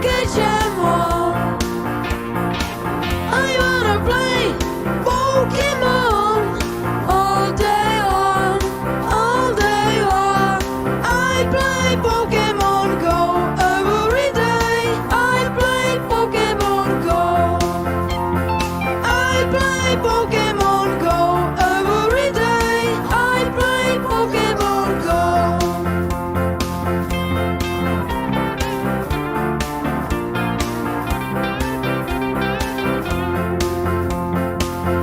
catch 'em all. I wanna play Pokemon all day long, all day long. I play Pokemon Go every day. I play Pokemon Go. I play Pokemon Go every day. I play Pokemon Go.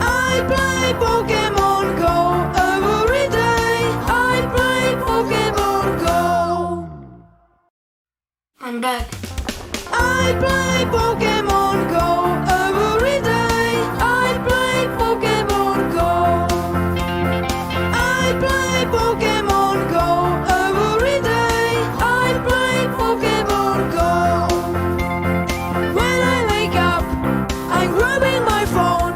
I play Pokemon Go every day. I play Pokemon Go. I'm back. I play Pokemon Go every day. I play Pokemon Go. I play Pokemon Go every day. I play Pokemon Go. When I wake up, I'm grabbing my phone.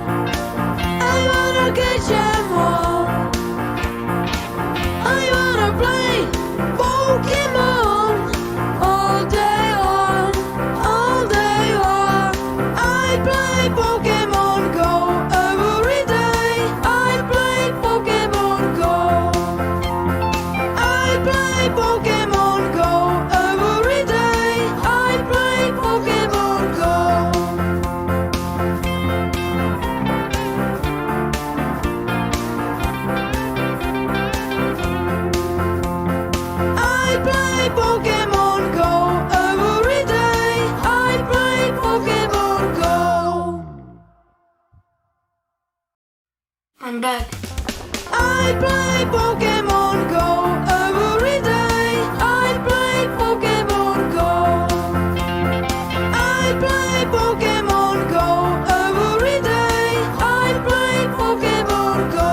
I wanna catch 'em all. I wanna play Pokemon all day long, all day long. I play Pokemon Go every day. I play Pokemon Go. I play Pokemon Go every day. I play Pokemon Go. I play Pokemon Go every day. I play Pokemon Go. I'm back. I play Pokemon Go every day. I play Pokemon Go. I play Pokemon Go every day. I play Pokemon Go.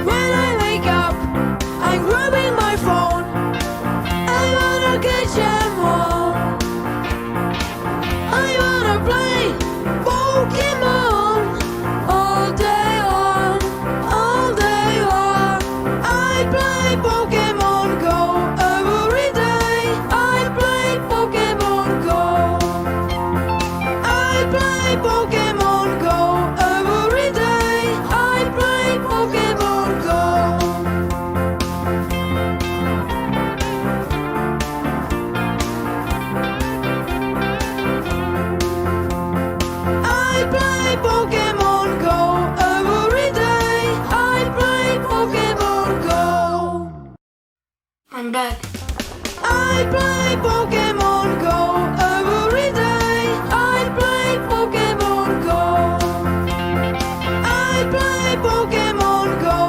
When I wake up, I'm grabbing my phone. I wanna catch 'em all. I wanna play Pokemon all day long, all day long. I play Pokemon Go every day. I play Pokemon Go. I play Pokemon Go every day. I play Pokemon Go. I play Pokemon Go every day. I play Pokemon Go. I'm back. I play Pokemon Go every day. I play Pokemon Go. I play Pokemon Go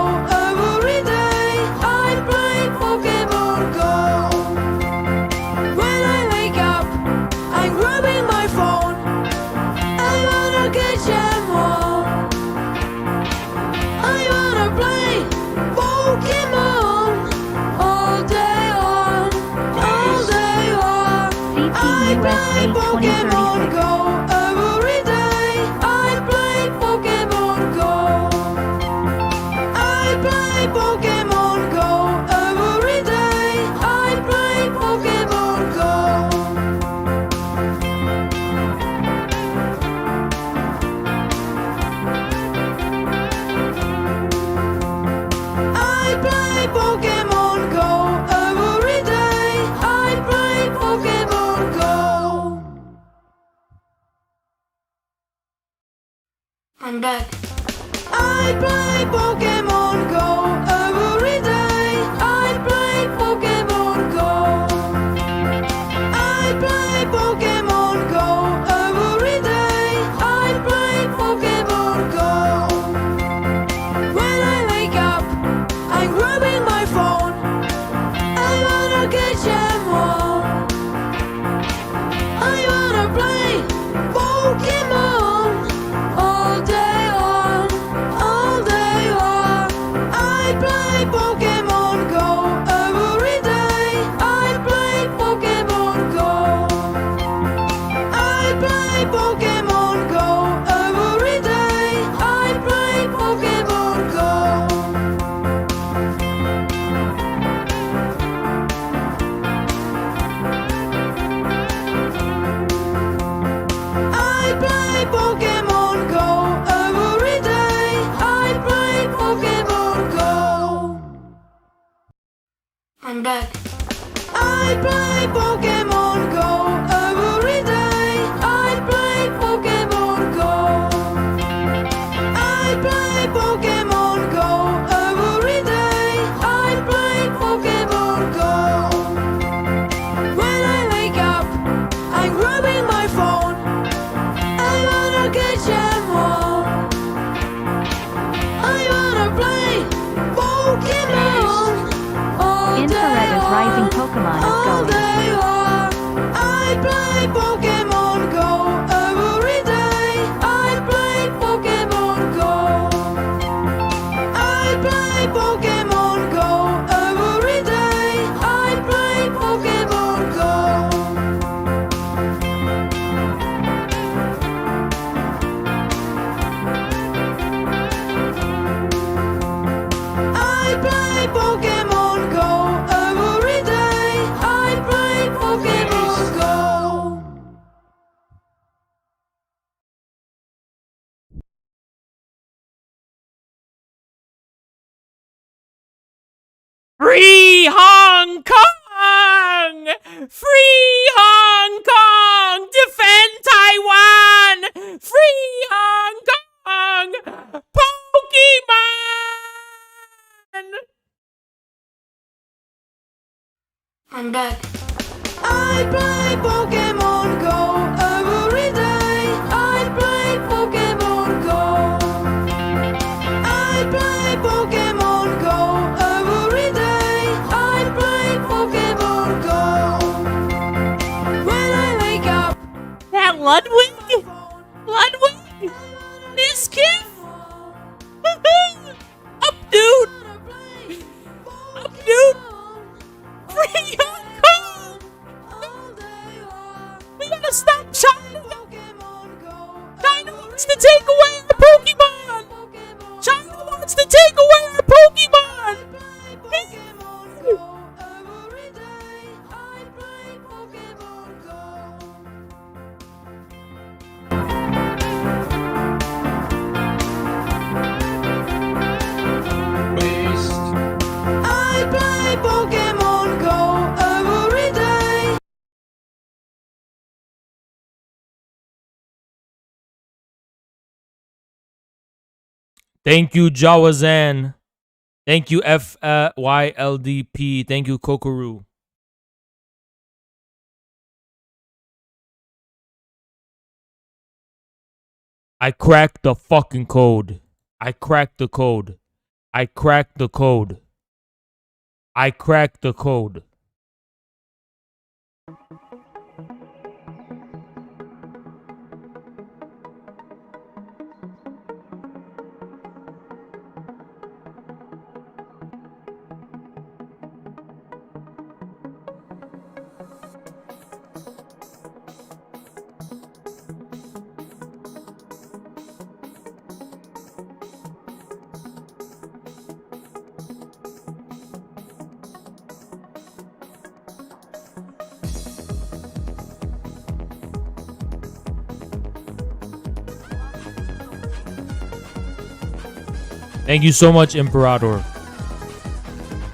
every day. I play Pokemon Go. When I wake up, I'm grabbing my phone. I wanna catch 'em all. I wanna play Pokemon all day long, all day long. I play Pokemon Go every day. I play Pokemon Go. I play Pokemon Go every day. I play Pokemon Go. I play Pokemon Go every day. I play Pokemon Go. I'm back. I play Pokemon Go every day. I play Pokemon Go. I play Pokemon Go every day. I play Pokemon Go. When I wake up, I'm grabbing my phone. I wanna catch 'em all. I wanna play Pokemon all day long, all day long. play Pokemon Go every day. I play Pokemon Go. I play Pokemon Go every day. I play Pokemon Go. I play Pokemon Go every day. I play Pokemon Go. Free Hong Kong! Free Hong Kong! Defend Taiwan! Free Hong Kong! Pokemon! I'm back. I play Pokemon Go every day. I play Pokemon Go. I play Pokemon Go every day. I play Pokemon Go. When I wake up, That Ludwig? Ludwig? This kid? Up, dude! Up, dude! Free Hong Kong! We gotta stop China! China wants to take away our Pokemon! China wants to take away our Pokemon! I play Pokemon Go every day. Thank you, Jawazan. Thank you, FYLDP. Thank you, Kokoru. I cracked the fucking code. I cracked the code. I cracked the code. I cracked the code. Thank you so much, Imperator.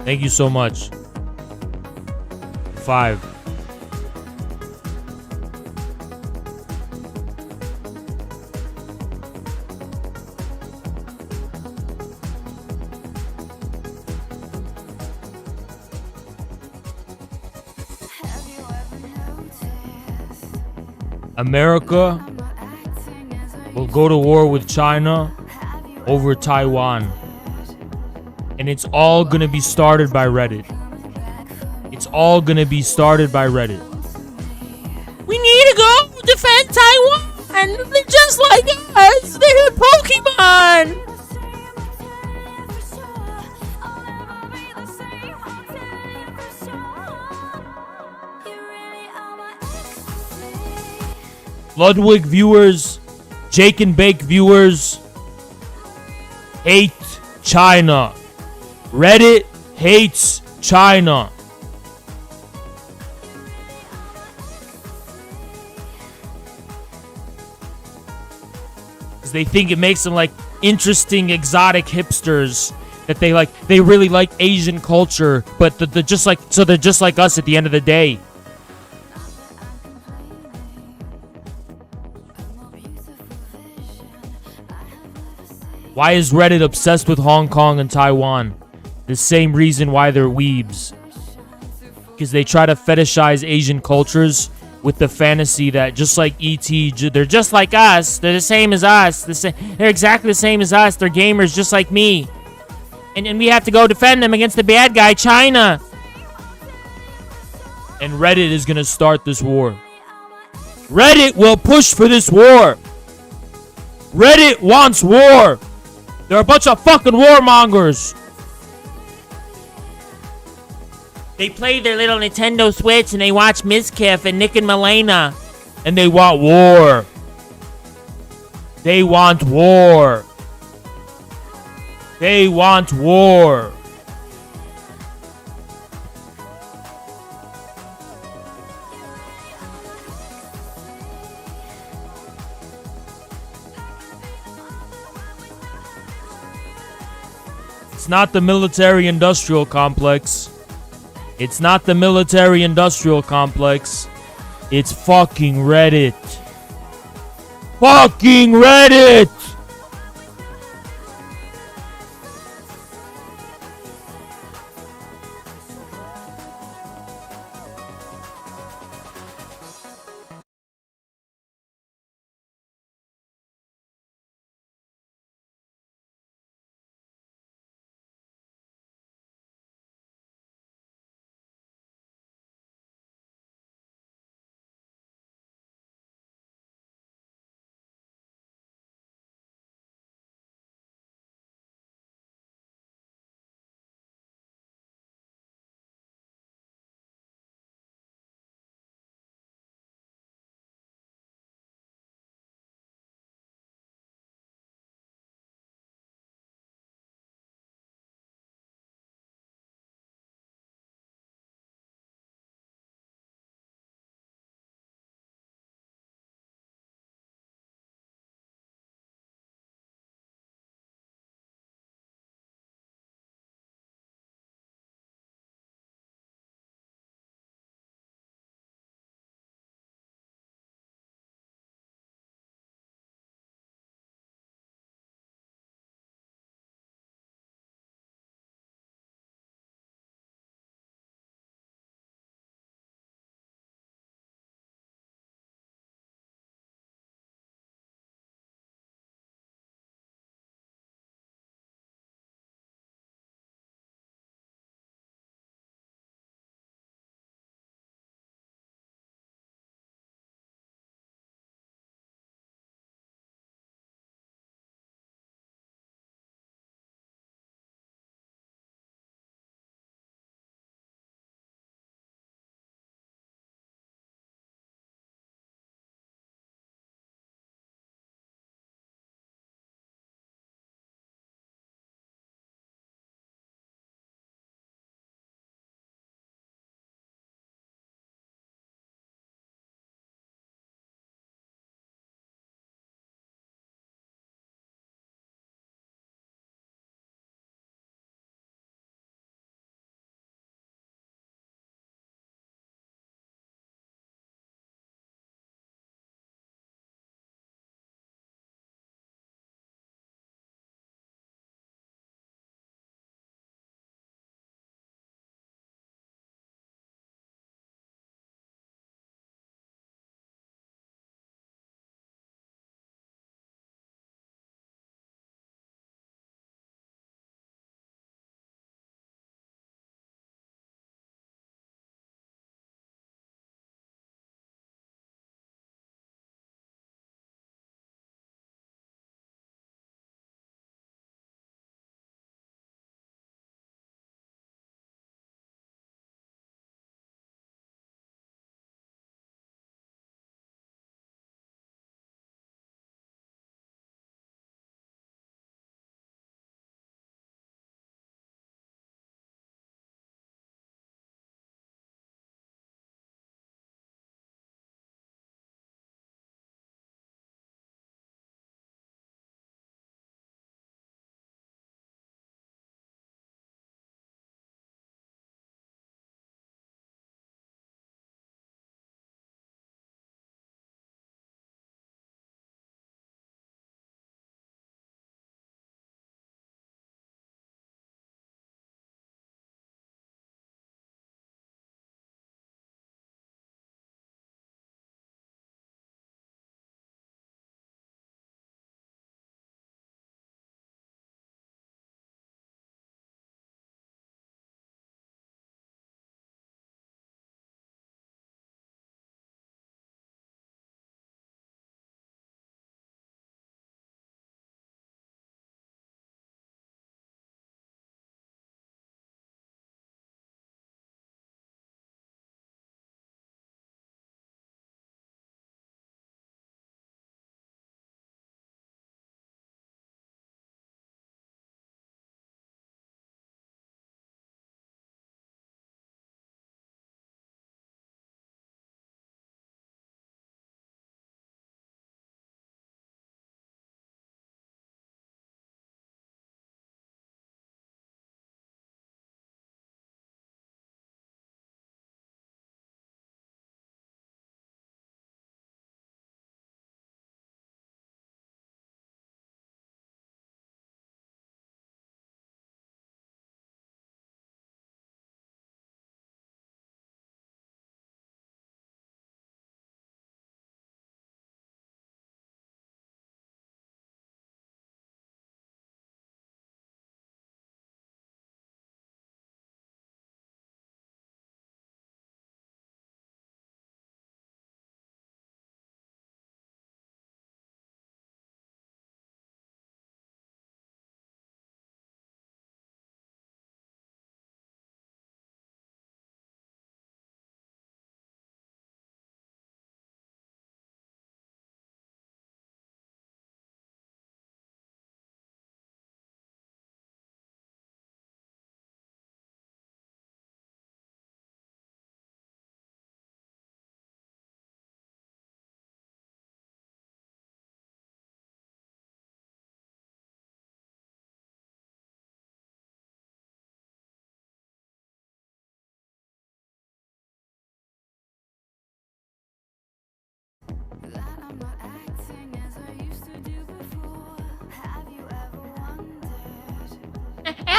Thank you so much. 5. America will go to war with China over Taiwan. And it's all gonna be started by Reddit. It's all gonna be started by Reddit. We need to go defend Taiwan! They're just like us! They're Pokemon! Ludwig viewers, Jake and Bake viewers, hate China. Reddit hates China. Because they think it makes them like interesting, exotic hipsters. That they really like Asian culture, but they're just like us at the end of the day. Why is Reddit obsessed with Hong Kong and Taiwan? The same reason why they're weebs. Because they try to fetishize Asian cultures with the fantasy that just like E.T., they're just like us. They're the same as us. They're exactly the same as us. They're gamers just like me. And we have to go defend them against the bad guy, China. And Reddit is going to start this war. Reddit will push for this war. Reddit wants war. They're a bunch of fucking warmongers. They play their little Nintendo Switch and they watch Mizkif and Nick and Milena. And they want war. They want war. They want war. It's not the military-industrial complex. It's not the military-industrial complex. It's fucking Reddit. Fucking Reddit!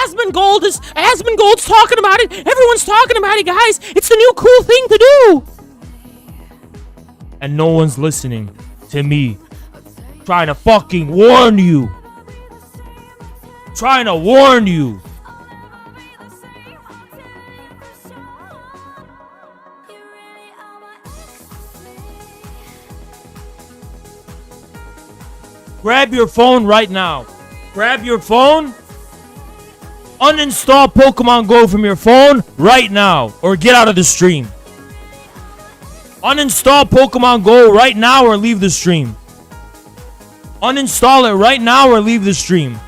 Asmongold's talking about it. Everyone's talking about it, guys. It's the new cool thing to do. And no one's listening to me. Trying to fucking warn you. Trying to warn you. Grab your phone right now. Grab your phone. Uninstall Pokemon Go from your phone right now. Or get out of the stream. Uninstall Pokemon Go right now or leave the stream. Uninstall it right now or leave the stream.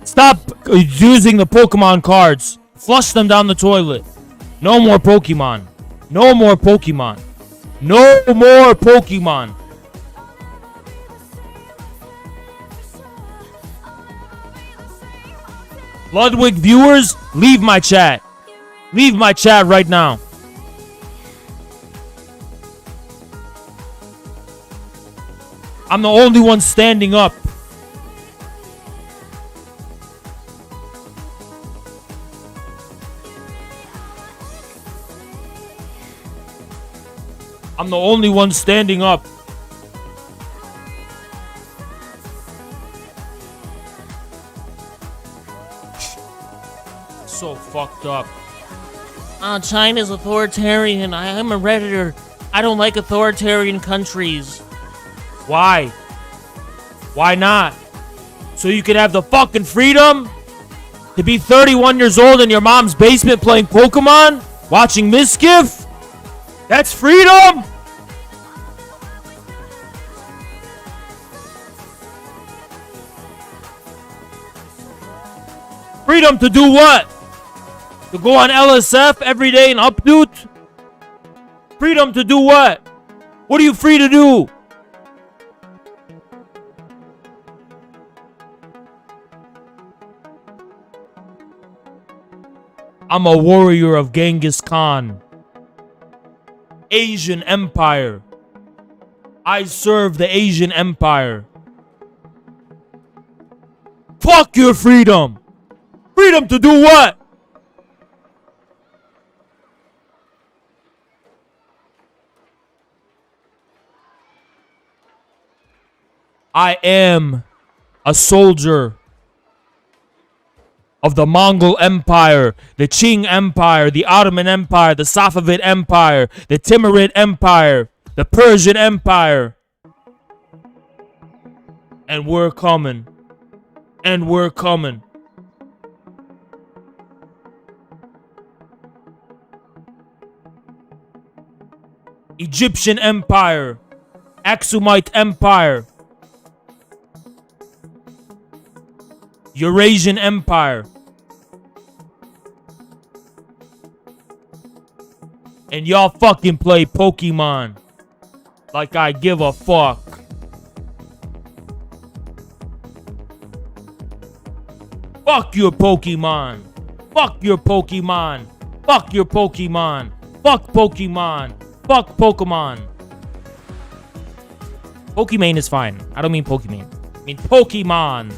Stop using the Pokemon cards. Flush them down the toilet. No more Pokemon. No more Pokemon. No more Pokemon. Ludwig viewers, leave my chat. Leave my chat right now. I'm the only one standing up. I'm the only one standing up. So fucked up. China's authoritarian. I am a Redditor. I don't like authoritarian countries. Why? Why not? So you can have the fucking freedom to be 31 years old in your mom's basement playing Pokemon? Watching Mischief? That's freedom? Freedom to do what? To go on LSF every day and updoot? Freedom to do what? What are you free to do? I'm a warrior of Genghis Khan. Asian Empire. I serve the Asian Empire. Fuck your freedom. Freedom to do what? I am a soldier of the Mongol Empire, the Qing Empire, the Ottoman Empire, the Safavid Empire, the Timurid Empire, the Persian Empire. And we're coming. And we're coming. Egyptian Empire, Aksumite Empire, Eurasian Empire. And y'all fucking play Pokemon like I give a fuck. Fuck your Pokemon. Fuck your Pokemon. Fuck your Pokemon. Fuck Pokemon. Fuck Pokemon. Pokemon is fine. I don't mean Pokemon. I mean Pokemon.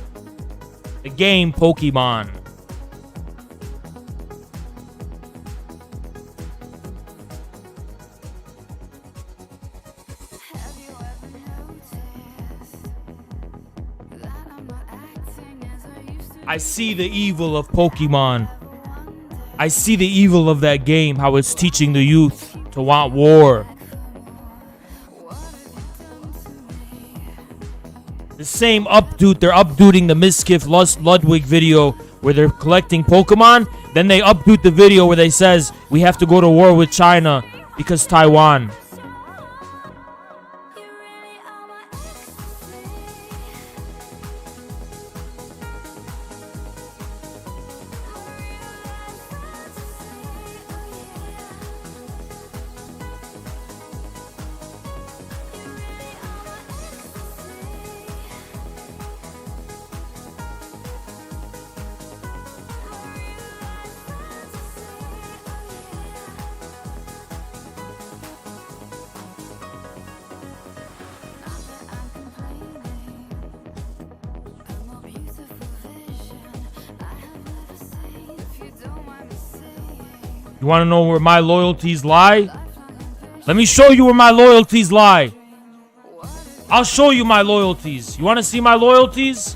The game Pokemon. I see the evil of Pokemon. I see the evil of that game, how it's teaching the youth to want war. The same updoot, they're updooting the Miskiff Ludwig video where they're collecting Pokemon. Then they updoot the video where they says we have to go to war with China because Taiwan. You want to know where my loyalties lie? Let me show you where my loyalties lie. I'll show you my loyalties. You want to see my loyalties?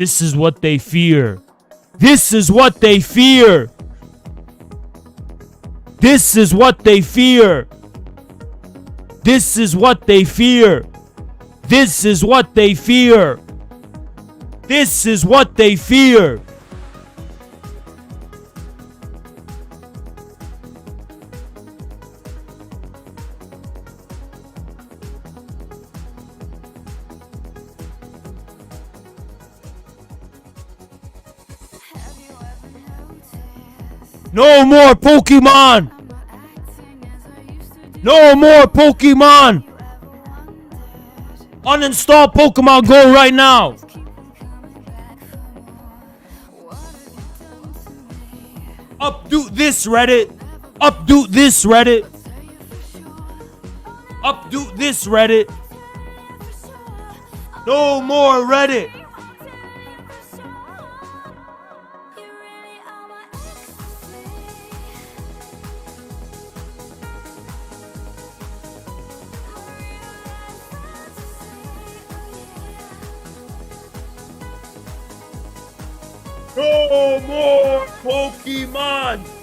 This is what they fear. This is what they fear. This is what they fear. This is what they fear. This is what they fear. This is what they fear. No more Pokemon! No more Pokemon! Uninstall Pokemon Go right now! Updo this, Reddit! Updo this, Reddit! Updo this, Reddit! No more Reddit! No more Pokemon!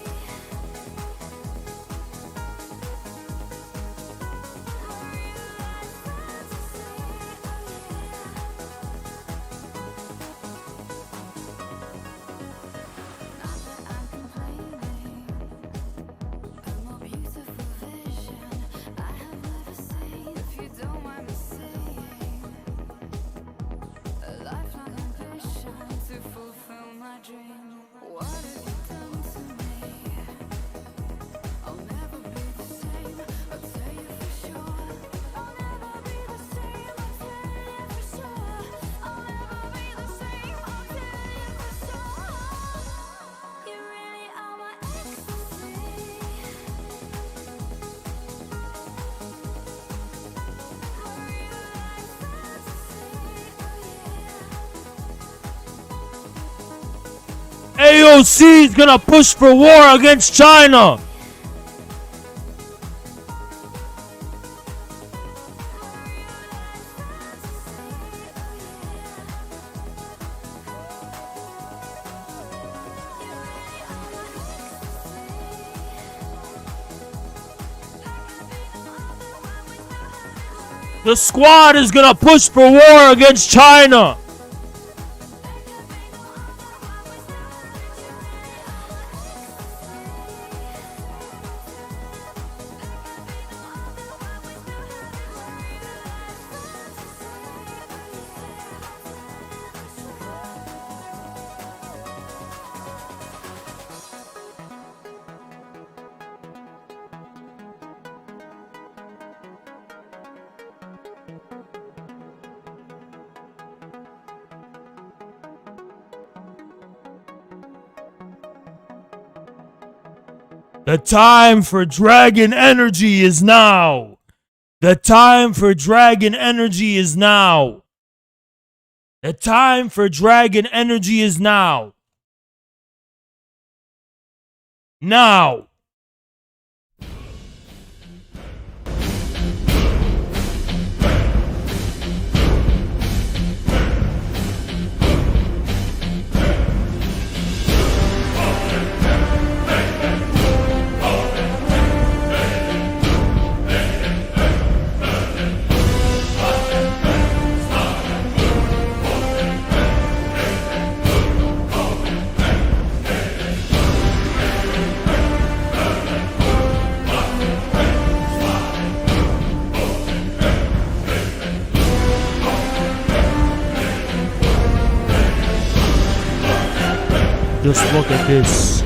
AOC is gonna push for war against China. The squad is gonna push for war against China. The time for dragon energy is now. The time for dragon energy is now. The time for dragon energy is now. Now. Just look at this.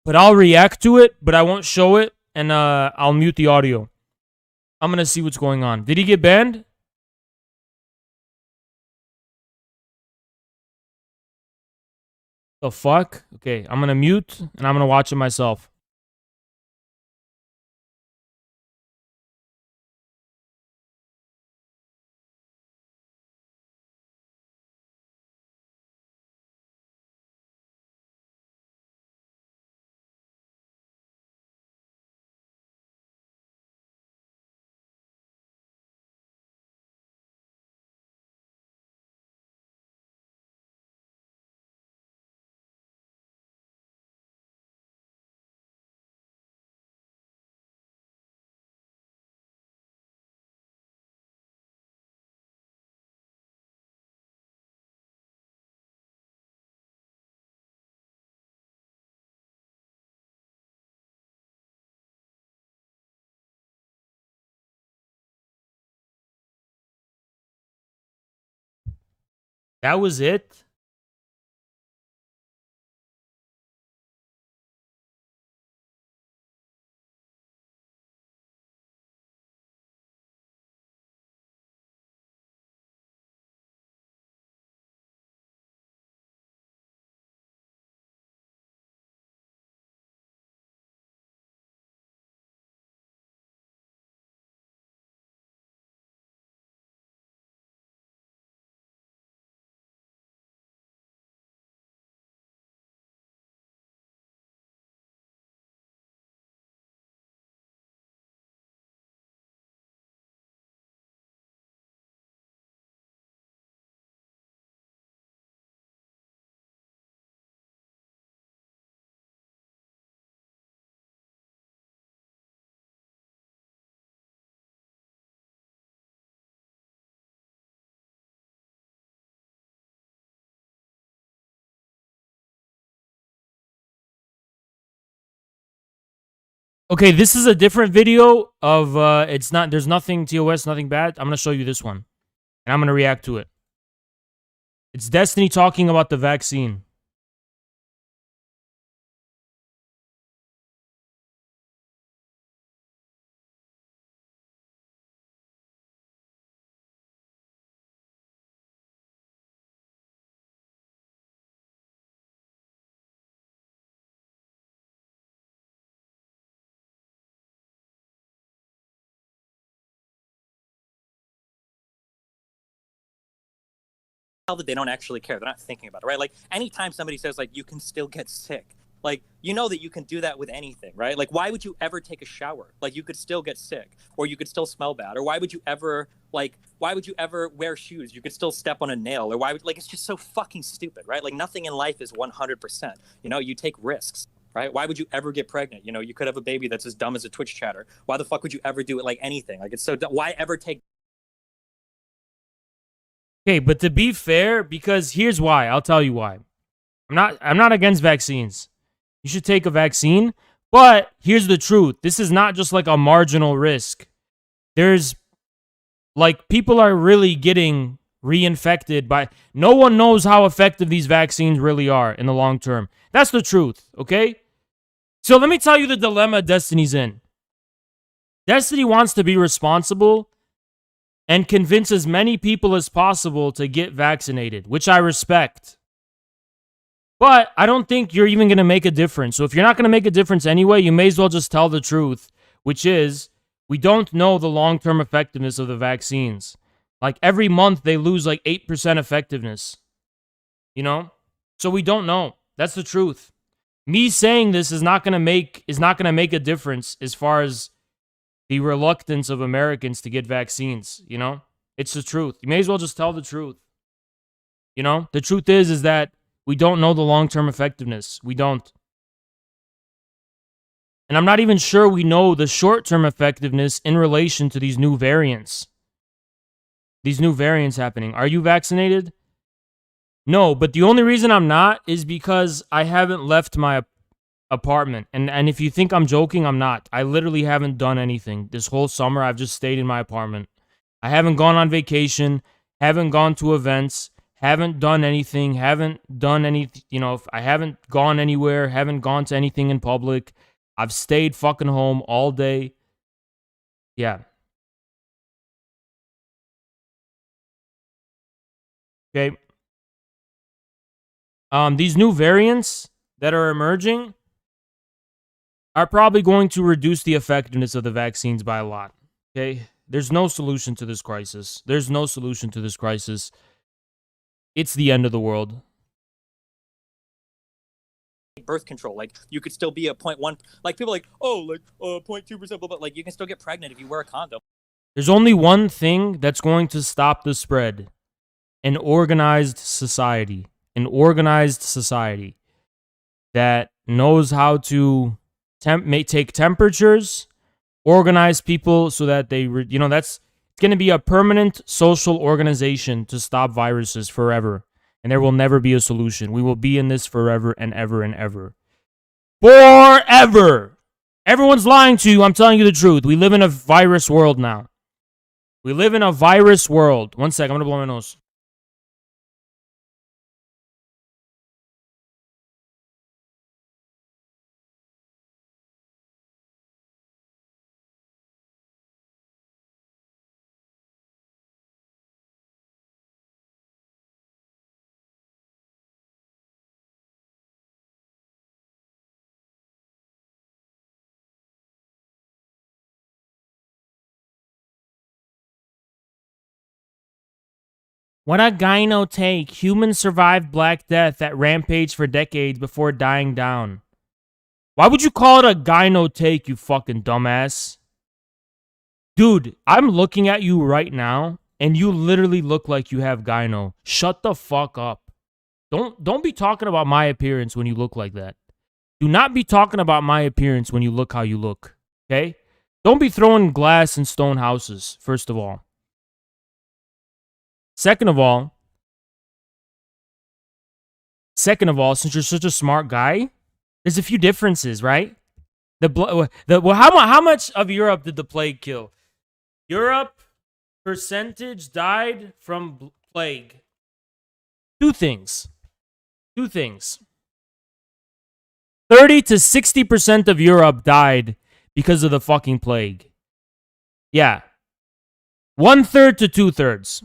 But I'll react to it, but I won't show it, and I'll mute the audio. I'm gonna see what's going on. Did he get banned? The fuck? Okay, I'm gonna mute, and I'm gonna watch it myself. That was it? Okay, this is a different video of it's not there's nothing TOS, nothing bad. I'm gonna show you this one. And I'm gonna react to it. It's Destiny talking about the vaccine. That they don't actually care. They're not thinking about it, right? Like anytime somebody says like you can still get sick, like you know that you can do that with anything, right? Like why would you ever take a shower? Like you could still get sick, or you could still smell bad, or why would you ever wear shoes? You could still step on a nail, or why would like it's just so fucking stupid, right? Like nothing in life is 100%. You know, you take risks. Right? Why would you ever get pregnant? You know, you could have a baby that's as dumb as a Twitch chatter. Why the fuck would you ever do it like anything? Like it's so dumb. Why ever take Okay, but to be fair, because here's why. I'll tell you why. I'm not against vaccines. You should take a vaccine, but here's the truth. This is not just like a marginal risk. There's like people are really getting reinfected by no one knows how effective these vaccines really are in the long term. That's the truth, okay? So let me tell you the dilemma Destiny's in. Destiny wants to be responsible and convince as many people as possible to get vaccinated, which I respect. But I don't think you're even going to make a difference. So if you're not going to make a difference anyway, you may as well just tell the truth, which is we don't know the long-term effectiveness of the vaccines. Like every month they lose like 8% effectiveness. You know? So we don't know. That's the truth. Me saying this is not going to make a difference as far as the reluctance of Americans to get vaccines, you know? It's the truth. You may as well just tell the truth. You know? The truth is that we don't know the long-term effectiveness. We don't. And I'm not even sure we know the short-term effectiveness in relation to these new variants. These new variants happening. Are you vaccinated? No, but the only reason I'm not is because I haven't left my apartment. And if you think I'm joking, I'm not. I literally haven't done anything. This whole summer, I've just stayed in my apartment. I haven't gone on vacation, haven't gone to events, haven't done anything, haven't done any, I haven't gone anywhere, haven't gone to anything in public. I've stayed fucking home all day. Yeah. Okay. These new variants that are emerging are probably going to reduce the effectiveness of the vaccines by a lot. Okay? There's no solution to this crisis. There's no solution to this crisis. It's the end of the world. Birth control, like you could still be a 0.1, like people like, oh, like 0.2%, but like you can still get pregnant if you wear a condom. There's only one thing that's going to stop the spread: an organized society. An organized society that knows how to take temperatures, organize people so that they, that's going to be a permanent social organization to stop viruses forever. And there will never be a solution. We will be in this forever and ever and ever. Forever! Everyone's lying to you. I'm telling you the truth. We live in a virus world now. We live in a virus world. One sec, I'm going to blow my nose. What a gyno take. Humans survived Black Death that rampaged for decades before dying down. Why would you call it a gyno take, you fucking dumbass? Dude, I'm looking at you right now, and you literally look like you have gyno. Shut the fuck up. Don't be talking about my appearance when you look like that. Do not be talking about my appearance when you look how you look, okay? Don't be throwing glass and stone houses, first of all. Second of all, since you're such a smart guy, there's a few differences, right? How much of Europe did the plague kill? Europe percentage died from plague. Two things. 30 to 60% of Europe died because of the fucking plague. Yeah. 1/3 to 2/3.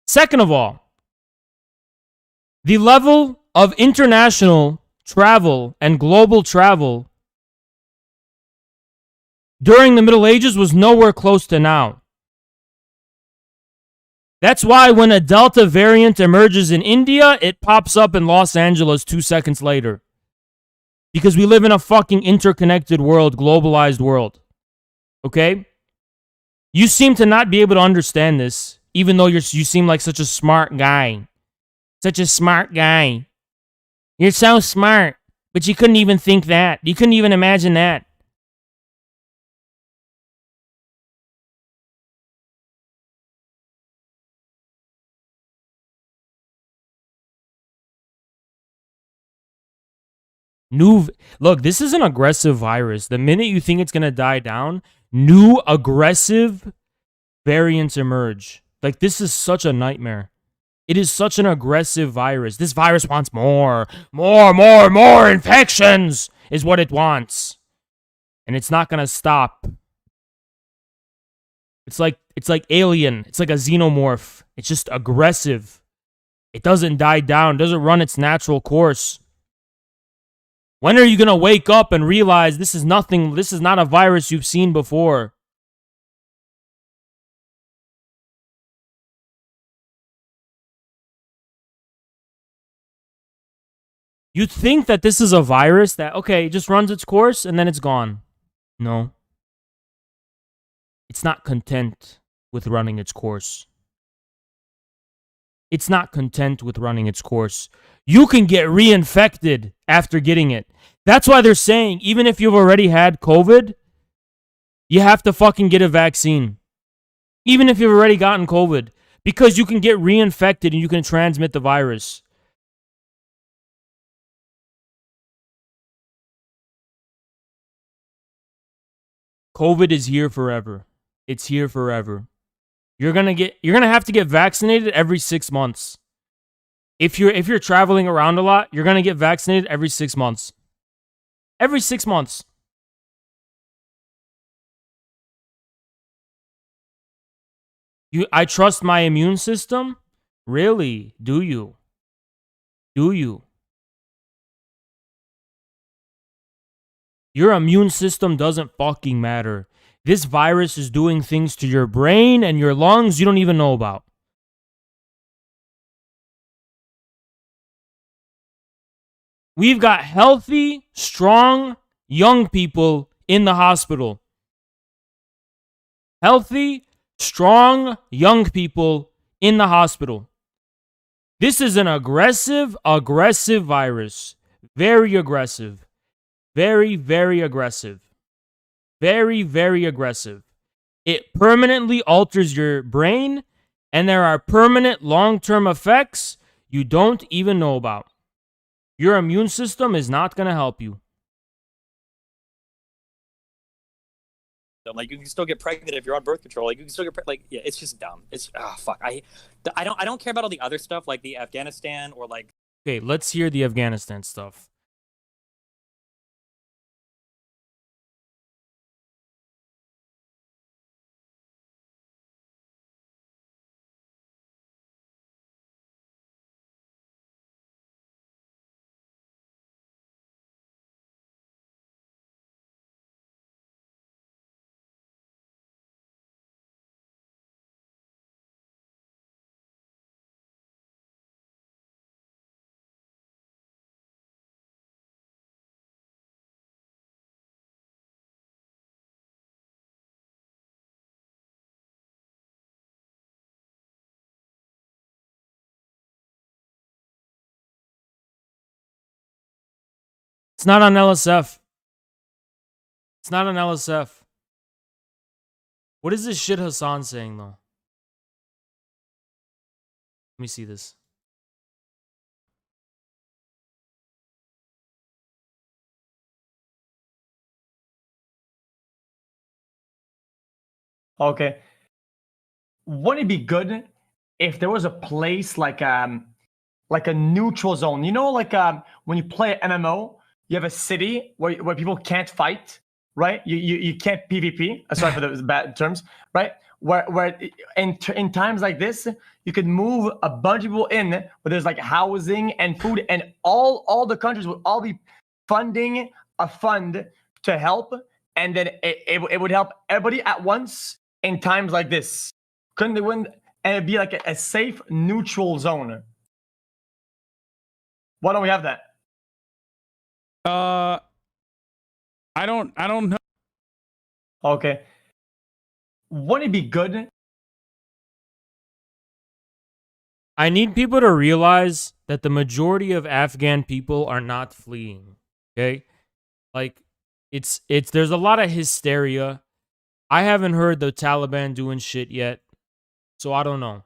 Second of all, the level of international travel and global travel during the Middle Ages was nowhere close to now. That's why when a Delta variant emerges in India, it pops up in Los Angeles 2 seconds later. Because we live in a fucking interconnected world, globalized world. Okay? You seem to not be able to understand this, even though you seem like such a smart guy. Such a smart guy. You're so smart, but you couldn't even think that. You couldn't even imagine that. Look, this is an aggressive virus. The minute you think it's going to die down, new aggressive variants emerge. Like, this is such a nightmare. It is such an aggressive virus. This virus wants more infections is what it wants. And it's not going to stop. It's like alien. It's like a xenomorph. It's just aggressive. It doesn't die down. It doesn't run its natural course. When are you going to wake up and realize this is nothing? This is not a virus you've seen before. You'd think that this is a virus that, okay, it just runs its course and then it's gone. No. It's not content with running its course. It's not content with running its course. You can get reinfected after getting it. That's why they're saying, even if you've already had COVID, you have to fucking get a vaccine. Even if you've already gotten COVID. Because you can get reinfected and you can transmit the virus. COVID is here forever. It's here forever. You're gonna have to get vaccinated every 6 months. If you're traveling around a lot, you're gonna get vaccinated every 6 months. Every 6 months. I trust my immune system? Really? Do you? Do you? Your immune system doesn't fucking matter. This virus is doing things to your brain and your lungs you don't even know about. We've got healthy, strong, young people in the hospital. Healthy, strong, young people in the hospital. This is an aggressive virus. Very aggressive. Very, very aggressive. Very, very aggressive. It permanently alters your brain, and there are permanent long-term effects you don't even know about. Your immune system is not going to help you. Like, you can still get pregnant if you're on birth control. Like, you can still get like, yeah, it's just dumb. It's fuck. I don't care about all the other stuff like the Afghanistan or like. Okay, let's hear the Afghanistan stuff. It's not on LSF. It's not on LSF. What is this shit Hassan saying, though? Let me see this. Okay. Wouldn't it be good if there was a place like a neutral zone? You know, like when you play MMO, you have a city where people can't fight, right? You can't PvP. Sorry for the bad terms, right? Where in times like this, you could move a bunch of people in where there's like housing and food, and all the countries would all be funding a fund to help, and then it would help everybody at once in times like this. Couldn't they win? And it'd be like a safe, neutral zone. Why don't we have that? I don't know. Okay. Wouldn't it be good? I need people to realize that the majority of Afghan people are not fleeing. Okay? Like, there's a lot of hysteria. I haven't heard the Taliban doing shit yet, so I don't know.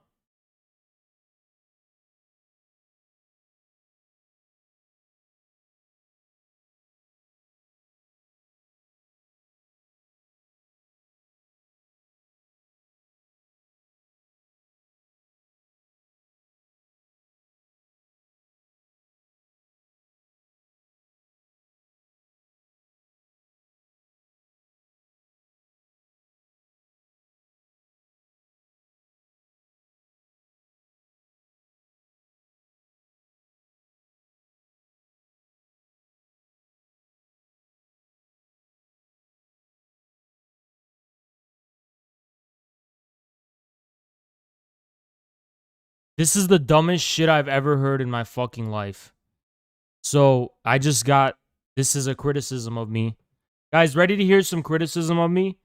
This is the dumbest shit I've ever heard in my fucking life. So, this is a criticism of me. Guys, ready to hear some criticism of me?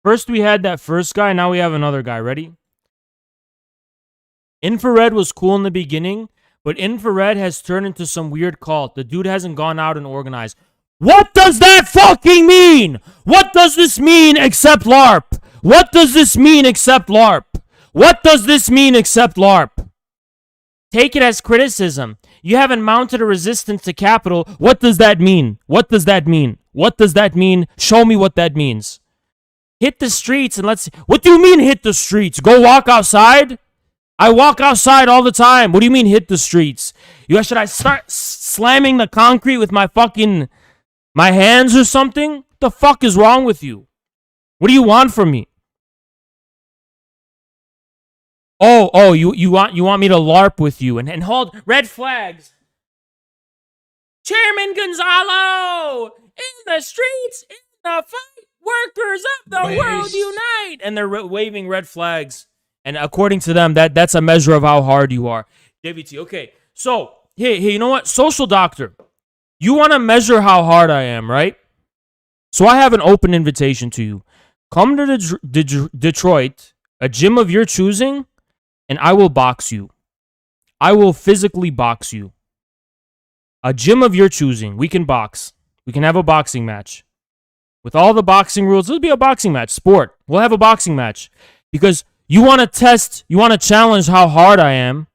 First we had that first guy, now we have another guy. Ready? Infrared was cool in the beginning, but Infrared has turned into some weird cult. The dude hasn't gone out and organized. What does that fucking mean? What does this mean except LARP? What does this mean except LARP? What does this mean except LARP? Take it as criticism. You haven't mounted a resistance to capital. What does that mean? What does that mean? What does that mean? Show me what that means. Hit the streets and let's... What do you mean hit the streets? Go walk outside? I walk outside all the time. What do you mean hit the streets? Should I start slamming the concrete with my hands or something? What the fuck is wrong with you? What do you want from me? Oh, you want me to LARP with you and hold red flags. Chairman Gonzalo, in the streets, in the fight, workers of the world unite. And they're waving red flags. And according to them, that's a measure of how hard you are. JVT, okay. So, hey, you know what? Social doctor, you want to measure how hard I am, right? So I have an open invitation to you. Come to Detroit, a gym of your choosing, and I will box you. I will physically box you. A gym of your choosing. We can box. We can have a boxing match. With all the boxing rules, it'll be a boxing match. Sport. We'll have a boxing match. Because you want to test, you want to challenge how hard I am,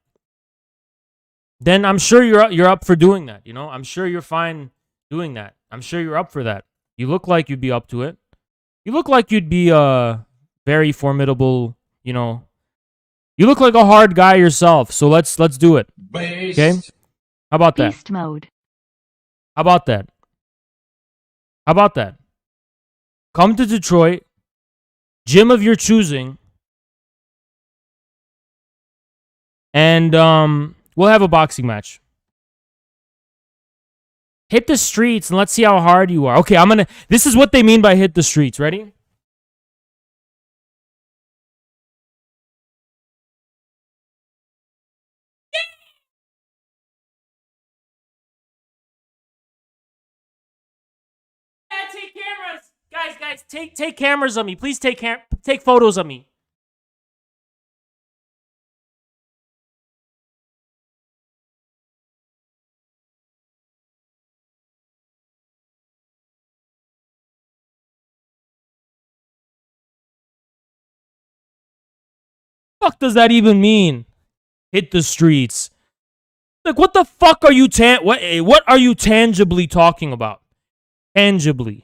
then I'm sure you're up for doing that, you know? I'm sure you're fine doing that. I'm sure you're up for that. You look like you'd be up to it. You look like you'd be very formidable, you know. You look like a hard guy yourself, so let's do it. Okay? How about that? Beast mode. How about that? How about that? Come to Detroit, gym of your choosing, and we'll have a boxing match. Hit the streets and let's see how hard you are. Okay, this is what they mean by hit the streets. Ready? Take cameras. Guys, take cameras of me. Please take photos of me. Fuck does that even mean? Hit the streets. Like, what the fuck are you what are you tangibly talking about? Tangibly.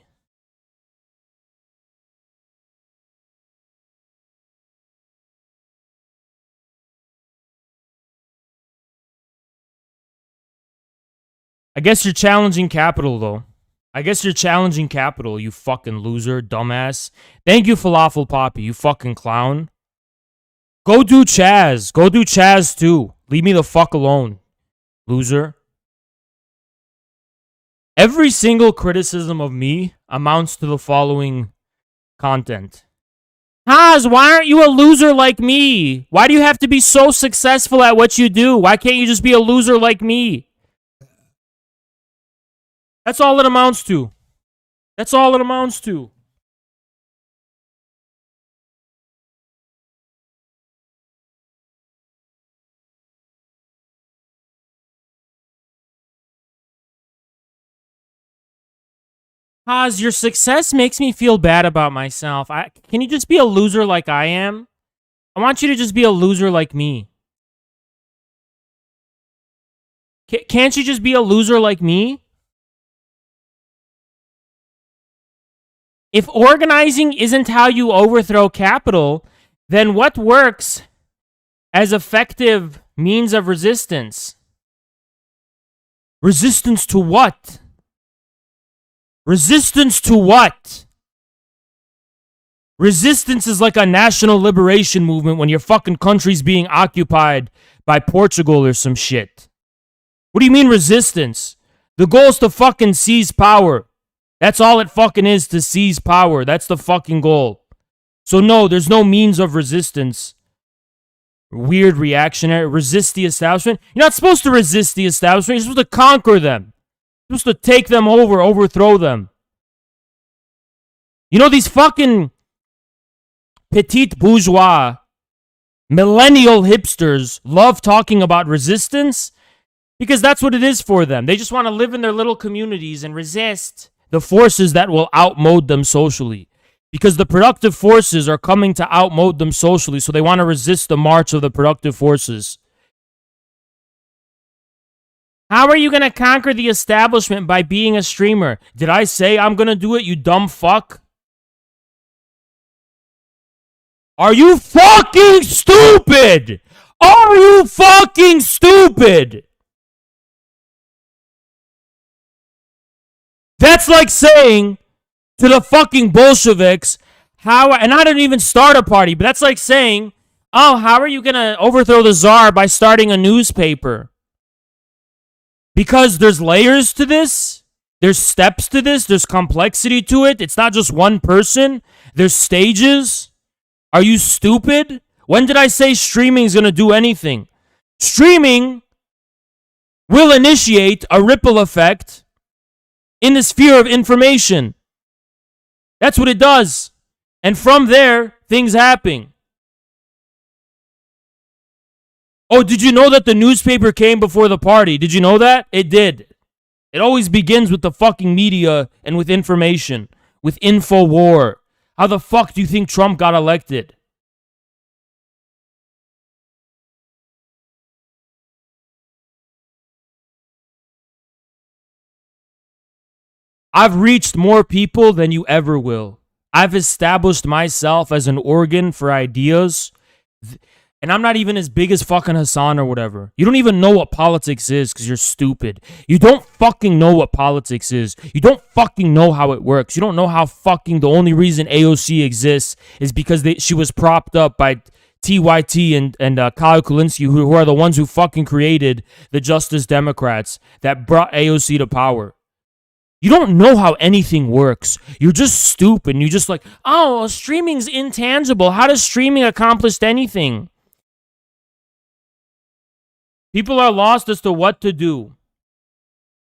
I guess you're challenging capital, though. I guess you're challenging capital, you fucking loser, dumbass. Thank you, Falafel Poppy, you fucking clown. Go do Chaz. Go do Chaz, too. Leave me the fuck alone, loser. Every single criticism of me amounts to the following content. Haas, why aren't you a loser like me? Why do you have to be so successful at what you do? Why can't you just be a loser like me? That's all it amounts to. That's all it amounts to. Haas, your success makes me feel bad about myself. Can you just be a loser like I am? I want you to just be a loser like me. Can't you just be a loser like me? If organizing isn't how you overthrow capital, then what works as effective means of resistance? Resistance to what? Resistance to what? Resistance is like a national liberation movement when your fucking country's being occupied by Portugal or some shit. What do you mean resistance? The goal is to fucking seize power. That's all it fucking is, to seize power. That's the fucking goal. So no, there's no means of resistance. Weird reactionary. Resist the establishment. You're not supposed to resist the establishment. You're supposed to conquer them. You're supposed to take them over, overthrow them. You know, these fucking petite bourgeois, millennial hipsters love talking about resistance because that's what it is for them. They just want to live in their little communities and resist the forces that will outmode them socially. Because the productive forces are coming to outmode them socially, so they want to resist the march of the productive forces. How are you going to conquer the establishment by being a streamer? Did I say I'm going to do it, you dumb fuck? Are you fucking stupid? Are you fucking stupid? That's like saying to the fucking Bolsheviks, and I didn't even start a party, but that's like saying, oh, how are you going to overthrow the Tsar by starting a newspaper? Because there's layers to this, there's steps to this, there's complexity to it. It's not just one person, there's stages. Are you stupid? When did I say streaming is going to do anything? Streaming will initiate a ripple effect in the sphere of information. That's what it does. And from there, things happen. Oh, did you know that the newspaper came before the party? Did you know that? It did. It always begins with the fucking media and with information, with info war. How the fuck do you think Trump got elected? I've reached more people than you ever will. I've established myself as an organ for ideas. And I'm not even as big as fucking Hassan or whatever. You don't even know what politics is because you're stupid. You don't fucking know what politics is. You don't fucking know how it works. You don't know how fucking the only reason AOC exists is because she was propped up by TYT and Kyle Kulinski, who are the ones who fucking created the Justice Democrats that brought AOC to power. You don't know how anything works. You're just stupid. You're just like, oh, streaming's intangible. How does streaming accomplish anything? People are lost as to what to do.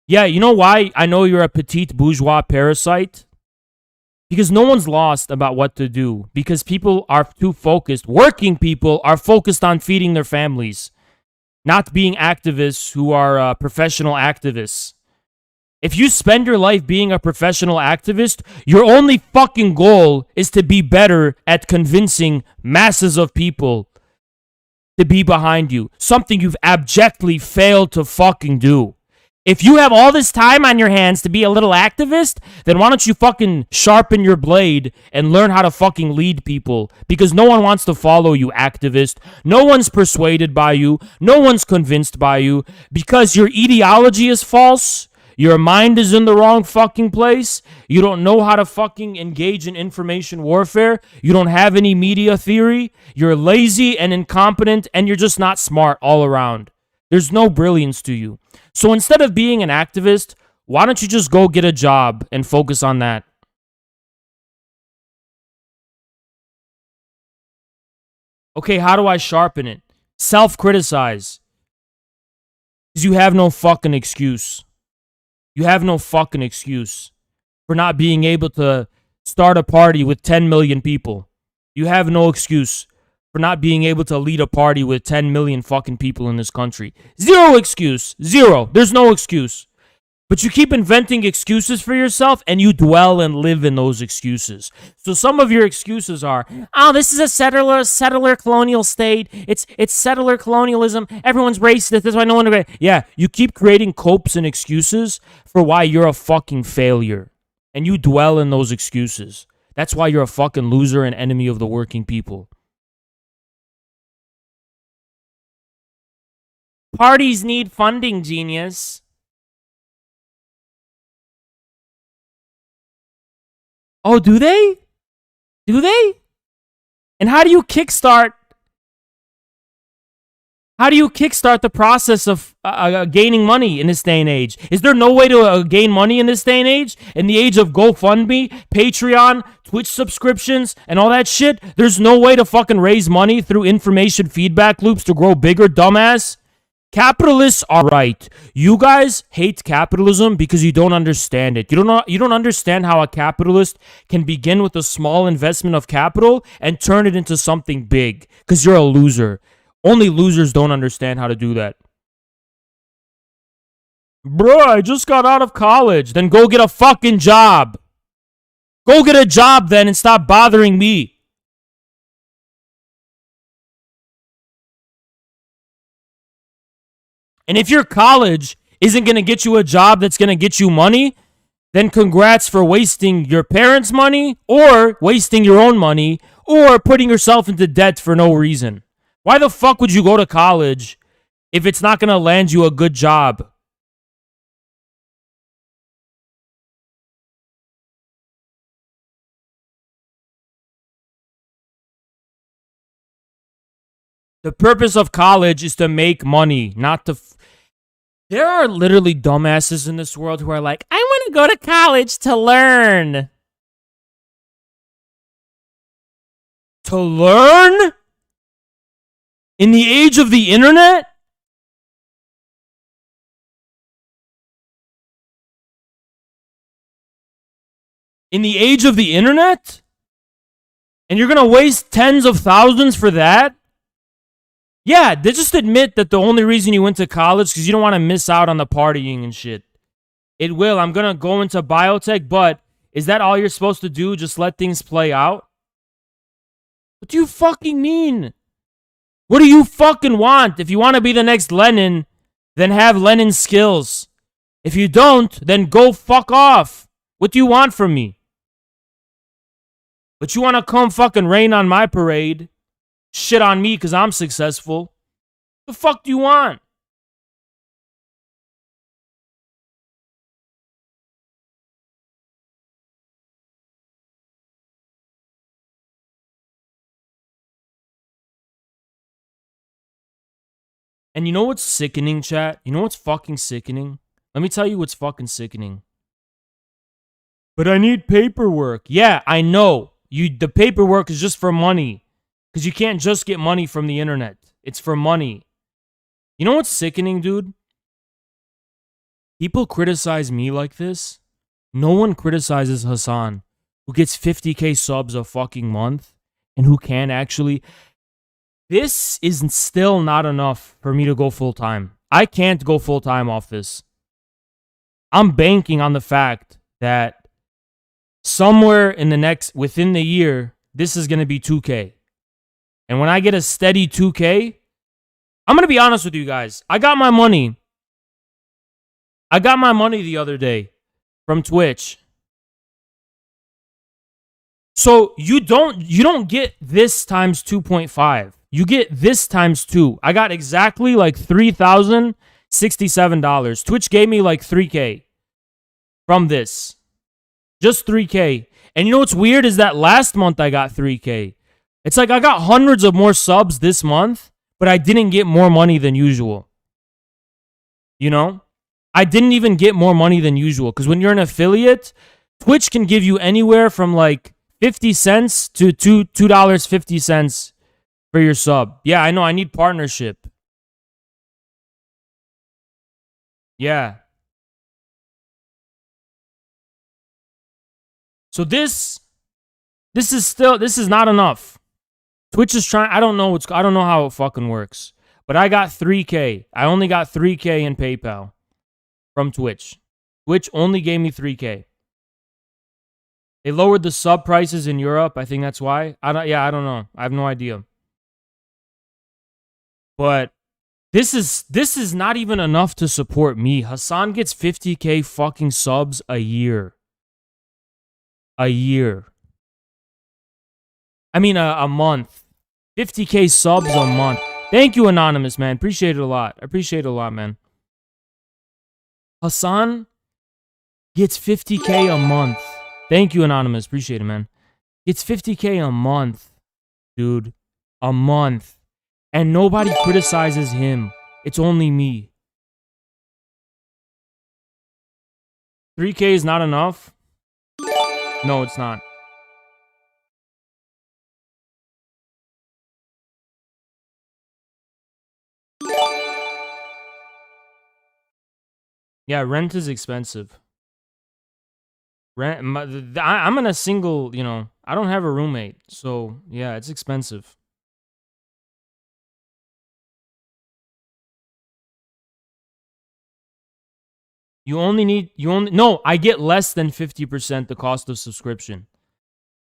Yeah, you know why I know you're a petite bourgeois parasite? Because no one's lost about what to do. Because people are too focused. Working people are focused on feeding their families. Not being activists who are professional activists. If you spend your life being a professional activist, your only fucking goal is to be better at convincing masses of people to be behind you. Something you've abjectly failed to fucking do. If you have all this time on your hands to be a little activist, then why don't you fucking sharpen your blade and learn how to fucking lead people? Because no one wants to follow you, activist. No one's persuaded by you. No one's convinced by you. Because your ideology is false. Your mind is in the wrong fucking place. You don't know how to fucking engage in information warfare. You don't have any media theory. You're lazy and incompetent, and you're just not smart all around. There's no brilliance to you. So instead of being an activist, why don't you just go get a job and focus on that? Okay, how do I sharpen it? Self-criticize. Because you have no fucking excuse. You have no fucking excuse for not being able to start a party with 10 million people. You have no excuse for not being able to lead a party with 10 million fucking people in this country. Zero excuse. Zero. There's no excuse. But you keep inventing excuses for yourself, and you dwell and live in those excuses. So some of your excuses are, oh, this is a settler colonial state. It's settler colonialism. Everyone's racist. That's why no one... Yeah, you keep creating copes and excuses for why you're a fucking failure. And you dwell in those excuses. That's why you're a fucking loser and enemy of the working people. Parties need funding, genius. Oh, do they? Do they? And how do you kickstart the process of gaining money in this day and age? Is there no way to gain money in this day and age? In the age of GoFundMe, Patreon, Twitch subscriptions, and all that shit? There's no way to fucking raise money through information feedback loops to grow bigger, dumbass? Capitalists are right. You guys hate capitalism because you don't understand it. You don't understand how a capitalist can begin with a small investment of capital and turn it into something big because you're a loser. Only losers don't understand how to do that. Bruh, I just got out of college. Then go get a fucking job. Go get a job then and stop bothering me. And if your college isn't going to get you a job that's going to get you money, then congrats for wasting your parents' money or wasting your own money or putting yourself into debt for no reason. Why the fuck would you go to college if it's not going to land you a good job? The purpose of college is to make money, not to... There are literally dumbasses in this world who are like, I want to go to college to learn. To learn? In the age of the internet? In the age of the internet? And you're going to waste tens of thousands for that? Yeah, they just admit that the only reason you went to college is because you don't want to miss out on the partying and shit. It will. I'm going to go into biotech, but is that all you're supposed to do? Just let things play out? What do you fucking mean? What do you fucking want? If you want to be the next Lenin, then have Lenin's skills. If you don't, then go fuck off. What do you want from me? But you want to come fucking rain on my parade? Shit on me because I'm successful. The fuck do you want? And you know what's sickening, chat? You know what's fucking sickening? Let me tell you what's fucking sickening. But I need paperwork. Yeah, I know. The paperwork is just for money. Because you can't just get money from the internet. It's for money. You know what's sickening, dude? People criticize me like this. No one criticizes Hassan, who gets 50k subs a fucking month and who can actually... This is still not enough for me to go full-time. I can't go full-time off this. I'm banking on the fact that somewhere within the year, this is going to be 2K. And when I get a steady 2K, I'm going to be honest with you guys. I got my money. I got my money the other day from Twitch. So you don't get this times 2.5. You get this times 2. I got exactly like $3,067. Twitch gave me like 3K from this. Just 3K. And you know what's weird is that last month I got 3K. It's like I got hundreds of more subs this month, but I didn't get more money than usual. You know? I didn't even get more money than usual because when you're an affiliate, Twitch can give you anywhere from like 50 cents to $2.50 for your sub. Yeah, I know. I need partnership. Yeah. So this is not enough. Twitch is trying. I don't know how it fucking works. But I got 3K. I only got 3K in PayPal from Twitch. Twitch only gave me 3K. They lowered the sub prices in Europe. I think that's why. I don't know. I have no idea. But this is not even enough to support me. Hassan gets 50K fucking subs a year. A year. I mean a month. 50K subs a month. Thank you, Anonymous, man. Appreciate it a lot. I appreciate it a lot, man. Hassan gets 50K a month. Thank you, Anonymous. Appreciate it, man. It's 50K a month, dude. A month. And nobody criticizes him. It's only me. 3K is not enough? No, it's not. Yeah, rent is expensive. I'm in a single, I don't have a roommate. So, yeah, it's expensive. No, I get less than 50% the cost of subscription.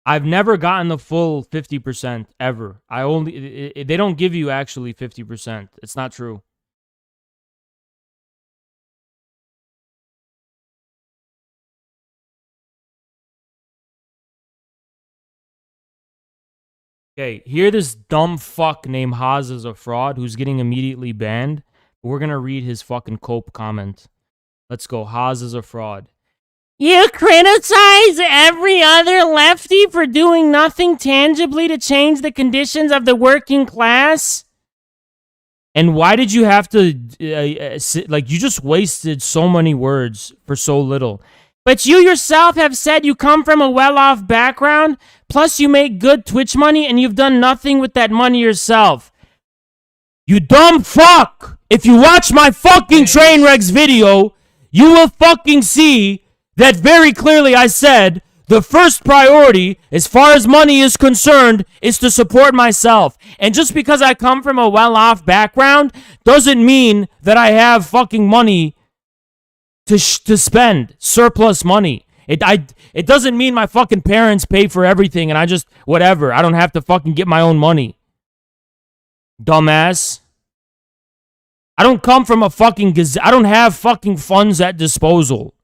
I've never gotten the full 50% ever. They don't give you actually 50%. It's not true. Okay, here this dumb fuck named Haas is a fraud who's getting immediately banned. We're gonna read his fucking cope comment. Let's go. Haas is a fraud. You criticize every other lefty for doing nothing tangibly to change the conditions of the working class? And why did you have to, you just wasted so many words for so little. But you yourself have said you come from a well-off background, plus you make good Twitch money, and you've done nothing with that money yourself. You dumb fuck! If you watch my fucking Trainwrecks video, you will fucking see that very clearly I said the first priority, as far as money is concerned, is to support myself. And just because I come from a well-off background doesn't mean that I have fucking money to spend, surplus money. It doesn't mean my fucking parents pay for everything and I just, whatever, I don't have to fucking get my own money. Dumbass. I don't come from a fucking I don't have fucking funds at disposal.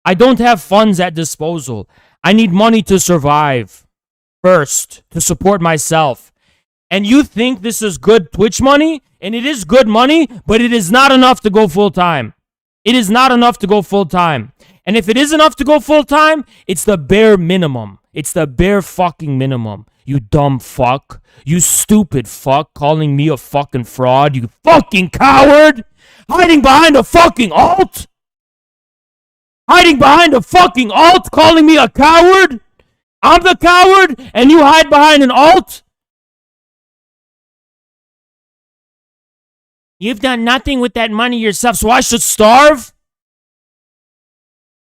I don't have funds at disposal. I need money to survive first, to support myself. And you think this is good Twitch money? And it is good money, but it is not enough to go full time. It is not enough to go full time. And if it is enough to go full time, it's the bare minimum. It's the bare fucking minimum. You dumb fuck. You stupid fuck calling me a fucking fraud. You fucking coward. Hiding behind a fucking alt. Hiding behind a fucking alt calling me a coward. I'm the coward and you hide behind an alt. You've done nothing with that money yourself, so I should starve?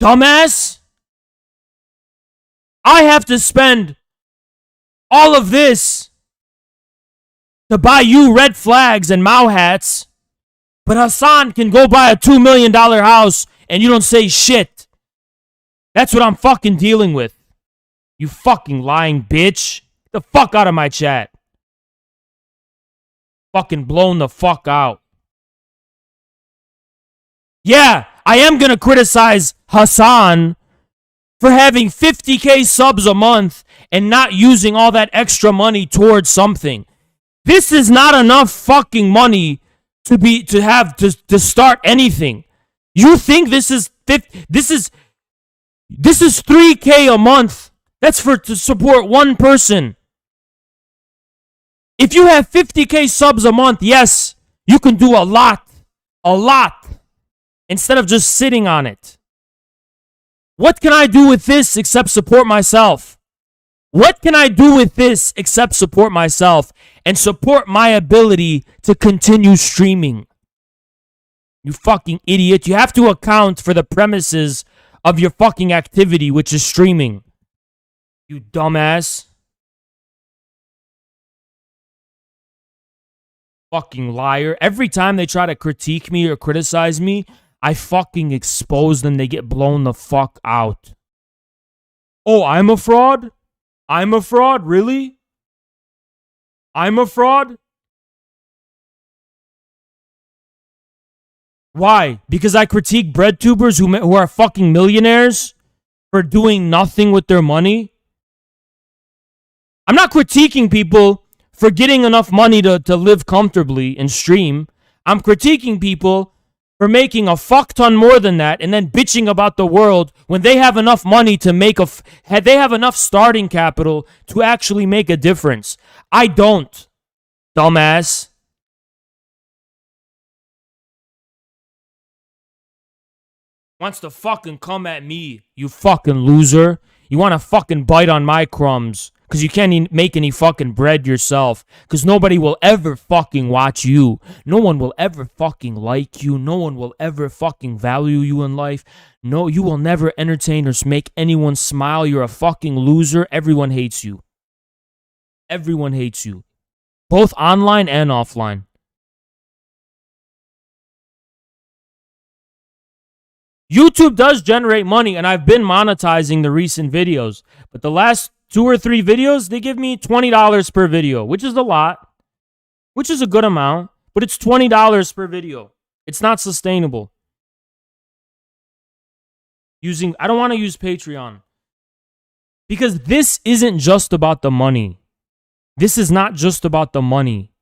Dumbass. I have to spend all of this to buy you red flags and Mao hats, but Hassan can go buy a $2 million house and you don't say shit. That's what I'm fucking dealing with. You fucking lying bitch. Get the fuck out of my chat. Fucking blown the fuck out. Yeah, I am gonna criticize Hassan for having 50k subs a month and not using all that extra money towards something. This is not enough fucking money to start anything. You think this is 3k a month. That's to support one person. If you have 50k subs a month, yes, you can do a lot, instead of just sitting on it. What can I do with this except support myself? What can I do with this except support myself and support my ability to continue streaming? You fucking idiot. You have to account for the premises of your fucking activity, which is streaming. You dumbass. Fucking liar. Every time they try to critique me or criticize me, I fucking expose them. They get blown the fuck out. Oh, I'm a fraud? I'm a fraud? Really? I'm a fraud? Why? Because I critique bread tubers who are fucking millionaires for doing nothing with their money? I'm not critiquing people for getting enough money to live comfortably and stream. I'm critiquing people for making a fuck ton more than that and then bitching about the world when they have enough money to they have enough starting capital to actually make a difference. I don't, dumbass. Wants to fucking come at me, you fucking loser. You want to fucking bite on my crumbs because you can't make any fucking bread yourself, because nobody will ever fucking watch you. No one will ever fucking like you. No one will ever fucking value you in life. No, you will never entertain or make anyone smile. You're a fucking loser. Everyone hates you. Everyone hates you. Both online and offline. YouTube does generate money, and I've been monetizing the recent videos. But the last 2 or 3 videos, they give me $20 per video, which is a lot, which is a good amount, but it's $20 per video. It's not sustainable. I don't want to use Patreon, because this isn't just about the money. This is not just about the money.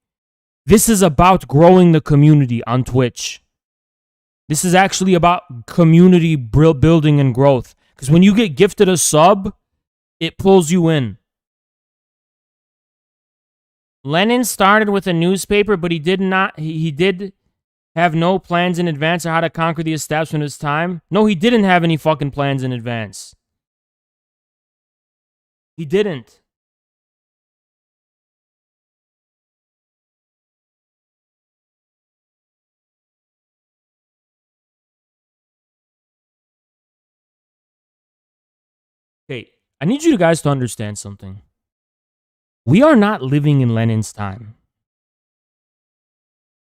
This is about growing the community on Twitch. This is actually about community building and growth. Because when you get gifted a sub, it pulls you in. Lenin started with a newspaper, but he did have no plans in advance of how to conquer the establishment of his time. No, he didn't have any fucking plans in advance. He didn't. Okay, I need you guys to understand something. We are not living in Lenin's time.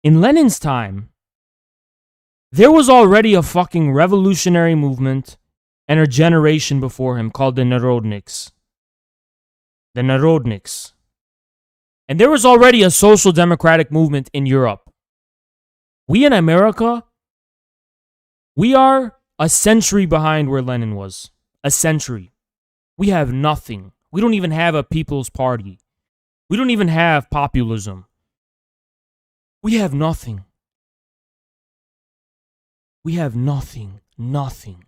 In Lenin's time, there was already a fucking revolutionary movement and a generation before him called the Narodniks. The Narodniks. And there was already a social democratic movement in Europe. We in America, we are a century behind where Lenin was. A century. We have nothing. We don't even have a people's party. We don't even have populism. We have nothing. We have nothing. Nothing.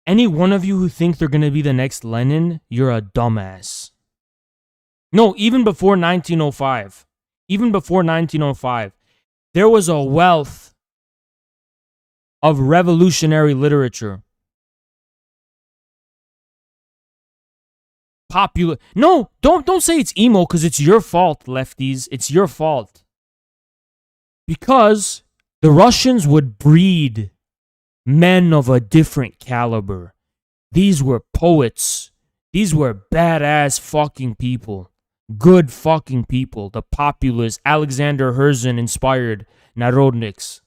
Any one of you who think they're going to be the next Lenin, you're a dumbass. No, even before 1905. Even before 1905. There was a wealth of revolutionary literature. Popular. No, don't say it's emo because it's your fault, lefties. It's your fault. Because the Russians would breed men of a different caliber. These were poets. These were badass fucking people. Good fucking people. The populace, Alexander Herzen inspired Narodniks.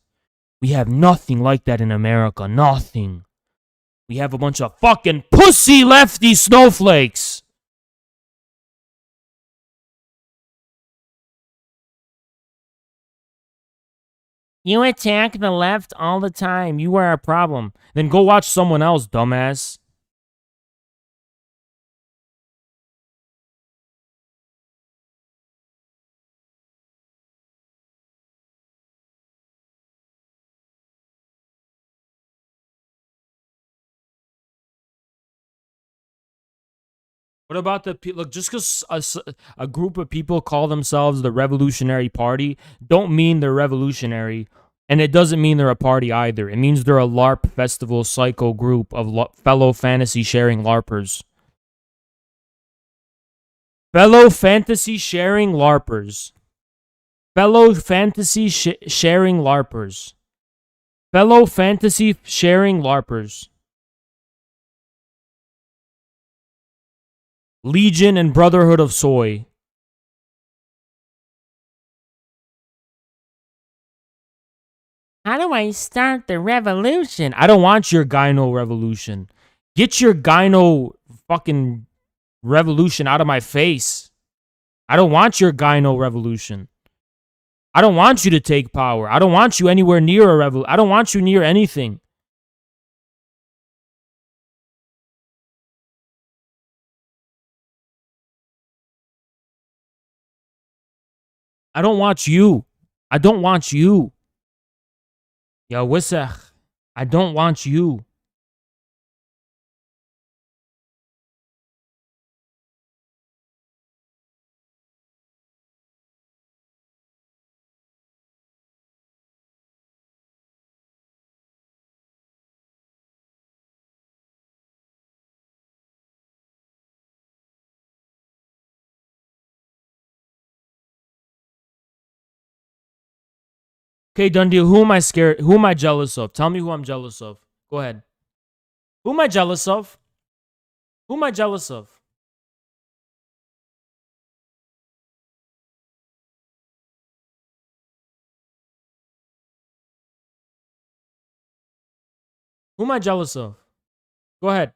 We have nothing like that in America. Nothing. We have a bunch of fucking pussy lefty snowflakes. You attack the left all the time. You are a problem. Then go watch someone else, dumbass. What about the people? Look, just because a group of people call themselves the Revolutionary Party, don't mean they're revolutionary. And it doesn't mean they're a party either. It means they're a LARP festival psycho group of fellow fantasy sharing LARPers. Fellow fantasy sharing LARPers. Fellow fantasy sharing LARPers. Fellow fantasy sharing LARPers. Legion and Brotherhood of Soy. How do I start the revolution? I don't want your gyno revolution. Get your gyno fucking revolution out of my face. I don't want your gyno revolution. I don't want you to take power. I don't want you anywhere near a revolution. I don't want you near anything. I don't want you. I don't want you. Yo, Wisach, I don't want you. Okay, Dundee, who am I scared? Who am I jealous of? Tell me who I'm jealous of. Go ahead. Who am I jealous of? Who am I jealous of? Who am I jealous of? Go ahead.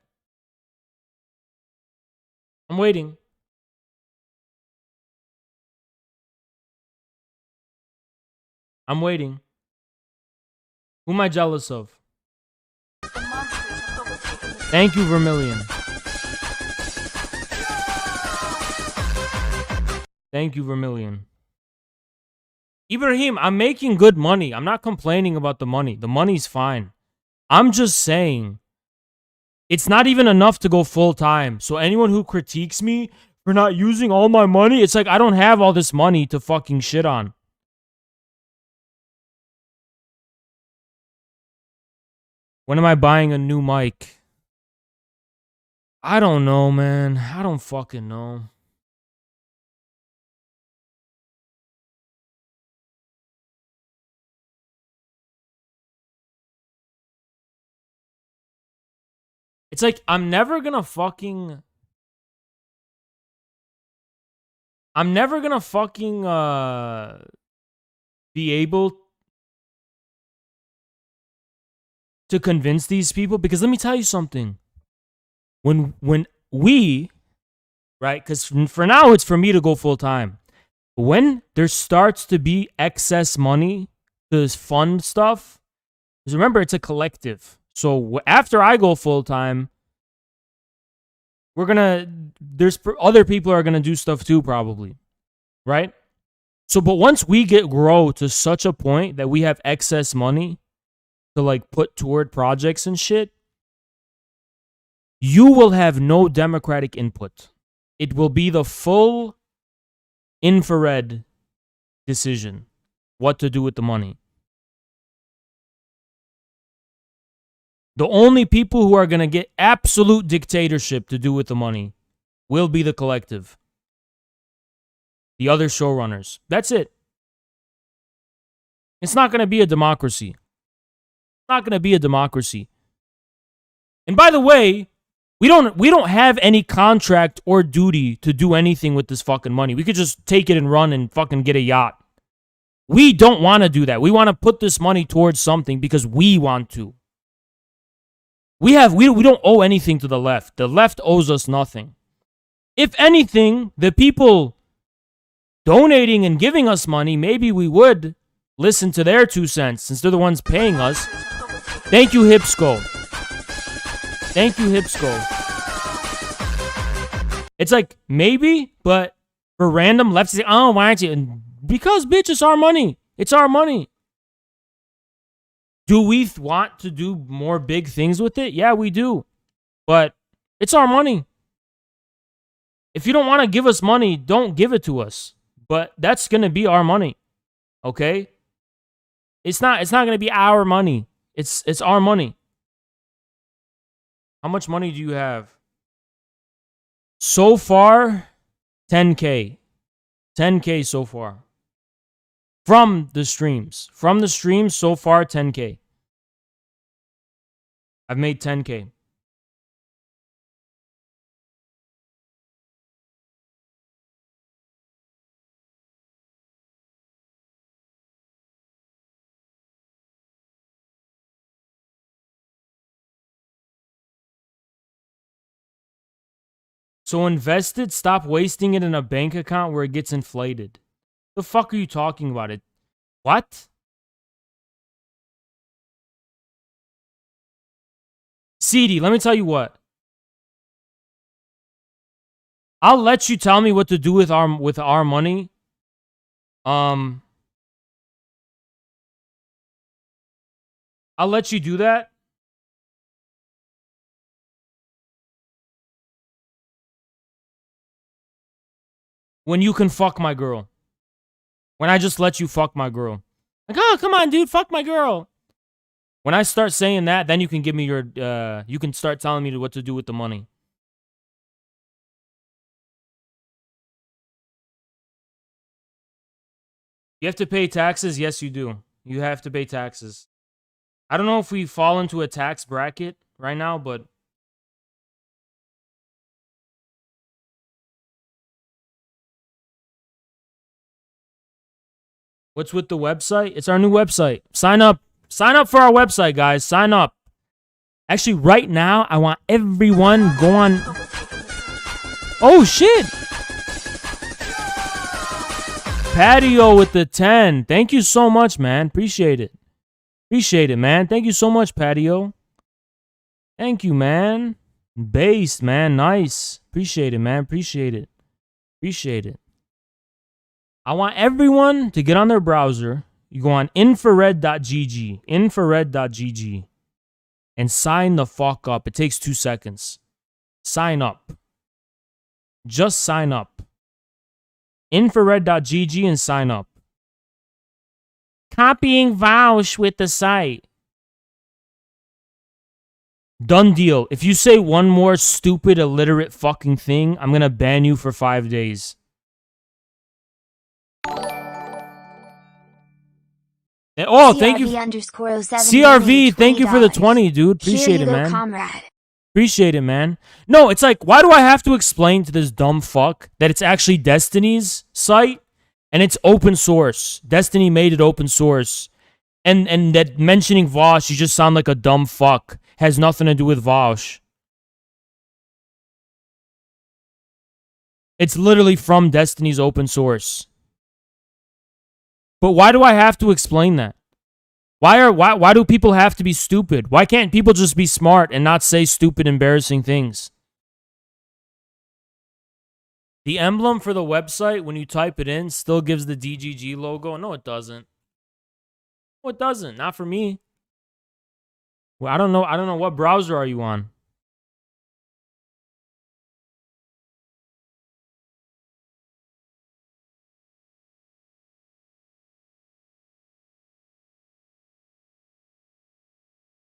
I'm waiting. I'm waiting. Who am I jealous of? Thank you, Vermilion. Thank you, Vermilion. Ibrahim, I'm making good money. I'm not complaining about the money. The money's fine. I'm just saying it's not even enough to go full time. So anyone who critiques me for not using all my money, it's like I don't have all this money to fucking shit on. When am I buying a new mic? I don't know, man. I don't fucking know. It's like I'm never gonna fucking be able to convince these people, because let me tell you something. When we, right, because for now it's for me to go full time. When there starts to be excess money to fund stuff, because remember, it's a collective. So after I go full time, there's other people are gonna do stuff too, probably, right? So, but once we grow to such a point that we have excess money to like put toward projects and shit, you will have no democratic input. It will be the full infrared decision what to do with the money. The only people who are going to get absolute dictatorship to do with the money will be the collective. The other showrunners. That's it. It's not going to be a democracy. It's not going to be a democracy. And by the way, we don't have any contract or duty to do anything with this fucking money. We could just take it and run and fucking get a yacht. We don't want to do that. We want to put this money towards something because we want to. We don't owe anything to the left. The left owes us nothing. If anything, the people donating and giving us money, maybe we would listen to their 2 cents since they're the ones paying us. Thank you, Hipsco. Thank you, Hipsco. It's like, maybe, but for random lefties, oh, why aren't you? And because, bitch, it's our money. It's our money. Do we want to do more big things with it? Yeah, we do. But it's our money. If you don't want to give us money, don't give it to us. But that's going to be our money. Okay? It's not going to be our money. It's our money. How much money do you have? So far, 10K. 10K so far. From the streams. From the streams, so far, 10K. I've made 10K. So invest it, stop wasting it in a bank account where it gets inflated. The fuck are you talking about? It? What? CD, let me tell you what. I'll let you tell me what to do with our money. I'll let you do that. When you can fuck my girl. When I just let you fuck my girl. Like, oh, come on, dude, fuck my girl. When I start saying that, then you can give me your, you can start telling me what to do with the money. You have to pay taxes? Yes, you do. You have to pay taxes. I don't know if we fall into a tax bracket right now, but what's with the website? It's our new website. Sign up. Sign up for our website, guys. Sign up. Actually, right now, I want everyone go on. Oh, shit. Patio with the 10. Thank you so much, man. Appreciate it. Appreciate it, man. Thank you so much, Patio. Thank you, man. Base, man. Nice. Appreciate it, man. Appreciate it. Appreciate it. I want everyone to get on their browser. You go on infrared.gg, and sign the fuck up. It takes 2 seconds. Sign up. Just sign up. Infrared.gg and sign up. Copying vouch with the site. Done deal. If you say one more stupid, illiterate fucking thing, I'm gonna ban you for 5 days. Oh, thank you. CRV, thank you for the 20, dude. Appreciate it, man. Comrade. Appreciate it, man. No, it's like, why do I have to explain to this dumb fuck that it's actually Destiny's site and it's open source? Destiny made it open source. And that mentioning Vosh, you just sound like a dumb fuck. Has nothing to do with Vosh. It's literally from Destiny's open source. But why do I have to explain that? Why do people have to be stupid? Why can't people just be smart and not say stupid, embarrassing things? The emblem for the website, when you type it in, still gives the DGG logo. No, it doesn't. No, it doesn't. Not for me. Well, I don't know. What browser are you on?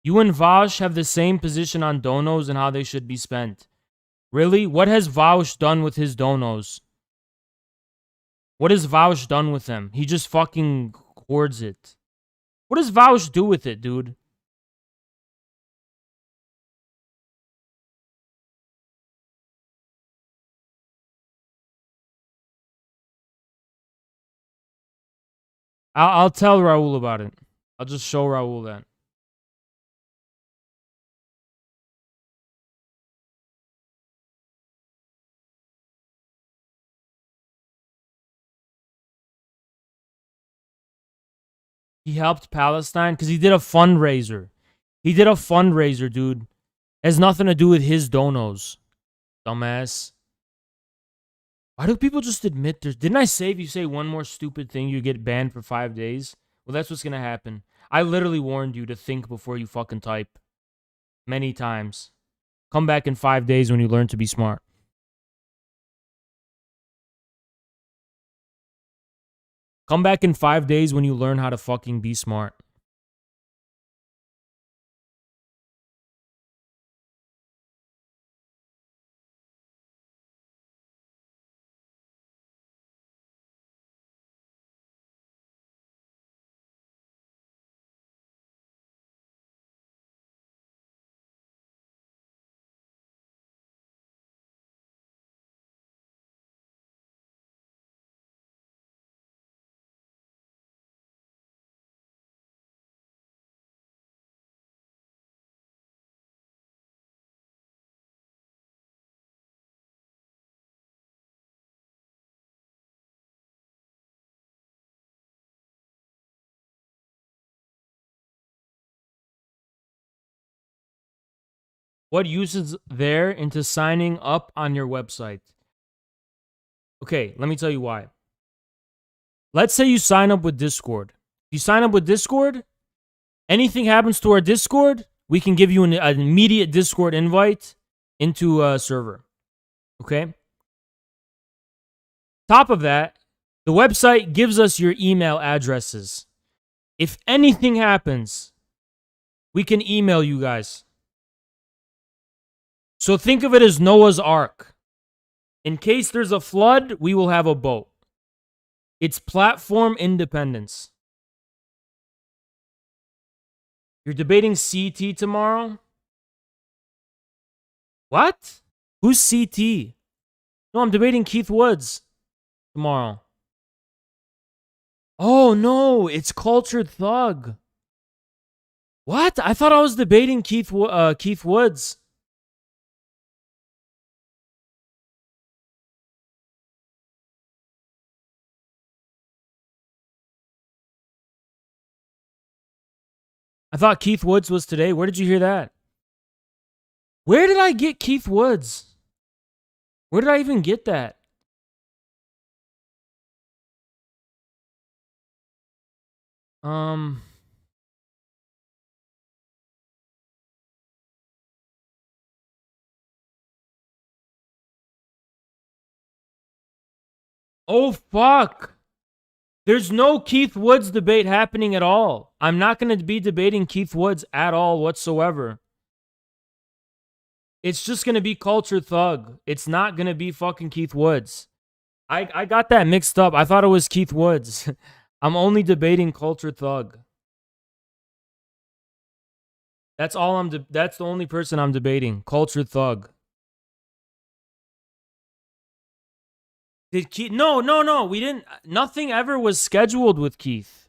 You and Vosh have the same position on donos and how they should be spent. Really? What has Vosh done with his donos? What has Vosh done with them? He just fucking hoards it. What does Vosh do with it, dude? I'll tell Raul about it. I'll just show Raul that. He helped Palestine because he did a fundraiser. He did a fundraiser, dude. It has nothing to do with his donos. Dumbass. Why do people just admit there's... Didn't I say if you say one more stupid thing, you get banned for 5 days? Well, that's what's going to happen. I literally warned you to think before you fucking type. Many times. Come back in 5 days when you learn to be smart. Come back in 5 days when you learn how to fucking be smart. What use is there into signing up on your website? Okay, let me tell you why. Let's say you sign up with Discord. You sign up with Discord, anything happens to our Discord, we can give you an immediate Discord invite into a server. Okay? Top of that, the website gives us your email addresses. If anything happens, we can email you guys. So think of it as Noah's Ark. In case there's a flood, we will have a boat. It's platform independence. You're debating CT tomorrow? What? Who's CT? No, I'm debating Keith Woods tomorrow. Oh, no, it's Cultured Thug. What? I thought I was debating Keith Woods. I thought Keith Woods was today. Where did you hear that? Where did I get Keith Woods? Where did I even get that? Um. Oh fuck! There's no Keith Woods debate happening at all. I'm not going to be debating Keith Woods at all whatsoever. It's just going to be Culture Thug. It's not going to be fucking Keith Woods. I got that mixed up. I thought it was Keith Woods. I'm only debating Culture Thug. That's all that's the only person I'm debating. Culture Thug. Did Keith? No. We didn't. Nothing ever was scheduled with Keith.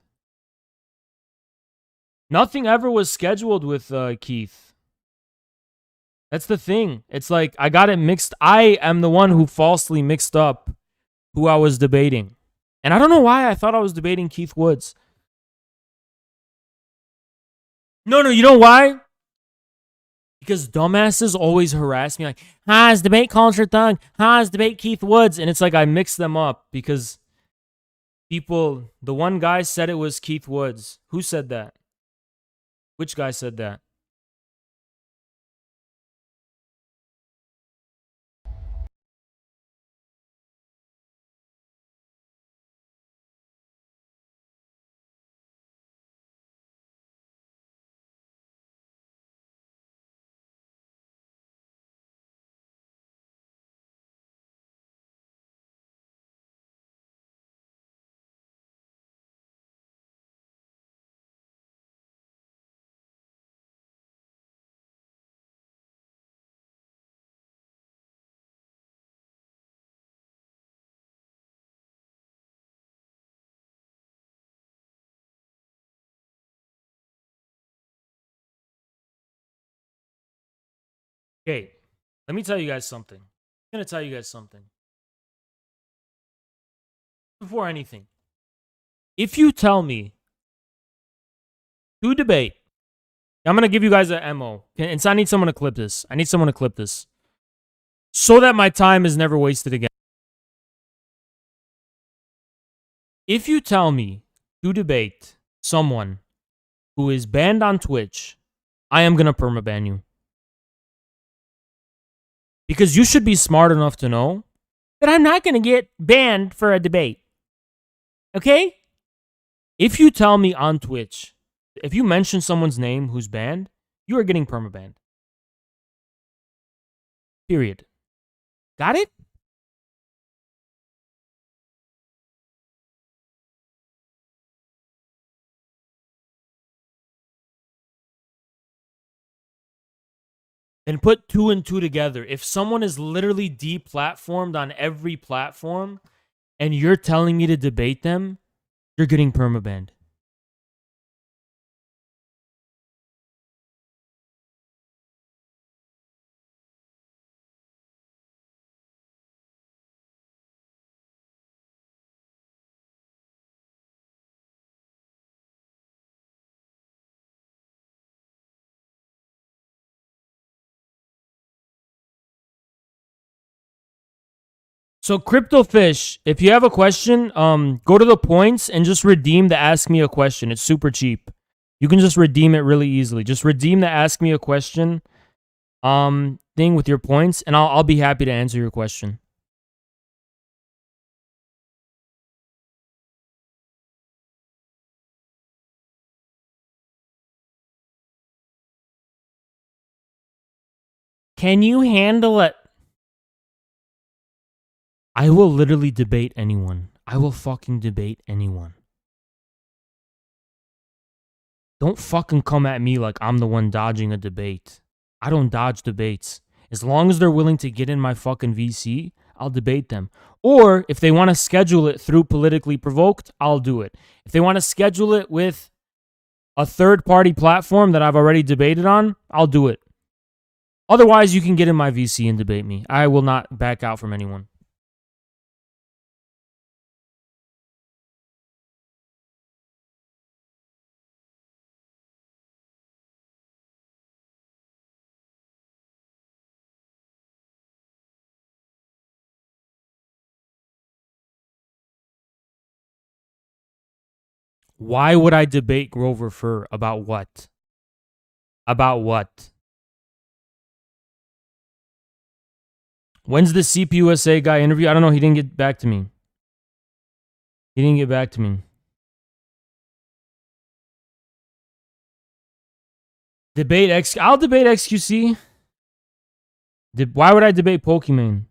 Nothing ever was scheduled with Keith. That's the thing. It's like I got it mixed. I am the one who falsely mixed up who I was debating. And I don't know why I thought I was debating Keith Woods. No, you know why? Because dumbasses always harass me like, it's debate Culture Thug, it's debate Keith Woods. And it's like I mix them up because the one guy said it was Keith Woods. Who said that? Which guy said that? Okay, let me tell you guys something. I'm going to tell you guys something. Before anything, if you tell me to debate, I'm going to give you guys an MO. And so I need someone to clip this. So that my time is never wasted again. If you tell me to debate someone who is banned on Twitch, I am going to permaban you. Because you should be smart enough to know that I'm not going to get banned for a debate. Okay? If you tell me on Twitch, if you mention someone's name who's banned, you are getting permabanned. Period. Got it? Then put two and two together. If someone is literally deplatformed on every platform and you're telling me to debate them, you're getting permabanned. So Cryptofish, if you have a question, go to the points and just redeem the ask me a question. It's super cheap. You can just redeem it really easily. Just redeem the ask me a question thing with your points, and I'll be happy to answer your question. Can you handle it? I will literally debate anyone. I will fucking debate anyone. Don't fucking come at me like I'm the one dodging a debate. I don't dodge debates. As long as they're willing to get in my fucking VC, I'll debate them. Or if they want to schedule it through Politically Provoked, I'll do it. If they want to schedule it with a third-party platform that I've already debated on, I'll do it. Otherwise, you can get in my VC and debate me. I will not back out from anyone. Why would I debate Grover Furr about what? About what? When's the CPUSA guy interview? I don't know. He didn't get back to me. He didn't get back to me. I'll debate XQC. Why would I debate Pokemon?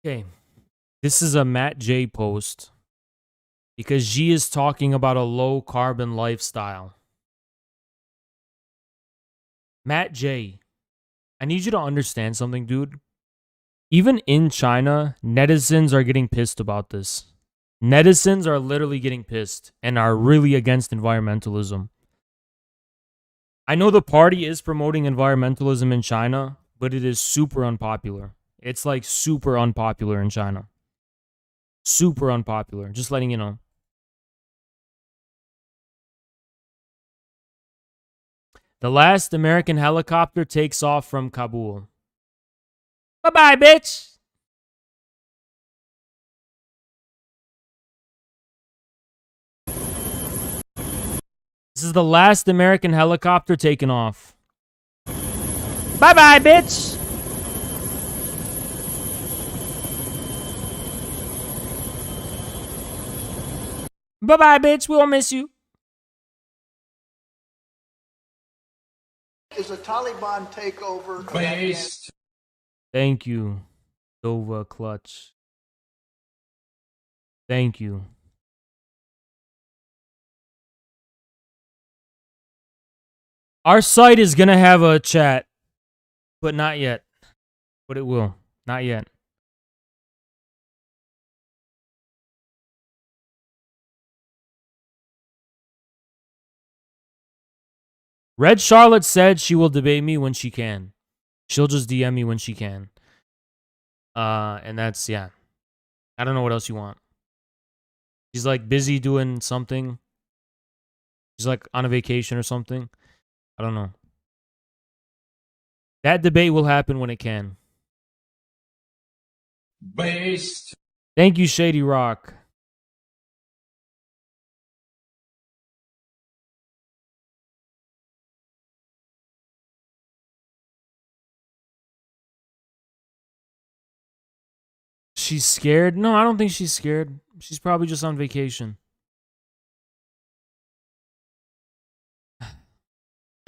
Okay. This is a Matt J post because G is talking about a low carbon lifestyle. Matt J, I need you to understand something, dude. Even in China, netizens are getting pissed about this. Netizens are literally getting pissed and are really against environmentalism. I know the party is promoting environmentalism in China, but it is super unpopular. It's like super unpopular in China. Super unpopular. Just letting you know. The last American helicopter takes off from Kabul. Bye-bye, bitch. This is the last American helicopter taken off. Bye-bye, bitch. Bye-bye, bitch. We'll miss you. Is a Taliban takeover of Based. Thank you, Dova Clutch. Thank you. Our site is going to have a chat, but not yet. But it will. Not yet. Red Charlotte said she will debate me when she can. She'll just DM me when she can. And that's, yeah. I don't know what else you want. She's like busy doing something. She's like on a vacation or something. I don't know. That debate will happen when it can. Based. Thank you, Shady Rock. She's scared? No, I don't think she's scared. She's probably just on vacation.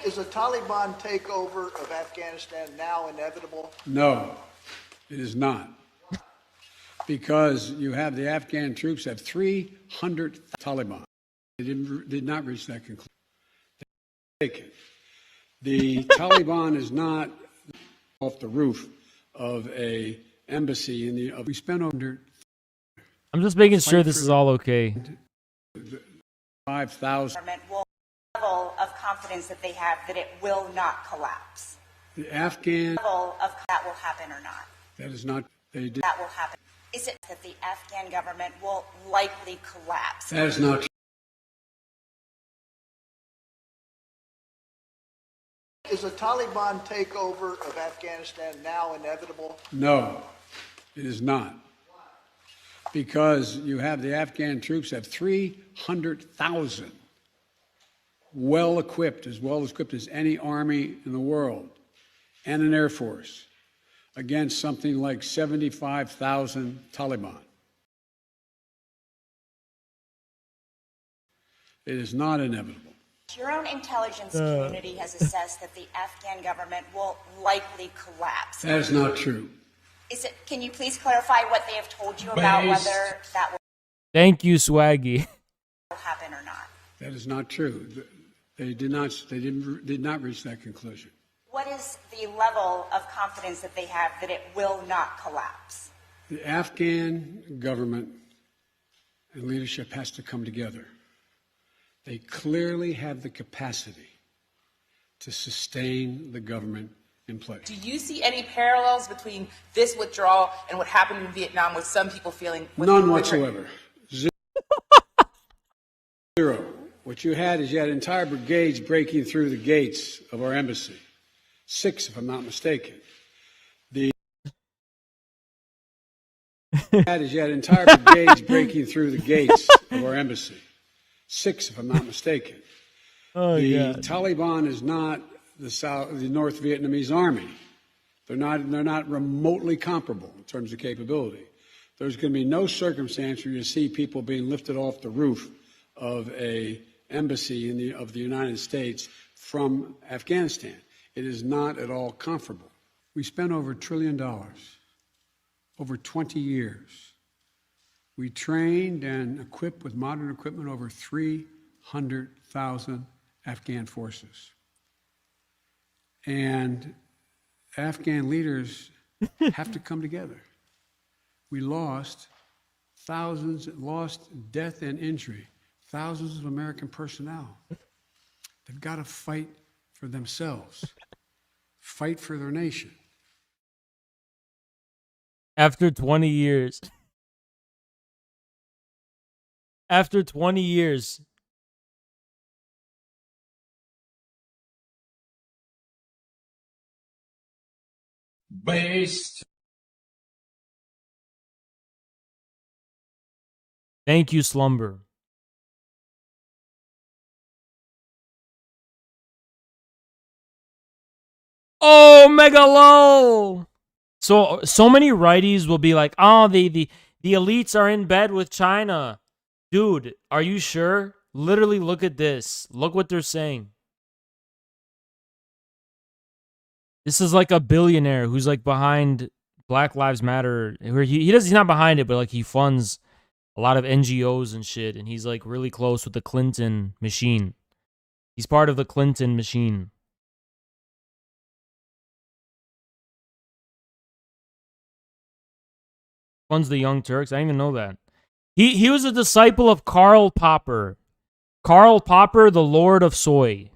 Is a Taliban takeover of Afghanistan now inevitable? No, it is not. Because you have the Afghan troops have 300 Taliban. They did not reach that conclusion. The Taliban is not off the roof of a embassy in the. We spent over. I'm just making sure this is all okay. 5,000. Level of confidence that they have that it will not collapse. The Afghan. Level of that will happen or not. That is not. They did. That will happen. Is it that the Afghan government will likely collapse? That is not. Is a Taliban takeover of Afghanistan now inevitable? No, it is not. Because you have the Afghan troops have 300,000 well equipped as any army in the world, and an air force against something like 75,000 Taliban. It is not inevitable. Your own intelligence community has assessed that the Afghan government will likely collapse. That is not true. Is it? Can you please clarify what they have told you about whether that will Thank you, Swaggy. happen or not? That is not true. They did not. They did not reach that conclusion. What is the level of confidence that they have that it will not collapse? The Afghan government and leadership has to come together. They clearly have the capacity to sustain the government in place. Do you see any parallels between this withdrawal and what happened in Vietnam with some people feeling... None whatsoever. Zero. What you had is you had entire brigades breaking through the gates of our embassy. 6, if I'm not mistaken. You had entire brigades breaking through the gates of our embassy. 6, if I'm not mistaken. The Taliban is not the North Vietnamese army. They're not remotely comparable in terms of capability. There's going to be no circumstance where you see people being lifted off the roof of a embassy of the United States from Afghanistan. It is not at all comparable. We spent over $1 trillion over 20 years. We trained and equipped with modern equipment over 300,000 Afghan forces. And Afghan leaders have to come together. We lost death and injury, thousands of American personnel. They've got to fight for themselves, fight for their nation. After 20 years. After 20 years. Based. Thank you, Slumber. Oh, Megalo! So many righties will be like, oh, the elites are in bed with China. Dude, are you sure? Literally, look at this. Look what they're saying. This is like a billionaire who's like behind Black Lives Matter. He's not behind it, but like he funds a lot of NGOs and shit. And he's like really close with the Clinton machine. He's part of the Clinton machine. Funds the Young Turks. I didn't even know that. He was a disciple of Karl Popper. Karl Popper, the Lord of Soy.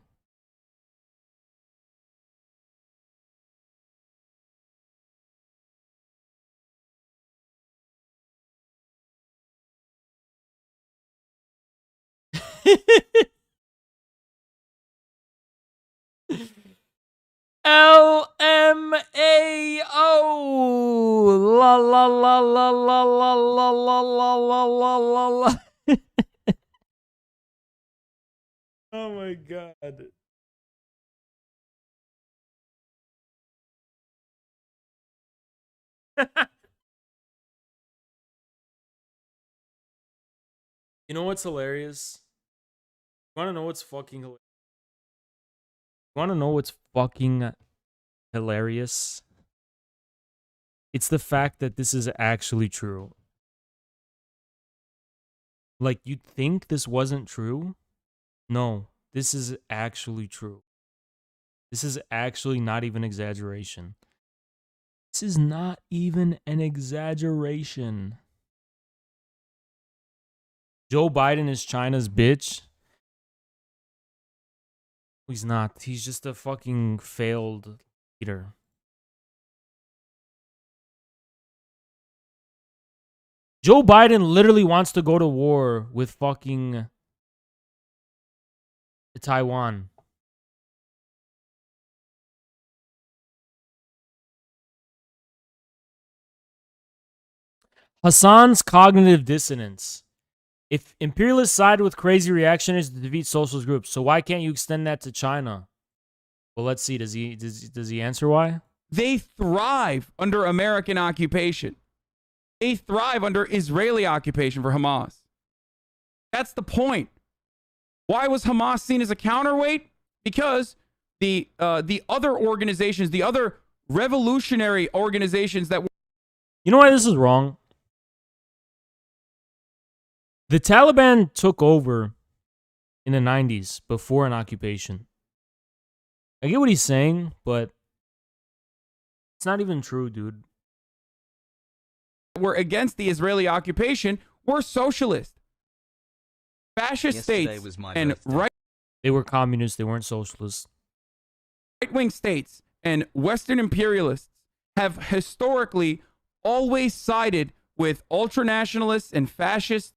LMAO. La la la la la la la la la la la la la. Oh my god. You know what's hilarious? You want to know what's fucking hilarious? You want to know what's fucking hilarious? It's the fact that this is actually true. Like, you'd think this wasn't true? No, this is actually true. This is actually not even exaggeration. This is not even an exaggeration. Joe Biden is China's bitch. He's not. He's just a fucking failed leader. Joe Biden literally wants to go to war with fucking Taiwan. Hassan's cognitive dissonance. If imperialists side with crazy reactionaries to defeat socialist groups, so why can't you extend that to China? Well, let's see. Does he answer why? They thrive under American occupation. They thrive under Israeli occupation for Hamas. That's the point. Why was Hamas seen as a counterweight? Because the other organizations, the other revolutionary organizations that were... You know why this is wrong? The Taliban took over in the 90s before an occupation. I get what he's saying, but it's not even true, dude. Were against the Israeli occupation were socialist. Fascist states and right. They were communists, they weren't socialists. right-wing states and Western imperialists have historically always sided with ultranationalists and fascists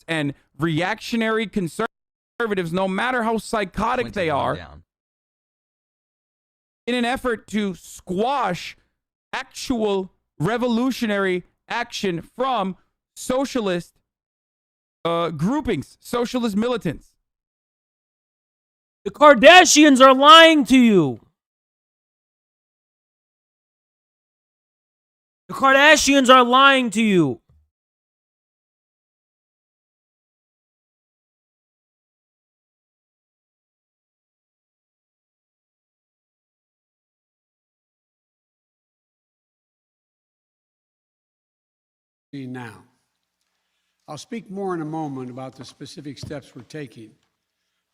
and reactionary conservatives, no matter how psychotic they are, in an effort to squash actual revolutionary action from socialist groupings, socialist militants. The Kardashians are lying to you. The Kardashians are lying to you. Now, I'll speak more in a moment about the specific steps we're taking,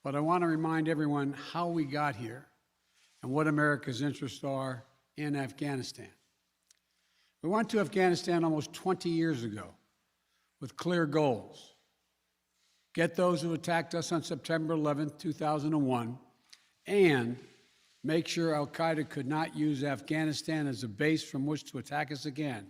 but I want to remind everyone how we got here and what America's interests are in Afghanistan. We went to Afghanistan almost 20 years ago with clear goals. Get those who attacked us on September 11th, 2001, and make sure al-Qaeda could not use Afghanistan as a base from which to attack us again.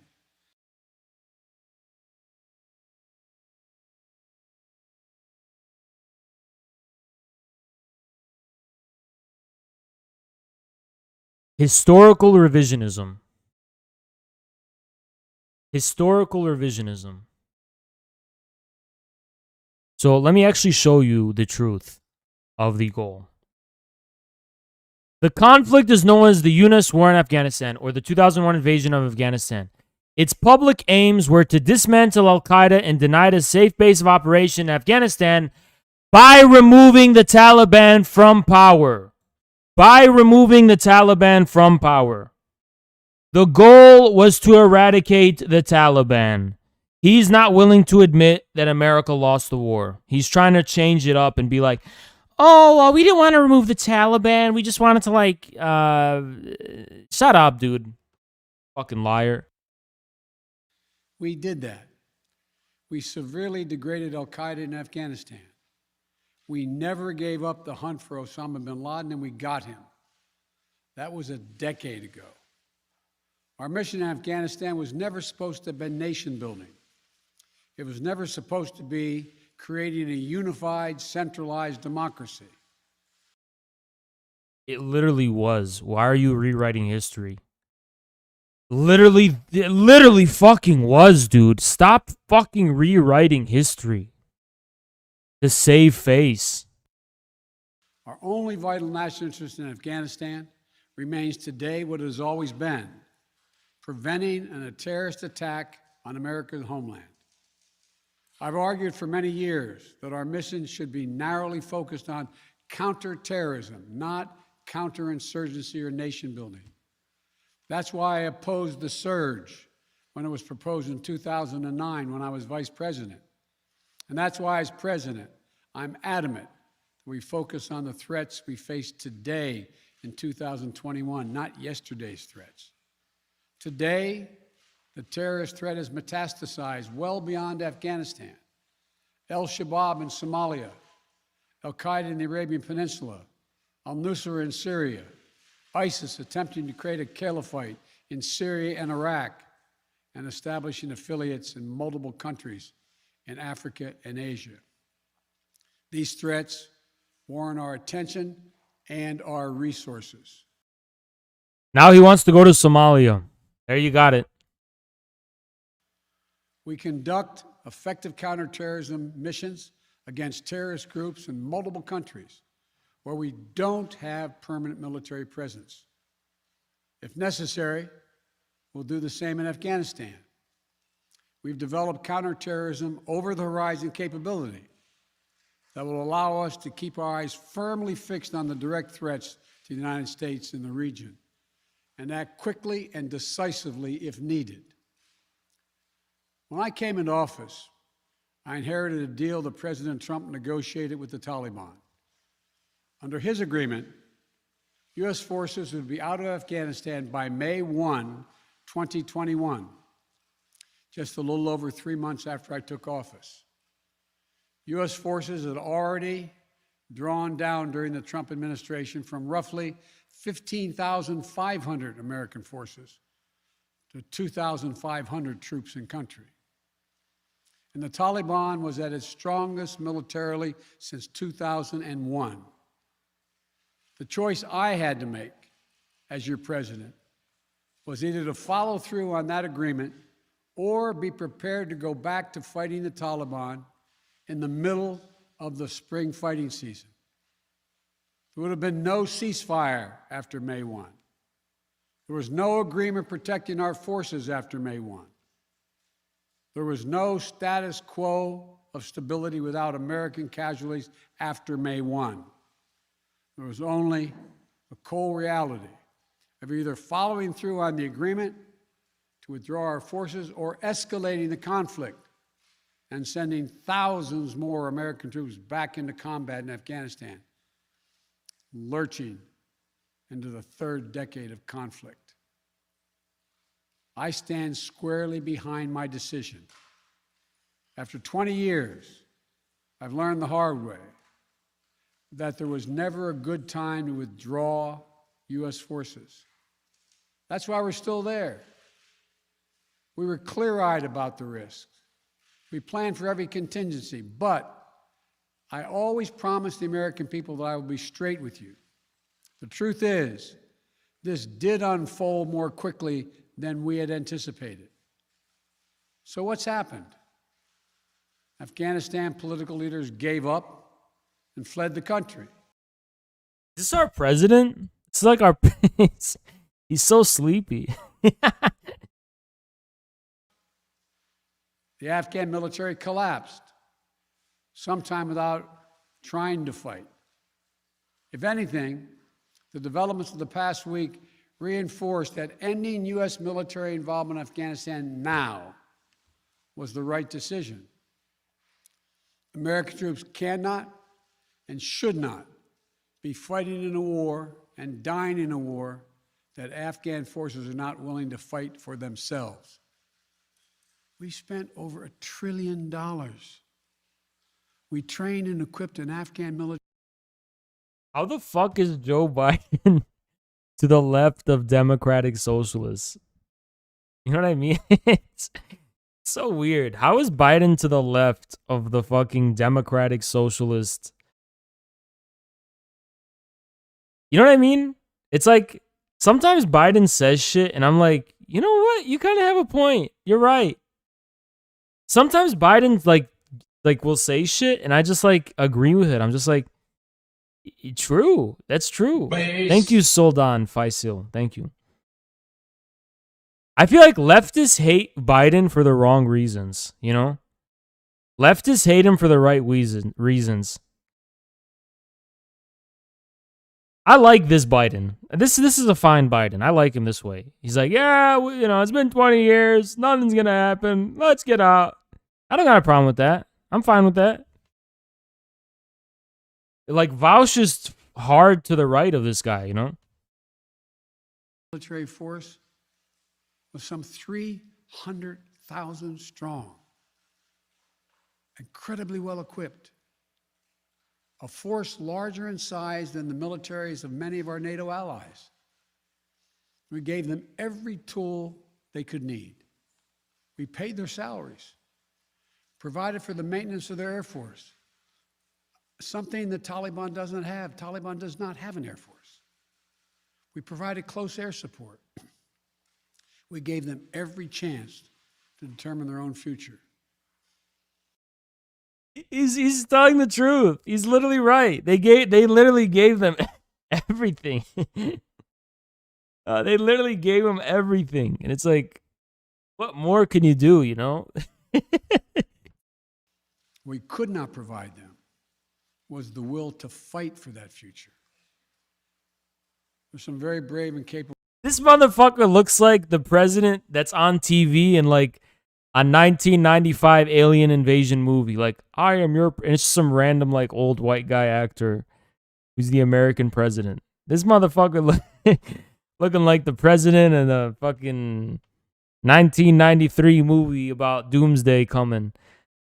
Historical revisionism. Historical revisionism. So let me actually show you the truth of the goal. The conflict is known as the US War in Afghanistan, or the 2001 invasion of Afghanistan. Its public aims were to dismantle al-Qaeda and deny it a safe base of operation in Afghanistan by removing the Taliban from power. By removing the Taliban from power. The goal was to eradicate the Taliban. He's not willing to admit that America lost the war. He's trying to change it up and be like, oh, well, we didn't want to remove the Taliban. We just wanted to, shut up, dude. Fucking liar. We did that. We severely degraded al-Qaeda in Afghanistan. We never gave up the hunt for Osama bin Laden, and we got him. That was a decade ago. Our mission in Afghanistan was never supposed to have been nation building. It was never supposed to be creating a unified, centralized democracy. It literally was. Why are you rewriting history? It literally fucking was, dude. Stop fucking rewriting history. To save face. Our only vital national interest in Afghanistan remains today what it has always been, preventing a terrorist attack on America's homeland. I've argued for many years that our mission should be narrowly focused on counterterrorism, not counterinsurgency or nation building. That's why I opposed the surge when it was proposed in 2009 when I was vice president. And that's why, as president, I'm adamant that we focus on the threats we face today in 2021, not yesterday's threats. Today, the terrorist threat has metastasized well beyond Afghanistan. Al-Shabaab in Somalia, Al-Qaeda in the Arabian Peninsula, al-Nusra in Syria, ISIS attempting to create a caliphate in Syria and Iraq, and establishing affiliates in multiple countries in Africa and Asia. These threats warrant our attention and our resources. Now he wants to go to Somalia. There you got it. We conduct effective counterterrorism missions against terrorist groups in multiple countries where we don't have permanent military presence. If necessary, we'll do the same in Afghanistan. We've developed counterterrorism over-the-horizon capability that will allow us to keep our eyes firmly fixed on the direct threats to the United States and the region, and act quickly and decisively if needed. When I came into office, I inherited a deal that President Trump negotiated with the Taliban. Under his agreement, U.S. forces would be out of Afghanistan by May 1, 2021, just a little over 3 months after I took office. U.S. forces had already drawn down during the Trump administration from roughly 15,500 American forces to 2,500 troops in country. And the Taliban was at its strongest militarily since 2001. The choice I had to make as your president was either to follow through on that agreement or be prepared to go back to fighting the Taliban in the middle of the spring fighting season. There would have been no ceasefire after May 1. There was no agreement protecting our forces after May 1. There was no status quo of stability without American casualties after May 1. There was only a cold reality of either following through on the agreement to withdraw our forces or escalating the conflict and sending thousands more American troops back into combat in Afghanistan, lurching into the third decade of conflict. I stand squarely behind my decision. After 20 years, I've learned the hard way that there was never a good time to withdraw U.S. forces. That's why we're still there. We were clear-eyed about the risks. We planned for every contingency, but I always promised the American people that I would be straight with you. The truth is, this did unfold more quickly than we had anticipated. So what's happened? Afghanistan political leaders gave up and fled the country. Is this our president? It's like our... He's so sleepy. The Afghan military collapsed, sometime without trying to fight. If anything, the developments of the past week reinforced that ending U.S. military involvement in Afghanistan now was the right decision. American troops cannot and should not be fighting in a war and dying in a war that Afghan forces are not willing to fight for themselves. We spent over $1 trillion. We trained and equipped an Afghan military. How the fuck is Joe Biden to the left of democratic socialists? You know what I mean? It's so weird. How is Biden to the left of the fucking democratic socialist? You know what I mean? It's like sometimes Biden says shit and I'm like, you know what? You kind of have a point. You're right. Sometimes Biden like will say shit and I just like agree with it. I'm just like, true. That's true. Thank you, Soldan Faisal. Thank you. I feel like leftists hate Biden for the wrong reasons, you know? Leftists hate him for the right reasons. I like this Biden. This is a fine Biden. I like him this way. He's like, yeah, you know, it's been 20 years. Nothing's going to happen. Let's get out. I don't got a problem with that. I'm fine with that. Like, Vaush is hard to the right of this guy, you know? Military force was some 300,000 strong, incredibly well equipped, a force larger in size than the militaries of many of our NATO allies. We gave them every tool they could need. We paid their salaries, provided for the maintenance of their Air Force, something the Taliban doesn't have. Taliban does not have an Air Force. We provided close air support. We gave them every chance to determine their own future. He's telling the truth. He's literally right. They literally gave them everything. They literally gave them everything, and it's like, what more can you do? You know. We could not provide them was the will to fight for that future. There's some very brave and capable. This motherfucker looks like the president that's on TV in like a 1995 alien invasion movie. Like, I am your... And it's some random like old white guy actor who's the American president. This motherfucker looking like the president in a fucking 1993 movie about doomsday coming.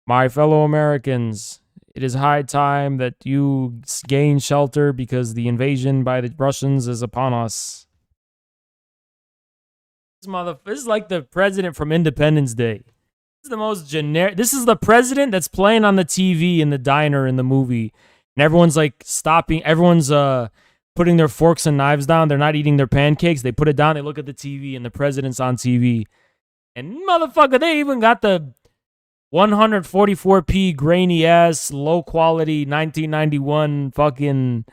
My fellow Americans, It is high time that you gain shelter because the invasion by the Russians is upon us. This is like the president from Independence Day. This is the most generic. This is the president that's playing on the TV in the diner in the movie. And everyone's like stopping. Everyone's putting their forks and knives down. They're not eating their pancakes. They put it down. They look at the TV and the president's on TV. And motherfucker, they even got the 144p grainy ass, low quality 1991 fucking.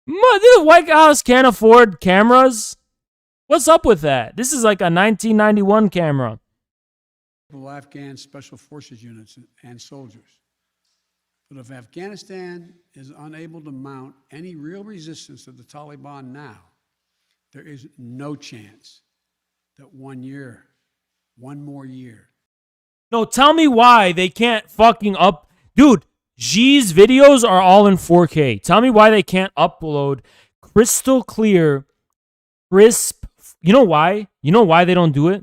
The White House can't afford cameras. What's up with that? This is like a 1991 camera. Afghan special forces units and soldiers. But if Afghanistan is unable to mount any real resistance to the Taliban now, there is no chance that 1 year, one more year. No, tell me why they can't fucking up. Dude, G's videos are all in 4K. Tell me why they can't upload crystal clear, crisp. You know why? You know why they don't do it?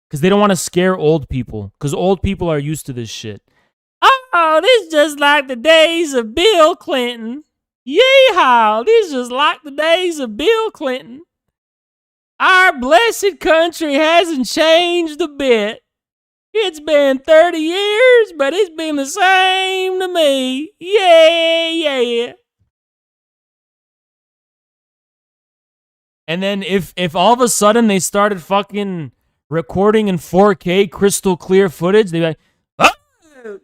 Because they don't want to scare old people. Because old people are used to this shit. Oh, this is just like the days of Bill Clinton. Yeehaw, this is just like the days of Bill Clinton. Our blessed country hasn't changed a bit. It's been 30 years, but it's been the same to me. Yeah. And then if all of a sudden they started fucking recording in 4K crystal clear footage, they'd be like, oh,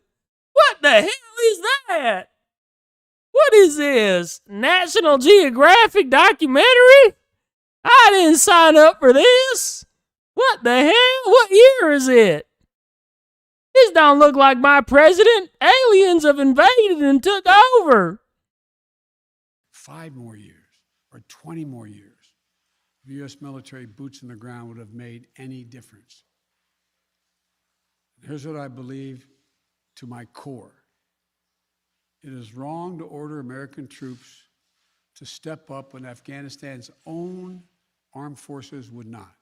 what the hell is that? What is this? National Geographic documentary? I didn't sign up for this. What the hell? What year is it? This don't look like my president. Aliens have invaded and took over. 5 more years or 20 more years. The U.S. military boots in the ground would have made any difference. Here's what I believe to my core. It is wrong to order American troops to step up when Afghanistan's own armed forces would not.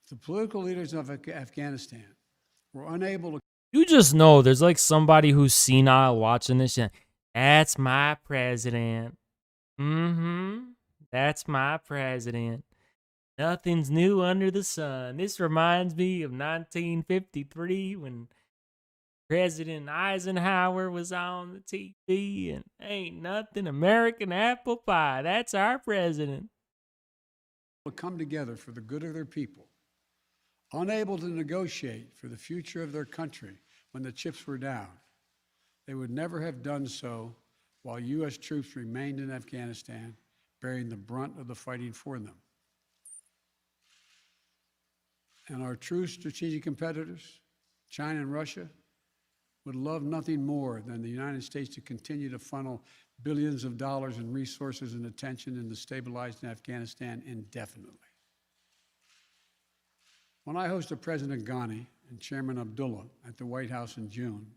The political leaders of Afghanistan were unable to. You just know there's like somebody who's senile watching this shit. That's my president. That's my president. Nothing's new under the sun. This reminds me of 1953 when President Eisenhower was on the TV and ain't nothing American apple pie. That's our president. Come together for the good of their people, unable to negotiate for the future of their country when the chips were down. They would never have done so while U.S. troops remained in Afghanistan, bearing the brunt of the fighting for them. And our true strategic competitors, China and Russia, would love nothing more than the United States to continue to funnel billions of dollars in resources and attention into stabilizing Afghanistan indefinitely. When I hosted President Ghani and Chairman Abdullah at the White House in June,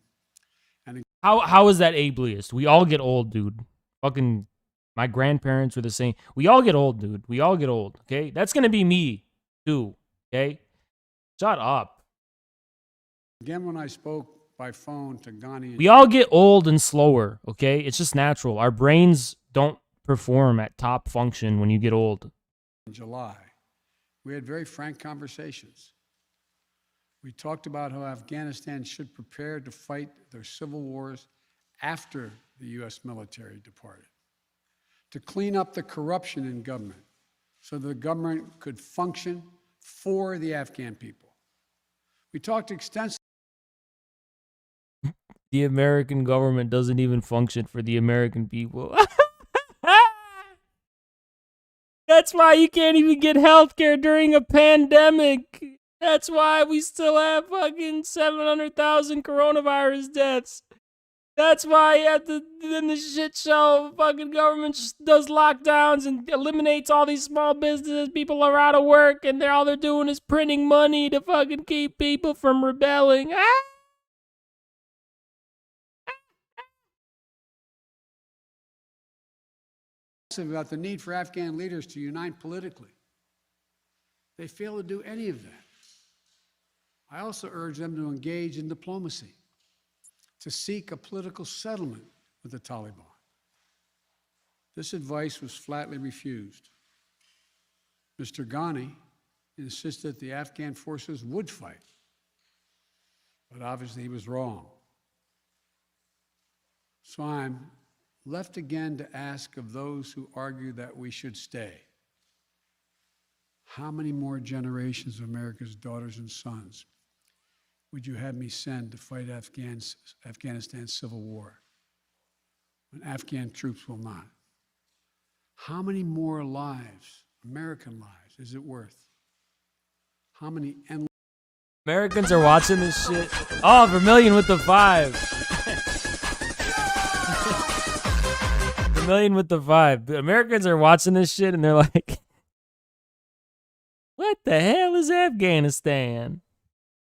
and how is that ableist? We all get old, dude. Fucking my grandparents were the same. We all get old, dude. We all get old, okay? That's gonna be me, too, okay? Shut up. Again, when I spoke by phone to Ghani, we all get old and slower, okay? It's just natural. Our brains don't perform at top function when you get old. In July, we had very frank conversations. We talked about how Afghanistan should prepare to fight their civil wars after the U.S. military departed, to clean up the corruption in government so the government could function for the Afghan people. We talked extensively. The American government doesn't even function for the American people. That's why you can't even get health care during a pandemic. That's why we still have fucking 700,000 coronavirus deaths. That's why in the shit show, fucking government just does lockdowns and eliminates all these small businesses. People are out of work and all they're doing is printing money to fucking keep people from rebelling. About the need for Afghan leaders to unite politically. They fail to do any of that. I also urge them to engage in diplomacy. to seek a political settlement with the Taliban. This advice was flatly refused. Mr. Ghani insisted that the Afghan forces would fight, but obviously he was wrong. So I'm left again to ask of those who argue that we should stay, how many more generations of America's daughters and sons would you have me send to fight Afghanistan's civil war when Afghan troops will not? How many more lives, American lives, is it worth? How many endless... Americans are watching this shit. Oh, Vermilion with the 5. Vermilion with the 5. Americans are watching this shit and they're like, what the hell is Afghanistan?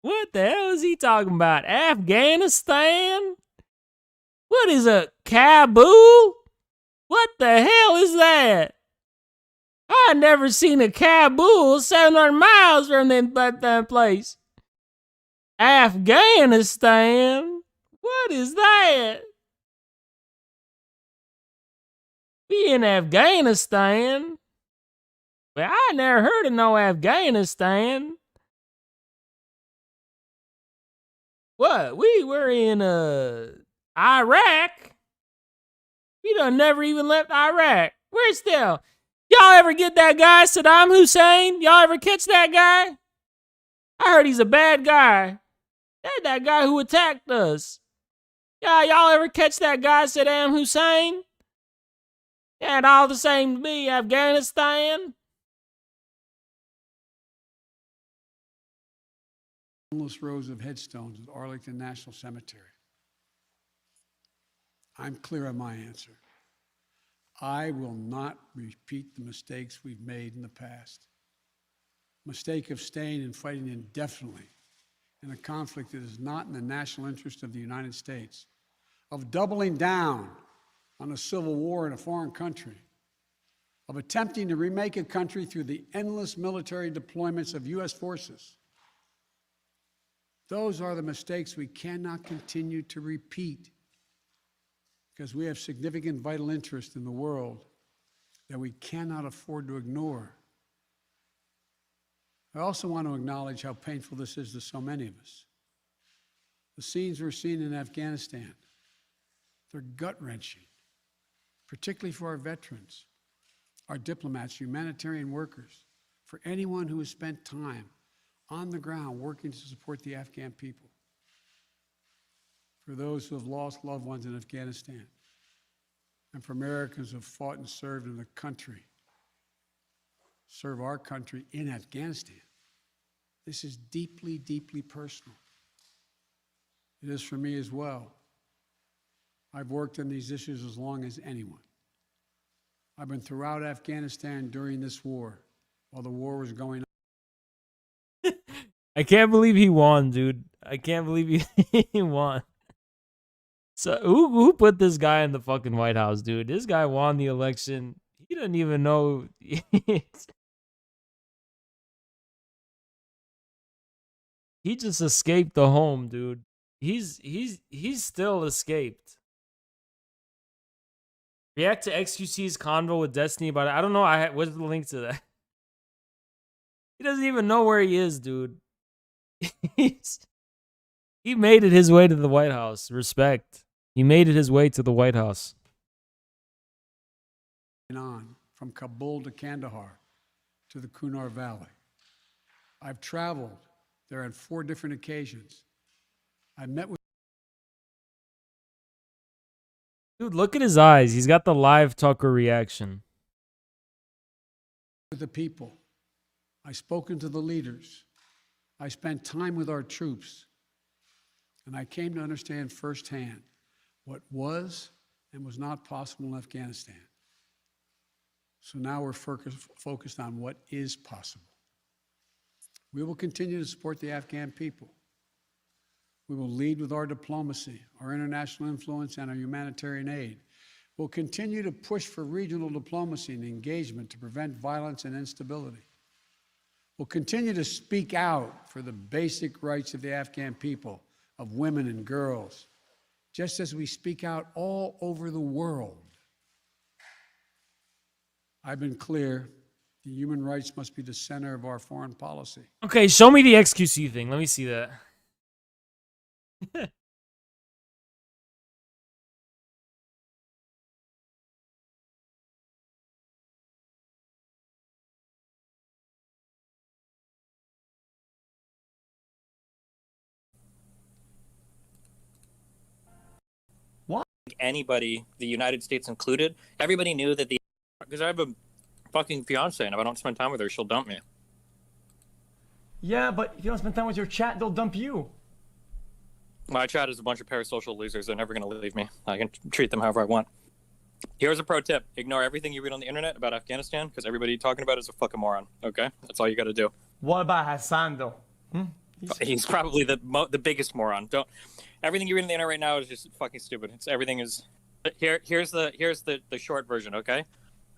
What the hell is he talking about? Afghanistan? What is a Kabul? What the hell is that? I never seen a Kabul 700 miles from that place. Afghanistan? What is that? We in Afghanistan? Well, I never heard of no Afghanistan. What? We were in Iraq. We done never even left Iraq. We're still. Y'all ever get that guy, Saddam Hussein? Y'all ever catch that guy? I heard he's a bad guy. That guy who attacked us. Yeah, y'all ever catch that guy, Saddam Hussein? Yeah, and all the same to me, Afghanistan. Endless rows of headstones at Arlington National Cemetery. I'm clear on my answer. I will not repeat the mistakes we've made in the past. Mistake of staying and fighting indefinitely in a conflict that is not in the national interest of the United States, of doubling down on a civil war in a foreign country, of attempting to remake a country through the endless military deployments of U.S. forces. Those are the mistakes we cannot continue to repeat because we have significant vital interest in the world that we cannot afford to ignore. I also want to acknowledge how painful this is to so many of us. The scenes we're seeing in Afghanistan, they're gut-wrenching, particularly for our veterans, our diplomats, humanitarian workers, for anyone who has spent time on the ground working to support the Afghan people, for those who have lost loved ones in Afghanistan, and for Americans who have fought and served in the country, serve our country in Afghanistan. This is deeply, deeply personal. It is for me as well. I've worked on these issues as long as anyone. I've been throughout Afghanistan during this war, while the war was going on. I can't believe he won, dude. I can't believe he won. So who put this guy in the fucking White House, dude? This guy won the election. He doesn't even know. He just escaped the home, dude. He's still escaped. React to XQC's convo with Destiny about it. I don't know. What's the link to that? He doesn't even know where he is, dude. He made it his way to the White House. Respect. He made it his way to the White House. On from Kabul to Kandahar to the Kunar Valley. I've traveled there on 4 different occasions. I met with... Dude, look at his eyes. He's got the live Tucker reaction. ...with the people. I've spoken to the leaders. I spent time with our troops. And I came to understand firsthand what was and was not possible in Afghanistan. So now we're focused on what is possible. We will continue to support the Afghan people. We will lead with our diplomacy, our international influence, and our humanitarian aid. We'll continue to push for regional diplomacy and engagement to prevent violence and instability. We'll continue to speak out for the basic rights of the Afghan people, of women and girls, just as we speak out all over the world. I've been clear. The human rights must be the center of our foreign policy. Okay, show me the XQC thing. Let me see that. Anybody, the United States included, everybody knew that because I have a fucking fiance, and if I don't spend time with her, she'll dump me. Yeah, but if you don't spend time with your chat, they'll dump you. My chat is a bunch of parasocial losers. They're never going to leave me. I can treat them however I want. Here's a pro tip. Ignore everything you read on the internet about Afghanistan, because everybody talking about it is a fucking moron, okay? That's all you got to do. What about Hassan, though? He's probably the biggest moron. Don't. Everything you read on the internet right now is just fucking stupid. Everything is. Here's the short version, okay?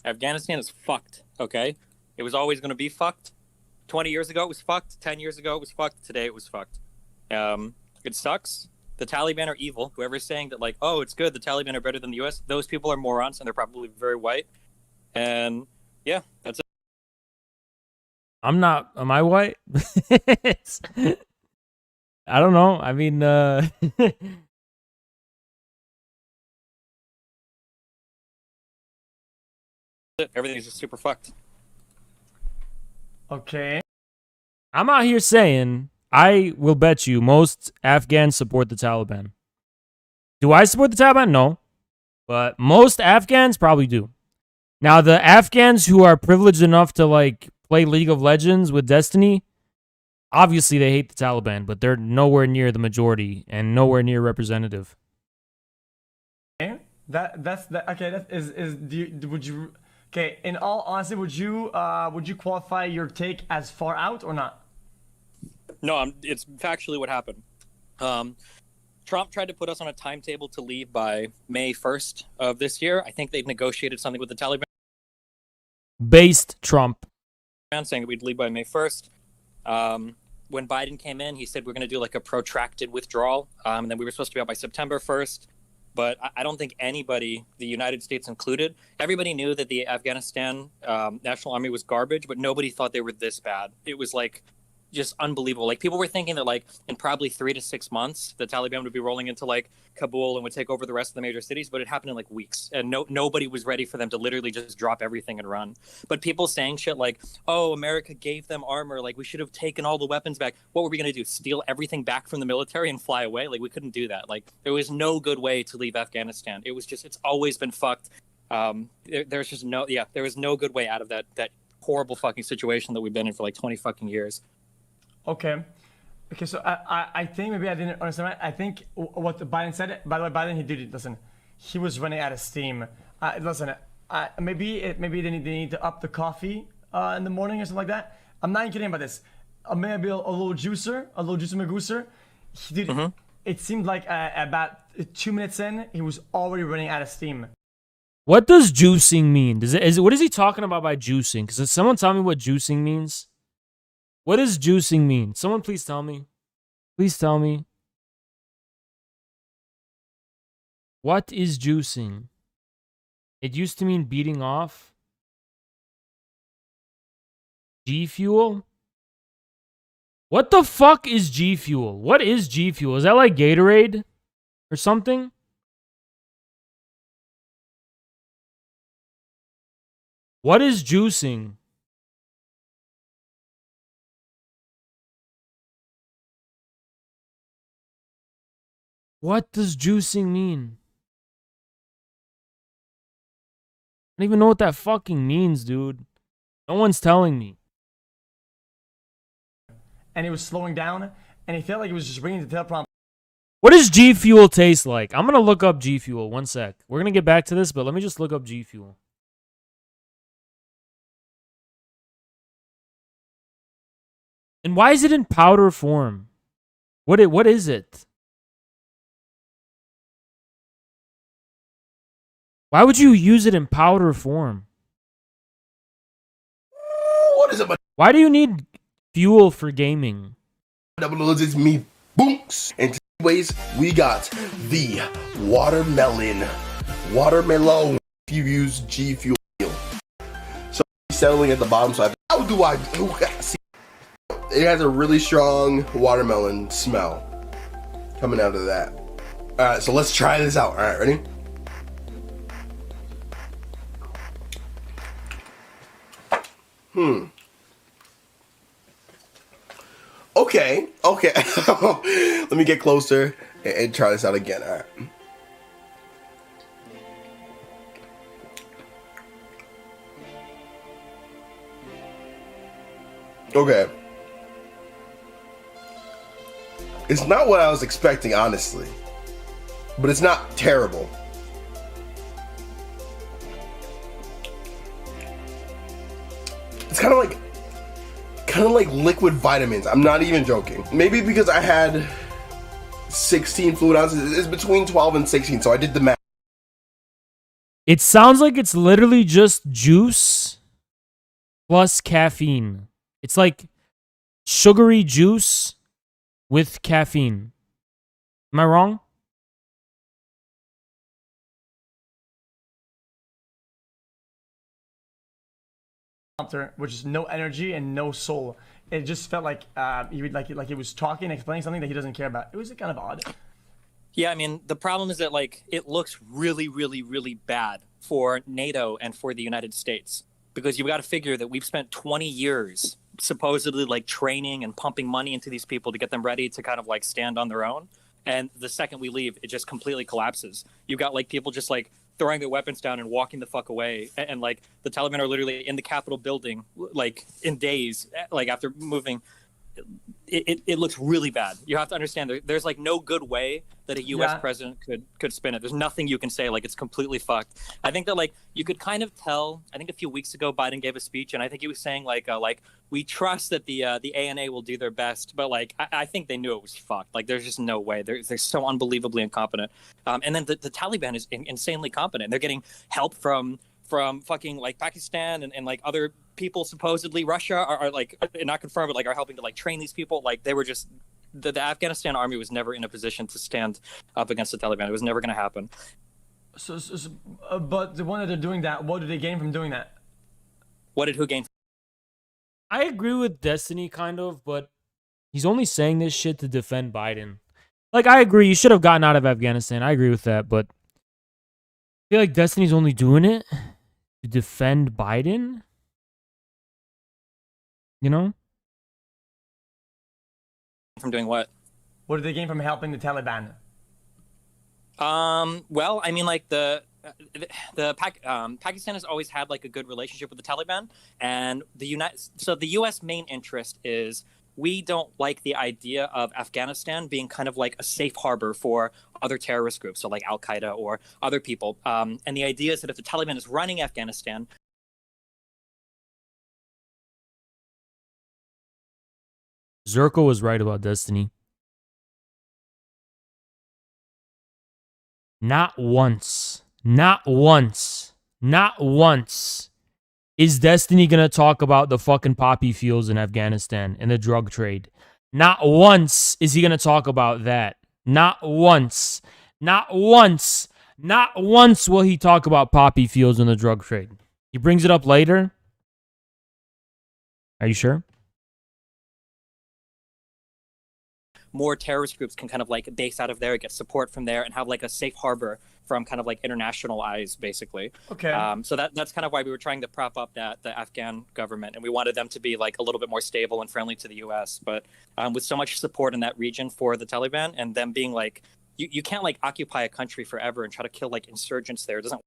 Afghanistan is fucked, okay? It was always going to be fucked. 20 years ago it was fucked. 10 years ago it was fucked. Today it was fucked. It sucks. The Taliban are evil. Whoever's saying that, like, oh, it's good, the Taliban are better than the U.S., those people are morons, and they're probably very white. And yeah, that's it. I'm not. Am I white? I don't know. I mean, Everything's just super fucked. Okay. I'm out here saying I will bet you most Afghans support the Taliban. Do I support the Taliban? No. But most Afghans probably do. Now, the Afghans who are privileged enough to, like, play League of Legends with Destiny, obviously they hate the Taliban, but they're nowhere near the majority and nowhere near representative. Okay. Would you? Okay. In all honesty, would you qualify your take as far out or not? No, it's factually what happened. Trump tried to put us on a timetable to leave by May 1st of this year. I think they've negotiated something with the Taliban. Based Trump. Saying that we'd leave by May 1st. When Biden came in, he said we're going to do like a protracted withdrawal. And then we were supposed to be out by September 1st. But I don't think anybody, the United States included, everybody knew that the Afghanistan National Army was garbage, but nobody thought they were this bad. It was like just unbelievable. Like, people were thinking that, like, in probably 3 to 6 months, the Taliban would be rolling into, like, Kabul and would take over the rest of the major cities, but it happened in, like, weeks. And nobody was ready for them to literally just drop everything and run. But people saying shit like, oh, America gave them armor, like, we should have taken all the weapons back. What were we going to do? Steal everything back from the military and fly away? Like, we couldn't do that. Like, there was no good way to leave Afghanistan. It was just, it's always been fucked. There's just there was no good way out of that horrible fucking situation that we've been in for, like, 20 fucking years. Okay, so I think maybe I didn't understand right. I think what Biden said, by the way, Biden, he did it. Listen, he was running out of steam. Listen, maybe they need to up the coffee in the morning or something like that. I'm not even kidding about this. Maybe a little juicer magooser. He did. It seemed like about 2 minutes in, he was already running out of steam. What does juicing mean? What is he talking about by juicing? Because someone tell me what juicing means. What does juicing mean? Someone please tell me. Please tell me. What is juicing? It used to mean beating off. G Fuel? What the fuck is G Fuel? What is G Fuel? Is that like Gatorade or something? What is juicing? What does juicing mean? I don't even know what that fucking means, dude. No one's telling me. And he was slowing down, and he felt like he was just bringing the tail prompt. What does G Fuel taste like? I'm going to look up G Fuel. One sec. We're going to get back to this, but let me just look up G Fuel. And why is it in powder form? What is it? Why would you use it in powder form? What is it? Why do you need fuel for gaming? Double it's me, boonks. And ways we got the watermelon. Watermelon. If you use G Fuel. So settling at the bottom, so how do I see? It has a really strong watermelon smell coming out of that. Alright, so let's try this out. Alright, ready? Okay. Let me get closer and try this out again. Alright. Okay. It's not what I was expecting, honestly. But it's not terrible. It's kind of like liquid vitamins. I'm not even joking. Maybe because I had 16 fluid ounces. It's between 12 and 16, so I did the math. It sounds like it's literally just juice plus caffeine. It's like sugary juice with caffeine. Am I wrong? Which is no energy and no soul. It just felt like he would like he was talking, explaining something that he doesn't care about. It was kind of odd. Yeah, I mean, the problem is that like it looks really, really, really bad for NATO and for the United States, because you've got to figure that we've spent 20 years supposedly like training and pumping money into these people to get them ready to kind of like stand on their own. And the second we leave, it just completely collapses. You've got like people just like throwing their weapons down and walking the fuck away. And like the Taliban are literally in the Capitol building, like in days, like after moving. It looks really bad. You have to understand there's like no good way that a U.S. president could spin it. There's nothing you can say. Like it's completely fucked. I think that like you could kind of tell. I think a few weeks ago Biden gave a speech, and I think he was saying like we trust that the ANA will do their best, but like I think they knew it was fucked. Like there's just no way. They're so unbelievably incompetent. And then the Taliban is insanely competent. They're getting help from fucking like Pakistan and like other people. Supposedly Russia are like not confirmed, but like are helping to like train these people. Like they were just the Afghanistan army was never in a position to stand up against the Taliban. It was never going to happen. But the one that they're doing that, what do they gain from doing that? What did who gain? I agree with Destiny kind of, but he's only saying this shit to defend Biden. Like I agree, you should have gotten out of Afghanistan. I agree with that, but I feel like Destiny's only doing it to defend Biden. You know? From doing what? What did they gain from helping the Taliban? Well, I mean, like Pakistan has always had like a good relationship with the Taliban, and the U.S. main interest is we don't like the idea of Afghanistan being kind of like a safe harbor for other terrorist groups, so like Al Qaeda or other people. And the idea is that if the Taliban is running Afghanistan, Zerko was right about Destiny. Not once is Destiny gonna talk about the fucking poppy fields in Afghanistan and the drug trade. Not once is he gonna talk about that. Not once will he talk about poppy fields and the drug trade. He brings it up later. Are you sure? more terrorist groups can kind of like base out of there, get support from there, and have like a safe harbor from kind of like international eyes, basically. Okay. So that's kind of why we were trying to prop up the Afghan government, and we wanted them to be like a little bit more stable and friendly to the U.S. But with so much support in that region for the Taliban, and them being like, you can't like occupy a country forever and try to kill like insurgents there. It doesn't.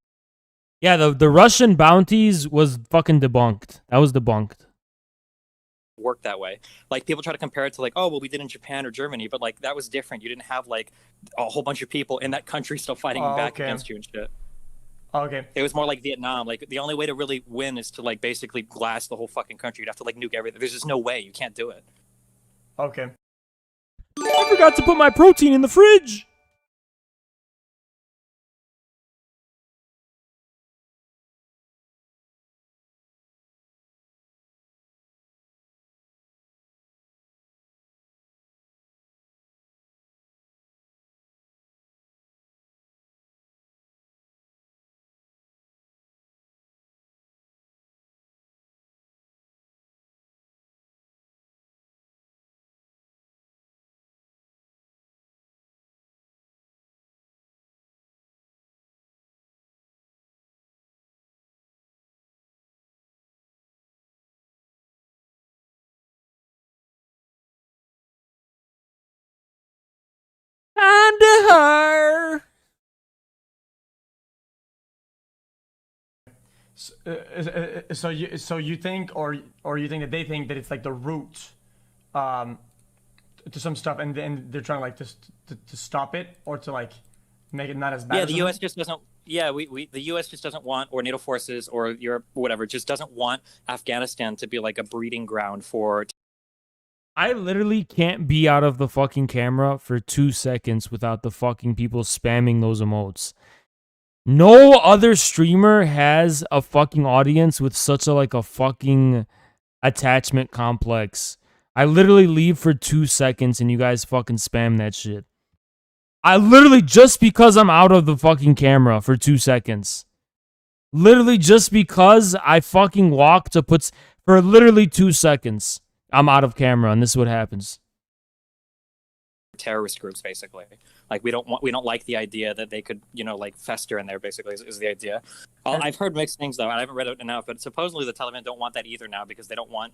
Yeah, the Russian bounties was fucking debunked. That was debunked. Work that way. Like people try to compare it to like, oh well, we did in Japan or Germany, but like that was different. You didn't have like a whole bunch of people in that country still fighting back against you and shit. Okay. It was more like Vietnam. Like the only way to really win is to like basically glass the whole fucking country. You'd have to like nuke everything. There's just no way. You can't do it. Okay. I forgot to put my protein in the fridge. under her. So you think, or you think that they think that it's like the root, to some stuff, and then they're trying like to stop it or to like make it not as bad. Yeah, or the something? U.S. just doesn't. Yeah, the U.S. just doesn't want, or NATO forces, or Europe, whatever, just doesn't want Afghanistan to be like a breeding ground for. I literally can't be out of the fucking camera for 2 seconds without the fucking people spamming those emotes. No other streamer has a fucking audience with such a fucking attachment complex. I literally leave for 2 seconds and you guys fucking spam that shit. I literally, just because I'm out of the fucking camera for 2 seconds. Literally just because I fucking walk to put... For literally 2 seconds, I'm out of camera and this is what happens. Terrorist groups, basically. Like we don't like the idea that they could, like fester in there. Basically, is the idea. I've heard mixed things though, and I haven't read it enough. But supposedly the Taliban don't want that either now because they don't want,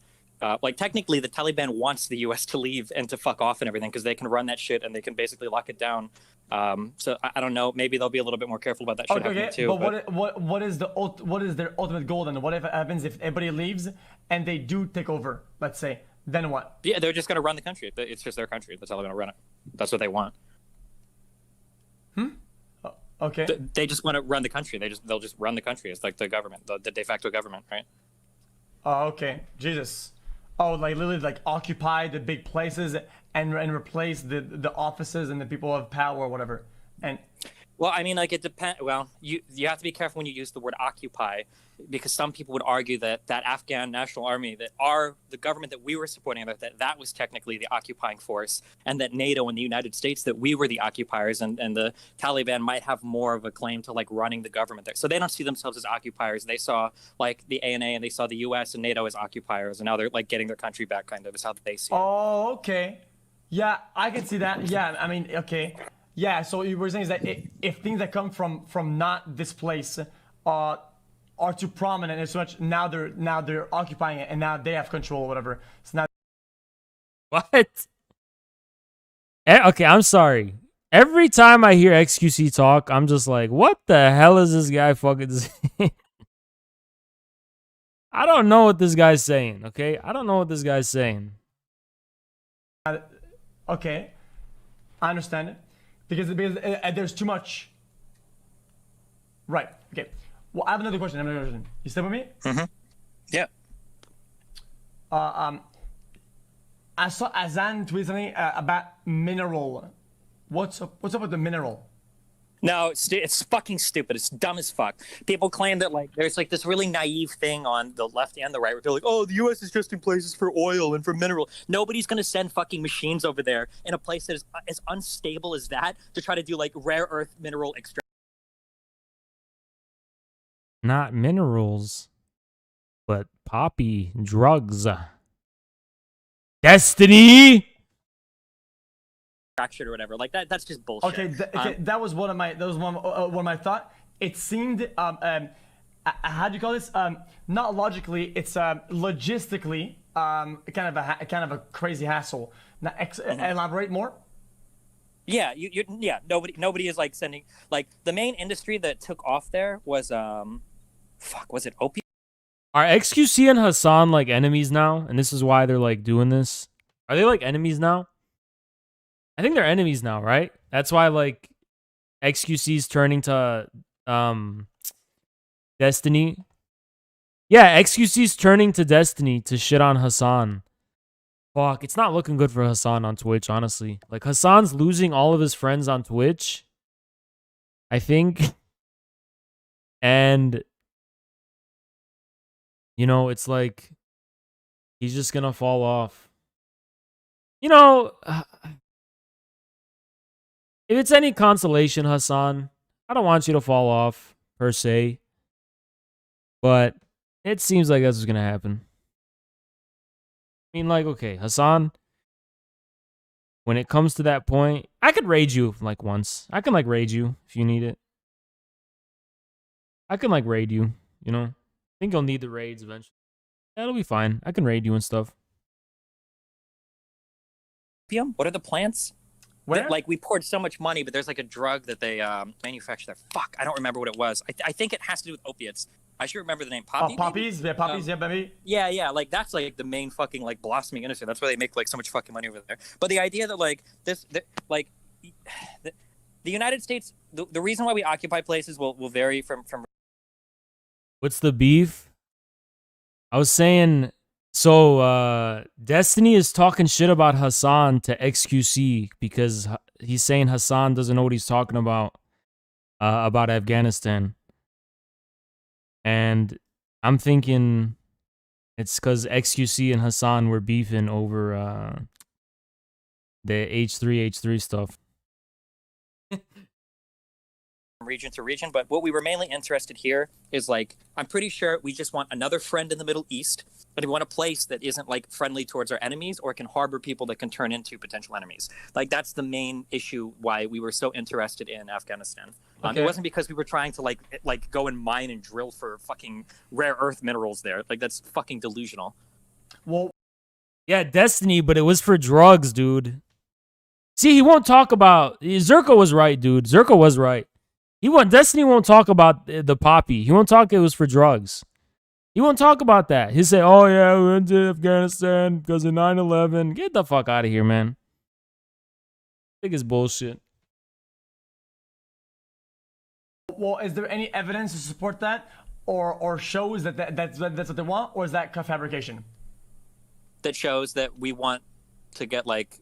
technically the Taliban wants the U.S. to leave and to fuck off and everything because they can run that shit and they can basically lock it down. So I don't know. Maybe they'll be a little bit more careful about that shit happening too. But what is their ultimate goal then? What if it happens if everybody leaves and they do take over? Let's say. Then what? Yeah, they're just going to run the country. It's just their country. That's how they're going to run it. That's what they want. Okay. They just want to run the country. They'll just run the country. It's like the government, the de facto government, right? Oh, okay. Jesus. Oh, like literally like occupy the big places and replace the offices and the people of power or whatever. And well, I mean, like it depends. Well, you have to be careful when you use the word occupy, because some people would argue that Afghan National Army, the government that we were supporting, that was technically the occupying force, and that NATO and the United States, that we were the occupiers, and the Taliban might have more of a claim to like running the government there. So they don't see themselves as occupiers. They saw like the ANA and they saw the US and NATO as occupiers, and now they're like getting their country back, kind of is how they see it. oh, okay. Yeah, I can see that. Yeah, I mean, okay. Yeah, so what you were saying is that if things that come from not this place are too prominent and so much, now they're occupying it and now they have control or whatever. So now What? Okay, I'm sorry. Every time I hear XQC talk, I'm just like, what the hell is this guy fucking saying? I don't know what this guy's saying, okay? I don't know what this guy's saying. okay, I understand it because there's too much. Right. Okay. Well, I have another question. You still with me? Mm-hmm. Yeah. I saw Azan tweet something about mineral. What's up with the mineral? No, it's fucking stupid. It's dumb as fuck. People claim that like there's like this really naive thing on the left and the right where they're like, oh, the U.S. is just in places for oil and for mineral. Nobody's gonna send fucking machines over there in a place that is as unstable as that to try to do like rare earth mineral extraction. Not minerals, but poppy drugs. Destiny. Or whatever, like that's just bullshit. Okay, that was one of my thought. It seemed how do you call this? Not logically, it's logistically kind of a crazy hassle. Now, elaborate more. Yeah, yeah. Nobody is like sending like the main industry that took off there was was it opium? Are XQC and Hassan like enemies now? And this is why they're like doing this? Are they like enemies now? I think they're enemies now, right? That's why like XQC's turning to Destiny. Yeah, XQC's turning to Destiny to shit on Hassan. Fuck, it's not looking good for Hassan on Twitch, honestly. Like Hassan's losing all of his friends on Twitch, I think. And you know, it's like he's just gonna fall off. You know, if it's any consolation, Hassan, I don't want you to fall off, per se. But it seems like that's what's going to happen. I mean, like, okay, Hassan, when it comes to that point, I could raid you, like, once. I can, like, raid you if you need it. I can, like, raid you, you know? I think you'll need the raids eventually. That'll be fine. I can raid you and stuff. What are the plants? Where? Like we poured so much money, but there's like a drug that they manufacture there. Fuck, I don't remember what it was. I think it has to do with opiates. I should remember the name. Poppy. Poppies? Yeah, poppies. Yeah, baby. Yeah. Like that's like the main fucking like blossoming industry. That's why they make like so much fucking money over there. But the idea that like the United States, the reason why we occupy places will vary from. What's the beef? I was saying, so Destiny is talking shit about Hassan to XQC because he's saying Hassan doesn't know what he's talking about Afghanistan. And I'm thinking it's because XQC and Hassan were beefing over the H3 stuff. Region to region, but what we were mainly interested here is like, I'm pretty sure we just want another friend in the Middle East, but we want a place that isn't like friendly towards our enemies or can harbor people that can turn into potential enemies. Like that's the main issue why we were so interested in Afghanistan. It wasn't because we were trying to like go and mine and drill for fucking rare earth minerals there. Like that's fucking delusional. Well, yeah, Destiny, but it was for drugs, dude. See, he won't talk about. Zerko was right, dude. Zerko was right. Destiny won't talk about the poppy. He won't talk it was for drugs. He won't talk about that. He'll say, oh yeah, we went to Afghanistan because of 9/11. Get the fuck out of here, man. Biggest bullshit. Well, is there any evidence to support that, or shows that's what they want, or is that fabrication? That shows that we want to get like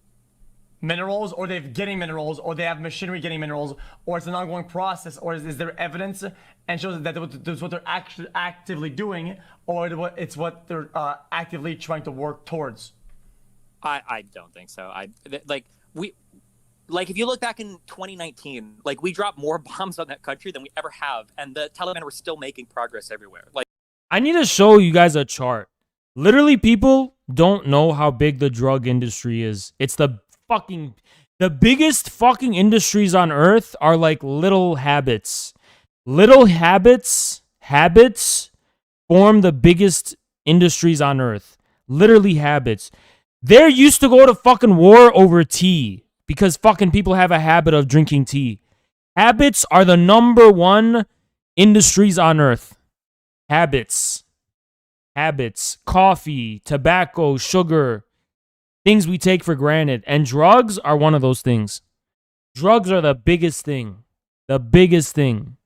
minerals, or they're getting minerals, or they have machinery getting minerals, or it's an ongoing process, or is there evidence and shows that that's what they're actually actively doing, or it's what they're actively trying to work towards? I don't think so. If you look back in 2019, like we dropped more bombs on that country than we ever have, and the Taliban were still making progress everywhere. Like, I need to show you guys a chart. Literally, people don't know how big the drug industry is. It's the biggest fucking industries on earth are like little habits. Little habits form the biggest industries on earth. Literally habits. They're used to go to fucking war over tea because fucking people have a habit of drinking tea. Habits are the number one industries on earth. Habits. Coffee, tobacco, sugar. Things we take for granted. And drugs are one of those things. Drugs are the biggest thing. The biggest thing.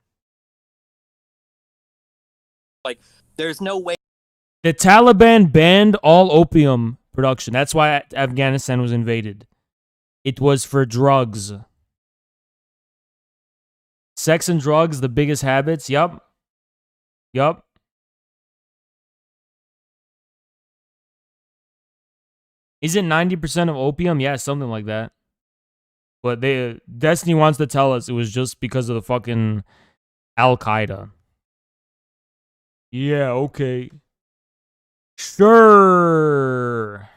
Like, there's no way. The Taliban banned all opium production. That's why Afghanistan was invaded. It was for drugs. Sex and drugs, the biggest habits. Yup. Is it 90% of opium? Yeah, something like that. But Destiny wants to tell us it was just because of the fucking Al-Qaeda. Yeah, okay. Sure.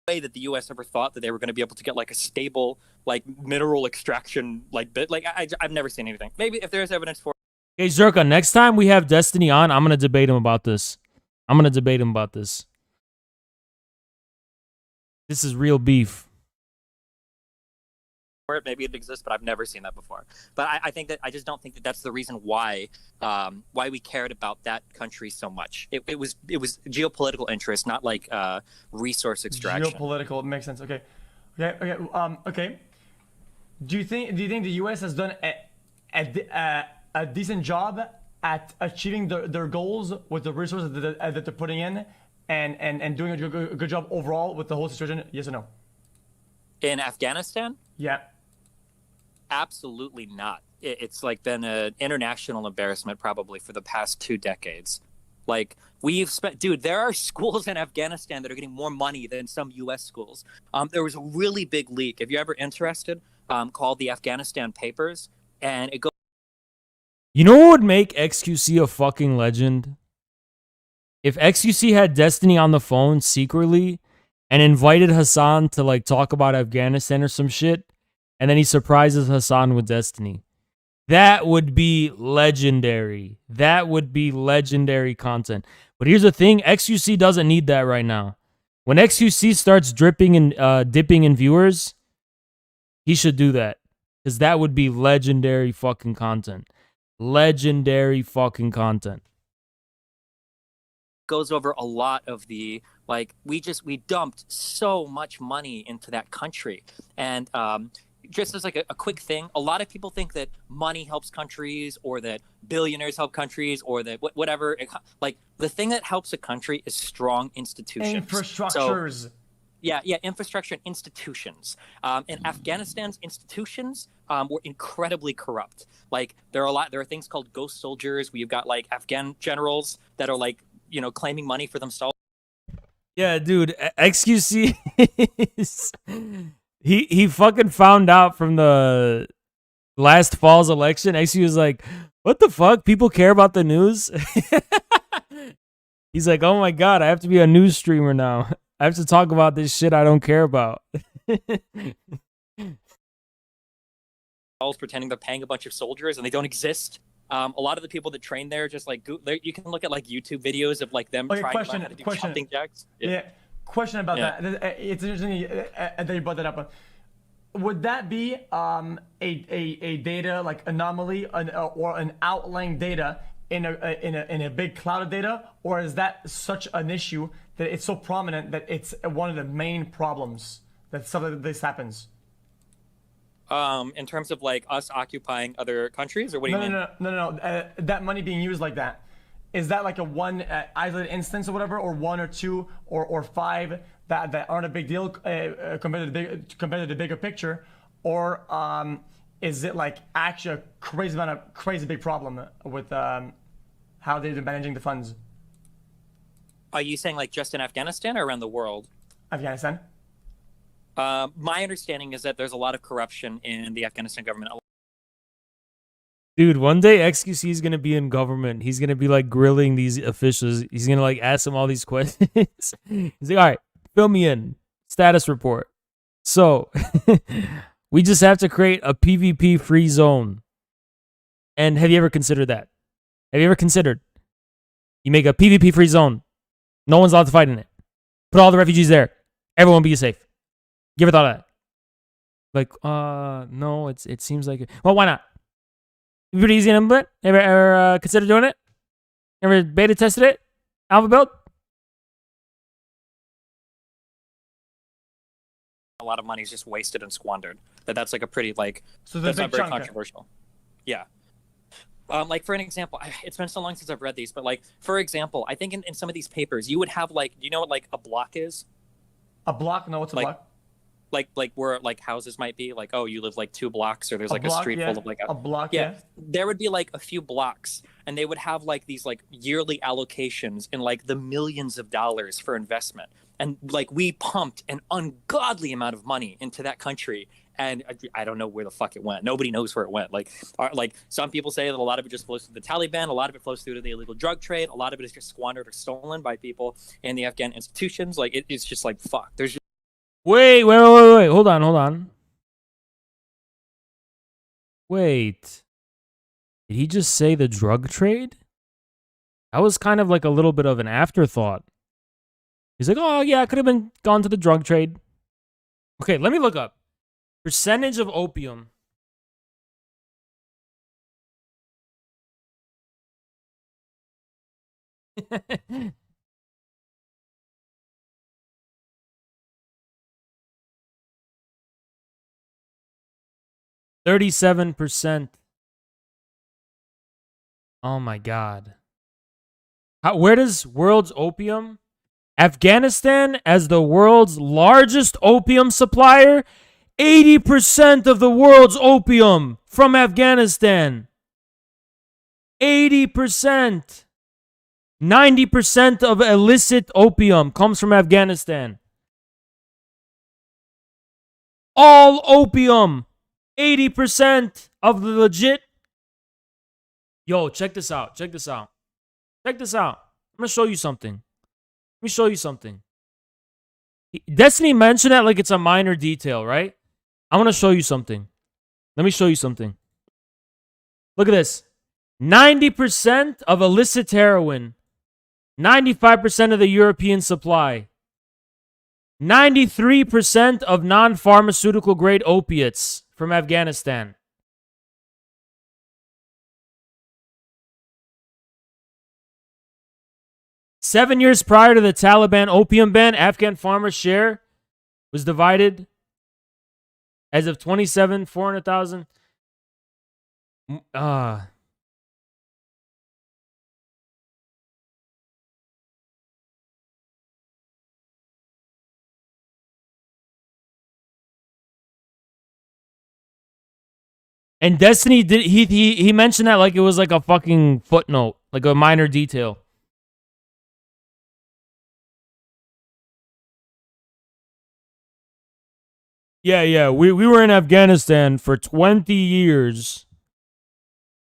Way that the U.S. ever thought that they were going to be able to get like a stable like mineral extraction like bit. Like I've never seen anything. Maybe if there's evidence for. Hey Zerka, next time we have Destiny on, I'm gonna debate him about this. This is real beef. Maybe it exists, but I've never seen that before. But I think that I just don't think that that's the reason why we cared about that country so much. It was geopolitical interest, not like resource extraction. Geopolitical, it makes sense. Okay. Do you think the U.S. has done a decent job at achieving their goals with the resources that they're putting in, and doing a good job overall with the whole situation? Yes or no? In Afghanistan? Yeah. Absolutely not. It's like been an international embarrassment probably for the past 2 decades. Like we've spent, dude, there are schools in Afghanistan that are getting more money than some U.S. schools. There was a really big leak, if you're ever interested, called the Afghanistan Papers, and it goes. You know what would make XQC a fucking legend? If XQC had Destiny on the phone secretly and invited Hassan to like talk about Afghanistan or some shit, and then he surprises Hassan with Destiny. That would be legendary. That would be legendary content. But here's the thing, XQC doesn't need that right now. When XQC starts dipping in viewers, He should do that. Because that would be legendary fucking content. Legendary fucking content. Goes over a lot of the like we dumped so much money into that country. And just as like a quick thing, a lot of people think that money helps countries or that billionaires help countries or that whatever. Like the thing that helps a country is strong institutions. Infrastructures. So, yeah, infrastructure and institutions. And Afghanistan's institutions were incredibly corrupt. Like there are things called ghost soldiers. We've got like Afghan generals that are like, you know, claiming money for themselves. Yeah, dude, XQC he fucking found out from the last fall's election. XQC was like, what the fuck? People care about the news? He's like, oh my god, I have to be a news streamer now. I have to talk about this shit I don't care about. Pretending they're paying a bunch of soldiers and they don't exist. A lot of the people that train there just like you can look at like YouTube videos of like them trying to learn how to do jumping jacks. Yeah. Question about that. It's interesting that you brought that up. Would that be a data like anomaly or an outlying data in a big cloud of data, or is that such an issue that it's so prominent that it's one of the main problems that stuff like this happens? In terms of like us occupying other countries, or what do you mean? No. That money being used like that, is that like a one isolated instance or whatever, or one or two or five that aren't a big deal compared to the bigger picture, or is it like actually a crazy big problem with how they're managing the funds? Are you saying like just in Afghanistan or around the world? Afghanistan. My understanding is that there's a lot of corruption in the Afghanistan government. Dude, one day XQC is going to be in government. He's going to be like grilling these officials. He's going to like ask them all these questions. He's like, all right, fill me in. Status report. So we just have to create a PvP free zone. And have you ever considered that? Have you ever considered you make a PvP free zone? No one's allowed to fight in it. Put all the refugees there. Everyone be safe. Give it all that. Like, no, it seems like, well, why not? Pretty easy to implement. Ever considered doing it? Ever beta tested it? Alpha build? A lot of money is just wasted and squandered. That's like a pretty like. So that's not very chunk. controversial. Yeah. Like for an example, it's been so long since I've read these, but like for example, I think in some of these papers you would have like, do you know what like a block is? A block? No, what's a block? Like where like houses might be, like, oh, you live like 2 blocks, or there's like a street full of like a block. Yeah, there would be like a few blocks, and they would have like these like yearly allocations in like the millions of dollars for investment, and like we pumped an ungodly amount of money into that country, and I don't know where the fuck it went. Nobody knows where it went. Like some people say that a lot of it just flows through the Taliban, a lot of it flows through to the illegal drug trade, a lot of it is just squandered or stolen by people in the Afghan institutions. Like it's just like fuck. There's just Wait. Hold on. Wait. Did he just say the drug trade? That was kind of like a little bit of an afterthought. He's like, oh, yeah, I could have been gone to the drug trade. Okay, let me look up. Percentage of opium. %37%. Oh my god. Where does world's opium? Afghanistan, as the world's largest opium supplier, 80% of the world's opium from Afghanistan. 80%. 90% of illicit opium comes from Afghanistan. All opium. 80% of the legit. Yo, check this out. I'm going to show you something. Destiny mentioned that like it's a minor detail, right? I want to show you something. Let me show you something. Look at this. 90% of illicit heroin. 95% of the European supply. 93% of non-pharmaceutical grade opiates from Afghanistan. Seven years prior to the Taliban opium ban, Afghan farmers' share was divided as of 27, 400,000. And Destiny did he mentioned that like it was like a fucking footnote, like a minor detail. Yeah. We were in Afghanistan for 20 years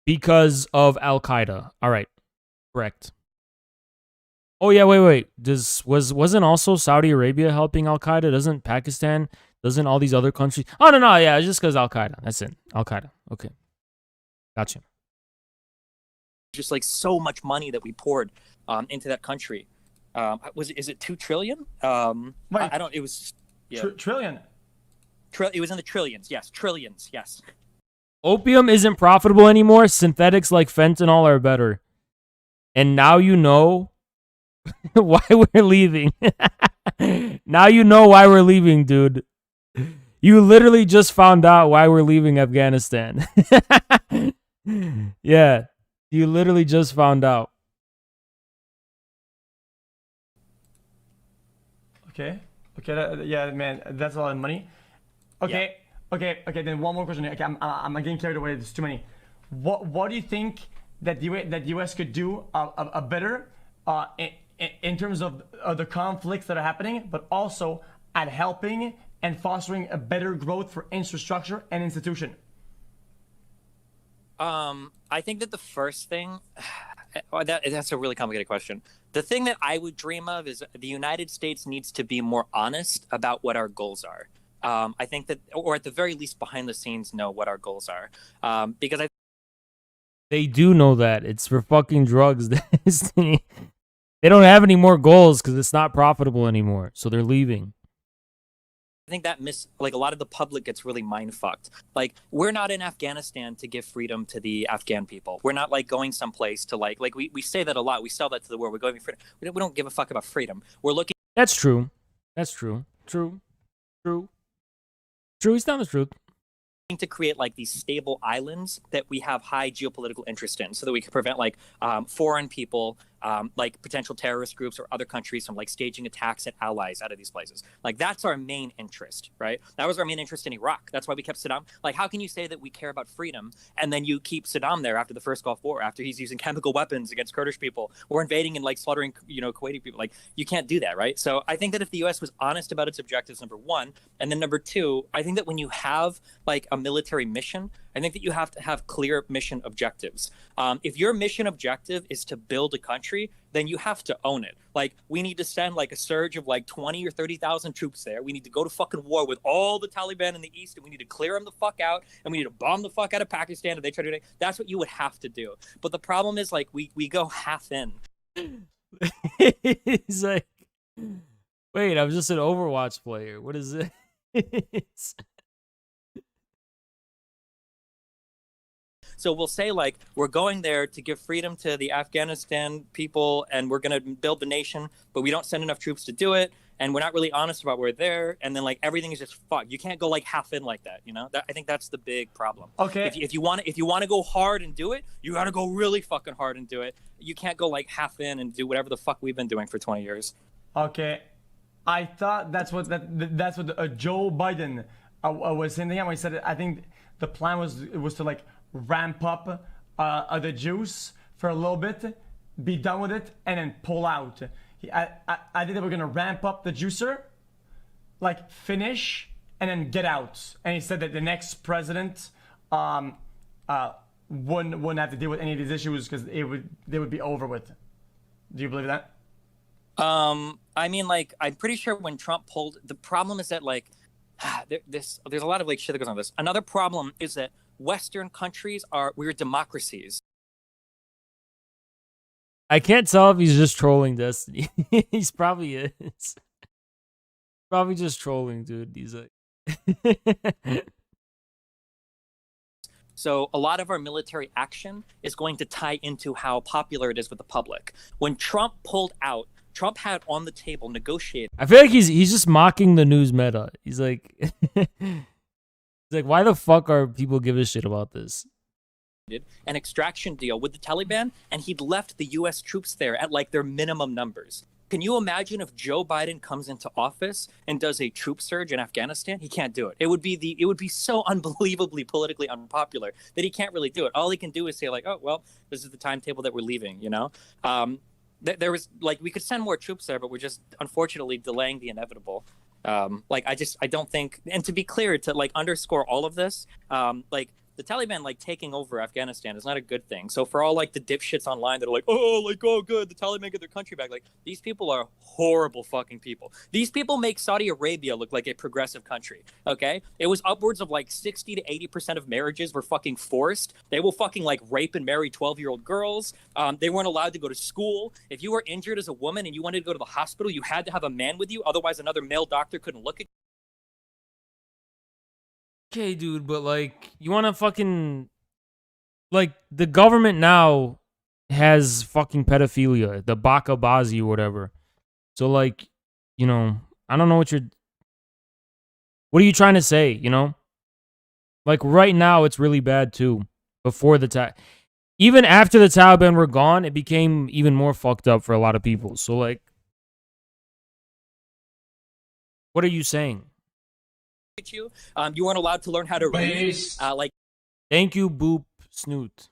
because of Al Qaeda. All right. Correct. Oh yeah, wait. Wasn't also Saudi Arabia helping Al Qaeda? Doesn't Pakistan? Doesn't all these other countries? Oh no, yeah, it's just because Al Qaeda. That's it. Al Qaeda. Okay. Gotcha. Just like so much money that we poured into that country. Is it 2 trillion? Wait. I don't. It was Trillion. It was in the trillions. Yes, trillions. Yes. Opium isn't profitable anymore. Synthetics like fentanyl are better. And now you know why we're leaving. Now you know why we're leaving, dude. You literally just found out why we're leaving Afghanistan. Yeah, you literally just found out. Okay. Yeah, man, that's a lot of money. Okay. Then one more question. Okay, I'm getting carried away. There's too many. What do you think that the U.S. could do a better in terms of the conflicts that are happening, but also at helping and fostering a better growth for infrastructure and institution? I think that the first thing, that's a really complicated question. The thing that I would dream of is the United States needs to be more honest about what our goals are. I think that, or at the very least behind the scenes, know what our goals are. Because they do know that. It's for fucking drugs. They don't have any more goals because it's not profitable anymore. So they're leaving. I think that like a lot of the public gets really mind fucked. Like, we're not in Afghanistan to give freedom to the Afghan people. We're not like going someplace to like we say that a lot. We sell that to the world. We're going for freedom. We don't give a fuck about freedom. We're looking. That's true. That's true. True. He's telling the truth. To create like these stable islands that we have high geopolitical interest in, so that we can prevent like foreign people, like potential terrorist groups or other countries from like staging attacks at allies out of these places. Like, that's our main interest, right? That was our main interest in Iraq. That's why we kept Saddam. Like, how can you say that we care about freedom and then you keep Saddam there after the first Gulf War, after he's using chemical weapons against Kurdish people or invading and like slaughtering, Kuwaiti people? Like, you can't do that, right? So I think that if the U.S. was honest about its objectives, number one, and then number two, I think that when you have like a military mission, I think that you have to have clear mission objectives. If your mission objective is to build a country, then you have to own it. Like, we need to send like a surge of like 20 or 30,000 troops there. We need to go to fucking war with all the Taliban in the East, and we need to clear them the fuck out, and we need to bomb the fuck out of Pakistan if they try to do it. That's what you would have to do. But the problem is, like, we go half in. He's like, wait, I'm just an Overwatch player. What is it? So we'll say, like, we're going there to give freedom to the Afghanistan people, and we're going to build the nation, but we don't send enough troops to do it, and we're not really honest about we're there, and then, like, everything is just fucked. You can't go, like, half in like that, I think that's the big problem. Okay. If you want to go hard and do it, you got to go really fucking hard and do it. You can't go, like, half in and do whatever the fuck we've been doing for 20 years. Okay. I thought that's what Joe Biden was saying when he said it. I think the plan was to, like, ramp up the juice for a little bit, be done with it, and then pull out. I think they were gonna ramp up the juicer, like finish, and then get out. And he said that the next president wouldn't have to deal with any of these issues because they would be over with. Do you believe that? I mean, like, I'm pretty sure when Trump pulled, the problem is that, like, there's a lot of like shit that goes on with this. Another problem is that Western countries we're democracies. I can't tell if he's just trolling Destiny. He's probably is. Probably just trolling, dude. He's like, So a lot of our military action is going to tie into how popular it is with the public. When Trump pulled out, Trump had on the table negotiated. I feel like he's just mocking the news meta. He's like, he's like, why the fuck are people give a shit about this? An extraction deal with the Taliban, and he'd left the U.S. troops there at like their minimum numbers. Can you imagine if Joe Biden comes into office and does a troop surge in Afghanistan? He can't do it. It would be so unbelievably politically unpopular that he can't really do it. All he can do is say like, oh well, this is the timetable that we're leaving. You know, there was like we could send more troops there, but we're just unfortunately delaying the inevitable. I don't think, and to be clear, to like underscore all of this, like the Taliban like taking over Afghanistan is not a good thing. So for all like the dipshits online that are like, oh good, the Taliban get their country back. Like these people are horrible fucking people. These people make Saudi Arabia look like a progressive country. Okay, it was upwards of like 60 to 80% of marriages were fucking forced. They will fucking like rape and marry 12-year-old girls. They weren't allowed to go to school. If you were injured as a woman and you wanted to go to the hospital, you had to have a man with you. Otherwise, another male doctor couldn't look at you. Okay, dude, but like, you want to fucking, like, the government now has fucking pedophilia, the Baka Bazi or whatever. So like, you know, I don't know what are you trying to say, you know? Like right now it's really bad too. Before even after the Taliban were gone, it became even more fucked up for a lot of people. So like, what are you saying? You weren't allowed to learn how to read. Thank you, Boop Snoot.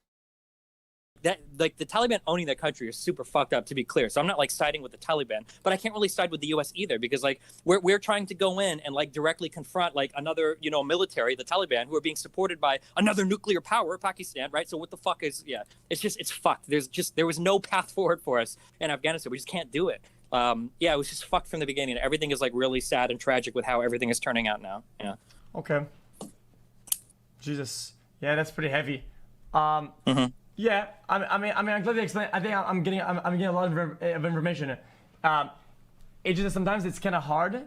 That like the Taliban owning the country is super fucked up, to be clear. So I'm not like siding with the Taliban, but I can't really side with the U.S. either, because like we're trying to go in and like directly confront like another military, the Taliban, who are being supported by another nuclear power, Pakistan, right? So what the fuck is it's fucked. There was no path forward for us in Afghanistan. We just can't do it. It was just fucked from the beginning. Everything is like really sad and tragic with how everything is turning out now. Yeah. Okay. Jesus. Yeah, that's pretty heavy. Yeah, I mean, I'm glad you explained. I think I'm getting a lot of information. It's just sometimes it's kind of hard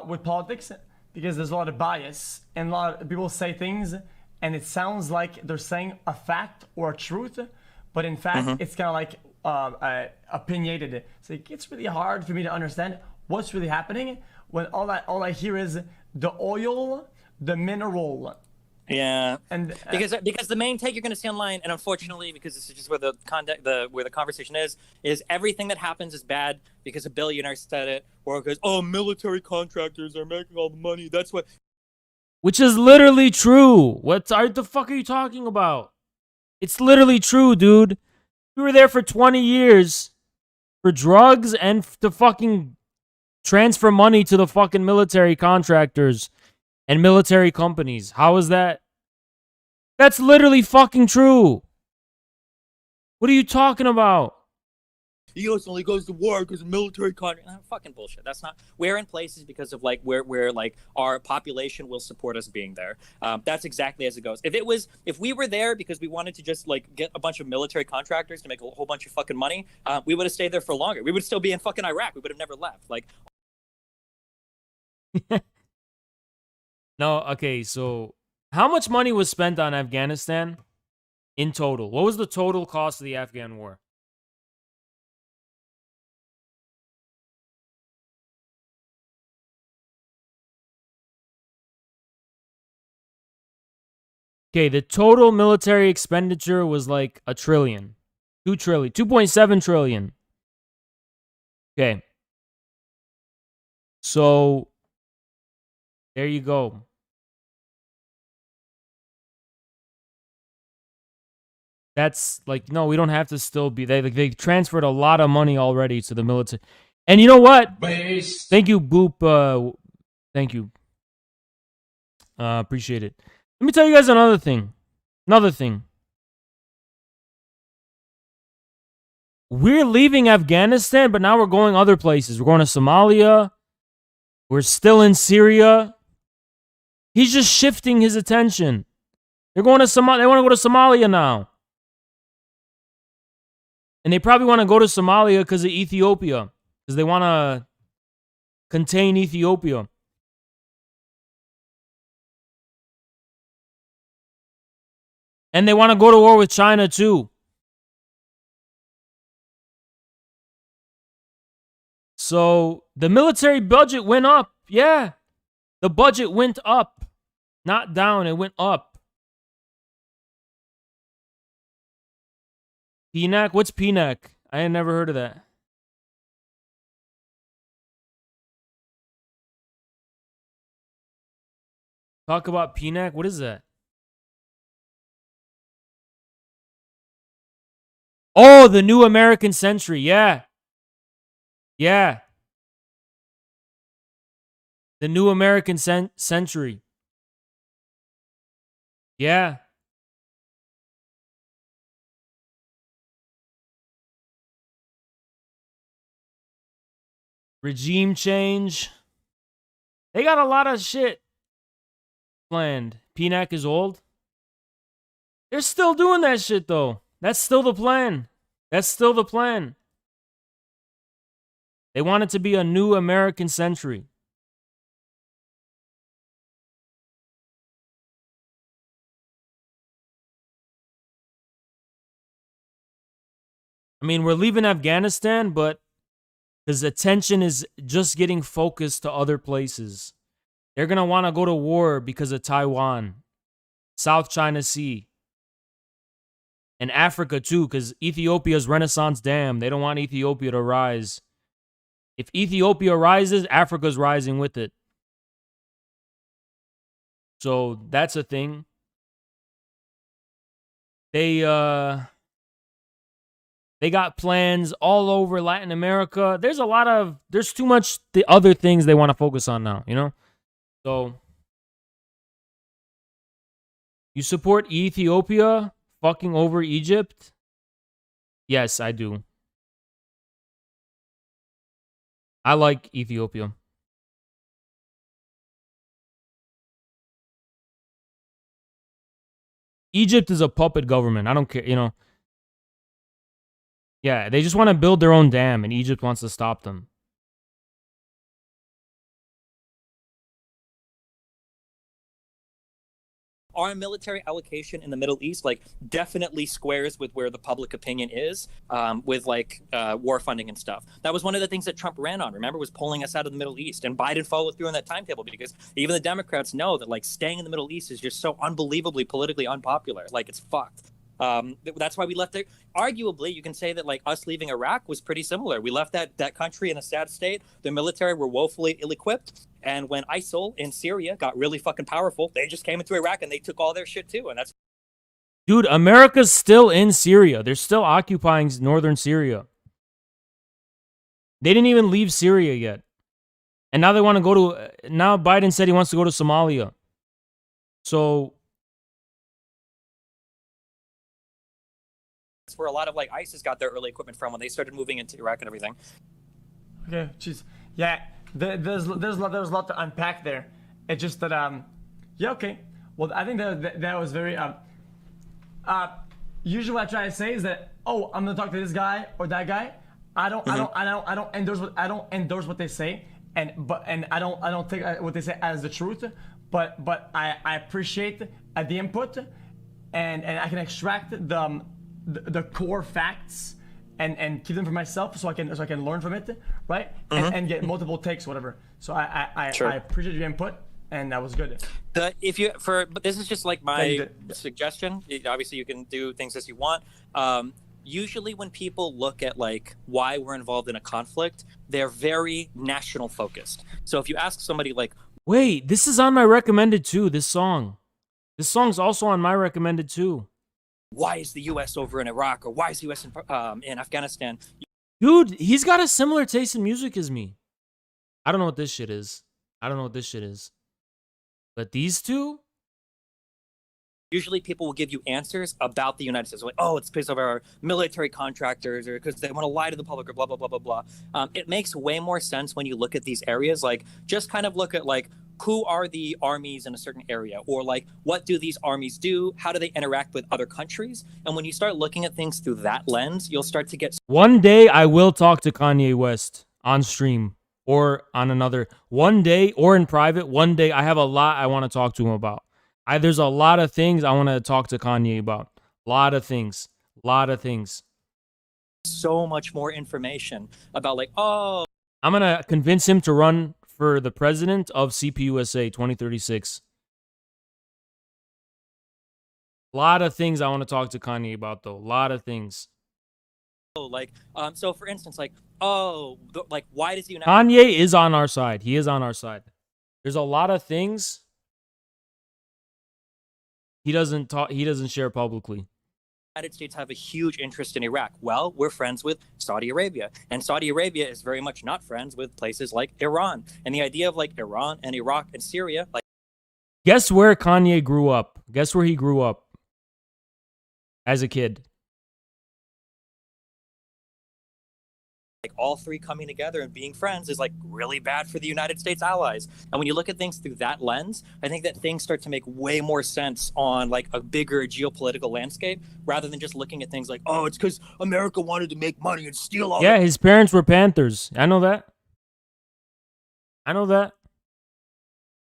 with politics because there's a lot of bias and a lot of people say things and it sounds like they're saying a fact or a truth, but in fact it's kind of like opinionated. So it's really hard for me to understand what's really happening when all I hear is the oil, the mineral. Yeah, and because the main take you're going to see online, and unfortunately, because this is just where where the conversation is everything that happens is bad because a billionaire said it, or because military contractors are making all the money. That's what. Which is literally true. What the fuck are you talking about? It's literally true, dude. We were there for 20 years for drugs and to fucking transfer money to the fucking military contractors and military companies. How is that? That's literally fucking true. What are you talking about? The U.S. only goes to war because of military contract. Fucking bullshit. That's not. We're in places because of like where like our population will support us being there. That's exactly as it goes. If we were there because we wanted to just like get a bunch of military contractors to make a whole bunch of fucking money, we would have stayed there for longer. We would still be in fucking Iraq. We would have never left. Like. No, okay, so how much money was spent on Afghanistan in total? What was the total cost of the Afghan war? Okay, the total military expenditure was like $1 trillion. 2 trillion. 2.7 trillion. Okay. So, there you go. That's like, no, we don't have to still be. They transferred a lot of money already to the military. And you know what? Base. Thank you, Boop. Thank you. Appreciate it. Let me tell you guys another thing. We're leaving Afghanistan, but now we're going other places. We're going to Somalia. We're still in Syria. He's just shifting his attention. They're going to Somalia. They want to go to Somalia now. And they probably want to go to Somalia because of Ethiopia. Because they want to contain Ethiopia. And they want to go to war with China too. So the military budget went up. Yeah. The budget went up. Not down, it went up. PNAC? What's PNAC? I ain't never heard of that. Talk about PNAC? What is that? Oh, the New American Century. Yeah. Yeah. The New American Century. Yeah. Regime change. They got a lot of shit planned. PNAC is old. They're still doing that shit, though. That's still the plan. That's still the plan. They want it to be a new American century. I mean, we're leaving Afghanistan, but his attention is just getting focused to other places. They're going to want to go to war because of Taiwan, South China Sea, and Africa too, because Ethiopia's Renaissance Dam. They don't want Ethiopia to rise. If Ethiopia rises, Africa's rising with it. So that's a thing. They got plans all over Latin America. There's too much the other things they want to focus on now, you know? So you support Ethiopia fucking over Egypt? Yes, I do. I like Ethiopia. Egypt is a puppet government. I don't care, you know. Yeah, they just want to build their own dam, and Egypt wants to stop them. Our military allocation in the Middle East, like, definitely squares with where the public opinion is, with like war funding and stuff. That was one of the things that Trump ran on. Remember, was pulling us out of the Middle East, and Biden followed through on that timetable because even the Democrats know that like staying in the Middle East is just so unbelievably politically unpopular. Like, it's fucked. That's why we left it. Arguably, you can say that like us leaving Iraq was pretty similar. We left that country in a sad state. The military were woefully ill-equipped. And when ISIL in Syria got really fucking powerful, they just came into Iraq and they took all their shit too. And that's... Dude, America's still in Syria. They're still occupying northern Syria. They didn't even leave Syria yet. And now they want to go to... Now Biden said he wants to go to Somalia. So... That's where a lot of like ISIS got their early equipment from when they started moving into Iraq and everything. Okay, jeez. Yeah, there's a lot to unpack there. It's just that yeah, okay. Well, I think that was very usually what I try to say is that, oh, I'm gonna talk to this guy or that guy. I don't endorse what they say, and I don't take what they say as the truth. But I appreciate the input, and I can extract the core facts and keep them for myself so I can learn from it, right? And get multiple takes, whatever. So I appreciate your input, and that was good. But this is just like my suggestion. Obviously, you can do things as you want. Usually, when people look at like why we're involved in a conflict, they're very national focused. So if you ask somebody like, wait, this is on my recommended too. This song's also on my recommended too. Why is the U.S. over in Iraq, or why is the U.S. in Afghanistan? Dude, he's got a similar taste in music as me. I don't know what this shit is. But these two? Usually people will give you answers about the United States. Like, oh, it's because of our military contractors, or because they want to lie to the public, or blah, blah, blah, blah, blah. It makes way more sense when you look at these areas. Like, just kind of look at, like, who are the armies in a certain area? Or, like, what do these armies do? How do they interact with other countries? And when you start looking at things through that lens, you'll start to get... One day I will talk to Kanye West on stream. or on another one day or in private. One day, I have a lot I want to talk to him about. There's a lot of things I want to talk to Kanye about. Lot of things. So much more information about like, oh, I'm gonna convince him to run for the president of CPUSA 2036. A lot of things I want to talk to Kanye about, though. A lot of things. like, so for instance, like, oh, like, why does the United Kanye is on our side. He is on our side. There's a lot of things he doesn't talk. He doesn't share publicly. States have a huge interest in Iraq? Well, we're friends with Saudi Arabia, and Saudi Arabia is very much not friends with places like Iran. And the idea of like Iran and Iraq and Syria, like, Guess where Kanye grew up? Guess where he grew up as a kid? all three coming together and being friends is like really bad for the United States allies. And when you look at things through that lens, I think that things start to make way more sense on like a bigger geopolitical landscape rather than just looking at things like, oh, it's because America wanted to make money and steal all. Yeah, his parents were Panthers. I know that.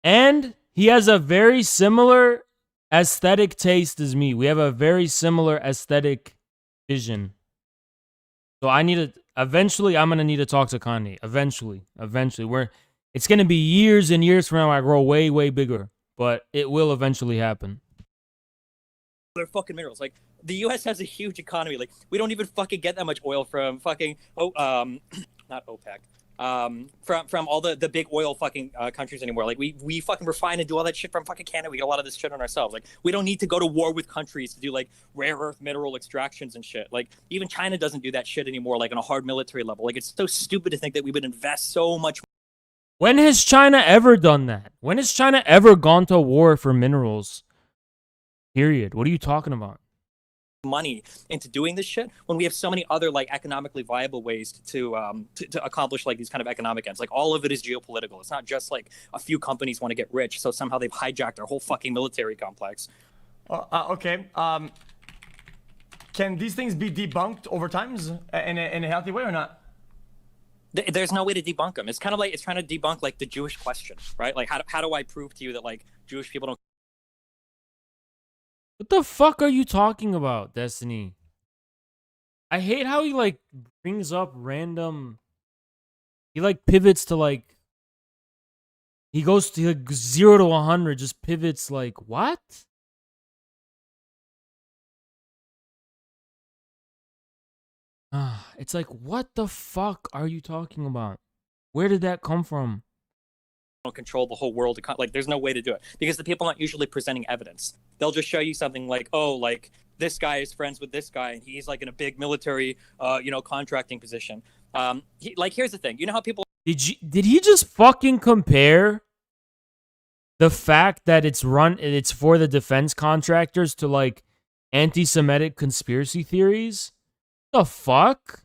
And he has a very similar aesthetic taste as me. We have a very similar aesthetic vision. So I need to eventually. I'm gonna need to talk to Kanye. Eventually, it's gonna be years and years from now. I grow way, way bigger, but it will eventually happen. They're fucking minerals. Like the U.S. has a huge economy. Like we don't even fucking get that much oil from fucking not OPEC. From all the big oil fucking countries anymore. Like we fucking refine and do all that shit from fucking Canada. We get a lot of this shit on ourselves. Like we don't need to go to war with countries to do like rare earth mineral extractions and shit. Like even China doesn't do that shit anymore. Like on a hard military level. Like it's so stupid to think that we would invest so much. When has China ever done that? When has China ever gone to war for minerals? Period. What are you talking about? Money into doing this shit when we have so many other like economically viable ways to accomplish like these kind of economic ends. Like all of it is geopolitical. It's not just like a few companies want to get rich, so somehow they've hijacked our whole fucking military complex. Okay. Can these things be debunked over time in a healthy way or not? There's no way to debunk them. It's kind of like it's trying to debunk like the Jewish question, right? Like how do I prove to you that like Jewish people don't. What the fuck are you talking about, Destiny? I hate how he like brings up random. He like pivots to like. He goes to like 0 to 100, just pivots like what? It's like what the fuck are you talking about? Where did that come from? Don't control the whole world. Like there's no way to do it because the people aren't usually presenting evidence. They'll just show you something like, oh, like this guy is friends with this guy and he's like in a big military contracting position. Here's the thing, you know how people Did he just fucking compare the fact that it's for the defense contractors to like anti-Semitic conspiracy theories? The fuck?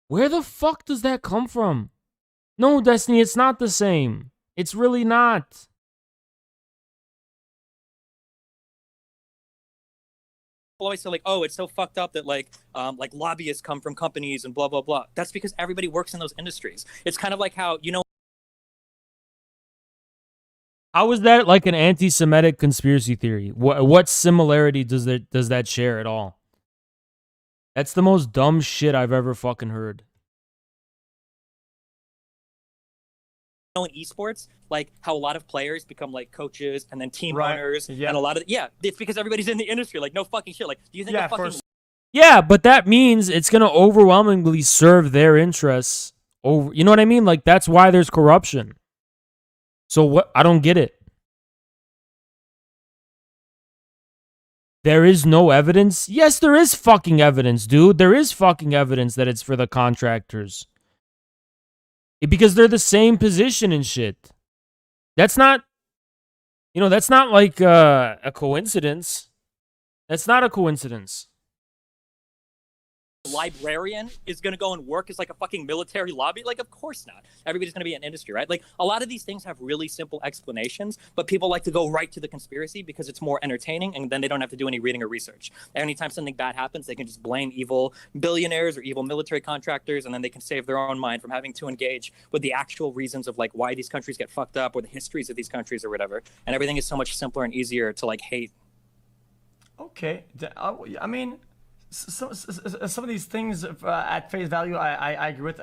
Where the fuck does that come from? No, Destiny, it's not the same. It's really not. always say like, oh, it's so fucked up that like lobbyists come from companies and blah blah blah. That's because everybody works in those industries. It's kind of like how How is that like an anti-Semitic conspiracy theory? What similarity does that share at all? That's the most dumb shit I've ever fucking heard. In esports, like how a lot of players become like coaches and then team owners, and a lot of it's because everybody's in the industry. Like no fucking shit. Like do you think Yeah, but that means it's gonna overwhelmingly serve their interests over. You know what I mean? Like that's why there's corruption. So what? I don't get it. There is no evidence. Yes, there is fucking evidence, dude. There is fucking evidence that it's for the contractors. Because they're the same position and shit. That's not, that's not like a coincidence. That's not a coincidence. librarian is going to go and work as like a fucking military lobby? Like, of course not. Everybody's going to be in industry, right? Like, a lot of these things have really simple explanations, but people like to go right to the conspiracy because it's more entertaining, and then they don't have to do any reading or research. Anytime something bad happens, they can just blame evil billionaires or evil military contractors, and then they can save their own mind from having to engage with the actual reasons of like why these countries get fucked up or the histories of these countries or whatever. And everything is so much simpler and easier to like hate. Okay, I mean, some of these things at face value, I agree with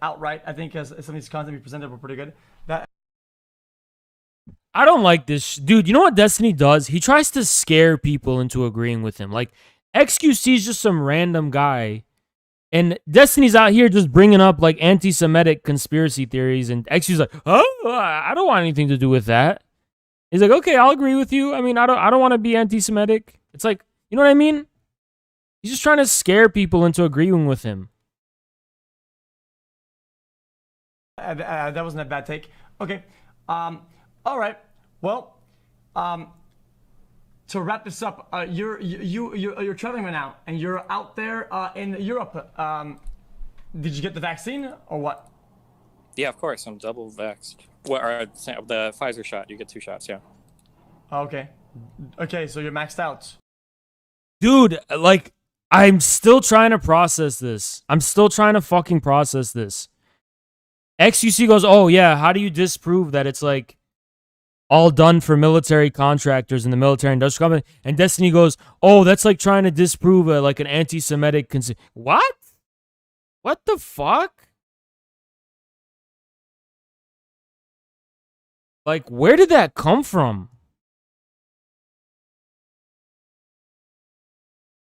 outright. I think some of these content we presented were pretty good. I don't like this. Dude, you know what Destiny does? He tries to scare people into agreeing with him. Like, XQC is just some random guy. And Destiny's out here just bringing up, like, anti-Semitic conspiracy theories. And XQC's like, oh, I don't want anything to do with that. He's like, okay, I'll agree with you. I mean, I don't want to be anti-Semitic. It's like, you know what I mean? He's just trying to scare people into agreeing with him. That wasn't a bad take. Okay. All right. Well, to wrap this up, you're traveling right now, and you're out there in Europe. Did you get the vaccine or what? Yeah, of course. I'm double vaxxed. What are the Pfizer shot? You get 2 shots. Yeah. Okay. Okay. So you're maxed out. Dude, like, I'm still trying to process this. I'm still trying to fucking process this. XUC goes, oh, yeah, how do you disprove that it's, like, all done for military contractors in the military industrial company? And Destiny goes, oh, that's like trying to disprove, like, an anti-Semitic... What? What the fuck? Like, where did that come from?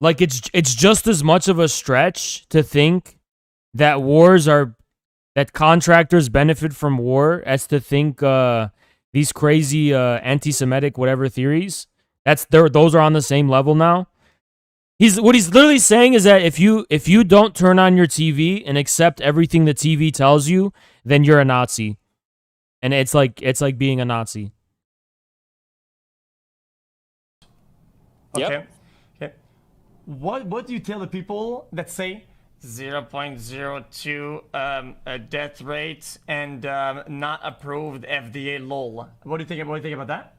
Like, it's just as much of a stretch to think that that contractors benefit from war as to think these crazy anti-Semitic whatever theories. Those are on the same level now. What he's literally saying is that if you don't turn on your TV and accept everything the TV tells you, then you're a Nazi. And it's like being a Nazi. Yep. Okay. What do you tell the people that say 0.02 death rate and not approved FDA lol? What do you think about that?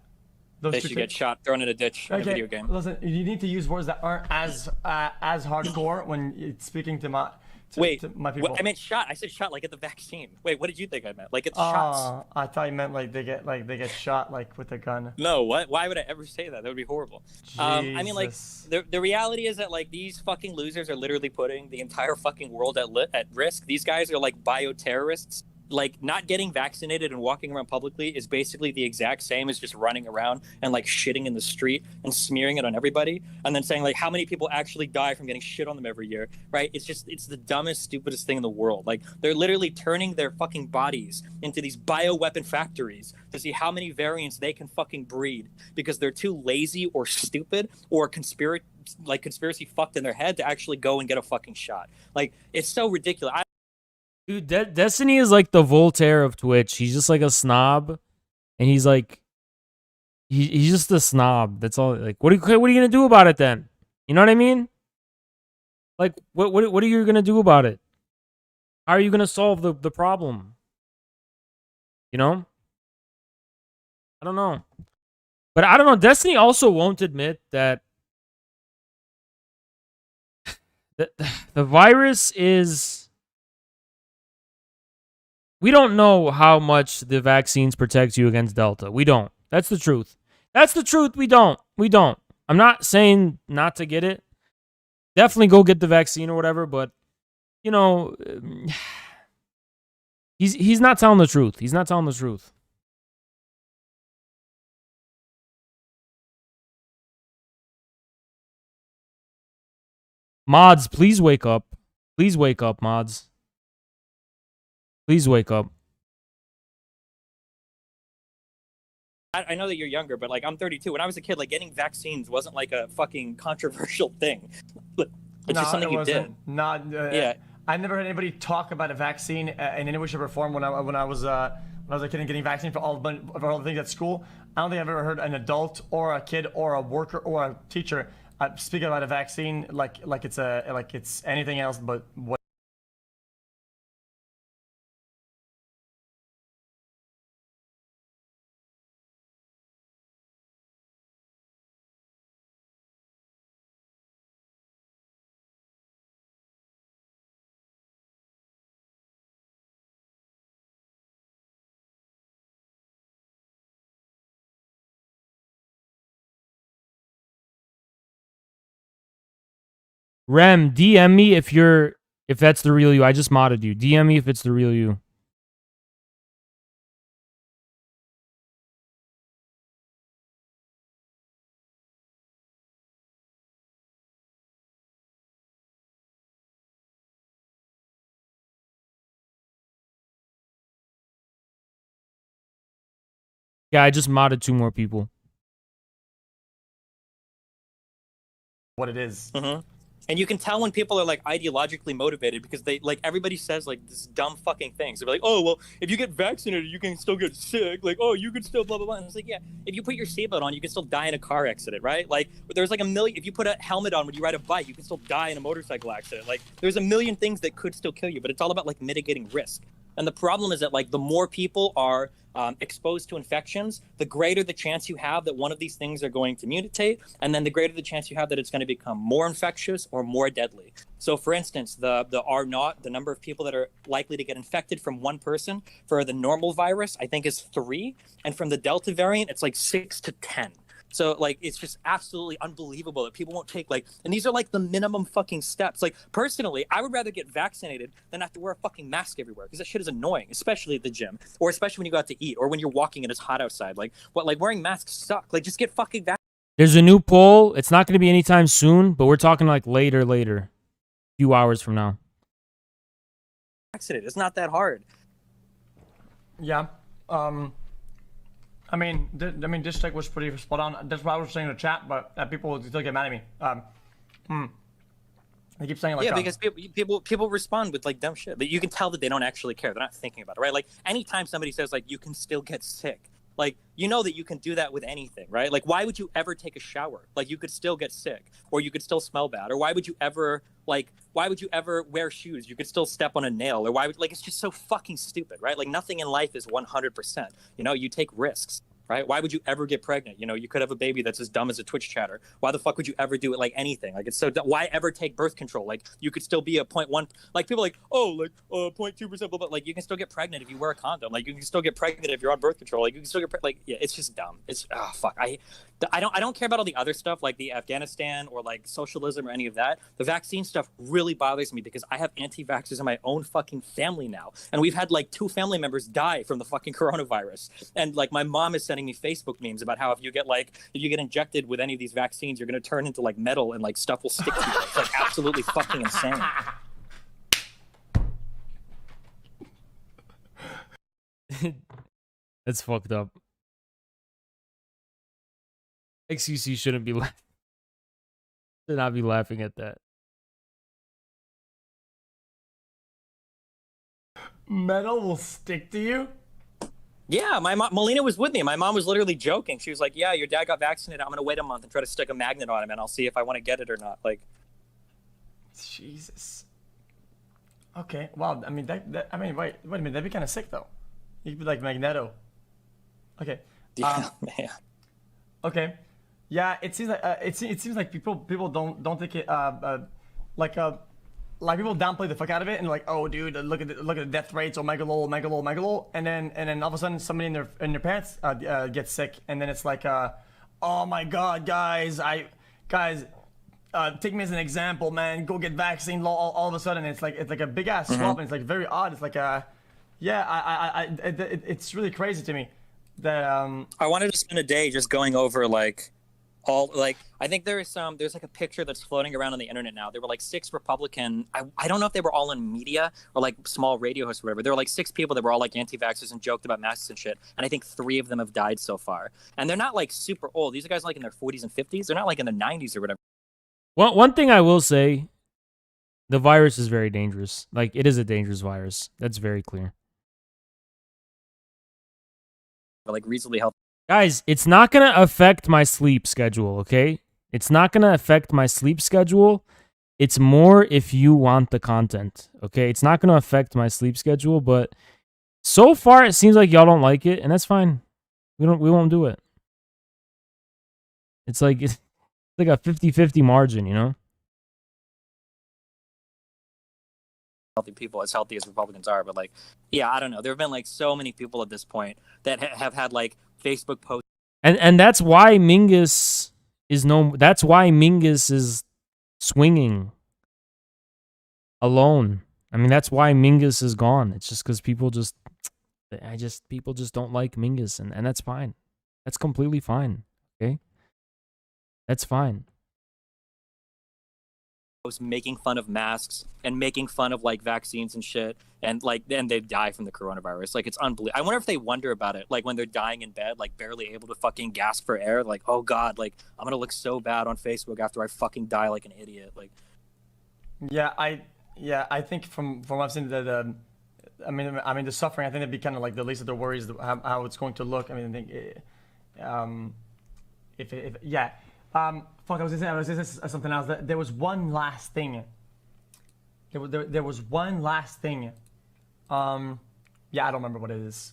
They should get shot, thrown in a ditch in a video game. Listen, you need to use words that aren't as hardcore when it's speaking to my people. I meant shot. I said shot like at the vaccine. Wait, what did you think I meant? Like it's shots. I thought you meant like they get shot like with a gun. No, what? Why would I ever say that? That would be horrible. I mean, like the reality is that like these fucking losers are literally putting the entire fucking world at risk. These guys are like bioterrorists. Like not getting vaccinated and walking around publicly is basically the exact same as just running around and like shitting in the street and smearing it on everybody and then saying like how many people actually die from getting shit on them every year, right? It's the dumbest, stupidest thing in the world. Like they're literally turning their fucking bodies into these bioweapon factories to see how many variants they can fucking breed because they're too lazy or stupid or conspiracy fucked in their head to actually go and get a fucking shot. Like it's so ridiculous. Dude, Destiny is like the Voltaire of Twitch. He's just like a snob, and he's like, he's just a snob. That's all. Like, what are you gonna do about it then? You know what I mean? Like, what are you gonna do about it? How are you gonna solve the problem? You know? I don't know, but I don't know. Destiny also won't admit that the virus is. We don't know how much the vaccines protect you against Delta. We don't. That's the truth. That's the truth. We don't. I'm not saying not to get it. Definitely go get the vaccine or whatever, but, you know, he's not telling the truth. He's not telling the truth. Mods, please wake up. Please wake up, mods. Please wake up. I know that you're younger, but like I'm 32. When I was a kid, like getting vaccines wasn't like a fucking controversial thing. It's just something you did. Yeah. I never heard anybody talk about a vaccine in any way, shape, or form when I was a kid and getting vaccinated for all the things at school. I don't think I've ever heard an adult or a kid or a worker or a teacher Speaking about a vaccine, like it's anything else but what. Rem, DM me if that's the real you. I just modded you. DM me if it's the real you. Yeah, I just modded 2 more people. What it is. And you can tell when people are like ideologically motivated because they like everybody says like this dumb fucking things. They're like, oh well, if you get vaccinated, you can still get sick. Like, oh, you can still blah blah blah. And it's like, yeah, if you put your seatbelt on, you can still die in a car accident, right? Like, there's like a million. If you put a helmet on when you ride a bike, you can still die in a motorcycle accident. Like, there's a million things that could still kill you, but it's all about like mitigating risk. And the problem is that like the more people are exposed to infections, the greater the chance you have that one of these things are going to mutate, and then the greater the chance you have that it's going to become more infectious or more deadly. So, for instance, the R0, the number of people that are likely to get infected from one person for the normal virus, I think is 3, and from the Delta variant, it's like 6 to 10. So like it's just absolutely unbelievable that people won't take like, and these are like the minimum fucking steps. Like personally, I would rather get vaccinated than have to wear a fucking mask everywhere because that shit is annoying, especially at the gym or especially when you go out to eat or when you're walking and it's hot outside. Like what? Like wearing masks suck. Like just get fucking vaccinated. There's a new poll. It's not going to be anytime soon, but we're talking like later, a few hours from now. It's not that hard. Yeah. I mean, this take was pretty spot on. That's what I was saying in the chat, but people still get mad at me. They keep saying like, yeah, because people respond with like dumb shit. But you can tell that they don't actually care. They're not thinking about it, right? Like anytime somebody says like you can still get sick, like you know that you can do that with anything, right? Like why would you ever take a shower? Like you could still get sick, or you could still smell bad, or why would you ever wear shoes? You could still step on a nail, or why would like it's just so fucking stupid, right? Like nothing in life is 100%. You know, you take risks. Right? Why would you ever get pregnant? You know, you could have a baby that's as dumb as a Twitch chatter. Why the fuck would you ever do it like anything? Like it's so dumb. Why ever take birth control? Like you could still be a 0.1. Like people are like, oh, like 0.2%, blah, blah. Like you can still get pregnant if you wear a condom. Like you can still get pregnant if you're on birth control. Like you can still get like yeah, it's just dumb. It's fuck. I don't care about all the other stuff like the Afghanistan or like socialism or any of that. The vaccine stuff really bothers me because I have anti-vaxxers in my own fucking family now, and we've had like 2 family members die from the fucking coronavirus. And like my mom is sending me Facebook memes about how if you get injected with any of these vaccines, you're gonna turn into like metal and like stuff will stick to you. It's like absolutely fucking insane. That's fucked up. XCC shouldn't be laughing. Should not be laughing at that. Metal will stick to you? Yeah, my mom, Melina was with me. My mom was literally joking. She was like, yeah, your dad got vaccinated. I'm going to wait a month and try to stick a magnet on him, and I'll see if I want to get it or not. Like, Jesus. Okay, well, I mean, wait a minute, that'd be kind of sick, though. You could be like Magneto. Okay. Yeah, man. Okay. Yeah, it seems like it seems like people don't take it like people downplay the fuck out of it and like, oh dude, look at the death rates, oh mega lol, and then all of a sudden somebody in their parents gets sick, and then it's like oh my god, guys, take me as an example, man, go get vaccine. All of a sudden it's like a big ass swap, and it's like very odd. It's like it's really crazy to me that I wanted to spend a day just going over like all like I think there's like a picture that's floating around on the internet now. There were like 6 Republican. I don't know if they were all in media or like small radio hosts or whatever. There were like 6 people that were all like anti-vaxxers and joked about masks and shit. And I think 3 of them have died so far. And they're not like super old. These are guys like in their 40s and 50s. They're not like in their 90s or whatever. One thing I will say, the virus is very dangerous. Like it is a dangerous virus. That's very clear. Like reasonably healthy. Guys, it's not going to affect my sleep schedule, okay? It's not going to affect my sleep schedule. It's more if you want the content, okay? It's not going to affect my sleep schedule, but so far it seems like y'all don't like it, and that's fine. We won't do it. It's like a 50-50 margin, you know? Healthy people, as healthy as Republicans are, but like, yeah, I don't know. There have been like so many people at this point that have had like Facebook posts. And that's why Mingus that's why Mingus is swinging alone. I mean, that's why Mingus is gone. It's just because people just don't like Mingus, and that's fine. That's completely fine. Okay? That's fine. Making fun of masks and making fun of like vaccines and shit, and like then they die from the coronavirus. Like, it's unbelievable. I wonder if they wonder about it, like when they're dying in bed, like barely able to fucking gasp for air, like, oh god, like I'm gonna look so bad on Facebook after I fucking die like an idiot. Like, I think from what I've seen, I mean the suffering, I think that'd be kind of like the least of their worries, how it's going to look. I mean, I think fuck, I was gonna say something else. There was one last thing. There was one last thing. I don't remember what it is.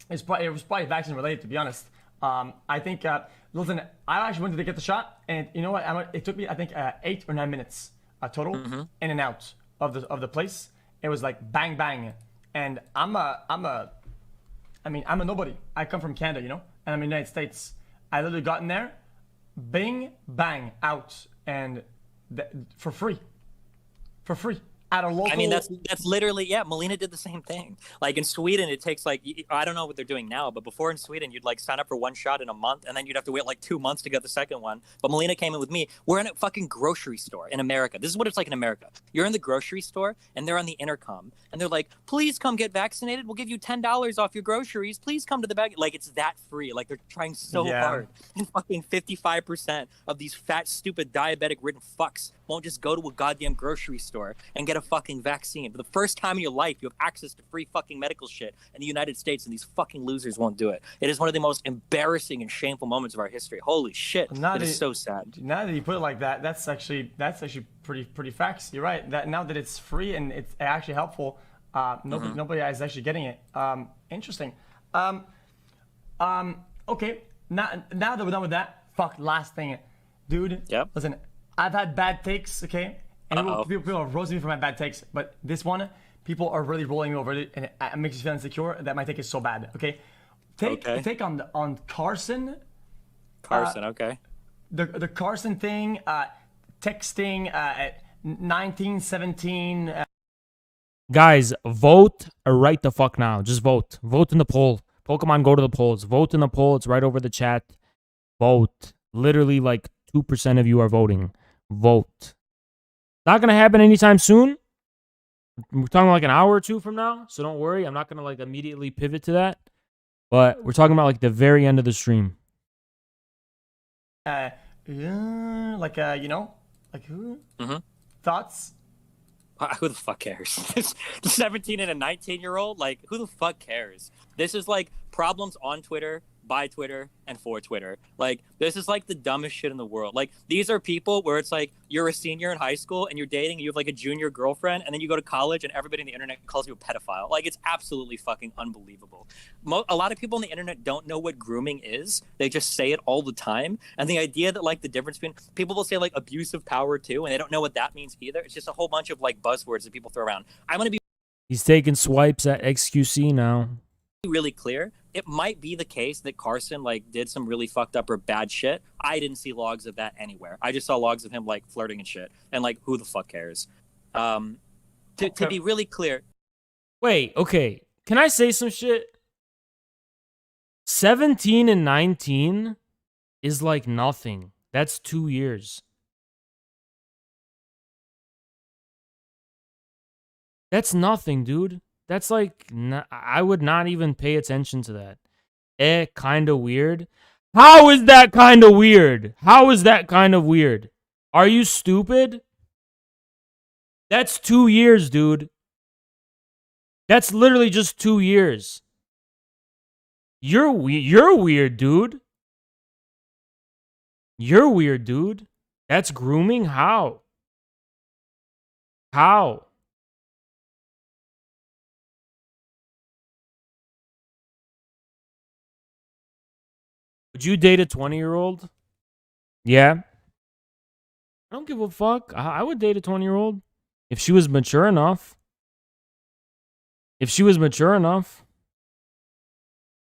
It was probably vaccine related, to be honest. I think, listen, I actually wanted to get the shot, and you know what? It took me, I think, 8 or 9 minutes total in and out of the place. It was like bang bang, and I'm a nobody. I come from Canada, you know, and I'm in the United States. I literally got in there. Bing, bang, out, and for free at a local. I mean, that's literally, yeah. Melina did the same thing. Like in Sweden, it takes like, I don't know what they're doing now, but before in Sweden, you'd like sign up for one shot in a month, and then you'd have to wait like 2 months to get the second one. But Melina came in with me. We're in a fucking grocery store in America. This is what it's like in America. You're in the grocery store, and they're on the intercom, and they're like, "Please come get vaccinated. We'll give you $10 off your groceries. Please come to the bag." Like, it's that free. Like, they're trying so hard. And fucking 55% of these fat, stupid, diabetic-ridden fucks won't just go to a goddamn grocery store and get a fucking vaccine. For the first time in your life, you have access to free fucking medical shit in the United States, and these fucking losers won't do it. It is one of the most embarrassing and shameful moments of our history. Holy shit. It is so sad. Now that you put it like that, that's actually pretty facts. You're right. That now that it's free and it's actually helpful, nobody is actually getting it. Interesting. Okay. Now that we're done with that, last thing, dude. Yep. Listen, I've had bad takes, okay? And people are roasting me for my bad takes, but this one, people are really rolling over it, and it makes you feel insecure that my take is so bad, okay? Take on Carson. Carson, okay. The Carson thing, texting at 1917. Guys, vote right the fuck now. Just vote. Vote in the poll. Pokemon, go to the polls. Vote in the poll. It's right over the chat. Vote. Literally, like 2% of you are voting. Vote. Not gonna happen anytime soon. We're talking like an hour or two from now, so don't worry. I'm not gonna like immediately pivot to that. But we're talking about like the very end of the stream. You know, like who? Thoughts? Who the fuck cares? 17 and a 19-year-old? Like, who the fuck cares? This is like problems on Twitter, by Twitter, and for Twitter. Like, this is like the dumbest shit in the world. Like, these are people where it's like you're a senior in high school and you're dating and you have like a junior girlfriend, and then you go to college and everybody on the internet calls you a pedophile. Like, it's absolutely fucking unbelievable. A lot of people on the internet don't know what grooming is. They just say it all the time. And the idea that like the difference between people will say like abuse of power too, and they don't know what that means either. It's just a whole bunch of like buzzwords that people throw around. I'm going to be He's taking swipes at XQC now. Really clear. It might be the case that Carson like did some really fucked up or bad shit. I didn't see logs of that anywhere. I just saw logs of him like flirting and shit. And like, who the fuck cares? To be really clear. Wait, okay. Can I say some shit? 17 and 19 is like nothing. That's 2 years. That's nothing, dude. That's like, I would not even pay attention to that. Kind of weird. How is that kind of weird? How is that kind of weird? Are you stupid? That's 2 years, dude. That's literally just 2 years. You're weird, dude. You're weird, dude. That's grooming? How? How? Would you date a 20-year-old? Yeah. I don't give a fuck. I would date a 20-year-old if she was mature enough. If she was mature enough.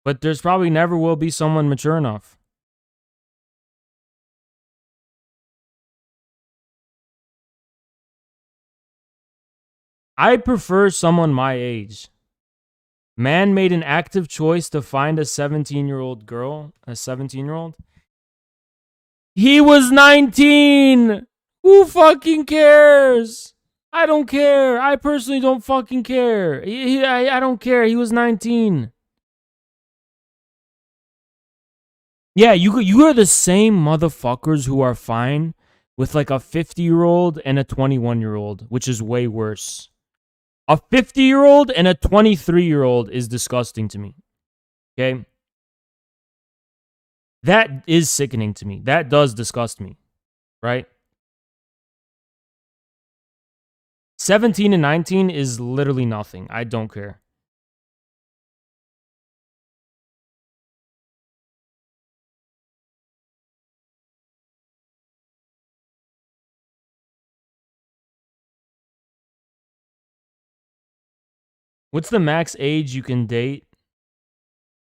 But there's probably never will be someone mature enough. I prefer someone my age. Man made an active choice to find a 17-year-old girl, a 17-year-old. He was 19. Who fucking cares? I don't care. I personally don't fucking care. I don't care. He was 19. Yeah, you are the same motherfuckers who are fine with like a 50-year-old and a 21-year-old, which is way worse. A 50-year-old and a 23-year-old is disgusting to me. Okay? That is sickening to me. That does disgust me. Right? 17 and 19 is literally nothing. I don't care. What's the max age you can date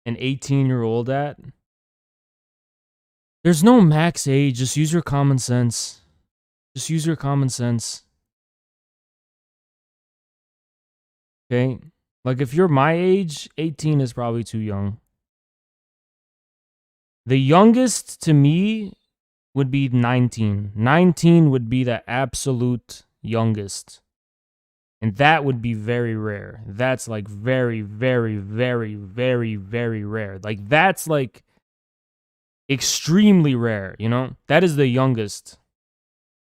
an 18-year-old at? There's no max age. Just use your common sense. Just use your common sense. Okay? Like, if you're my age, 18 is probably too young. The youngest to me would be 19. 19 would be the absolute youngest. And that would be very rare. That's like very, very, very, very, very rare. Like, that's like extremely rare, you know? That is the youngest.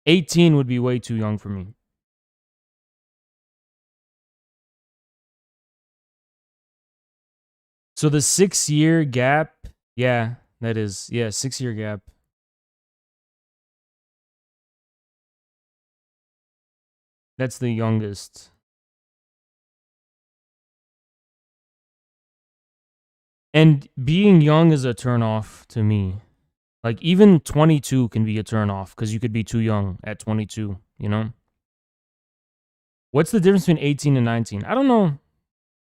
18 would be way too young for me. So the 6-year gap, yeah, that is, yeah, 6-year gap. That's the youngest. And being young is a turnoff to me. Like, even 22 can be a turnoff because you could be too young at 22, you know? What's the difference between 18 and 19? I don't know.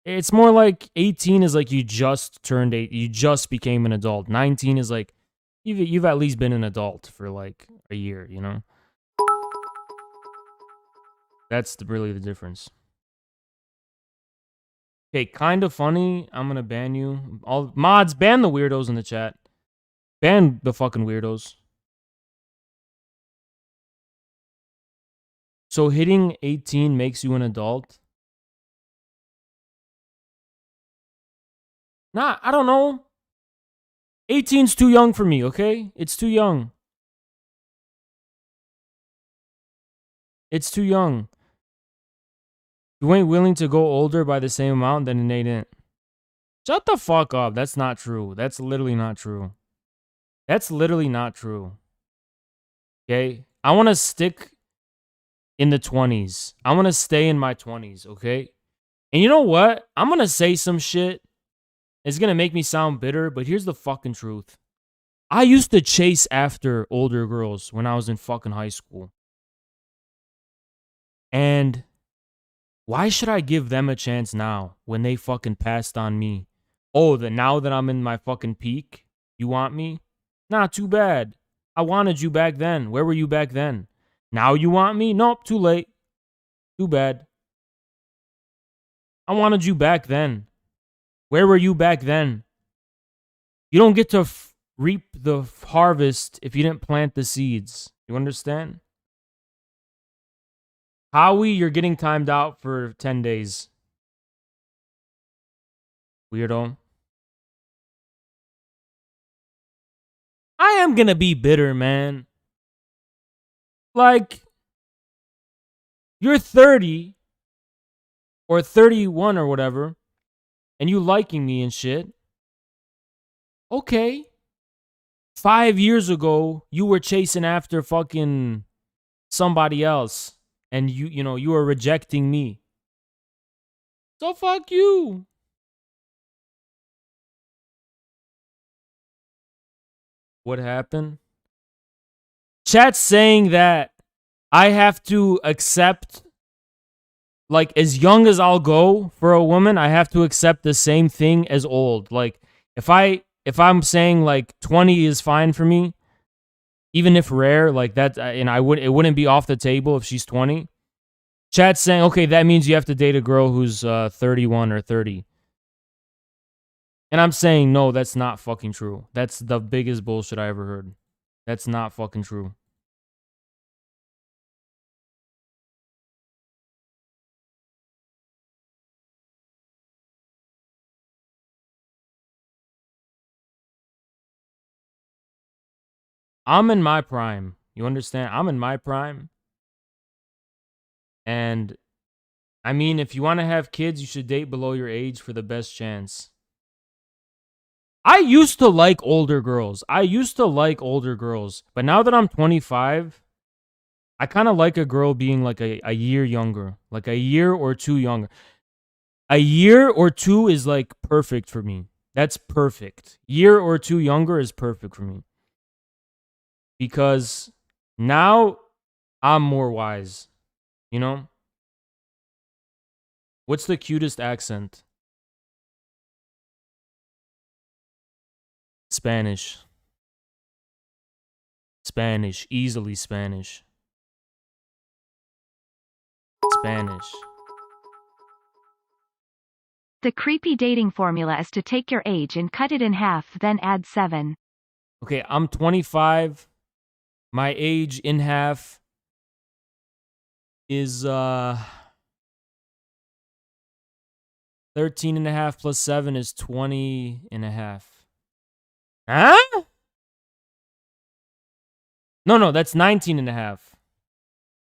It's more like 18 is like you just turned 8, you just became an adult. 19 is like you've at least been an adult for like a year, you know? That's really the difference. Okay, kind of funny. I'm gonna ban you. All mods, ban the weirdos in the chat. Ban the fucking weirdos. So hitting 18 makes you an adult? Nah, I don't know. 18's too young for me, okay? It's too young. It's too young. You ain't willing to go older by the same amount, then it ain't. Shut the fuck up. That's not true. That's literally not true. That's literally not true. Okay? I want to stick in the 20s. I want to stay in my 20s, okay? And you know what? I'm going to say some shit. It's going to make me sound bitter, but here's the fucking truth. I used to chase after older girls when I was in fucking high school. And why should I give them a chance now when they fucking passed on me? Oh, now that I'm in my fucking peak, you want me? Nah, too bad. I wanted you back then. Where were you back then? Now you want me? Nope, too late. Too bad. I wanted you back then. Where were you back then? You don't get to reap the harvest if you didn't plant the seeds. You understand? Howie, you're getting timed out for 10 days. Weirdo. I am gonna be bitter, man. Like, you're 30 or 31 or whatever, and you liking me and shit. Okay. 5 years ago, you were chasing after fucking somebody else. And you were rejecting me. So fuck you. What happened? Chat's saying that I have to accept, like, as young as I'll go for a woman, I have to accept the same thing as old. Like, if I'm saying like 20 is fine for me, even if rare, like that, and it wouldn't be off the table if she's 20. Chat's saying, okay, that means you have to date a girl who's 31 or 30. And I'm saying, no, that's not fucking true. That's the biggest bullshit I ever heard. That's not fucking true. I'm in my prime. You understand? I'm in my prime. And I mean, if you want to have kids, you should date below your age for the best chance. I used to like older girls. But now that I'm 25, I kind of like a girl being like a year younger. Like a year or two younger. A year or two is like perfect for me. That's perfect. Year or two younger is perfect for me. Because now I'm more wise. You know? What's the cutest accent? Spanish. Spanish. Easily Spanish. Spanish. The creepy dating formula is to take your age and cut it in half, then add 7. Okay, I'm 25. My age in half is 13 and a half plus 7 is 20 and a half. Huh? No, that's 19 and a half.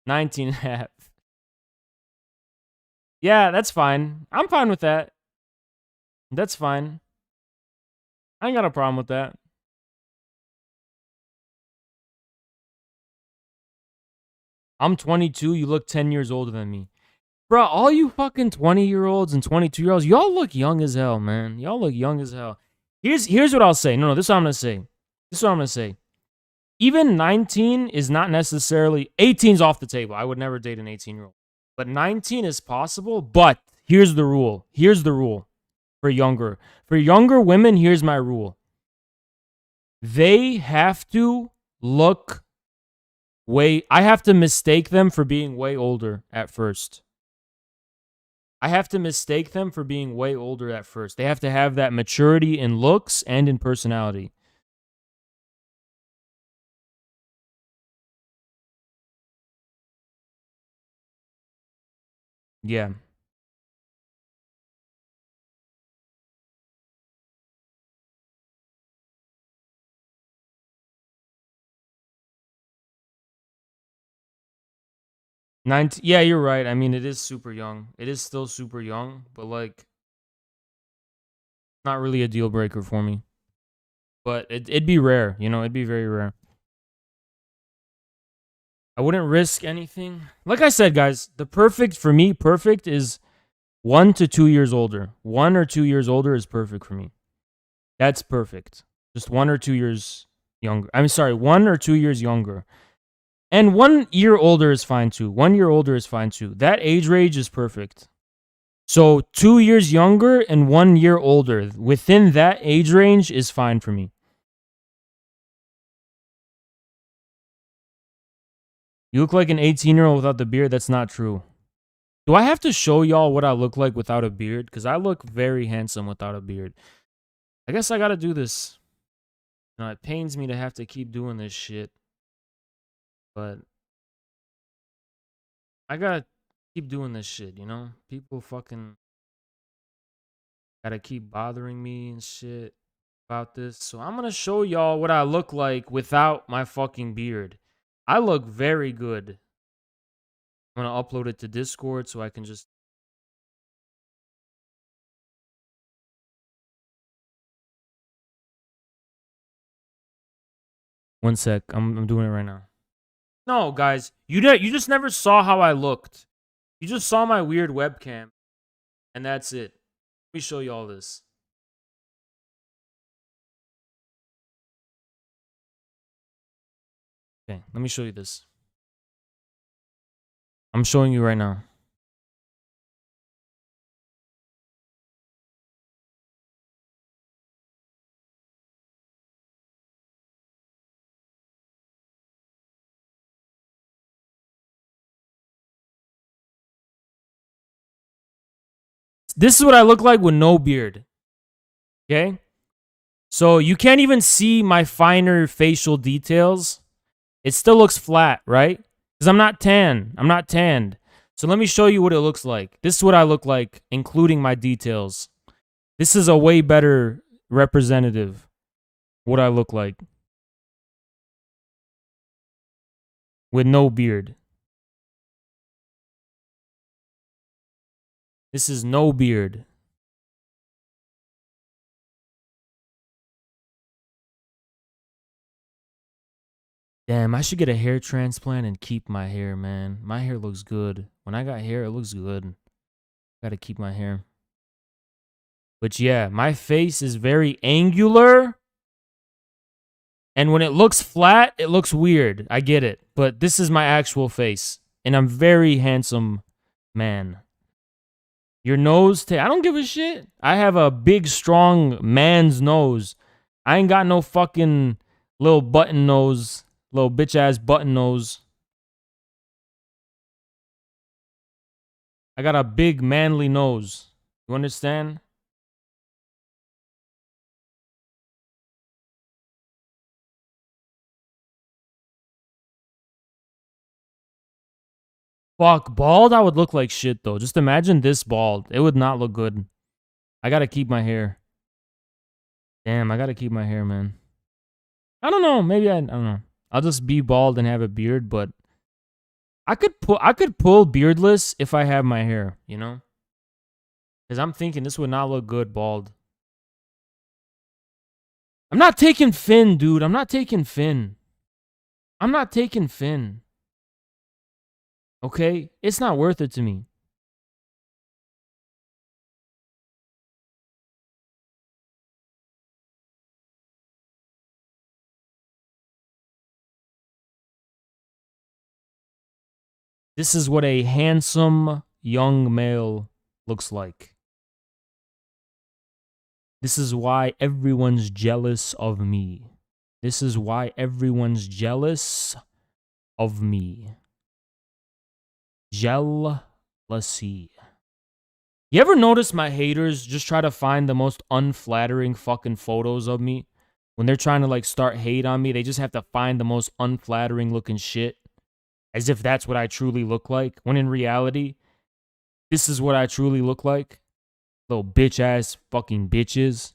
19 and a half. Yeah, that's fine. I'm fine with that. That's fine. I ain't got a problem with that. I'm 22. You look 10 years older than me. Bro, all you fucking 20-year-olds and 22-year-olds, y'all look young as hell, man. Y'all look young as hell. Here's what I'll say. No, this is what I'm going to say. Even 19 is not necessarily... 18's off the table. I would never date an 18-year-old. But 19 is possible, but here's the rule. For younger women, here's my rule. They have to look I have to mistake them for being way older at first. They have to have that maturity in looks and in personality. Yeah. Yeah, you're right. I mean, it is super young. It is still super young, but like, not really a deal breaker for me. But it'd be rare, it'd be very rare. I wouldn't risk anything. Like I said, guys, perfect is 1 to 2 years older. 1 or 2 years older is perfect for me. That's perfect. Just 1 or 2 years younger. 1 or 2 years younger. And 1 year older is fine too. That age range is perfect. So 2 years younger and 1 year older. Within that age range is fine for me. You look like an 18-year-old without the beard. That's not true. Do I have to show y'all what I look like without a beard? Because I look very handsome without a beard. I guess I got to do this. It pains me to have to keep doing this shit. But I got to keep doing this shit, People fucking got to keep bothering me and shit about this. So I'm going to show y'all what I look like without my fucking beard. I look very good. I'm going to upload it to Discord so I can just... 1 sec. I'm doing it right now. No, guys, you just never saw how I looked. You just saw my weird webcam, and that's it. Let me show you all this. Okay, let me show you this. I'm showing you right now. This is what I look like with no beard. Okay? So you can't even see my finer facial details. It still looks flat, right? Because I'm not tan. I'm not tanned. So let me show you what it looks like. This is what I look like, including my details. This is a way better representative what I look like with no beard. This is no beard. Damn, I should get a hair transplant and keep my hair, man. My hair looks good. When I got hair, it looks good. Gotta keep my hair. But yeah, my face is very angular. And when it looks flat, it looks weird. I get it. But this is my actual face. And I'm very handsome man. Your nose, I don't give a shit. I have a big, strong man's nose. I ain't got no fucking little button nose. Little bitch-ass button nose. I got a big, manly nose. You understand? Fuck, bald, I would look like shit, though. Just imagine this bald. It would not look good. I gotta keep my hair. Damn, I gotta keep my hair, man. I don't know. Maybe I don't know. I'll just be bald and have a beard, but I could pull beardless if I have my hair, you know? Because I'm thinking this would not look good bald. I'm not taking Finn, dude. I'm not taking Finn. I'm not taking Finn. Okay? It's not worth it to me. This is what a handsome young male looks like. This is why everyone's jealous of me. This is why everyone's jealous of me. Jealousy. You ever notice my haters just try to find the most unflattering fucking photos of me? When they're trying to like start hate on me, they just have to find the most unflattering looking shit. As if that's what I truly look like. When in reality, this is what I truly look like. Little bitch ass fucking bitches.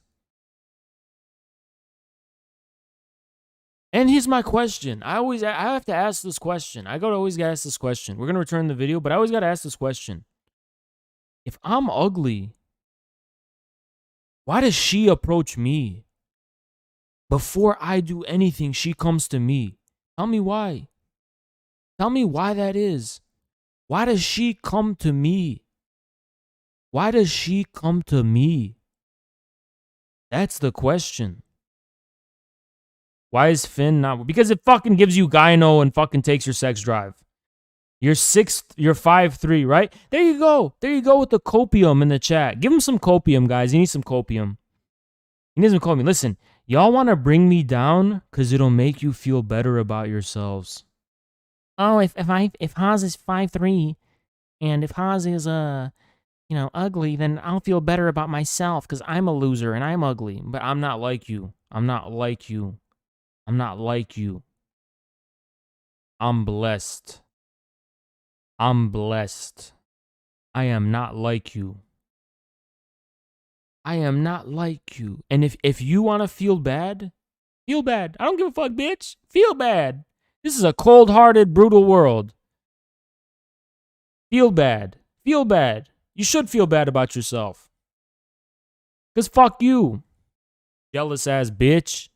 And here's my question. I have to ask this question. Always gotta ask this question. We're gonna return the video, but I always gotta ask this question. If I'm ugly, why does she approach me? Before I do anything, she comes to me. Tell me why. Tell me why that is. Why does she come to me? Why does she come to me? That's the question. Why is Finn not? Because it fucking gives you gyno and fucking takes your sex drive. You're 5'3", right? There you go. There you go with the copium in the chat. Give him some copium, guys. He needs some copium. He needs some copium. Listen, y'all want to bring me down because it'll make you feel better about yourselves. Oh, if Haas is 5'3", and if Haas is ugly, then I'll feel better about myself because I'm a loser and I'm ugly. But I'm not like you. I'm not like you. I'm not like you. I'm blessed. I'm blessed. I am not like you. I am not like you. And if you want to feel bad, feel bad. I don't give a fuck, bitch. Feel bad. This is a cold-hearted, brutal world. Feel bad. Feel bad. You should feel bad about yourself. Because fuck you. Jealous ass bitch.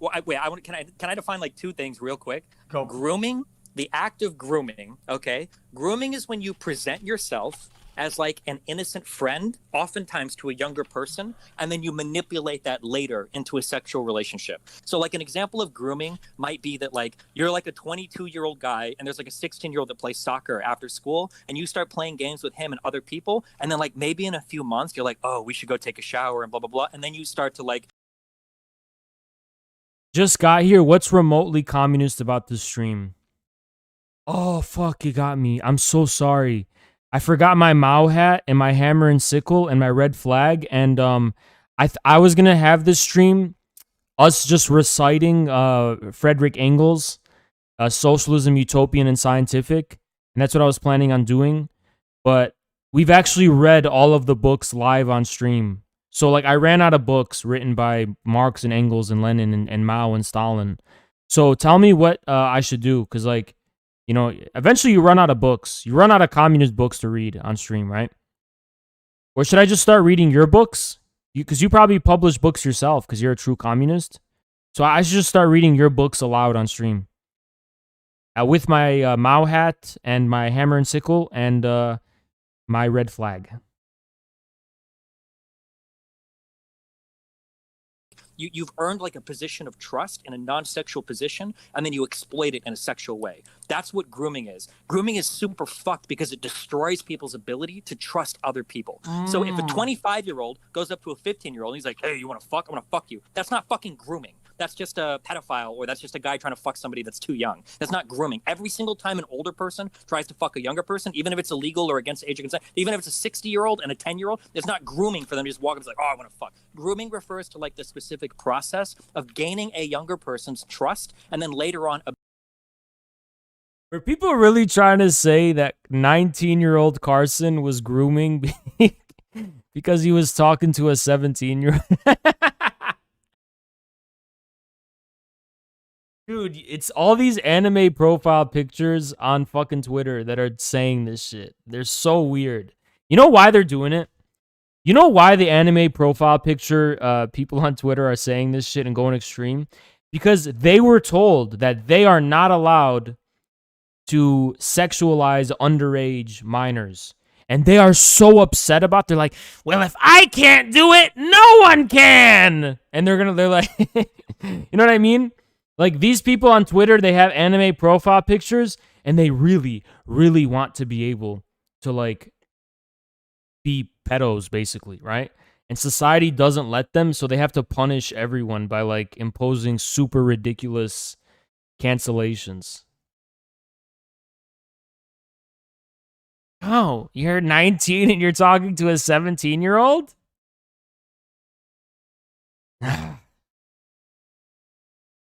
Well, can I define like two things real quick? Go. Grooming, the act of grooming. Okay, grooming is when you present yourself as like an innocent friend, oftentimes to a younger person, and then you manipulate that later into a sexual relationship. So like an example of grooming might be that like you're like a 22-year-old guy and there's like a 16-year-old that plays soccer after school, and you start playing games with him and other people, and then like maybe in a few months you're like, oh, we should go take a shower and blah blah blah, and then you start to like. Just got here. What's remotely communist about this stream? Oh, fuck, you got me. I'm so sorry. I forgot my Mao hat and my hammer and sickle and my red flag. And I was going to have this stream, us just reciting Frederick Engels, Socialism, Utopian, and Scientific. And that's what I was planning on doing. But we've actually read all of the books live on stream. So, like, I ran out of books written by Marx and Engels and Lenin and Mao and Stalin. So tell me what I should do, because, like, you know, eventually you run out of books. You run out of communist books to read on stream, right? Or should I just start reading your books? Because you probably publish books yourself because you're a true communist. So I should just start reading your books aloud on stream. With my Mao hat and my hammer and sickle and my red flag. You've earned like a position of trust in a non-sexual position, and then you exploit it in a sexual way. That's what grooming is. Grooming is super fucked because it destroys people's ability to trust other people. So if a 25-year-old goes up to a 15-year-old and he's like, hey, you want to fuck? I want to fuck you. That's not fucking grooming. That's just a pedophile, or that's just a guy trying to fuck somebody that's too young. That's not grooming. Every single time an older person tries to fuck a younger person, even if it's illegal or against age of consent, even if it's a 60-year-old and a 10-year-old, it's not grooming for them to just walk up and be like, oh, I want to fuck. Grooming refers to like the specific process of gaining a younger person's trust, and then later on. Were people really trying to say that 19-year-old Carson was grooming because he was talking to a 17-year-old? Dude, it's all these anime profile pictures on fucking Twitter that are saying this shit. They're so weird. You know why they're doing it? You know why the anime profile picture people on Twitter are saying this shit and going extreme? Because they were told that they are not allowed to sexualize underage minors. And they are so upset about it. They're like, well, if I can't do it, no one can. And they're like, you know what I mean? Like, these people on Twitter, they have anime profile pictures, and they really, really want to be able to, like, be pedos, basically, right? And society doesn't let them, so they have to punish everyone by, like, imposing super ridiculous cancellations. Oh, you're 19 and you're talking to a 17-year-old?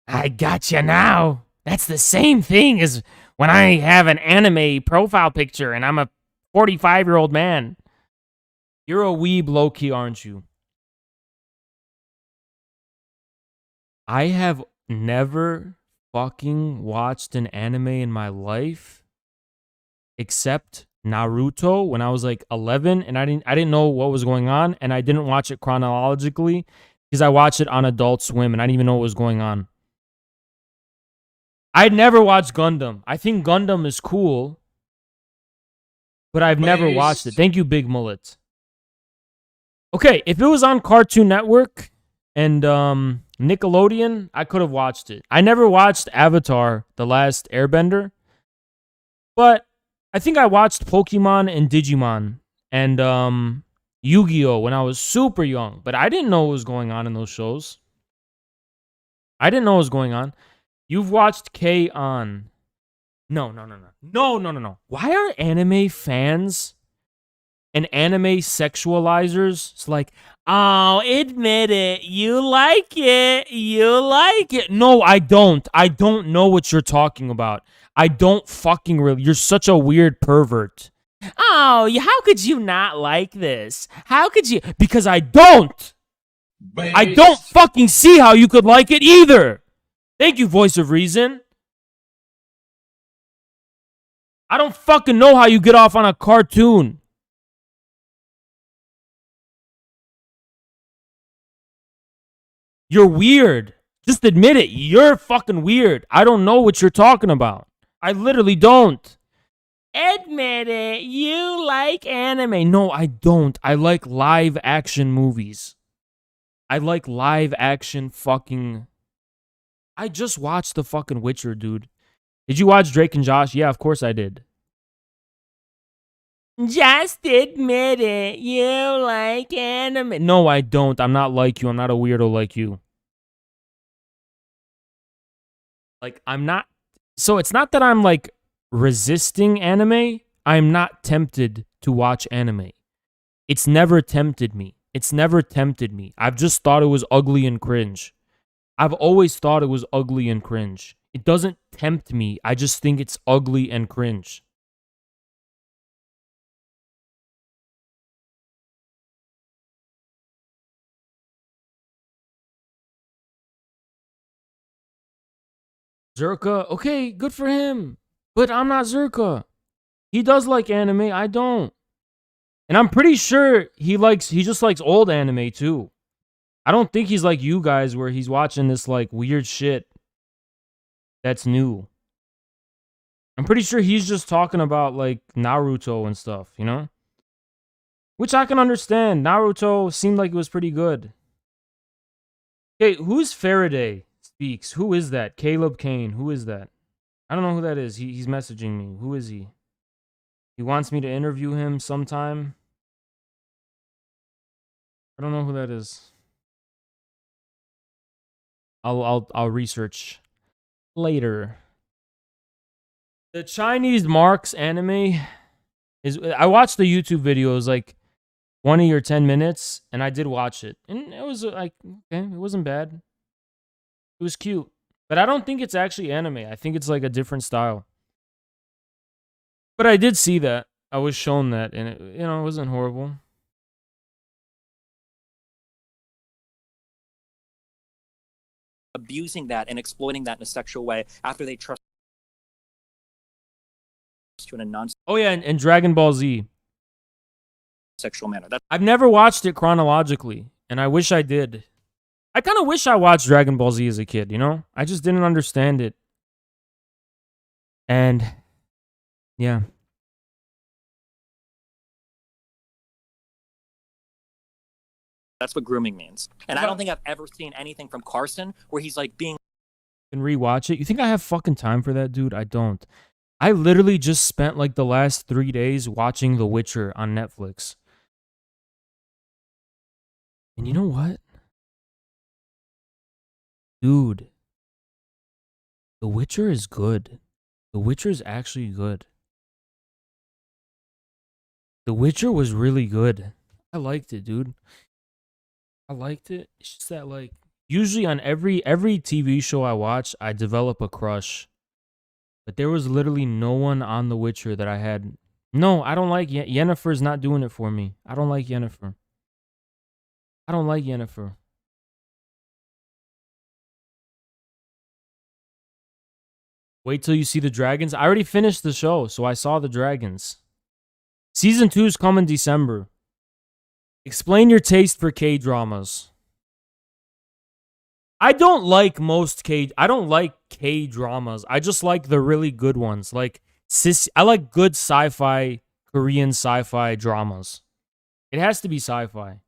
I gotcha now. That's the same thing as when I have an anime profile picture and I'm a 45-year-old man. You're a weeb low-key, aren't you? I have never fucking watched an anime in my life except Naruto when I was like 11, and I didn't know what was going on, and I didn't watch it chronologically because I watched it on Adult Swim and I didn't even know what was going on. I'd never watched Gundam. I think Gundam is cool, but I've never watched it. Thank you, Big Mullet. Okay, if it was on Cartoon Network and Nickelodeon, I could have watched it. I never watched Avatar: The Last Airbender, but I think I watched Pokemon and Digimon and Yu-Gi-Oh! When I was super young, but I didn't know what was going on in those shows. I didn't know what was going on. You've watched K-On! No. Why are anime fans and anime sexualizers? It's like, oh, admit it. You like it. You like it. No, I don't. I don't know what you're talking about. I don't fucking really. You're such a weird pervert. Oh, how could you not like this? How could you? Because I don't. I don't fucking see how you could like it either. Thank you, Voice of Reason. I don't fucking know how you get off on a cartoon. You're weird. Just admit it. You're fucking weird. I don't know what you're talking about. I literally don't. Admit it. You like anime. No, I don't. I like live action movies. I like live action fucking... I just watched The fucking Witcher, dude. Did you watch Drake and Josh? Yeah, of course I did. Just admit it. You like anime. No, I don't. I'm not like you. I'm not a weirdo like you. Like, I'm not... So it's not that I'm, like, resisting anime. I'm not tempted to watch anime. It's never tempted me. It's never tempted me. I've just thought it was ugly and cringe. I've always thought it was ugly and cringe. It doesn't tempt me. I just think it's ugly and cringe. Zerka, okay, good for him. But I'm not Zerka. He does like anime. I don't. And I'm pretty sure he just likes old anime too. I don't think he's like you guys where he's watching this like weird shit that's new. I'm pretty sure he's just talking about like Naruto and stuff, you know? Which I can understand. Naruto seemed like it was pretty good. Okay, who's Faraday speaks? Who is that? Caleb Kane. Who is that? I don't know who that is. He's messaging me. Who is he? He wants me to interview him sometime. I don't know who that is. I'll research later. The Chinese Marks anime is... I watched the YouTube video. It was like 20 or 10 minutes, and I did watch it. And it was like, okay, it wasn't bad. It was cute. But I don't think it's actually anime. I think it's like a different style. But I did see that. I was shown that, and it, you know, it wasn't horrible. Abusing that and exploiting that in a sexual way after they trust you in a non Oh yeah, and Dragon Ball Z. sexual manner. I've never watched it chronologically, and I wish I did. I kind of wish I watched Dragon Ball Z as a kid, you know? I just didn't understand it. And yeah. That's what grooming means. And I don't think I've ever seen anything from Carson where he's like being... And rewatch it. You think I have fucking time for that, dude? I don't. I literally just spent like the last 3 days watching The Witcher on Netflix. And you know what? Dude. The Witcher is good. The Witcher is actually good. The Witcher was really good. I liked it, dude. I liked it. It's just that, like, usually on every TV show I watch, I develop a crush. But there was literally no one on The Witcher that I had. No, I don't like Yennefer's not doing it for me. I don't like Yennefer. I don't like Yennefer. Wait till you see the dragons. I already finished the show, so I saw the dragons. Season 2 is coming December. Explain your taste for K-dramas. I don't like K-dramas. I just like the really good ones. Like I like good sci-fi, Korean sci-fi dramas. It has to be sci-fi.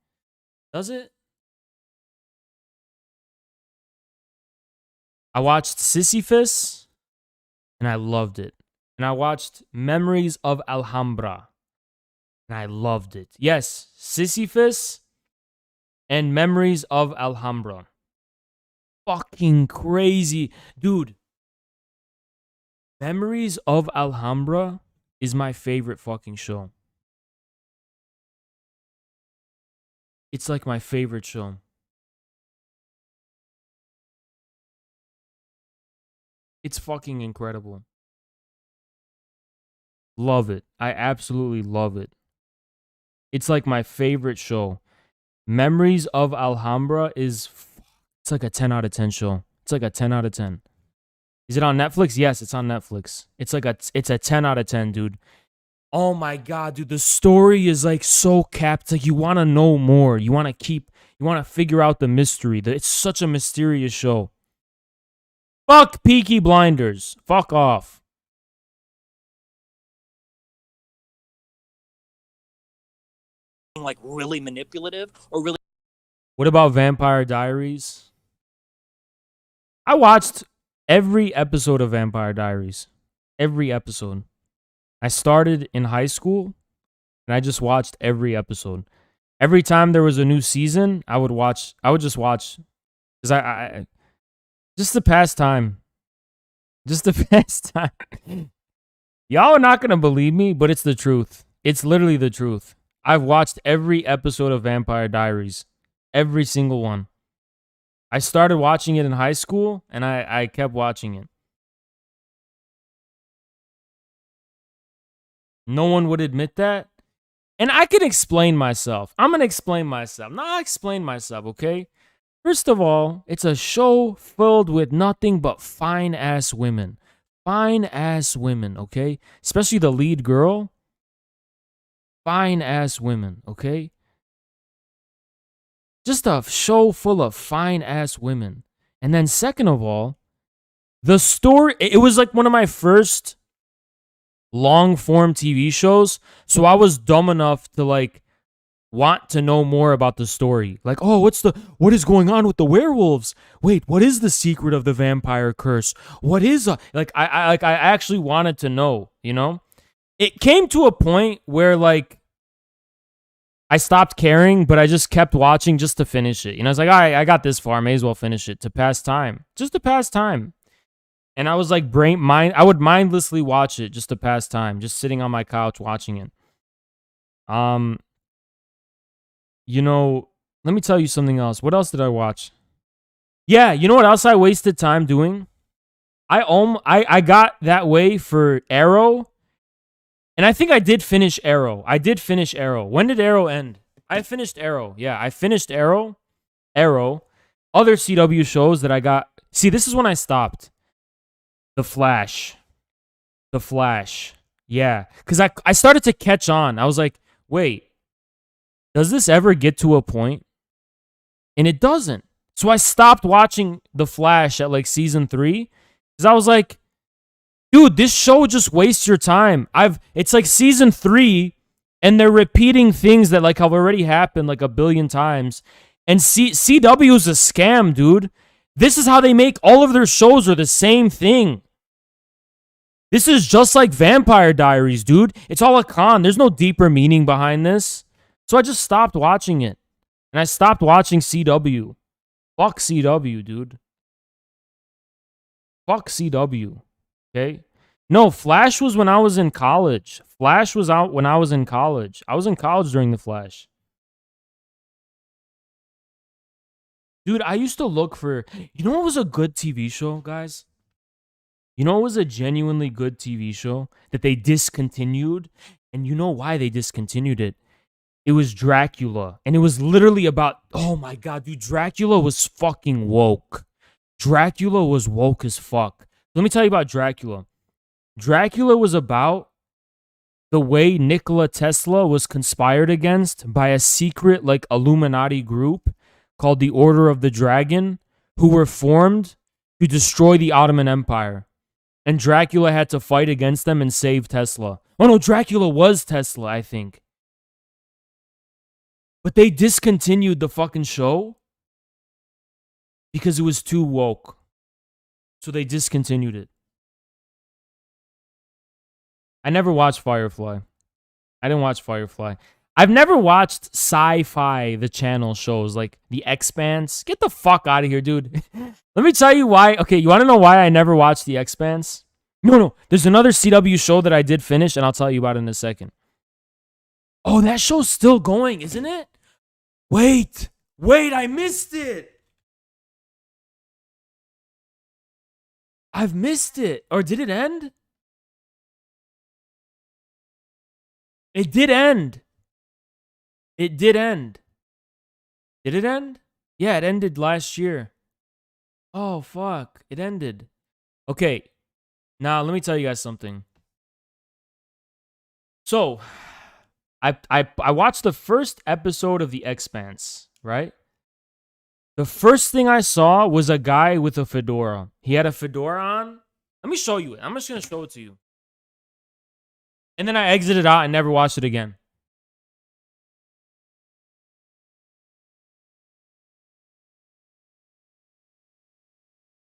Does it? I watched Sisyphus and I loved it. And I watched Memories of Alhambra. And I loved it. Yes, Sisyphus and Memories of Alhambra. Fucking crazy. Dude, Memories of Alhambra is my favorite fucking show. It's like my favorite show. It's fucking incredible. Love it. I absolutely love it. It's like my favorite show. Memories of Alhambra it's like a 10 out of 10 show. It's like a 10 out of 10. Is it on Netflix? Yes, it's on Netflix. It's a 10 out of 10, dude. Oh my god, dude, the story is like so capped. Like you want to know more. You want to figure out the mystery. It's such a mysterious show. Fuck Peaky Blinders. Fuck off. Like really manipulative or really. What about Vampire Diaries? I watched every episode of Vampire Diaries. Every episode. I started in high school and I just watched every episode. Every time there was a new season, I would just watch because I just to pass time. Just to pass time. Y'all are not gonna believe me, but it's the truth. It's literally the truth. I've watched every episode of Vampire Diaries. Every single one. I started watching it in high school, and I kept watching it. No one would admit that. And I can explain myself. I'm going to explain myself. Now, I'll explain myself, okay? First of all, it's a show filled with nothing but fine-ass women. Fine-ass women, okay? Especially the lead girl. Fine-ass women, okay? Just a show full of fine-ass women. And then second of all, the story, it was like one of my first long-form TV shows, so I was dumb enough to like want to know more about the story. Like, oh, what is going on with the werewolves? Wait, what is the secret of the vampire curse? What is I actually wanted to know, you know? It came to a point where like I stopped caring, but I just kept watching just to finish it. You know, I was like, all right, I got this far. I may as well finish it to pass time. Just to pass time. And I was like, I would mindlessly watch it just to pass time. Just sitting on my couch watching it. You know, let me tell you something else. What else did I watch? Yeah, you know what else I wasted time doing? I got that way for Arrow. And I think I did finish Arrow. When did Arrow end? I finished Arrow. Yeah, I finished Arrow. Other CW shows that I got. See, this is when I stopped. The Flash. Yeah. Because I started to catch on. I was like, wait, does this ever get to a point? And it doesn't. So I stopped watching The Flash at like season 3. Because I was like, dude, this show just wastes your time. It's like season 3, and they're repeating things that like have already happened like a billion times. And CW is a scam, dude. This is how they make all of their shows are the same thing. This is just like Vampire Diaries, dude. It's all a con. There's no deeper meaning behind this. So I just stopped watching it. And I stopped watching CW. Fuck CW, dude. Fuck CW. Okay? No, Flash was when I was in college. Flash was out when I was in college. I was in college during The Flash. Dude, I used to look for... You know what was a good TV show, guys? You know what was a genuinely good TV show that they discontinued? And you know why they discontinued it? It was Dracula. And it was literally about... Oh my god, dude. Dracula was fucking woke. Dracula was woke as fuck. Let me tell you about Dracula. Dracula was about the way Nikola Tesla was conspired against by a secret like Illuminati group called the Order of the Dragon, who were formed to destroy the Ottoman Empire. And Dracula had to fight against them and save Tesla. Oh no, Dracula was Tesla, I think. But they discontinued the fucking show because it was too woke. So they discontinued it. I never watched Firefly. I didn't watch Firefly. I've never watched Sci-Fi, the channel shows, like The Expanse. Get the fuck out of here, dude. Let me tell you why. Okay, you want to know why I never watched The Expanse? No. There's another CW show that I did finish, and I'll tell you about it in a second. Oh, that show's still going, isn't it? Wait, I missed it. I've missed it. Or did it end? It did end. Did it end? Yeah, it ended last year. Oh, fuck. It ended. Okay. Now, let me tell you guys something. So, I watched the first episode of The Expanse, right? The first thing I saw was a guy with a fedora. He had a fedora on. Let me show you it. I'm just going to show it to you. And then I exited out and never watched it again.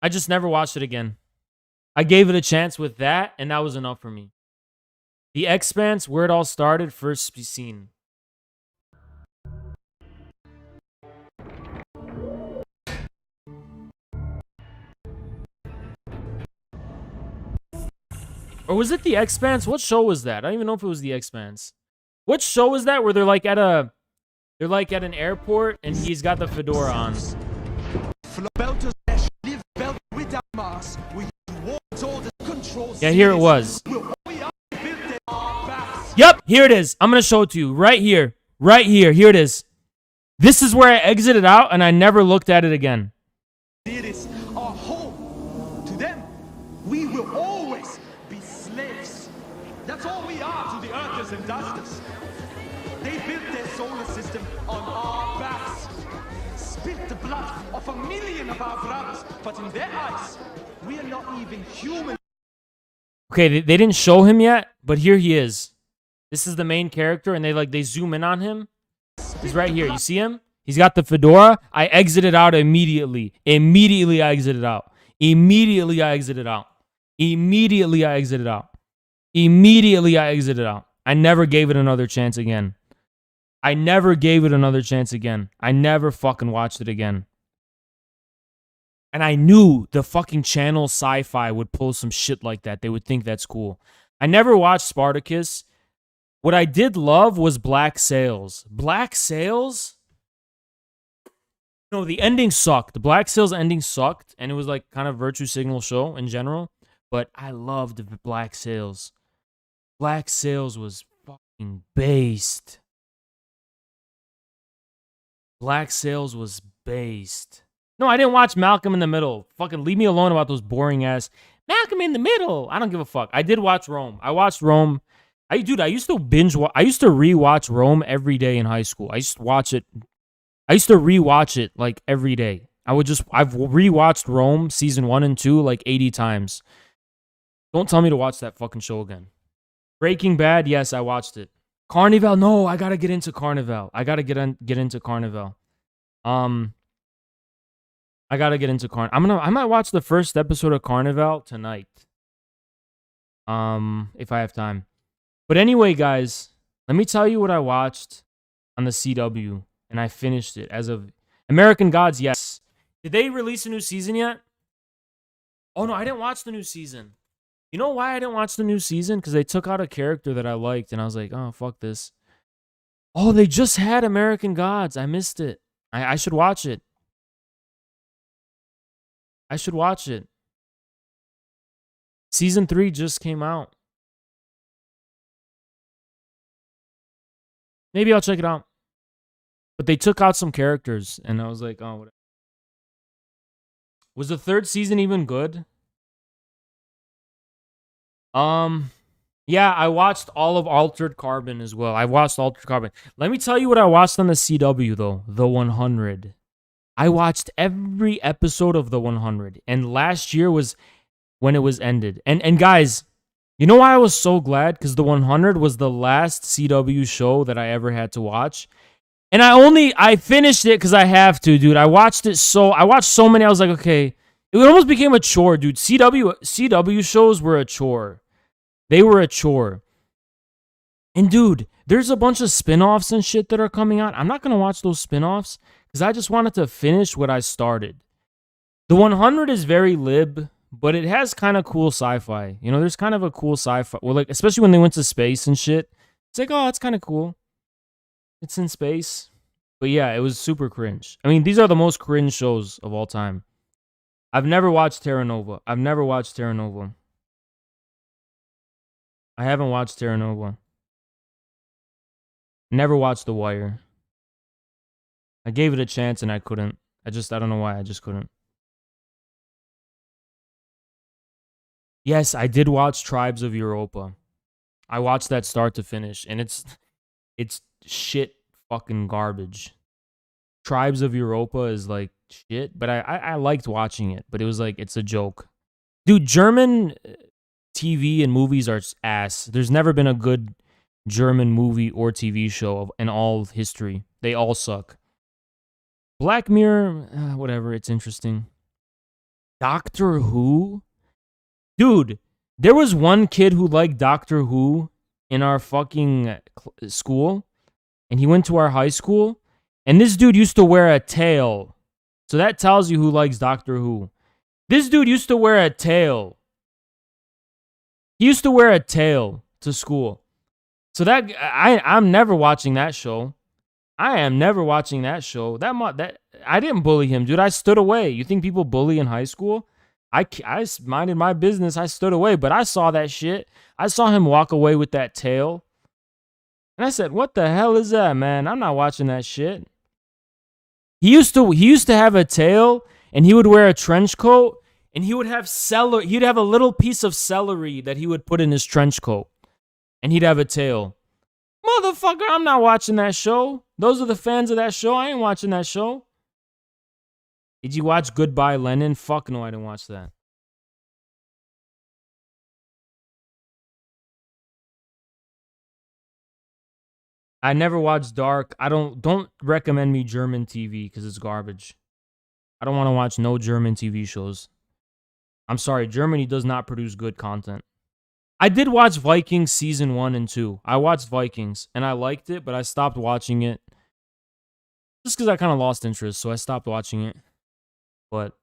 I just never watched it again. I gave it a chance with that, and that was enough for me. The Expanse, where it all started, first seen. Or was it The Expanse? What show was that? I don't even know if it was The Expanse. What show was that where they're like at an airport and he's got the fedora on? Yeah, here it was. Yep, here it is. I'm going to show it to you right here. Right here. Here it is. This is where I exited out and I never looked at it again. It is our home. To them, we will always be slaves. That's all we are to the earthers and dusters. They built their solar system on our backs. Spit the blood of 1 million of our brothers, but in their eyes, we are not even human. Okay, they didn't show him yet, but here he is. This is the main character, and they zoom in on him. He's right here. You see him? He's got the fedora. I exited out immediately. Immediately, I exited out. Immediately, I exited out. Immediately, I exited out. Immediately, I exited out. I never gave it another chance again. I never gave it another chance again. I never fucking watched it again. And I knew the fucking channel Sci-Fi would pull some shit like that. They would think that's cool. I never watched Spartacus. What I did love was Black Sails. Black Sails? No, the ending sucked. The Black Sails ending sucked. And it was like kind of virtue signal show in general. But I loved Black Sails. Black Sails was fucking based. Black Sails was based. No, I didn't watch Malcolm in the Middle. Fucking leave me alone about those boring ass Malcolm in the Middle. I don't give a fuck. I did watch Rome. I watched Rome. I used to I used to rewatch Rome every day in high school. I used to watch it. I used to rewatch it like every day. I've rewatched Rome season 1 and 2 like 80 times. Don't tell me to watch that fucking show again. Breaking Bad, yes, I watched it. Carnival, no, I gotta get into Carnival. I gotta get into Carnival. I gotta get into Carnival. I might watch the first episode of Carnival tonight. If I have time. But anyway, guys, let me tell you what I watched on the CW, and I finished it as of American Gods. Yes, did they release a new season yet? Oh no, I didn't watch the new season. You know why I didn't watch the new season? Because they took out a character that I liked, and I was like, oh fuck this. Oh, they just had American Gods. I missed it. I should watch it. I should watch it. Season 3 just came out. Maybe I'll check it out. But they took out some characters, and I was like, oh, whatever. Was the 3rd season even good? Yeah, I watched all of Altered Carbon as well. I watched Altered Carbon. Let me tell you what I watched on the CW, though. The 100. I watched every episode of The 100. And last year was when it was ended. And guys, you know why I was so glad? Because The 100 was the last CW show that I ever had to watch. And I finished it because I have to, dude. I watched so many. I was like, okay. It almost became a chore, dude. CW shows were a chore. They were a chore. And dude, there's a bunch of spin-offs and shit that are coming out. I'm not going to watch those spin-offs because I just wanted to finish what I started. The 100 is very lib, but it has kind of cool sci-fi. You know, there's kind of a cool sci-fi. Well, like, especially when they went to space and shit. It's like, oh, it's kind of cool. It's in space. But yeah, it was super cringe. I mean, these are the most cringe shows of all time. I've never watched Terra Nova. I haven't watched Terra Nova. Never watched The Wire. I gave it a chance and I couldn't. I don't know why. I just couldn't. Yes, I did watch Tribes of Europa. I watched that start to finish, and it's shit fucking garbage. Tribes of Europa is like shit, but I liked watching it. But it was like, it's a joke. Dude, German TV and movies are ass. There's never been a good German movie or TV show in all of history. They all suck. Black Mirror, whatever, it's interesting. Doctor Who? Dude, there was one kid who liked Doctor Who in our fucking school, and he went to our high school, and this dude used to wear a tail. So that tells you who likes Doctor Who. This dude used to wear a tail. He used to wear a tail to school. So that I'm never watching that show. I am never watching that show. That I didn't bully him, dude. I stood away. You think people bully in high school? I minded my business. I stood away, but I saw that shit. I saw him walk away with that tail. And I said, "What the hell is that, man? I'm not watching that shit." He used to have a tail, and he would wear a trench coat, and he would have celery. He'd have a little piece of celery that he would put in his trench coat, and he'd have a tail. Motherfucker, I'm not watching that show. Those are the fans of that show. I ain't watching that show. Did you watch Goodbye Lenin? Fuck no, I didn't watch that. I never watched Dark. Don't recommend me German TV because it's garbage. I don't want to watch no German TV shows. I'm sorry, Germany does not produce good content. I did watch Vikings season 1 and 2. I watched Vikings and I liked it, but I stopped watching it just because I kind of lost interest, so I stopped watching it. But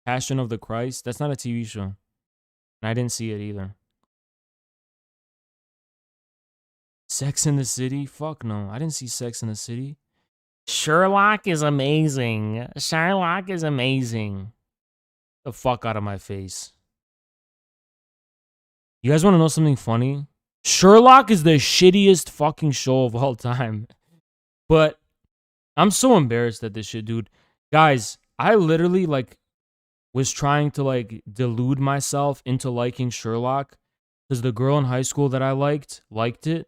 Passion of the Christ, that's not a TV show. And I didn't see it either. Sex in the City? Fuck no. I didn't see Sex in the City. Sherlock is amazing. Sherlock is amazing. The fuck out of my face. You guys want to know something funny? Sherlock is the shittiest fucking show of all time. But I'm so embarrassed at this shit, dude. Guys, I literally was trying to delude myself into liking Sherlock because the girl in high school that I liked it.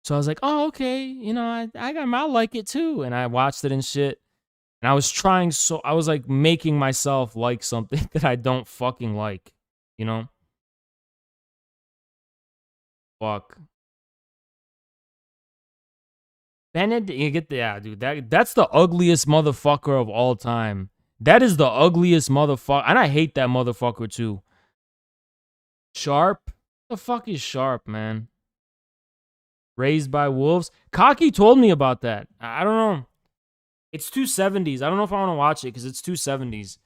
So I was like, oh, okay, I'll like it too. And I watched it and shit. And I was making myself like something that I don't fucking like, Fuck. Benedict, you get dude. That's the ugliest motherfucker of all time. That is the ugliest motherfucker, and I hate that motherfucker too. Sharp? The fuck is Sharp, man? Raised by Wolves. Cocky told me about that. I don't know. It's 270s. I don't know if I want to watch it because it's 270s.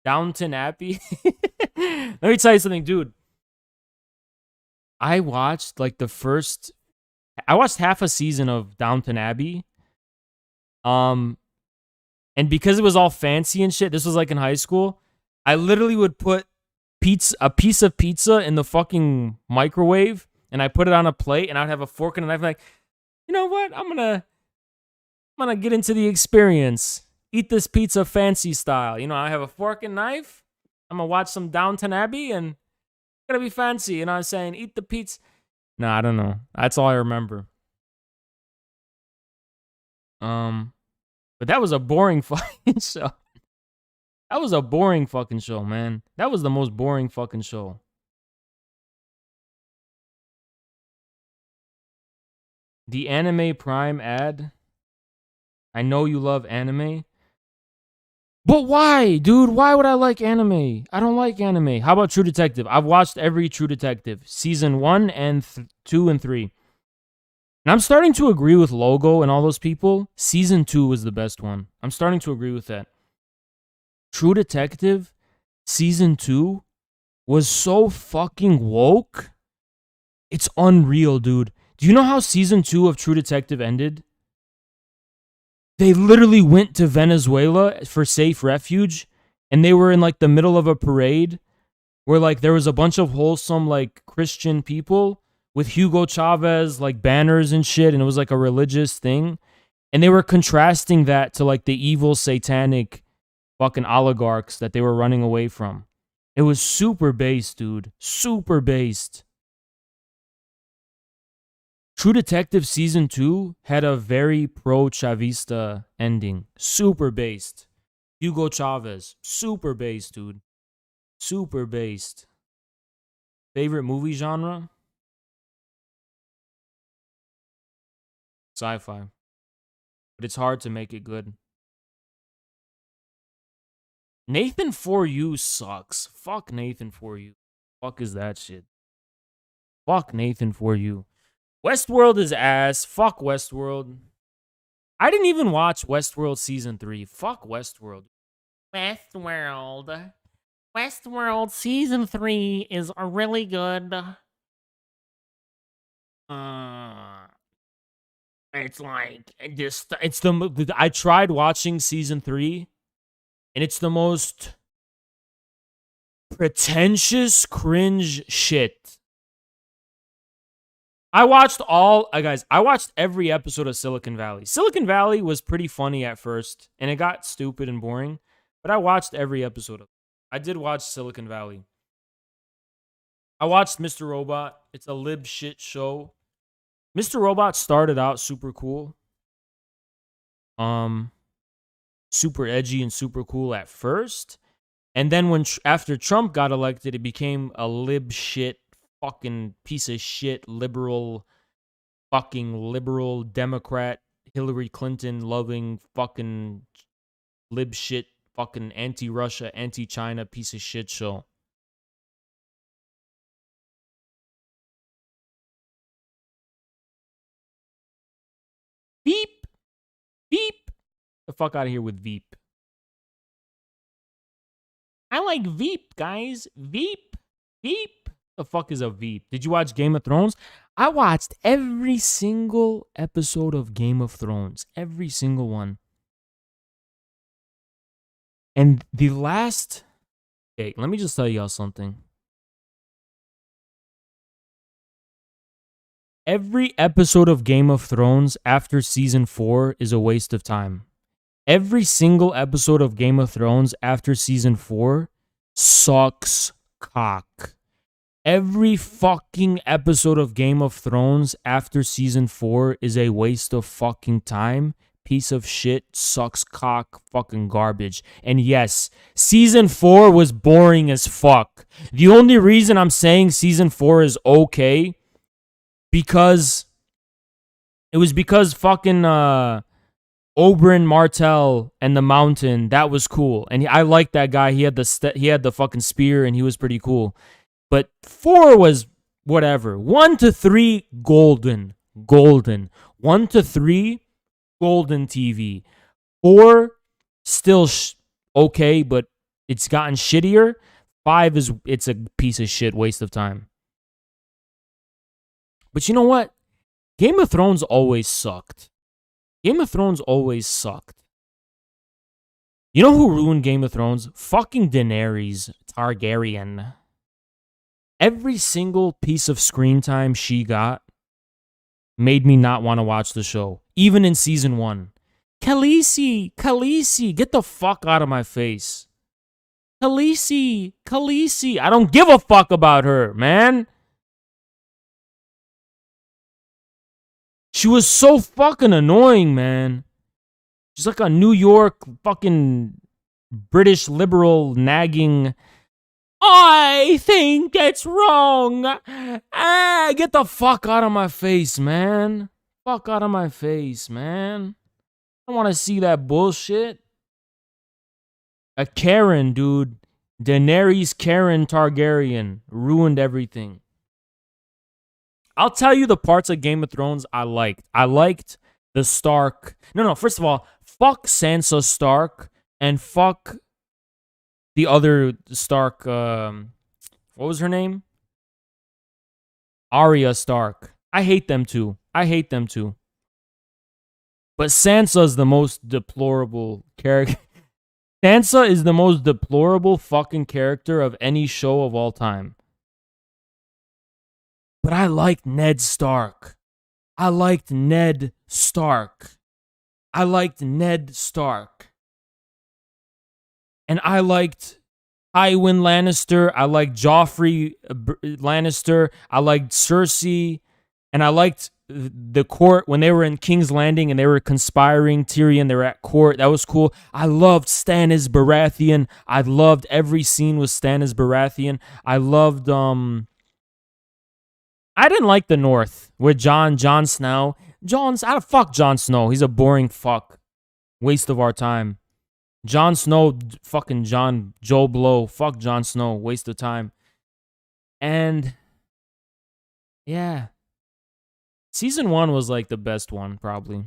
Downton Abbey. Let me tell you something, dude. I watched half a season of Downton Abbey. And because it was all fancy and shit, this was in high school, I literally would put a piece of pizza in the fucking microwave and I put it on a plate and I'd have a fork and a knife you know what? I'm gonna get into the experience. Eat this pizza fancy style. I have a fork and knife. I'm gonna watch some Downton Abbey and it's gonna be fancy. And I was saying, eat the pizza. No, I don't know. That's all I remember. But that was a boring fucking show. That was a boring fucking show, man. That was the most boring fucking show. The Anime Prime ad. I know you love anime. But why, dude? Why would I like anime? I don't like anime. How about True Detective? I've watched every True Detective. Season 1 and 2 and 3. And I'm starting to agree with Logo and all those people. Season 2 was the best one. I'm starting to agree with that. True Detective, Season 2 was so fucking woke. It's unreal, dude. Do you know how Season 2 of True Detective ended? They literally went to Venezuela for safe refuge, and they were in the middle of a parade where there was a bunch of wholesome Christian people with Hugo Chavez banners and shit, and it was a religious thing, and they were contrasting that to the evil satanic fucking oligarchs that they were running away from. It was super based, dude. Super based. True Detective Season 2 had a very pro-Chavista ending. Super based. Hugo Chavez. Super based, dude. Super based. Favorite movie genre? Sci-fi. But it's hard to make it good. Nathan For You sucks. Fuck Nathan For You. Fuck is that shit? Fuck Nathan For You. Westworld is ass. Fuck Westworld. I didn't even watch Westworld Season 3. Fuck Westworld. Westworld. Westworld Season 3 is a really good. It's like just I tried watching Season 3 and it's the most pretentious cringe shit. I watched I watched every episode of Silicon Valley. Silicon Valley was pretty funny at first and it got stupid and boring, but I watched every episode of it. I did watch Silicon Valley. I watched Mr. Robot. It's a lib shit show. Mr. Robot started out super cool. Super edgy and super cool at first. And then after Trump got elected, it became a lib shit fucking piece of shit liberal Democrat Hillary Clinton loving fucking lib shit fucking anti-Russia, anti-China piece of shit show. Veep. Veep. The fuck out of here with Veep. I like Veep, guys. Veep. Veep. The fuck is a Veep? Did you watch Game of Thrones? I watched every single episode of Game of Thrones. Every single one. And the last... Okay, let me just tell y'all something. Every episode of Game of Thrones after season 4 is a waste of time. Every single episode of Game of Thrones after season 4 sucks cock. Every fucking episode of Game of Thrones after season 4 is a waste of fucking time. Piece of shit, sucks cock, fucking garbage. And yes, season 4 was boring as fuck. The only reason I'm saying season 4 is okay because fucking Oberyn Martell and the Mountain, that was cool. And I liked that guy. He had the fucking spear and he was pretty cool. But 4 was whatever. 1 to 3, golden. 1 to 3, golden TV. 4, still okay, but it's gotten shittier. 5 it's a piece of shit, waste of time. But you know what? Game of Thrones always sucked. Game of Thrones always sucked. You know who ruined Game of Thrones? Fucking Daenerys Targaryen. Every single piece of screen time she got made me not want to watch the show. Even in season 1. Khaleesi, get the fuck out of my face. Khaleesi, I don't give a fuck about her, man. She was so fucking annoying, man. She's like a New York fucking British liberal nagging. I think that's wrong. Get the fuck out of my face, man. Fuck out of my face, man. I don't want to see that bullshit. A Karen, dude. Daenerys Karen Targaryen ruined everything. I'll tell you the parts of Game of Thrones I liked. I liked the Stark. No, first of all, fuck Sansa Stark and fuck the other Stark. What was her name? Arya Stark. I hate them too. But Sansa's the most deplorable character. Sansa is the most deplorable fucking character of any show of all time. But I liked Ned Stark. And I liked Tywin Lannister. I liked Joffrey Lannister. I liked Cersei. And I liked the court when they were in King's Landing and they were conspiring, Tyrion, they were at court. That was cool. I loved Stannis Baratheon. I loved every scene with Stannis Baratheon. I loved I didn't like the North with Jon Snow. Fuck Jon Snow. He's a boring fuck. Waste of our time. Jon Snow, fucking Joe Blow. Fuck Jon Snow. Waste of time. And yeah. Season 1 was like the best one, probably.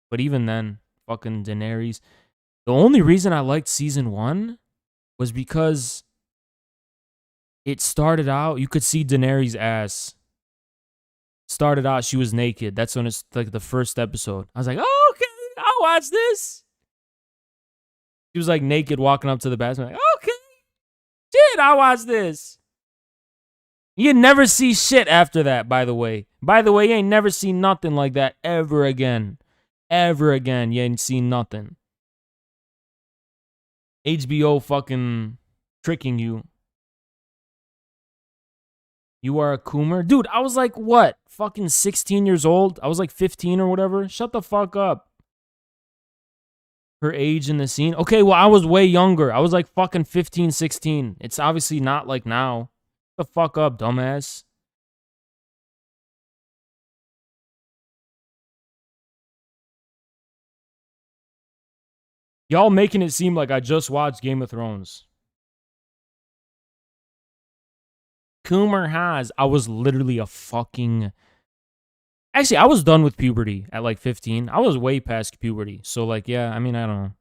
But even then, fucking Daenerys. The only reason I liked season 1 was because it started out, you could see Daenerys' ass. Started out, she was naked. That's when it's like the first episode. I was like, oh, okay, I'll watch this. She was like naked walking up to the bathroom. Like, okay, shit, I'll watch this. You never see shit after that, by the way. By the way, you ain't never seen nothing like that ever again. Ever again, you ain't seen nothing. HBO fucking tricking you. You are a coomer? Dude, I was like, what? Fucking 16 years old? I was like 15 or whatever? Shut the fuck up. Her age in the scene? Okay, well, I was way younger. I was like fucking 15, 16. It's obviously not like now. Shut the fuck up, dumbass. Y'all making it seem like I just watched Game of Thrones. Coomer has. I was literally a fucking... Actually, I was done with puberty at like 15. I was way past puberty. So like, yeah, I mean, I don't know.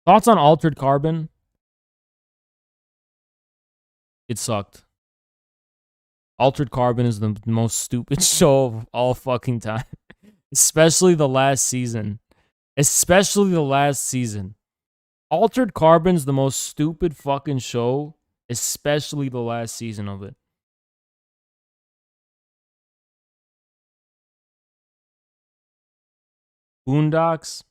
Thoughts on Altered Carbon? It sucked. Altered Carbon is the most stupid show of all fucking time. Especially the last season. Especially the last season. Altered Carbon's the most stupid fucking show. Especially the last season of it. Boondocks.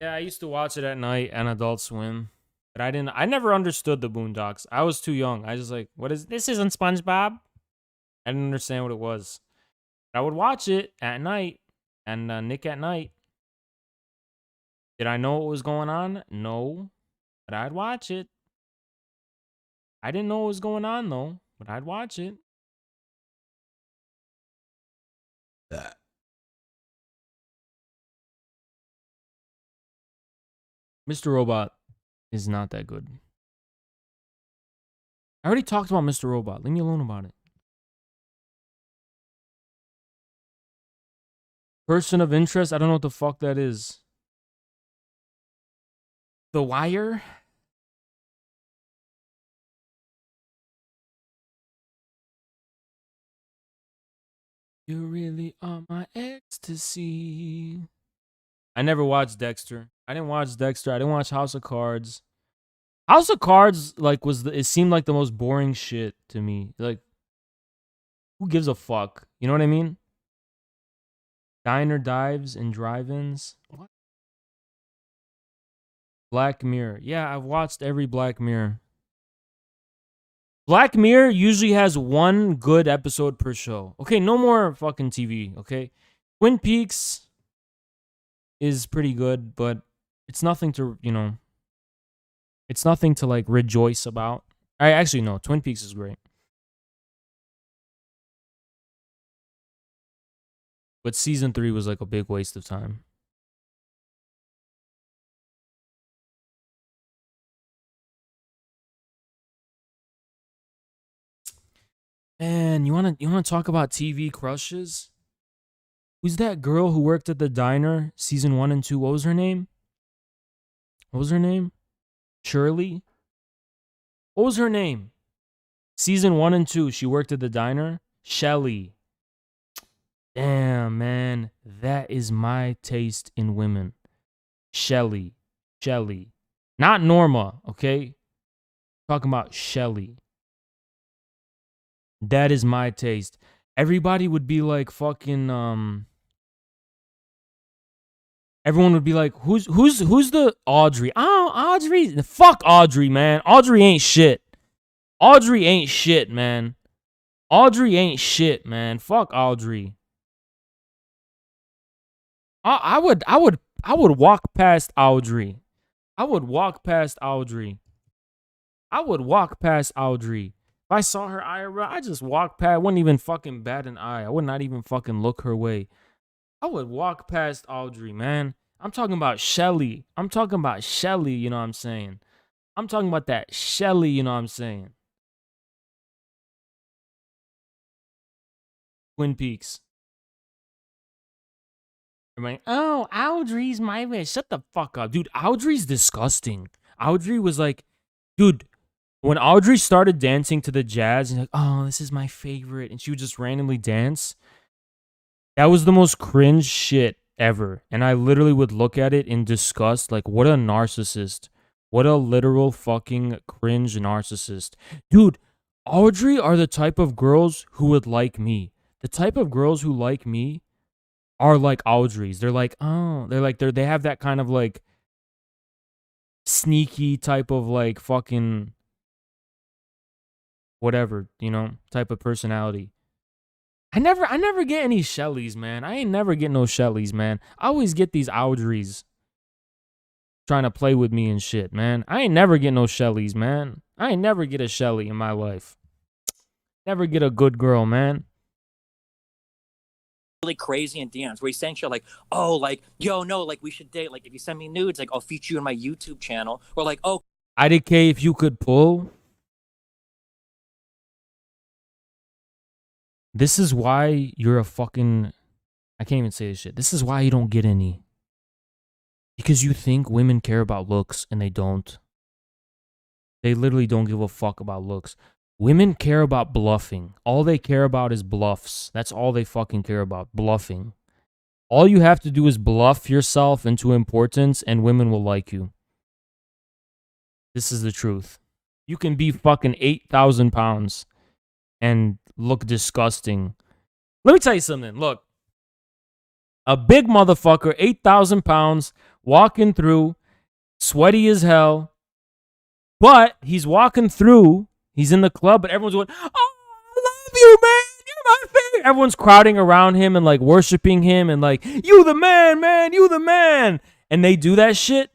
Yeah, I used to watch it at night on Adult Swim. But I never understood the Boondocks. I was too young. I just like, this isn't SpongeBob. I didn't understand what it was. I would watch it at night. And Nick at Night. Did I know what was going on? No. But I'd watch it. I didn't know what was going on though. But I'd watch it. Mr. Robot is not that good. I already talked about Mr. Robot. Leave me alone about it. Person of interest? I don't know what the fuck that is. The Wire? You really are my ecstasy. I never watched Dexter. I didn't watch Dexter. I didn't watch House of Cards. House of Cards, like, it seemed like the most boring shit to me. Like, who gives a fuck? You know what I mean? Diner Dives and Drive-Ins. What? Black Mirror. Yeah, I've watched every Black Mirror. Black Mirror usually has one good episode per show. Okay, no more fucking TV, okay? Twin Peaks is pretty good, but it's nothing to, it's nothing to, like, rejoice about. No, Twin Peaks is great. But season 3 was, like, a big waste of time. Man, you wanna talk about TV crushes? Who's that girl who worked at the diner, season 1 and 2? What was her name? Shirley? What was her name? Season 1 and 2, she worked at the diner. Shelly. Damn, man. That is my taste in women. Shelly. Not Norma, okay? Talking about Shelly. That is my taste. Everybody would be like fucking everyone would be like, who's the Audrey? Oh, Audrey. Fuck Audrey, man. Audrey ain't shit, man. Audrey ain't shit, man. Fuck Audrey. I would walk past Audrey. I would walk past Audrey. I would walk past Audrey. If I saw her IRL, I just walk past. Wouldn't even fucking bat an eye. I would not even fucking look her way. I would walk past Audrey, man. I'm talking about Shelly. I'm talking about Shelly, you know what I'm saying? I'm talking about that Shelly, you know what I'm saying? Twin Peaks. I'm like, oh, Audrey's my wish. Shut the fuck up. Dude, Audrey's disgusting. Audrey was like, dude, when Audrey started dancing to the jazz, and like, oh, this is my favorite, and she would just randomly dance, that was the most cringe shit ever. And I literally would look at it in disgust, like, what a narcissist. What a literal fucking cringe narcissist. Dude, Audrey are the type of girls who would like me. The type of girls who like me are like Audrey's. They're like, oh, they have that kind of like sneaky type of like fucking whatever, you know, type of personality. I never get any Shellys, man. I ain't never get no Shellys, man. I always get these Audreys trying to play with me and shit, man. I ain't never get no Shellys, man. I ain't never get a Shelly in my life. Never get a good girl, man. Really crazy in DMs where he's saying shit like, oh, like, yo, no, like, we should date. Like, if you send me nudes, like, I'll feature you in my YouTube channel. Or like, oh, IDK, if you could pull. This is why you're a fucking... I can't even say this shit. This is why you don't get any. Because you think women care about looks, and they don't. They literally don't give a fuck about looks. Women care about bluffing. All they care about is bluffs. That's all they fucking care about. Bluffing. All you have to do is bluff yourself into importance, and women will like you. This is the truth. You can be fucking 8,000 pounds and look disgusting. Let me tell you something. Look. A big motherfucker, 8,000 pounds, walking through, sweaty as hell. But he's walking through, he's in the club, but everyone's going, oh, I love you, man. You're my favorite. Everyone's crowding around him and like worshiping him and like, you the man, you the man. And they do that shit.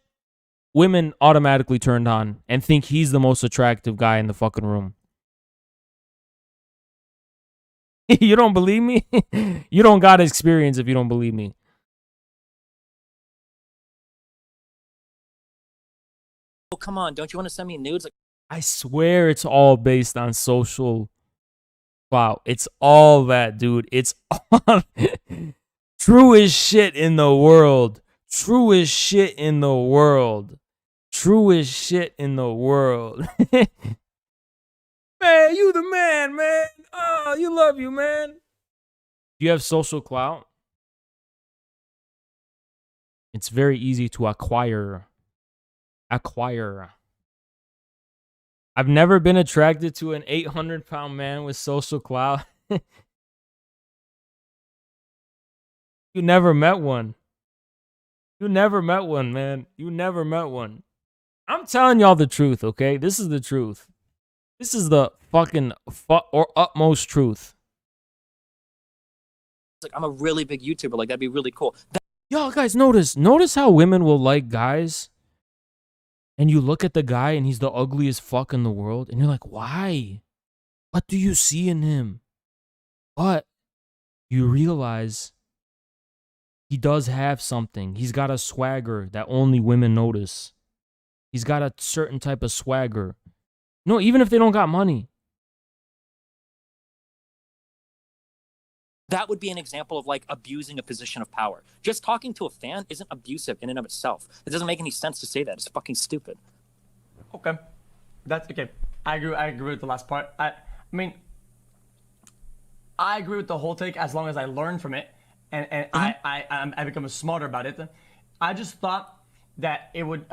Women automatically turned on and think he's the most attractive guy in the fucking room. You don't believe me? You don't got experience if you don't believe me. oh, come on, don't you want to send me nudes? Like, I swear it's all based on social clout. It's all that, dude. It's all truest shit in the world. Truest shit in the world. Truest shit in the world. Man, you the man, man. Oh, you love you, man. You have social clout. It's very easy to acquire. Acquire. I've never been attracted to an 800-pound man with social clout. You never met one. You never met one, man. You never met one. I'm telling y'all the truth, okay? This is the truth. This is the fucking utmost truth. like, I'm a really big YouTuber. Like, that'd be really cool. Y'all guys, notice how women will like guys, and you look at the guy and he's the ugliest fuck in the world, and you're like, why? What do you see in him? But you realize he does have something. He's got a swagger that only women notice. He's got a certain type of swagger. No, even if they don't got money. That would be an example of like abusing a position of power. Just talking to a fan isn't abusive in and of itself. It doesn't make any sense to say that. It's fucking stupid. Okay, that's okay. I agree with the last part. I mean, I agree with the whole take as long as I learn from it and I become smarter about it. I just thought that it would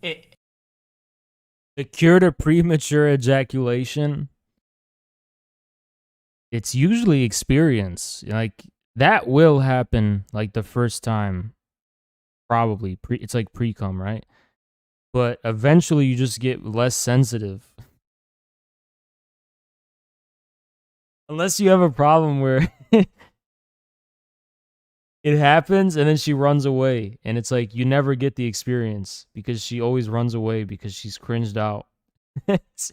The cure to premature ejaculation, it's usually experience. Like, that will happen like the first time. Probably. It's like pre-cum, right? But eventually you just get less sensitive. Unless you have a problem where it happens and then she runs away. And it's like you never get the experience because she always runs away because she's cringed out. So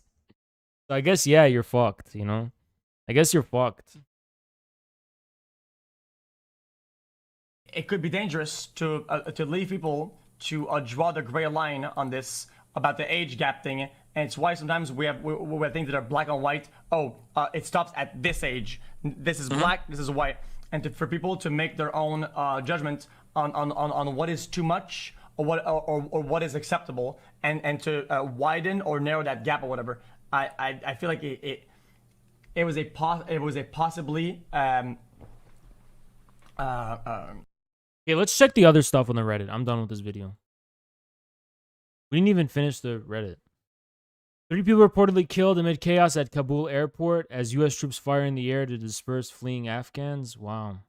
I guess, yeah, you're fucked, you know? I guess you're fucked. It could be dangerous to leave people to draw the gray line on this about the age gap thing, and it's why sometimes we have things that are black and white. Oh, it stops at this age. This is black. This is white, and for people to make their own judgment on what is too much or what is acceptable, and to widen or narrow that gap or whatever. I feel like it was a possibly. Okay, let's check the other stuff on the Reddit. I'm done with this video. We didn't even finish the Reddit. 3 people reportedly killed amid chaos at Kabul airport as U.S. troops fire in the air to disperse fleeing Afghans. Wow.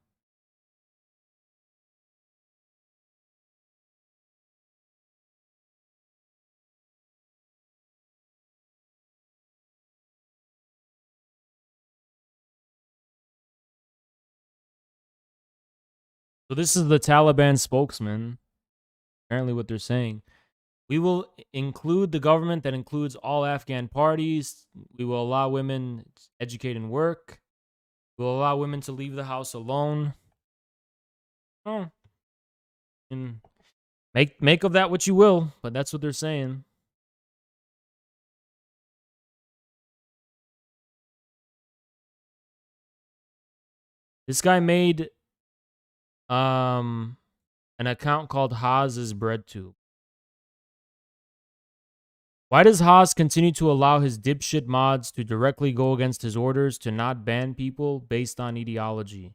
So this is the Taliban spokesman. Apparently what they're saying. We will include the government that includes all Afghan parties. We will allow women to educate and work. We will allow women to leave the house alone. Oh. And make of that what you will, but that's what they're saying. This guy made an account called Haas's BreadTube. Why does Haas continue to allow his dipshit mods to directly go against his orders to not ban people based on ideology?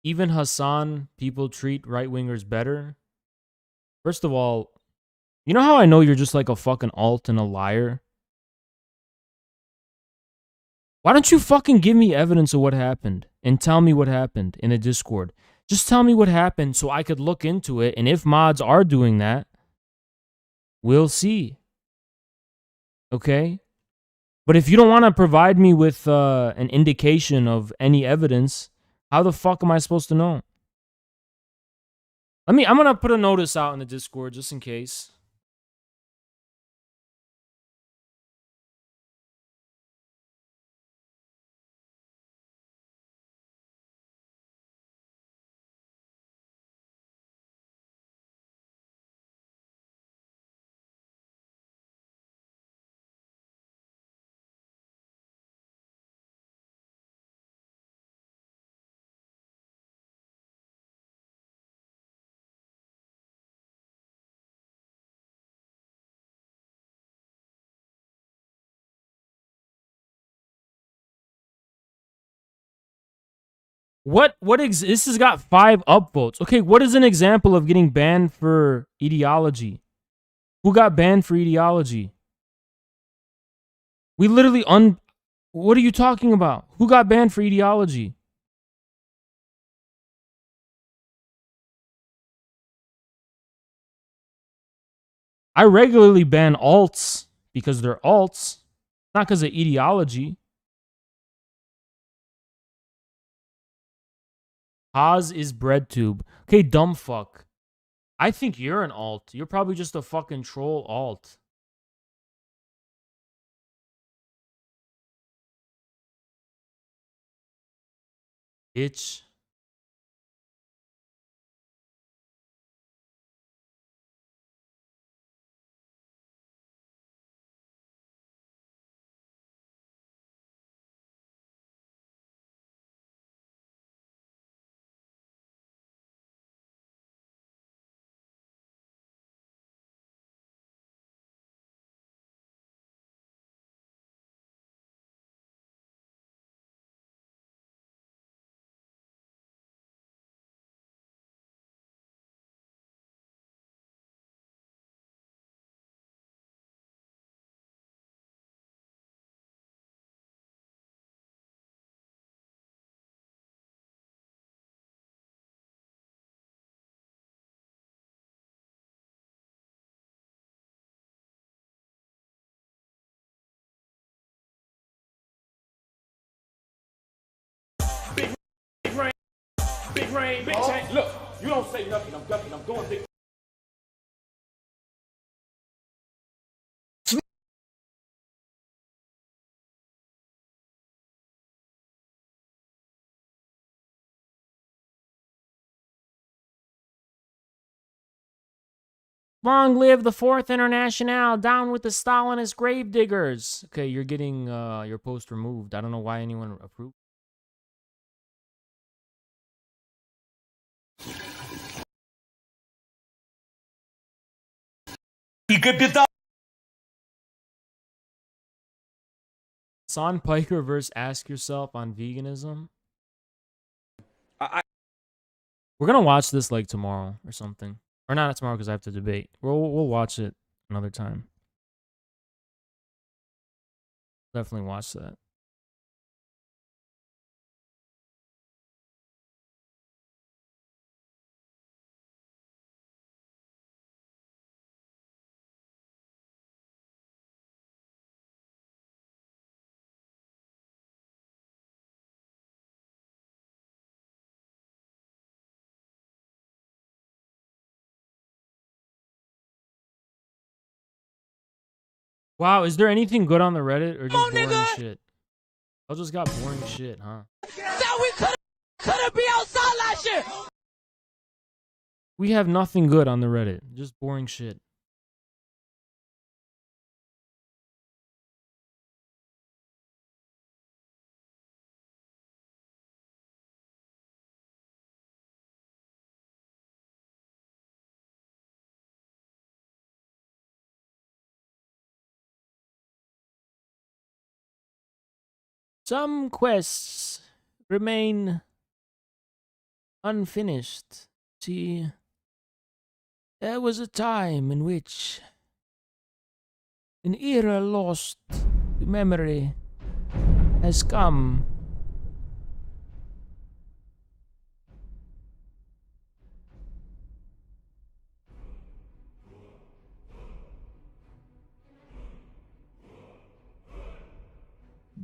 Even Hassan, people treat right-wingers better. First of all, you know how I know you're just like a fucking alt and a liar? Why don't you fucking give me evidence of what happened and tell me what happened in a Discord? Just tell me what happened so I could look into it, and if mods are doing that, we'll see. Okay? But if you don't want to provide me with an indication of any evidence, how the fuck am I supposed to know? I'm going to put a notice out in the Discord just in case. This has got 5 upvotes. Okay, what is an example of getting banned for ideology? Who got banned for ideology? We literally what are you talking about? Who got banned for ideology? I regularly ban alts because they're alts, not because of ideology. Haas is BreadTube. Okay, dumb fuck. I think you're an alt. You're probably just a fucking troll alt. Bitch. train, big chain. Look, you don't say nothing. I'm ducking. I'm going big. Long live the Fourth International. Down with the Stalinist gravediggers. Okay, you're getting your post removed. I don't know why anyone approved. Son Piker versus Ask Yourself on veganism. We're gonna watch this like tomorrow or something, or not tomorrow because I have to debate. We'll watch it another time. Definitely watch that. Wow, is there anything good on the Reddit or just boring shit? I just got boring shit, huh? That we couldn't be outside last year. We have nothing good on the Reddit. Just boring shit. Some quests remain unfinished. See, there was a time in which an era lost to memory has come.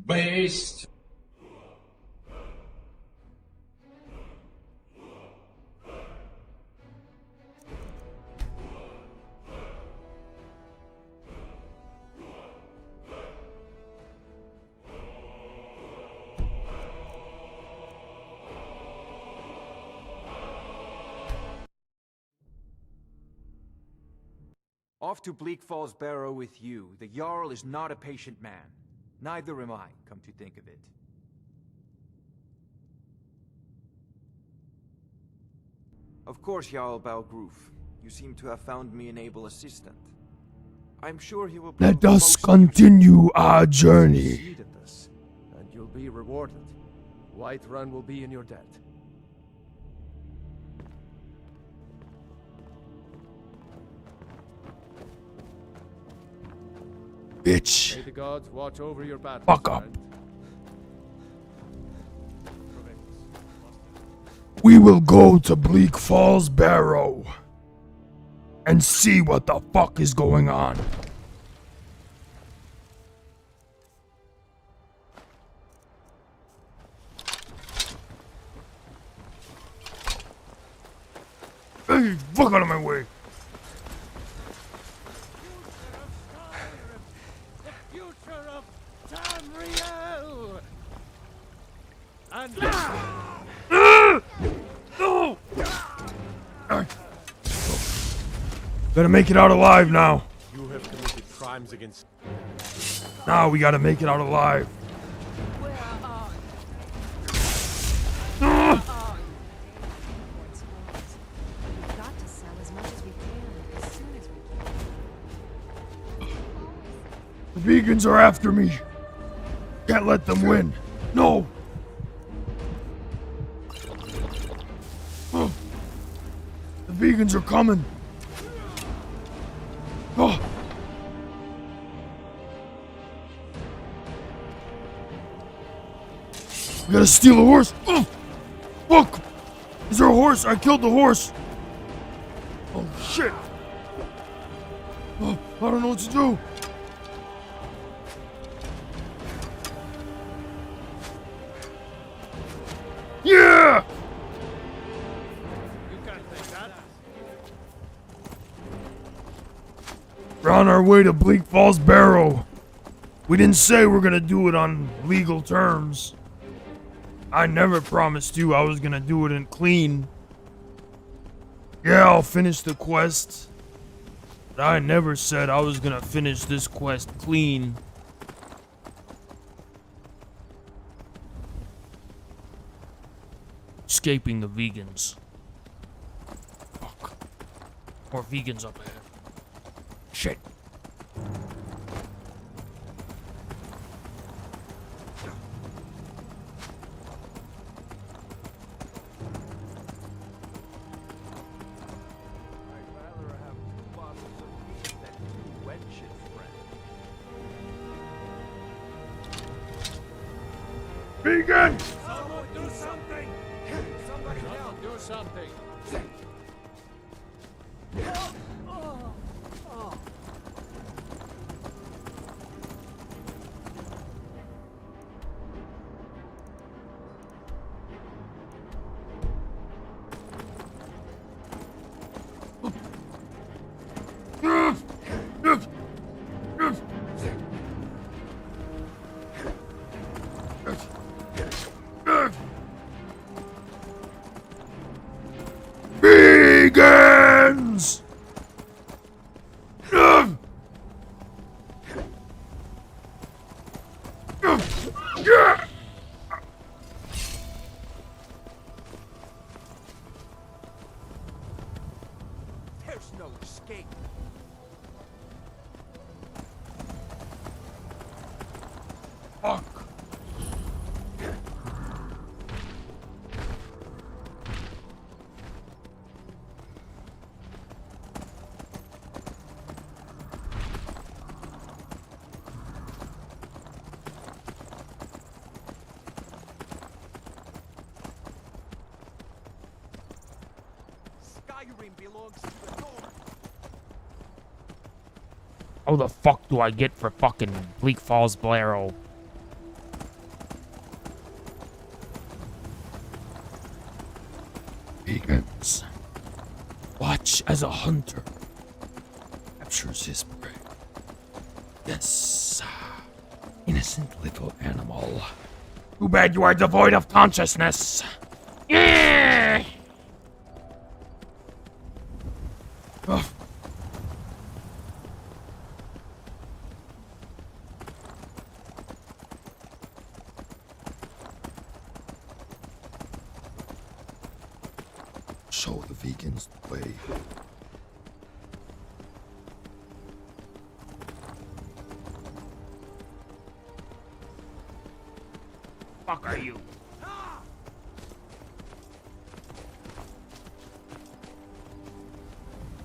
Based. Off to Bleak Falls Barrow with you. The Jarl is not a patient man. Neither am I, come to think of it. Of course, Jarl Balgroof. You seem to have found me an able assistant. I'm sure he will... Let us continue our journey. Succeed at this, and you'll be rewarded. Whiterun will be in your debt. Bitch. May the gods watch over your battle. Fuck up. We will go to Bleak Falls Barrow and see what the fuck is going on. Hey, fuck out of my way. No! Gotta make it out alive now. You have committed crimes against... Now we gotta make it out alive. The vegans are after me. Can't let them win. No. Oh. The vegans are coming. Oh. We gotta steal a horse. Oh. Fuck. Is there a horse? I killed the horse. Oh shit. Oh, I don't know what to do. Yeah! on our way to Bleak Falls Barrow. We didn't say we're gonna do it on legal terms. I never promised you I was gonna do it in clean. Yeah, I'll finish the quest. But I never said I was gonna finish this quest clean. Escaping the vegans. Fuck. More vegans up ahead. Shit. Vegan! Someone do something! Somebody help! Do something! Vegans! There's no escape. Fuck. Skyrim belongs to the North. How the fuck do I get for fucking Bleak Falls Barrow? Vegans. Watch as a hunter captures his prey. Yes. Innocent little animal. Too bad you are devoid of consciousness. Yeah! Ugh. Show the vegans the way. Fuck are you?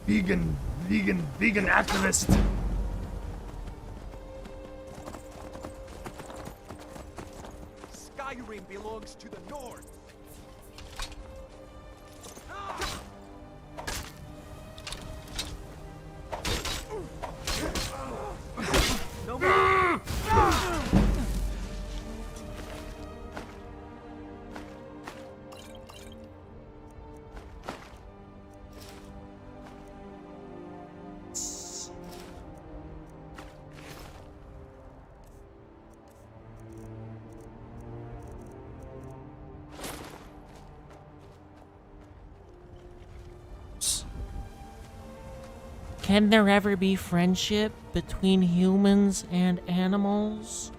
Vegan activist. Skyrim belongs to the North. No more. Can there ever be friendship between humans and animals?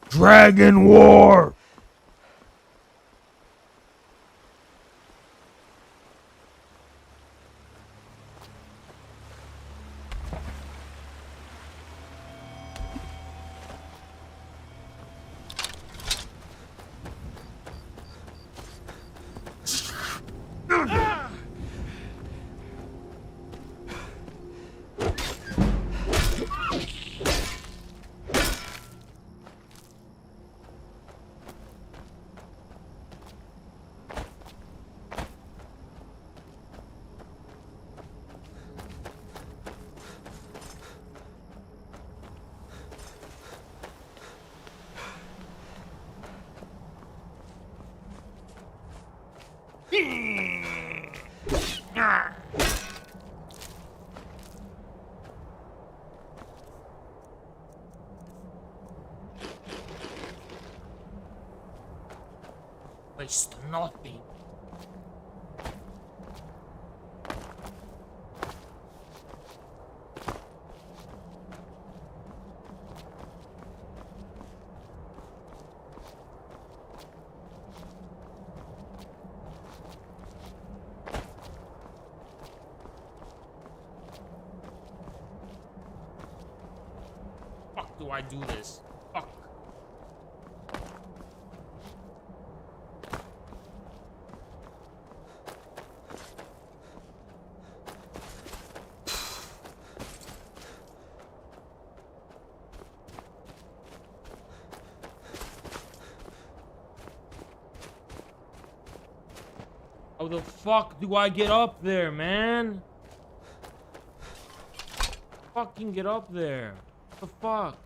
Dragon War! Waste nothing. Fuck do I do this? Fuck. How the fuck do I get up there, man? Fucking get up there. What the fuck?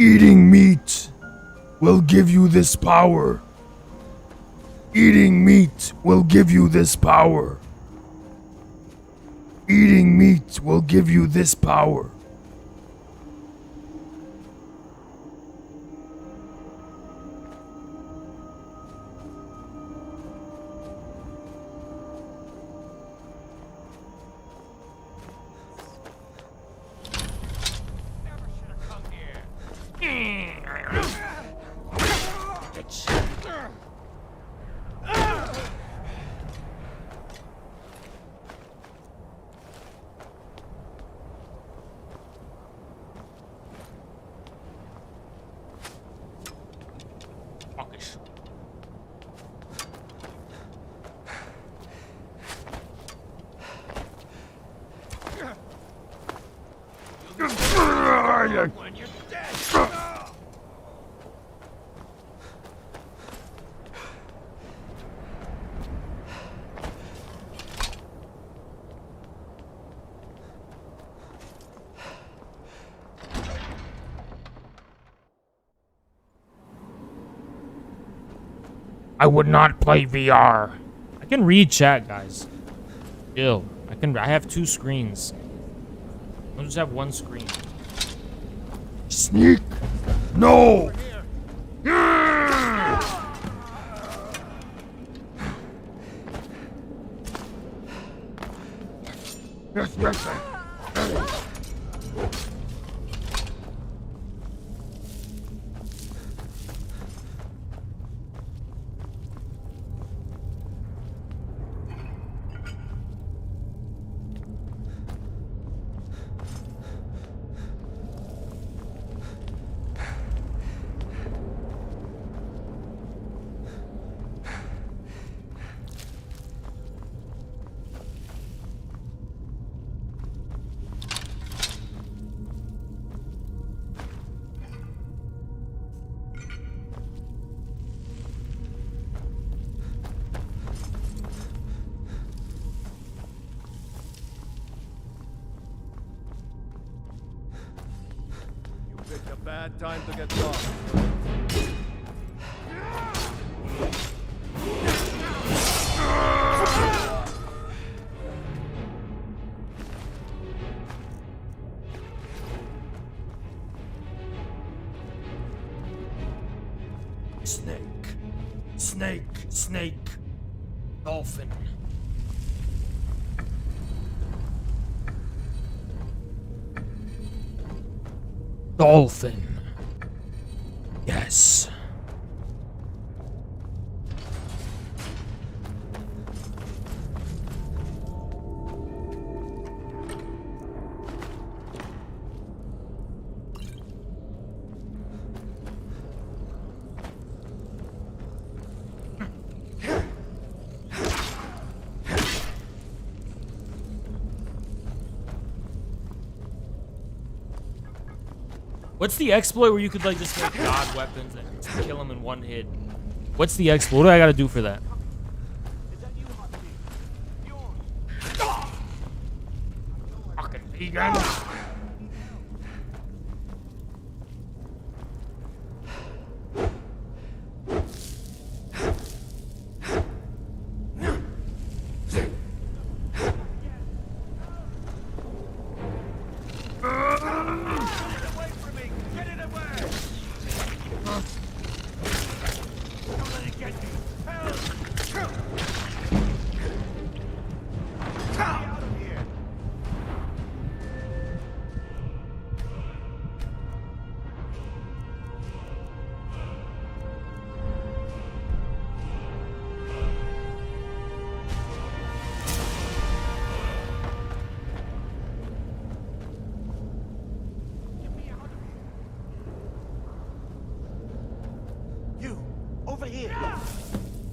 Eating meat will give you this power. Eating meat will give you this power. Eating meat will give you this power. When you're dead. I would not play VR. I can read chat, guys. Chill. I have two screens. I'll just have one screen. Sneak! No! Yes, yes, Picked a bad time to get lost. Snake. Snake. Snake. Dolphin. Dolphin. Yes. What's the exploit where you could like just make god weapons and kill them in one hit? What's the exploit? What do I gotta do for that? Fucking vegan. Over here.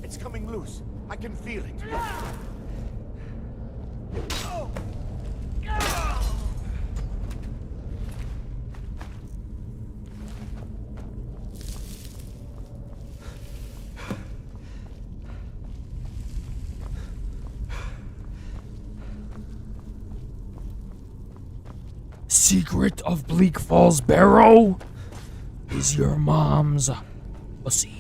It's coming loose. I can feel it. Secret of Bleak Falls Barrow is your mom's pussy.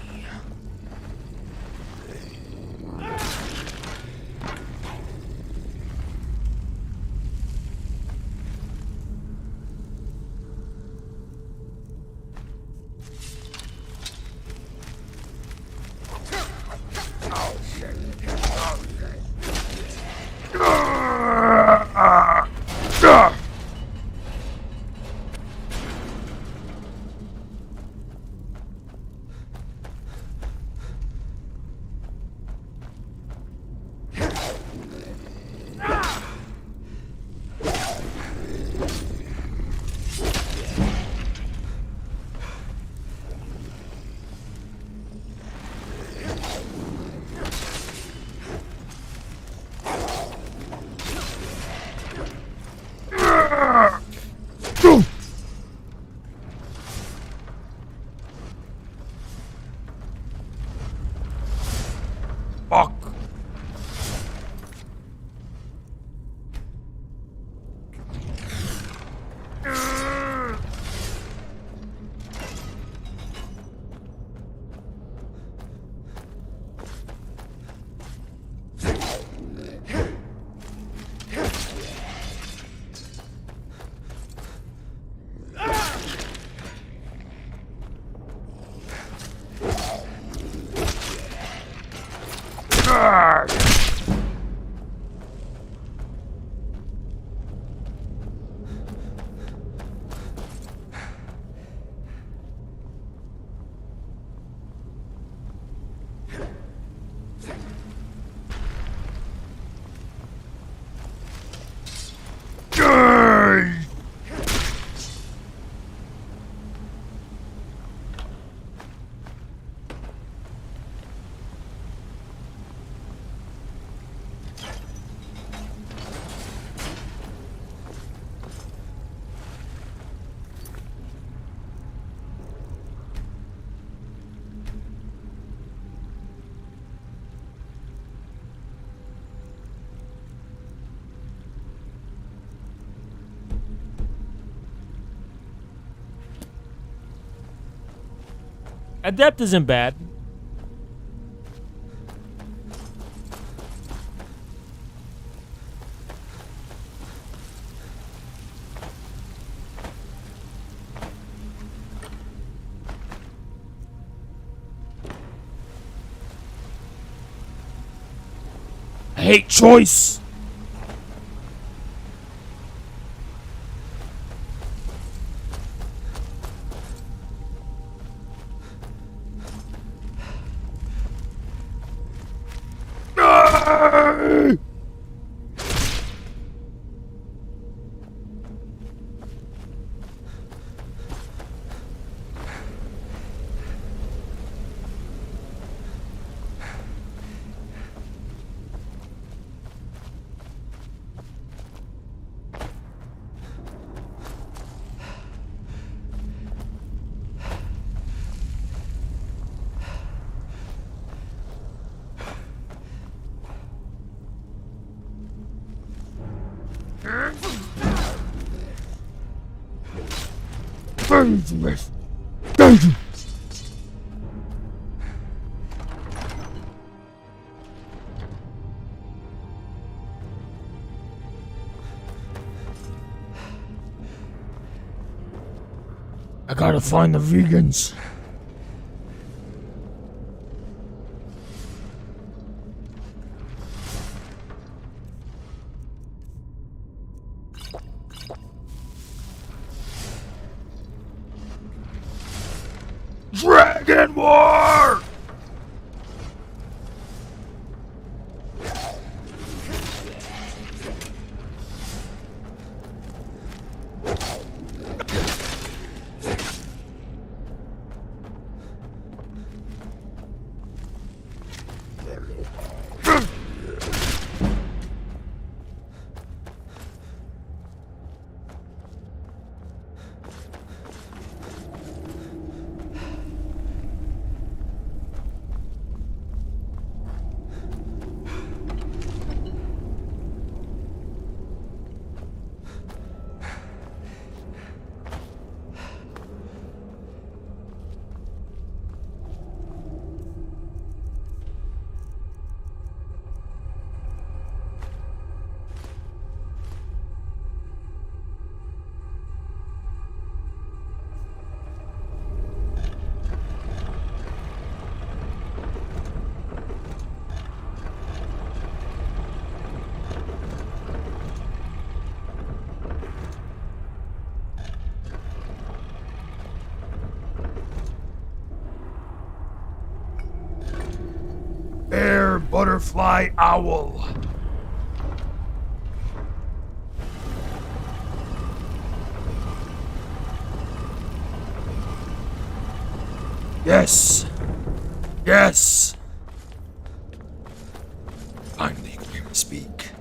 Fuck. Adept isn't bad. I hate choice. I gotta find the vegans. Dragon War! Bear, butterfly, owl. Yes. Yes. Finally, you hear me speak.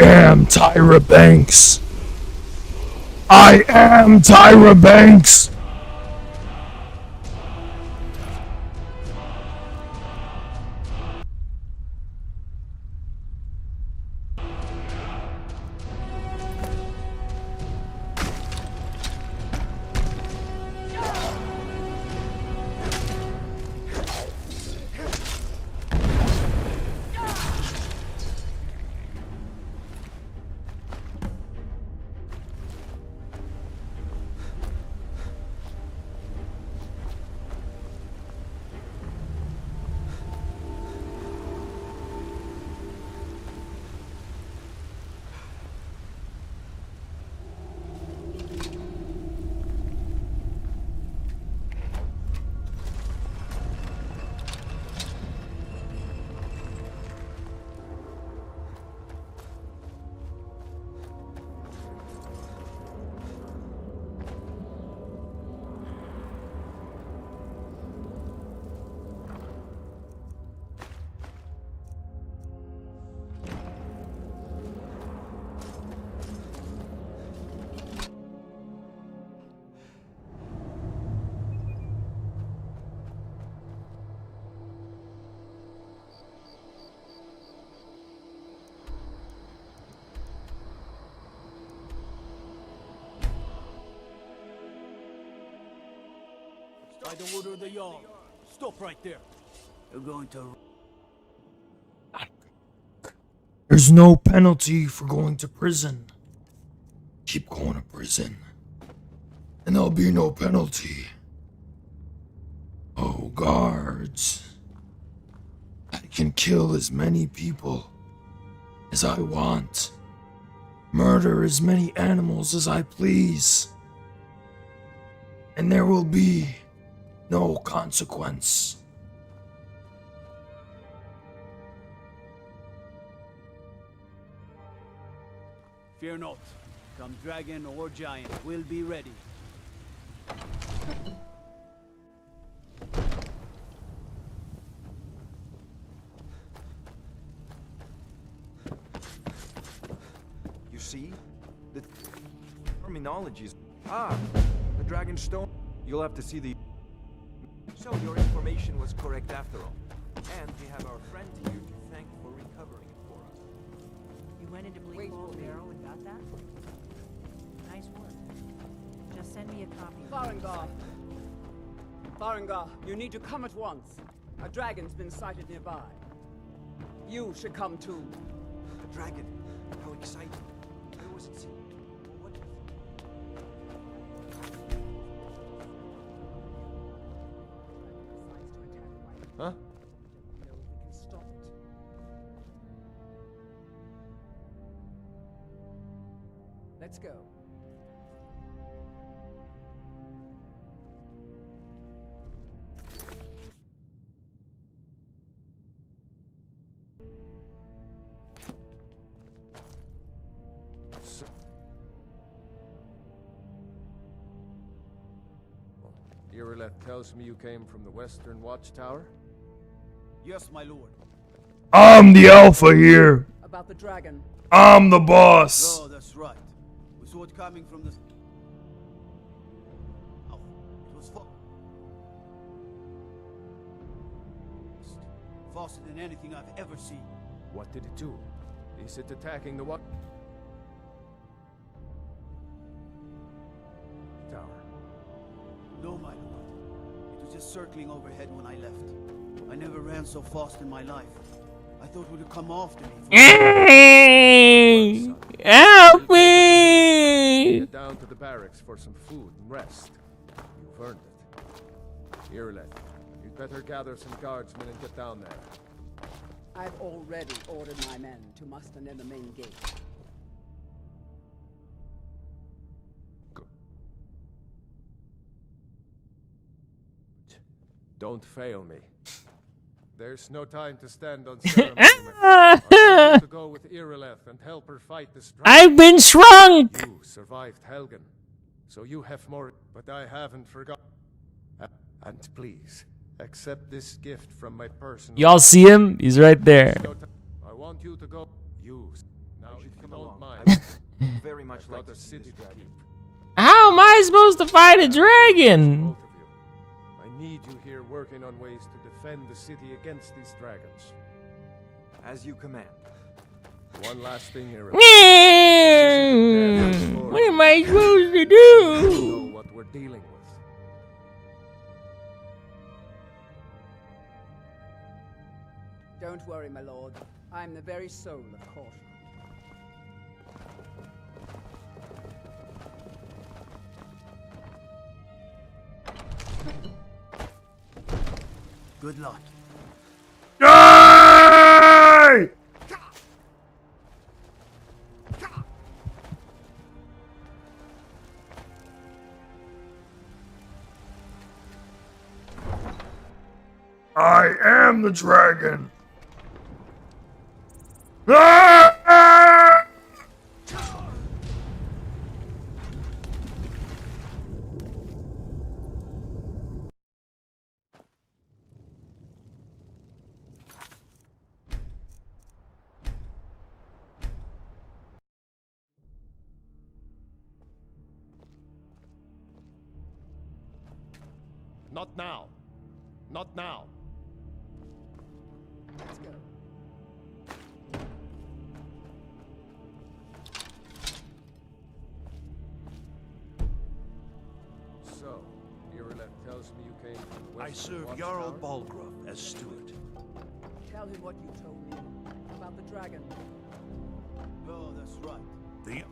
I am Tyra Banks. I am Tyra Banks. By the order of the Jarl. Stop right there. You're going to... There's no penalty for going to prison. Keep going to prison, and there'll be no penalty. Oh, guards. I can kill as many people as I want. murder as many animals as I please, and there will be no consequence. Fear not. Come dragon or giant, we'll be ready. You see? The terminology is... Ah! The dragon stone. You'll have to see the... So your information was correct after all. And we have our friend here to thank for recovering it for us. You went into Bleak Hall Barrel and got that? Nice work. Just send me a copy. Farengar! Farengar, you need to come at once. A dragon's been sighted nearby. You should come too. A dragon? How exciting. Where was it seen? What? Huh? We can stop it. Let's go. Irileth tells me you came from the Western Watchtower? Yes, my lord. I'm the alpha here. About the dragon. I'm the boss. Oh, that's right. We saw it coming from the... Oh, it was faster than anything I've ever seen. What did it do? Is it attacking the what? Tower. No, my lord. It was just circling overhead when I left. I never ran so fast in my life. I thought it would come after me. Help me! Get down to the barracks for some food and rest. You've earned it. Irileth, you'd better gather some guardsmen and get down there. I've already ordered my men to muster near the main gate. Don't fail me. There's no time to stand on ceremony. I want you to go with Irileth and help her fight this dragon. I've been shrunk! You survived Helgen, so you have more, but I haven't forgotten. And please, accept this gift from my person. Y'all see him? He's right there. I want you to go. Use. Now, if you don't mind. Very much like the city dragon. How am I supposed to fight a dragon? I need you here working on ways to defend the city against these dragons. As you command. One last thing here. What am I supposed to do? You know what we're dealing with. Don't worry, my lord. I'm the very soul of caution. Good luck. Die! I am the dragon. Ah! Not now. Not now. Let's go. So, Irileth tells me you came from the Western I serve Watchtower? Jarl Balgrove as steward. Tell him what you told me about the dragon. Oh, that's right. The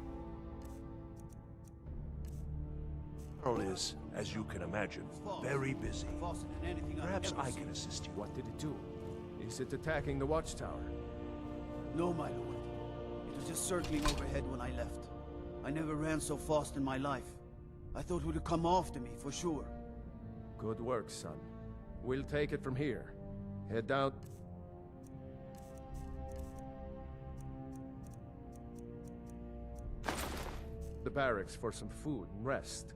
Jarl is, as you can imagine, very busy. Faster than anything Perhaps I've ever I seen. can assist you. What did it do? Is it attacking the Watchtower? No, my lord. It was just circling overhead when I left. I never ran so fast in my life. I thought it would come after me, for sure. Good work, son. We'll take it from here. Head down. The barracks for some food and rest.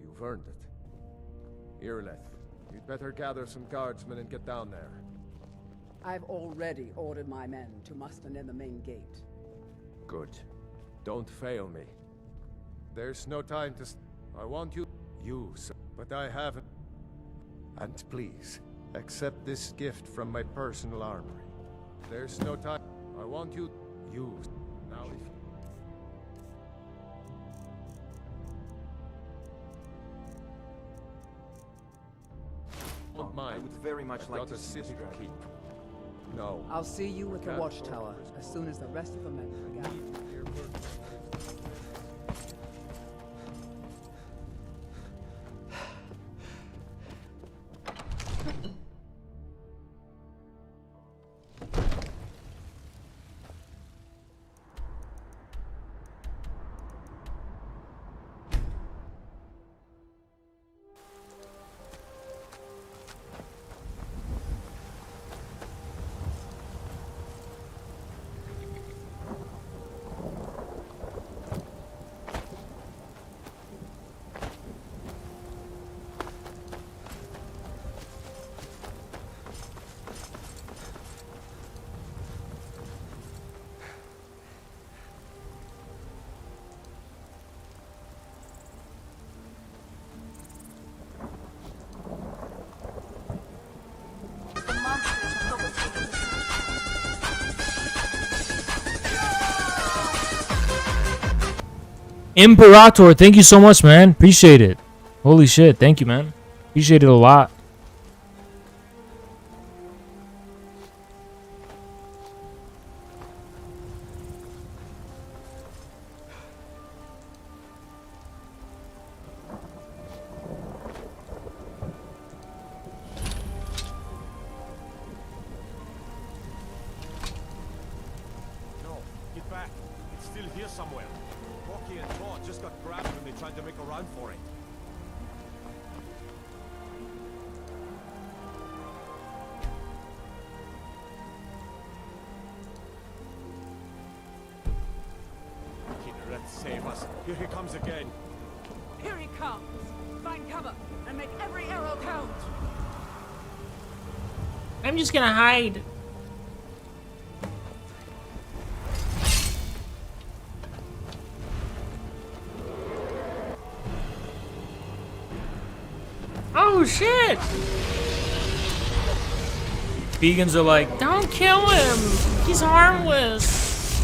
You've earned it. Irleth, you'd better gather some guardsmen and get down there. I've already ordered my men to muster near the main gate. Good. Don't fail me. There's no time to... I want you... sir. But I haven't... And please, accept this gift from my personal armory. There's no time... I want you... Now if you... Don't mind. I would very much I've like got to a see city this to dragon. keep. No. I'll see you at the Can't watchtower go for as soon as the rest of the men are gathered. Imperator, thank you so much, man. Appreciate it. Holy shit, thank you, man. Appreciate it a lot. No, get back. It's still here somewhere. Rocky and Todd just got grabbed when they tried to make a run for it. Let's save us. Here he comes again. Here he comes. Find cover and make every arrow count. I'm just gonna hide. Oh shit! Vegans are like, don't kill him. He's harmless.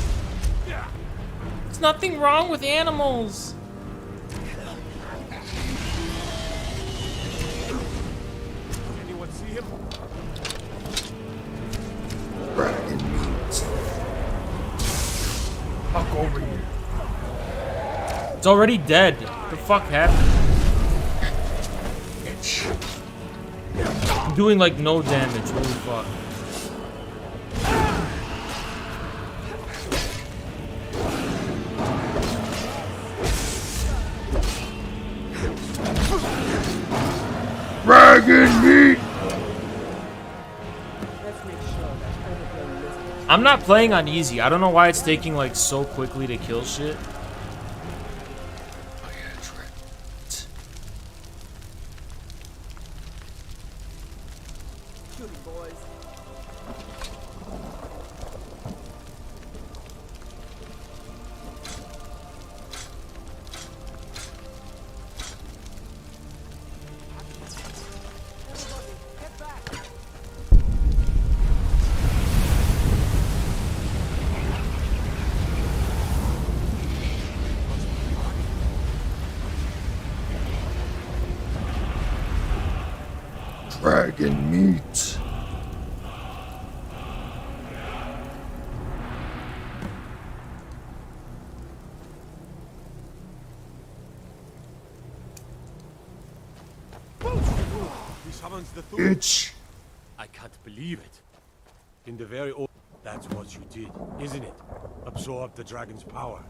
There's nothing wrong with animals. Anyone see him? Fuck over here. It's already dead. What the fuck happened? I'm doing like no damage. Holy fuck. Dragon meat! I'm not playing on easy. I don't know why it's taking like so quickly to kill shit. Dragon meat. He summons the Bitch. I can't believe it. In the very old... That's what you did, isn't it? absorb the dragon's power.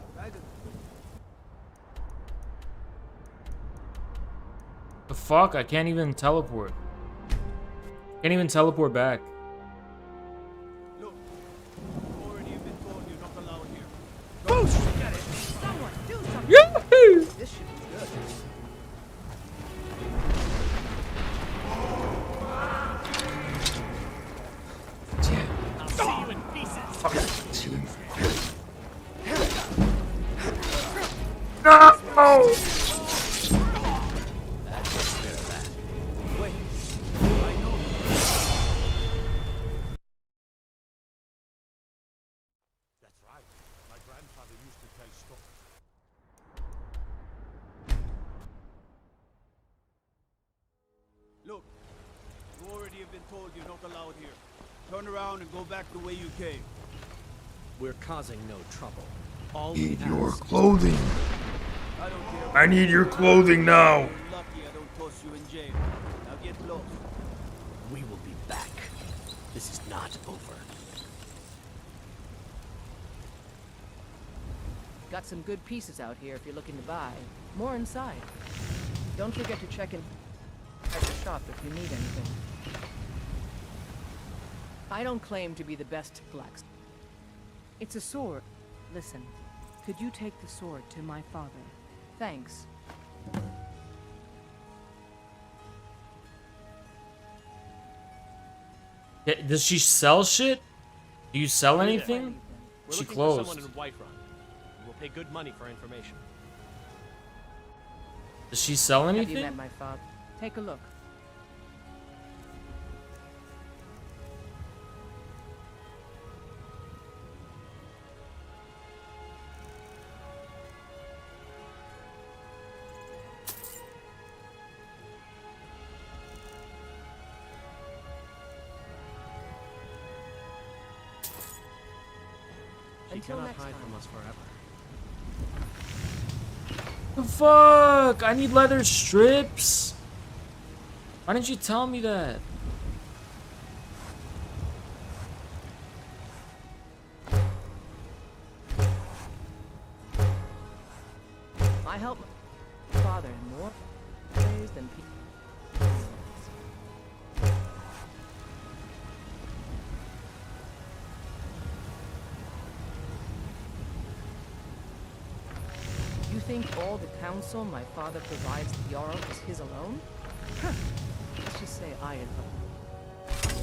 The fuck? I can't even teleport. Can't even teleport back. Boost! Get it! Someone do something! Yahoo! This should be good. I'll see you in pieces. No! That's right. My grandfather used to tell stories. Look, you already have been told you're not allowed here. Turn around and go back the way you came. We're causing no trouble. All Need we your ask- clothing. I don't care. I need your clothing now. You're lucky I don't toss you in jail. Now get lost. We will be back. This is not over. Got some good pieces out here if you're looking to buy. More inside. Don't forget to check in at the shop if you need anything. I don't claim to be the best blacksmith. It's a sword. Listen, could you take the sword to my father? Thanks. Does she sell shit? Do you sell Hey there. anything? We're She looking closed. for someone in Whiterun. We'll pay good money for information. Does she sell Have you anything? met my father? Take a look. She Until cannot next hide time. from us forever. The fuck? I need leather strips. Why didn't you tell me that? I help my father in more ways than people. You think all the counsel my father provides the Jarl is his alone? Huh. Let's just say I advise.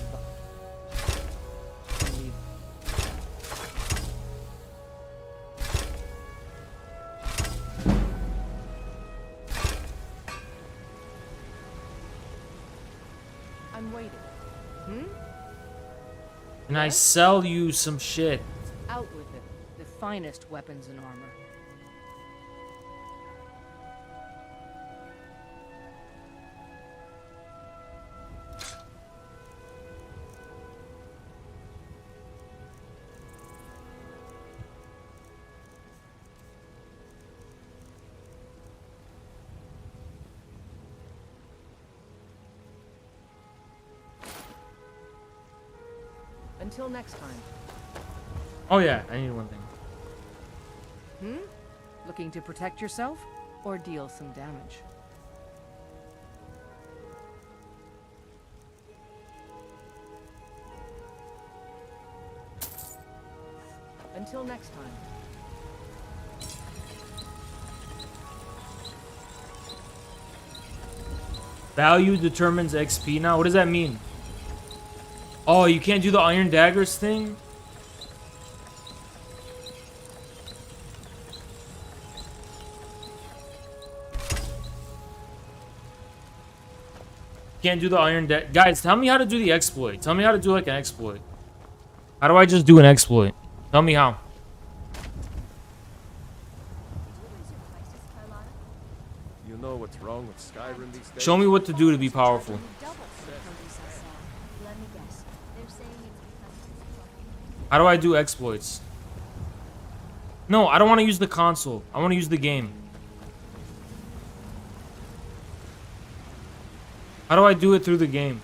I'm waiting. Hmm? And I sell you some shit. Out with it. The finest weapons and armor. Until next time. Oh yeah, I need one thing. Hmm? Looking to protect yourself or deal some damage? Until next time. Value determines XP now? What does that mean? Oh, you can't do the Iron Daggers thing? Can't do the Iron Guys, tell me how to do the exploit. Tell me how to do like an exploit. How do I just do an exploit? Tell me how. You know what's wrong with Skyrim these days? Show me what to do to be powerful. How do I do exploits? No, I don't want to use the console. I want to use the game. How do I do it through the game?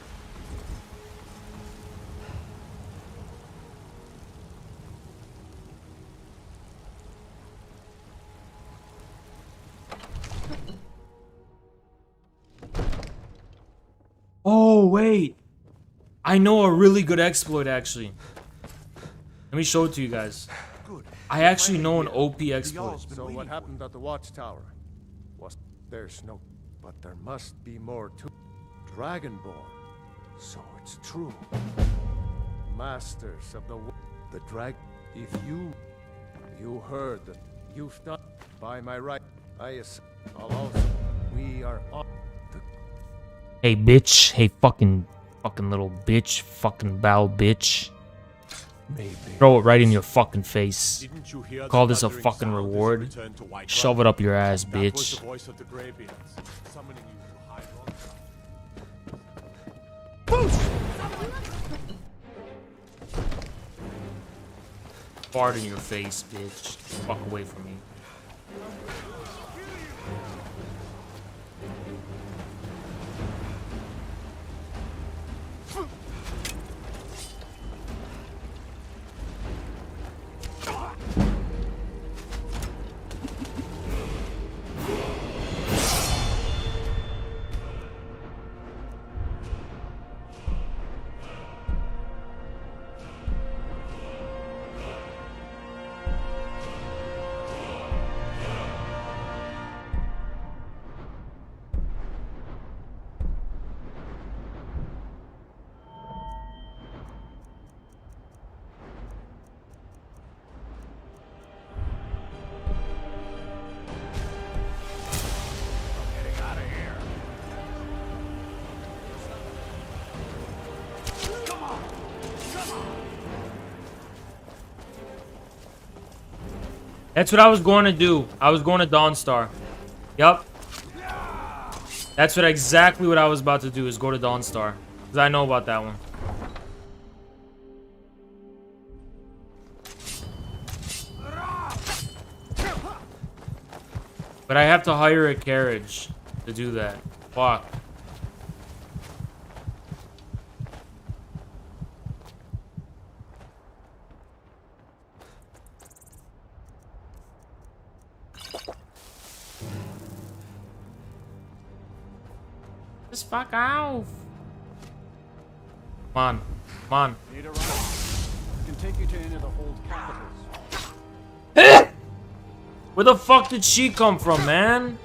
Oh, wait. I know a really good exploit, actually. Let me show it to you guys. I actually know an OP exploit. So what happened at the watchtower? There's no... But there must be more to... Dragonborn. So it's true. Masters of the drag... If you heard that you've done... By my right, I'll also... We are on... Hey, bitch. Hey, fucking little bitch. Fucking bow bitch. Maybe. Throw it right in your fucking face. Didn't you hear Call the this a thundering fucking sound as you reward. returned to White Shove Rock? it up your ass, That was bitch. the voice of the Greybeards, summoning you to High Rock. Fart in your face, bitch. Fuck away from me. That's what I was going to do. I was going to Dawnstar. Yup. That's exactly what I was about to do, is go to Dawnstar. Because I know about that one. But I have to hire a carriage to do that. Fuck. Just fuck off. Come on. Come on. Need a ride? I can take you to any of the old capitals. Where the fuck did she come from, man?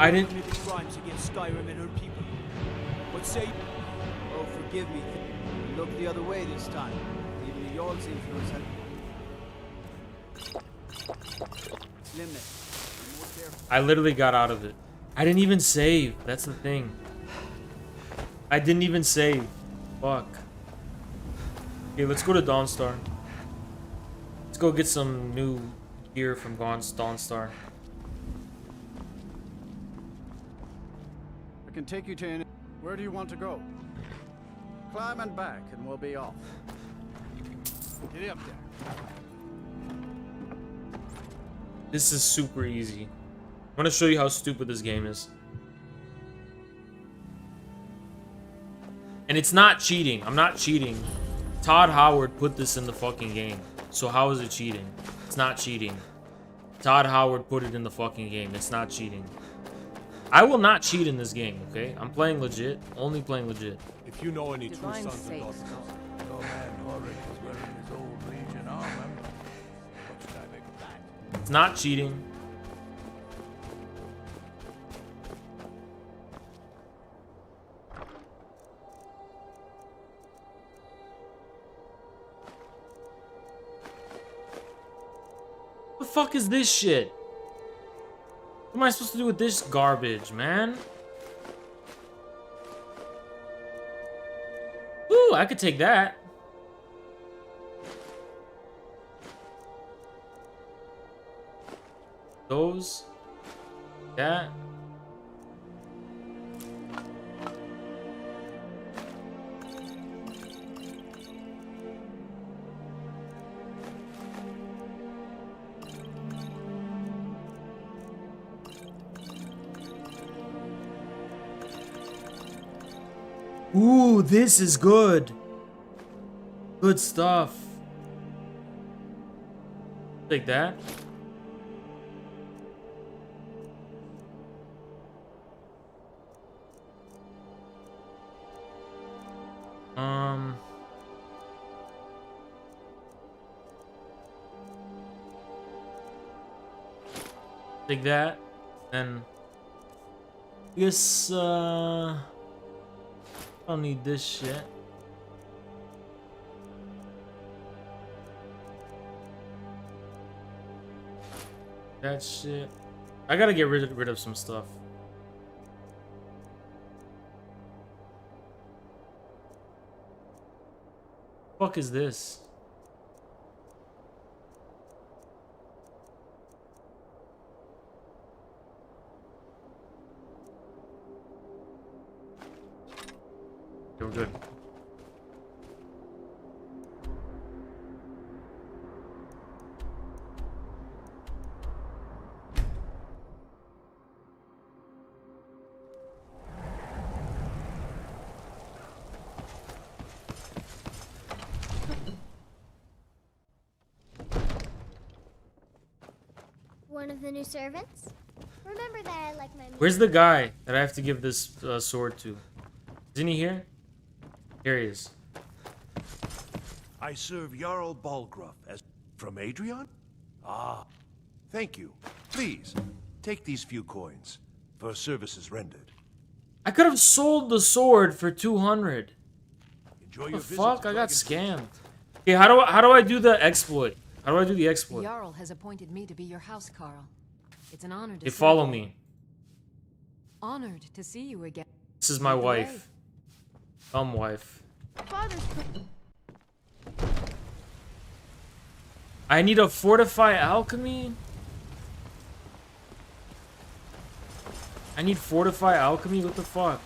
I didn't. Committed crimes against Skyrim and her people. What say? Oh, forgive me. Look the other way this time. Even the Jarl's influence had. Limit. I literally got out of it. I didn't even save. That's the thing. I didn't even save. Fuck. Okay, let's go to Dawnstar. Let's go get some new gear from Dawnstar. I can take you to any. Where do you want to go? Climb and back, and we'll be off. Get up there. This is super easy. I'm gonna show you how stupid this game is. And it's not cheating. I'm not cheating. Todd Howard put this in the fucking game. So how is it cheating? It's not cheating. Todd Howard put it in the fucking game. It's not cheating. I will not cheat in this game, okay? I'm playing legit. Only playing legit. If you know any true Divine sons and sakes. daughters, No man Ulrich is wearing his old Legion armor. What should I make of that? It's not cheating. What the fuck is this shit? What am I supposed to do with this garbage, man? Ooh, I could take that. Those. That. Ooh, this is good. Good stuff. Take that. Take that. Then I guess I don't need this shit. That shit. I gotta get rid of some stuff. Fuck is this? We're good. One of the new servants? Remember that I like my... Where's the guy that I have to give this sword to? Isn't he here? Here he is. I serve Jarl Balgruuf as from Adrian? Ah, thank you. Please, take these few coins for services rendered. I could have sold the sword for 200. Enjoy What your the visit fuck? to I got Dragon scammed. Okay, how do I do the exploit? How do I do the exploit? Jarl has appointed me to be your house, Carl. It's an honor to They serve follow you. me. Honored to see you again. This is my Lead the way. wife. Wife. I need a fortify alchemy. I need fortify alchemy. What the fuck?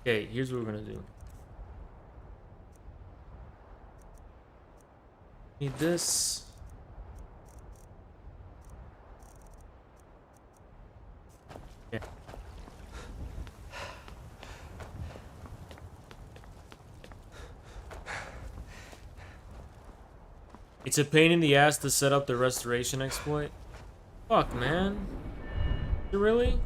Okay, here's what we're gonna do. Need this. Yeah. It's a pain in the ass to set up the restoration exploit. Fuck, man. Is it really?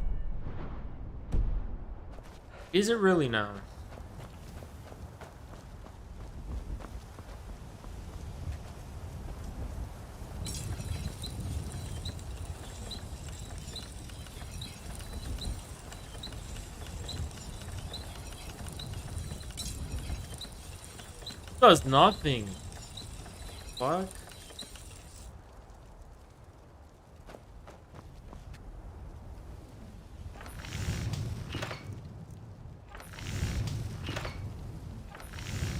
Is it really now? Does nothing. Fuck.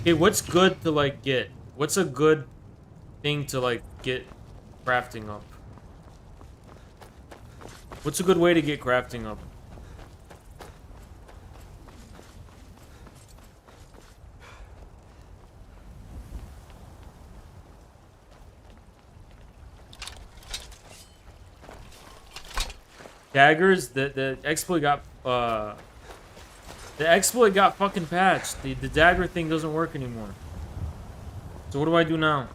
Okay, what's good to like get? What's a good thing to like get crafting up? What's a good way to get crafting up? Daggers, the exploit got fucking patched. The dagger thing doesn't work anymore. So what do I do now?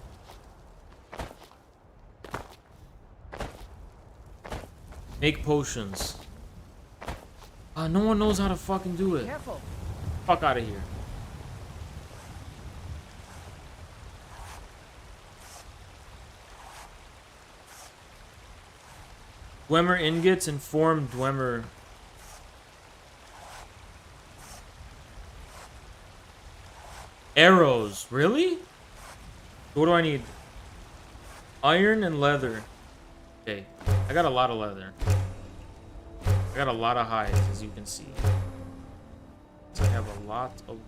Make potions. No one knows how to fucking do it. Careful. Fuck out of here. Dwemer ingots and form Dwemer. Arrows, really? What do I need? Iron and leather. Okay, I got a lot of leather. I got a lot of hides, as you can see. So I have a lot of...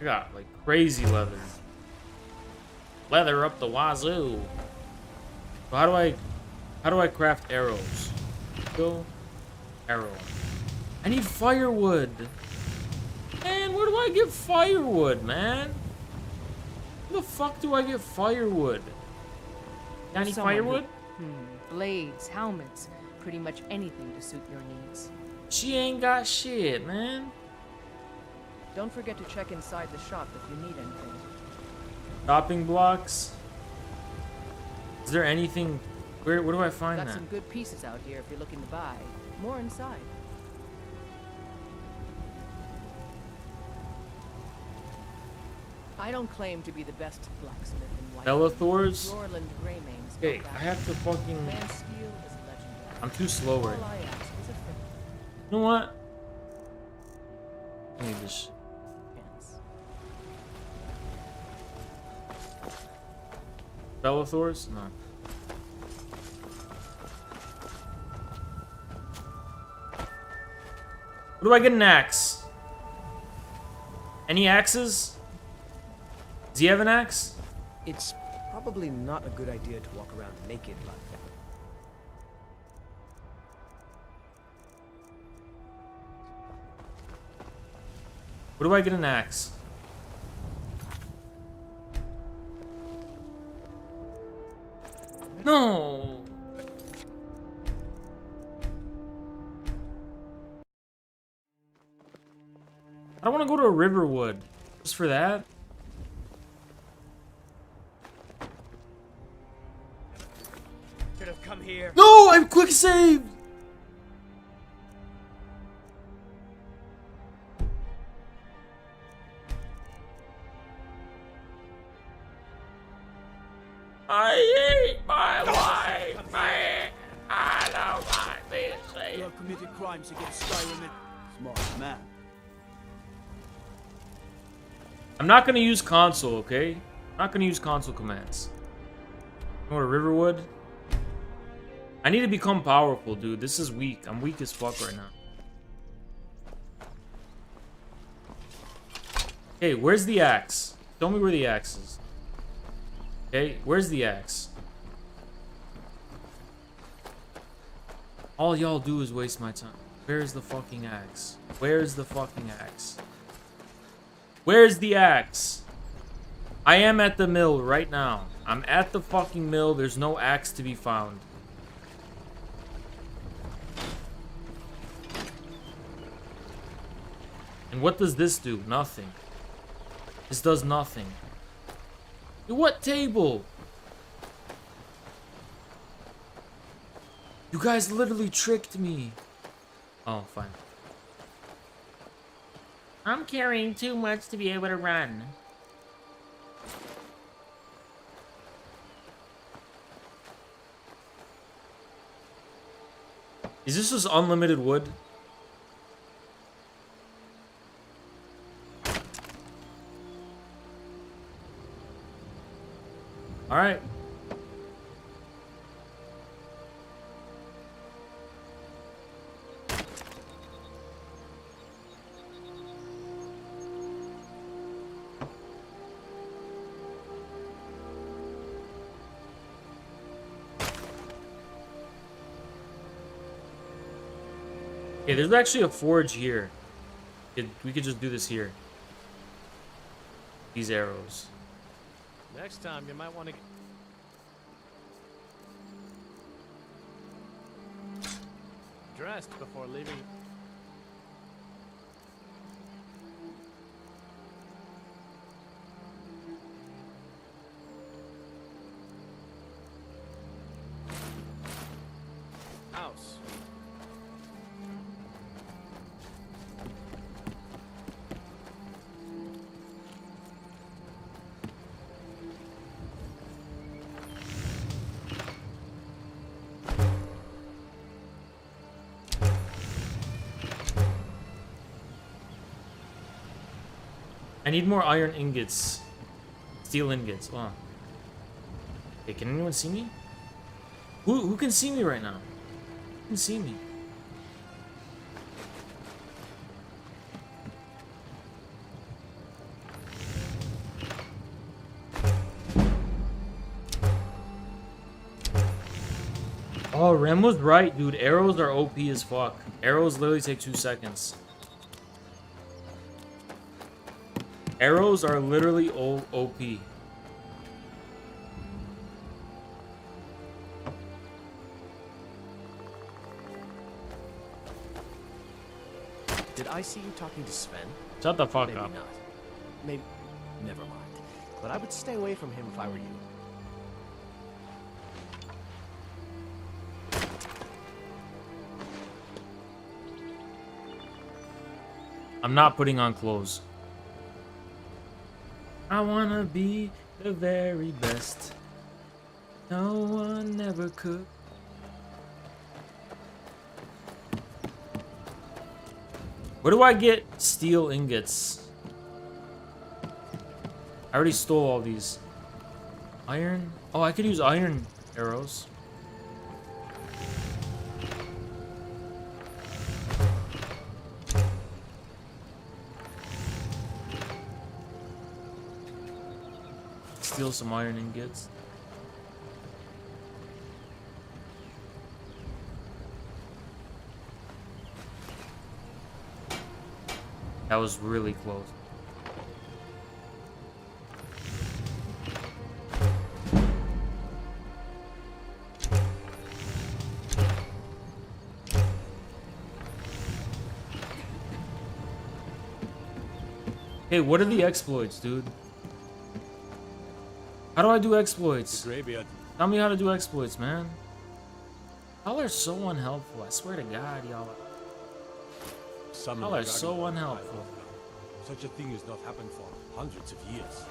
I got like crazy leather. Leather up the wazoo. So how do I craft arrows? Go arrow. I need firewood. Man, where do I get firewood, man? Where the fuck do I get firewood? Got any Someone who- firewood? Blades, helmets, pretty much anything to suit your needs. She ain't got shit, man. Don't forget to check inside the shop if you need anything. Chopping blocks. Is there anything? Where do I find Got that? some good pieces out here if you're looking to buy. More inside. I don't claim to be the best blacksmith in White. Bellathor's? Jorland Greymane's Okay, got I that. have to fucking. Man steel is legendary. I'm too slow right All now. I ask is a friend. You know what? I need this. Bellathor's? No. Where do I get an axe? Any axes? Does he have an axe? It's probably not a good idea to walk around naked like that. Where do I get an axe? No. I don't want to go to a Riverwood. Just for that? Should have come here. No, I'm quick saved. I hate my life, man. I don't like this thing. You have committed crimes against Skyrim and... Smart man. I'm not gonna use console, okay? I'm not gonna use console commands. Go to Riverwood. I need to become powerful, dude. This is weak. I'm weak as fuck right now. Okay, where's the axe? Tell me where the axe is. Okay, where's the axe? All y'all do is waste my time. Where's the fucking axe? Where's the fucking axe? Where's the axe? I am at the mill right now. I'm at the fucking mill. There's no axe to be found. And what does this do? Nothing. This does nothing. What table? You guys literally tricked me. Oh, fine. I'm carrying too much to be able to run. Is this just unlimited wood? All right. Okay, there's actually a forge here. We could just do this here. These arrows. Next time, you might want to get dressed before leaving. House. I need more iron ingots. Steel ingots. Oh. Hey, can anyone see me? Who can see me right now? Who can see me? Oh, Rem was right, dude. Arrows are OP as fuck. Arrows literally take 2 seconds. Arrows are literally OP. Did I see you talking to Sven? Shut the fuck Maybe up. not. Maybe. Never mind. But I would stay away from him if I were you. I'm not putting on clothes. I wanna be the very best. No one ever could. Where do I get steel ingots? I already stole all these. Iron? Oh, I could use iron arrows. Steal some iron ingots. That was really close. Hey, what are the exploits, dude? How do I do exploits? Tell me how to do exploits, man. Y'all are so unhelpful. I swear to God, y'all are so unhelpful. Such a thing has not happened for hundreds of years.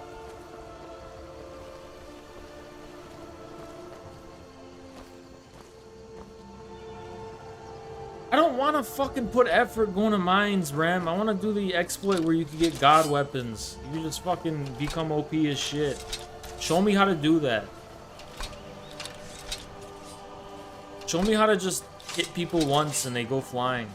I don't want to fucking put effort going to mines, Ram. I want to do the exploit where you can get god weapons. You can just fucking become OP as shit. Show me how to do that. Show me how to just hit people once and they go flying.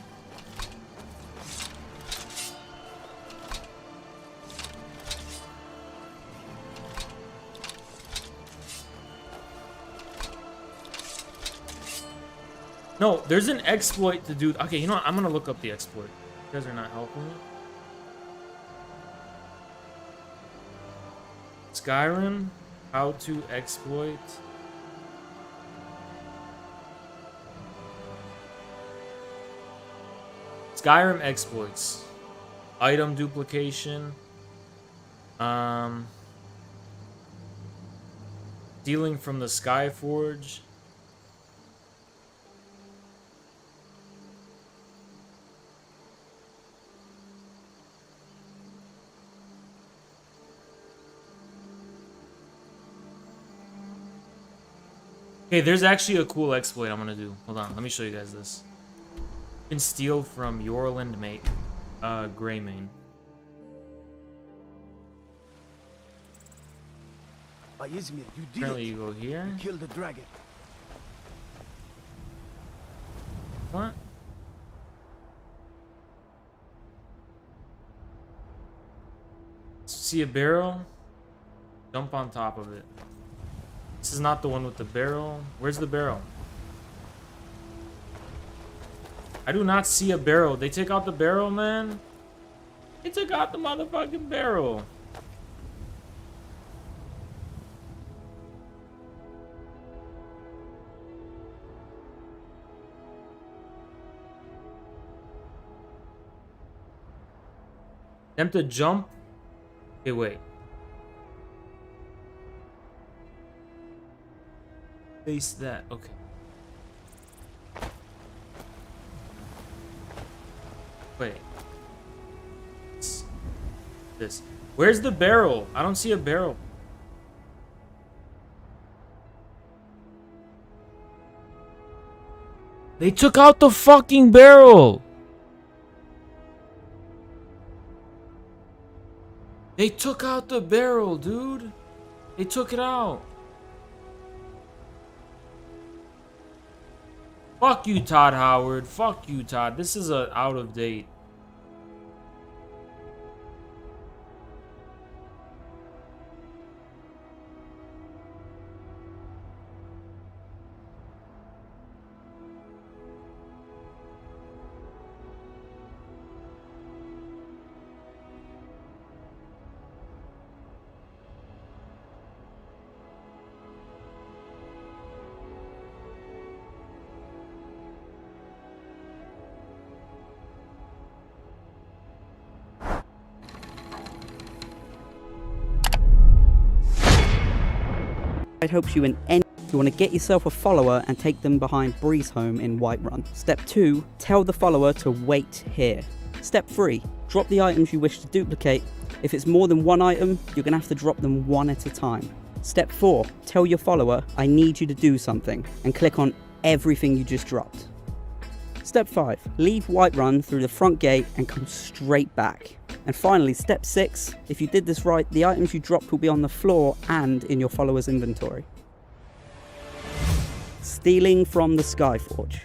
No, there's an exploit to do. Okay, you know what? I'm gonna look up the exploit. You guys are not helping me. Skyrim, how to exploit. Skyrim exploits. Item duplication. Stealing from the Skyforge. Okay, there's actually a cool exploit I'm gonna do. Hold on, let me show you guys this. You can steal from Yorland Mate, Greymane. Izmir, you did Apparently it. you go here. You killed the dragon. What? See a barrel? Jump on top of it. This is not the one with the barrel. Where's the barrel? I do not see a barrel. They take out the barrel, man. They took out the motherfucking barrel. Them to jump. Okay, wait. Face that. Okay. Wait. This. Where's the barrel? I don't see a barrel. They took out the fucking barrel. They took out the barrel, dude. They took it out. Fuck you, Todd Howard. Fuck you, Todd. This is out of date. guide helps you in any. You want to get yourself a follower and take them behind Bree's home in Whiterun. Step 2, tell the follower to wait here. Step 3, drop the items you wish to duplicate. If it's more than one item, you're going to have to drop them one at a time. Step 4, tell your follower, I need you to do something, and click on everything you just dropped. Step 5, leave Whiterun through the front gate and come straight back. And finally, step 6, if you did this right, the items you dropped will be on the floor and in your follower's inventory. Stealing from the Skyforge.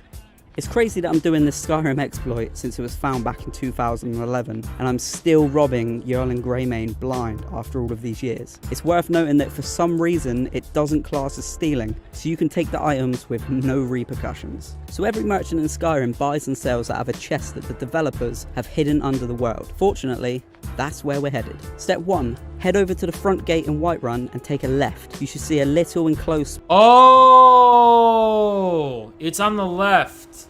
It's crazy that I'm doing this Skyrim exploit since it was found back in 2011, and I'm still robbing Jarl and Greymane blind after all of these years. It's worth noting that for some reason it doesn't class as stealing, so you can take the items with no repercussions. So every merchant in Skyrim buys and sells out of a chest that the developers have hidden under the world. Fortunately, that's where we're headed. Step 1, head over to the front gate in Whiterun and take a left. You should see a little enclosed... Oh, it's on the left.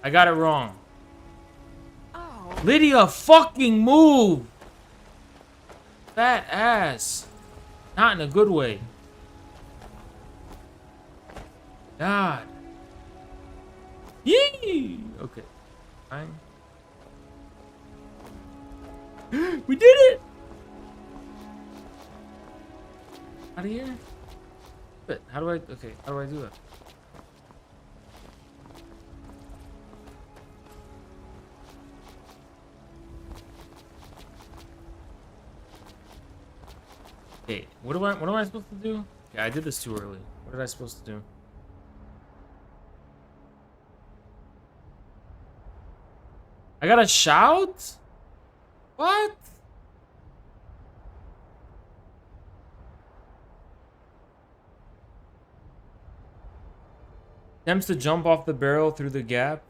I got it wrong. Oh. Lydia, fucking move. Fat ass. Not in a good way. God. Yee. Okay. Fine. We did it. Out of here. But how do I? Okay. How do I do it? Okay, what am I supposed to do? Okay, I did this too early. What did I supposed to do? I gotta shout? What? Attempts to jump off the barrel through the gap.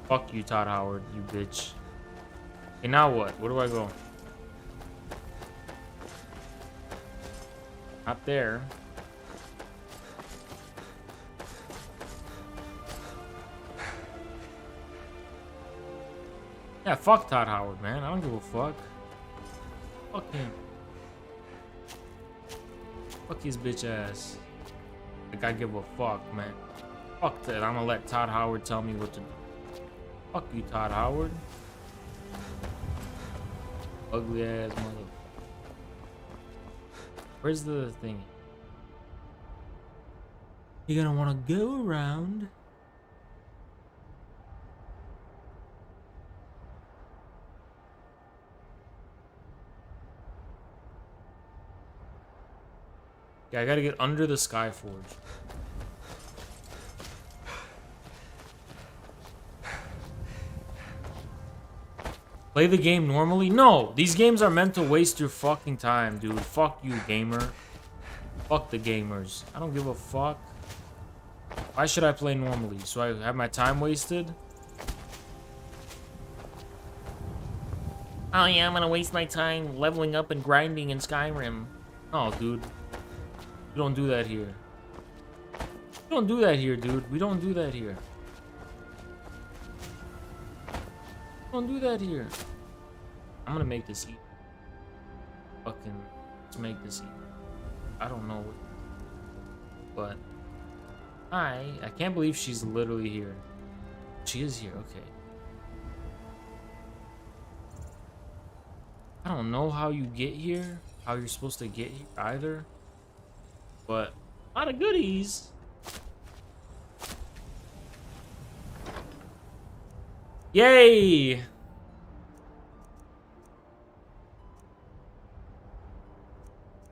Fuck you, Todd Howard, you bitch. Okay, now what? Where do I go? Not there. Yeah, fuck Todd Howard, man. I don't give a fuck. Fuck him. Fuck his bitch ass. Like I give a fuck, man. Fuck that. I'm gonna let Todd Howard tell me what to do. Fuck you, Todd Howard. Ugly ass mother. Where's the thing? You're gonna wanna go around. Yeah, I gotta get under the Skyforge. Play the game normally? No, these games are meant to waste your fucking time, dude. Fuck you, gamer. Fuck the gamers. I don't give a fuck. Why should I play normally? So I have my time wasted? Oh yeah, I'm gonna waste my time leveling up and grinding in Skyrim. No, dude. We don't do that here. We don't do that here, dude. We don't do that here. Don't do that here. I'm gonna make this eat. Fucking, let's make this eat. I don't know what, but I can't believe she's literally here. She is here. Okay. I don't know how you get here, how you're supposed to get here either, but a lot of goodies. Yay!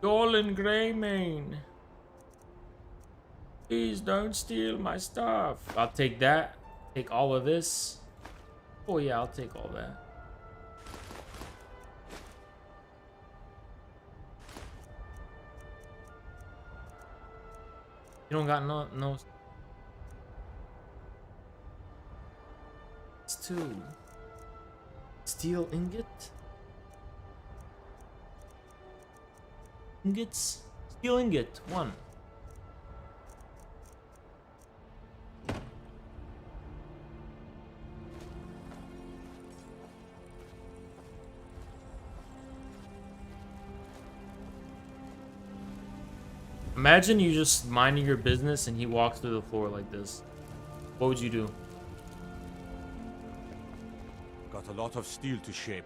Jarl and Greymane. Please don't steal my stuff. I'll take that. Take all of this. Oh yeah, I'll take all that. You don't got no. It's 2. Steel ingot. Ingots. Steel ingot 1. Imagine you just minding your business and he walks through the floor like this. What would you do? Got a lot of steel to shape.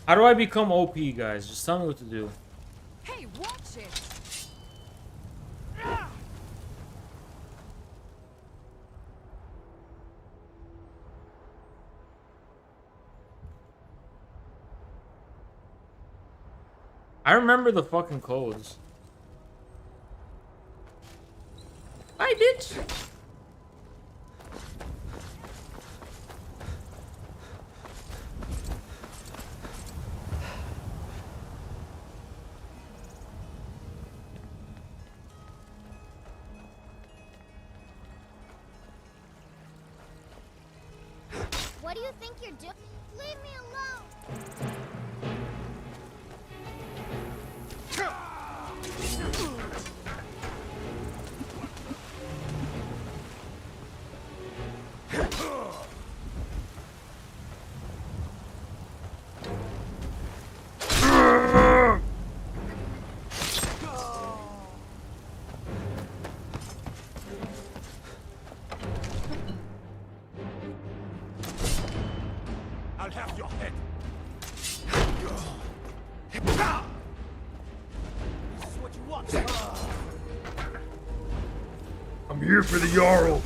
How do I become OP, guys? Just tell me what to do. Hey, watch it! I remember the fucking codes. Hi, bitch! What do you think you're doing? Leave me alone! I'll have your head. This is what you want. I'm here for the Jarl.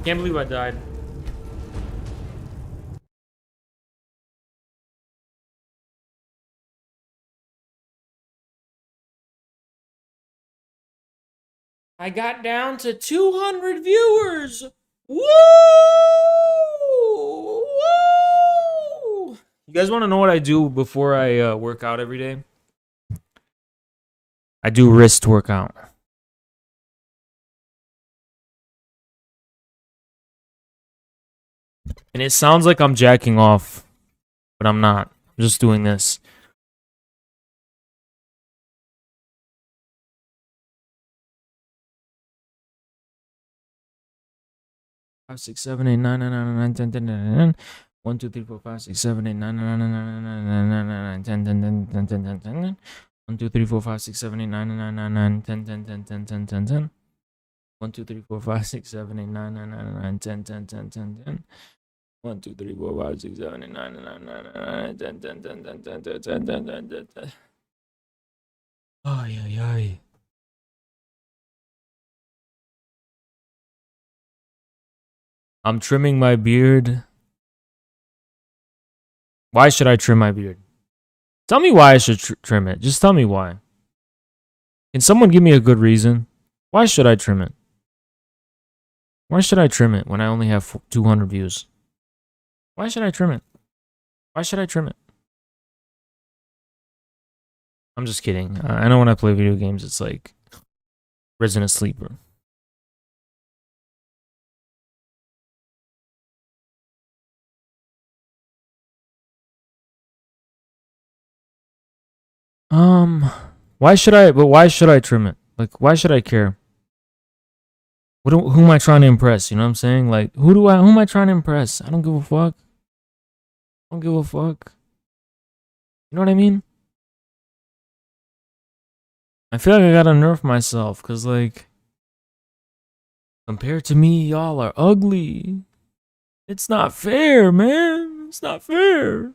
Can't believe I died. I got down to 200 viewers. Woo! Woo! You guys want to know what I do before I work out every day? I do wrist workout. And it sounds like I'm jacking off, but I'm not. I'm just doing this. Five, 6, 7, 8, 9, 9, 9, 9, 10, 10, 10, 10. 1, 2, 3, 4, 5, 6, 7, 8, 9, 9, 9, 9, 9, 9, 9, 10, 10, 10, 10, 10, 10, 10. 1, 2, 3, 4, 5, 6, 7, 8, 9, 9, 9, 9, 10, 10, 10, 10, 10, 10, 10. 1, 2, 3, 4, 5, 6, 7, 8, 9, 9, 9, 9, 10, 10, 10, 10, 10. 1, 2, 3, 4, 5, 6, 7, 8, 9, 9, 9, 9, 10, 10, 10, 10, 10, 10, 10, 10, 10, 10, 10. Ay, ay, ay. I'm trimming my beard. Why should I trim my beard? Tell me why I should trim it. Just tell me why. Can someone give me a good reason? Why should I trim it? Why should I trim it when I only have 200 views? Why should I trim it? Why should I trim it? I'm just kidding. I know when I play video games, it's like Resident Sleeper. Why should I? But why should I trim it? Like, why should I care? Who am I trying to impress? You know what I'm saying? Like, who am I trying to impress? I don't give a fuck. I don't give a fuck. You know what I mean? I feel like I gotta nerf myself, cause like, compared to me, y'all are ugly. It's not fair, man. It's not fair.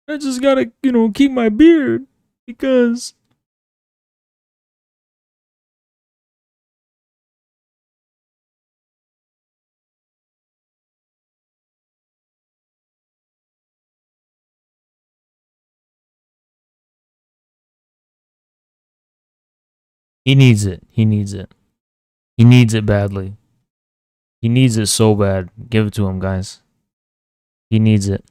I just gotta, keep my beard because he needs it. He needs it. He needs it badly. He needs it so bad. Give it to him, guys. He needs it.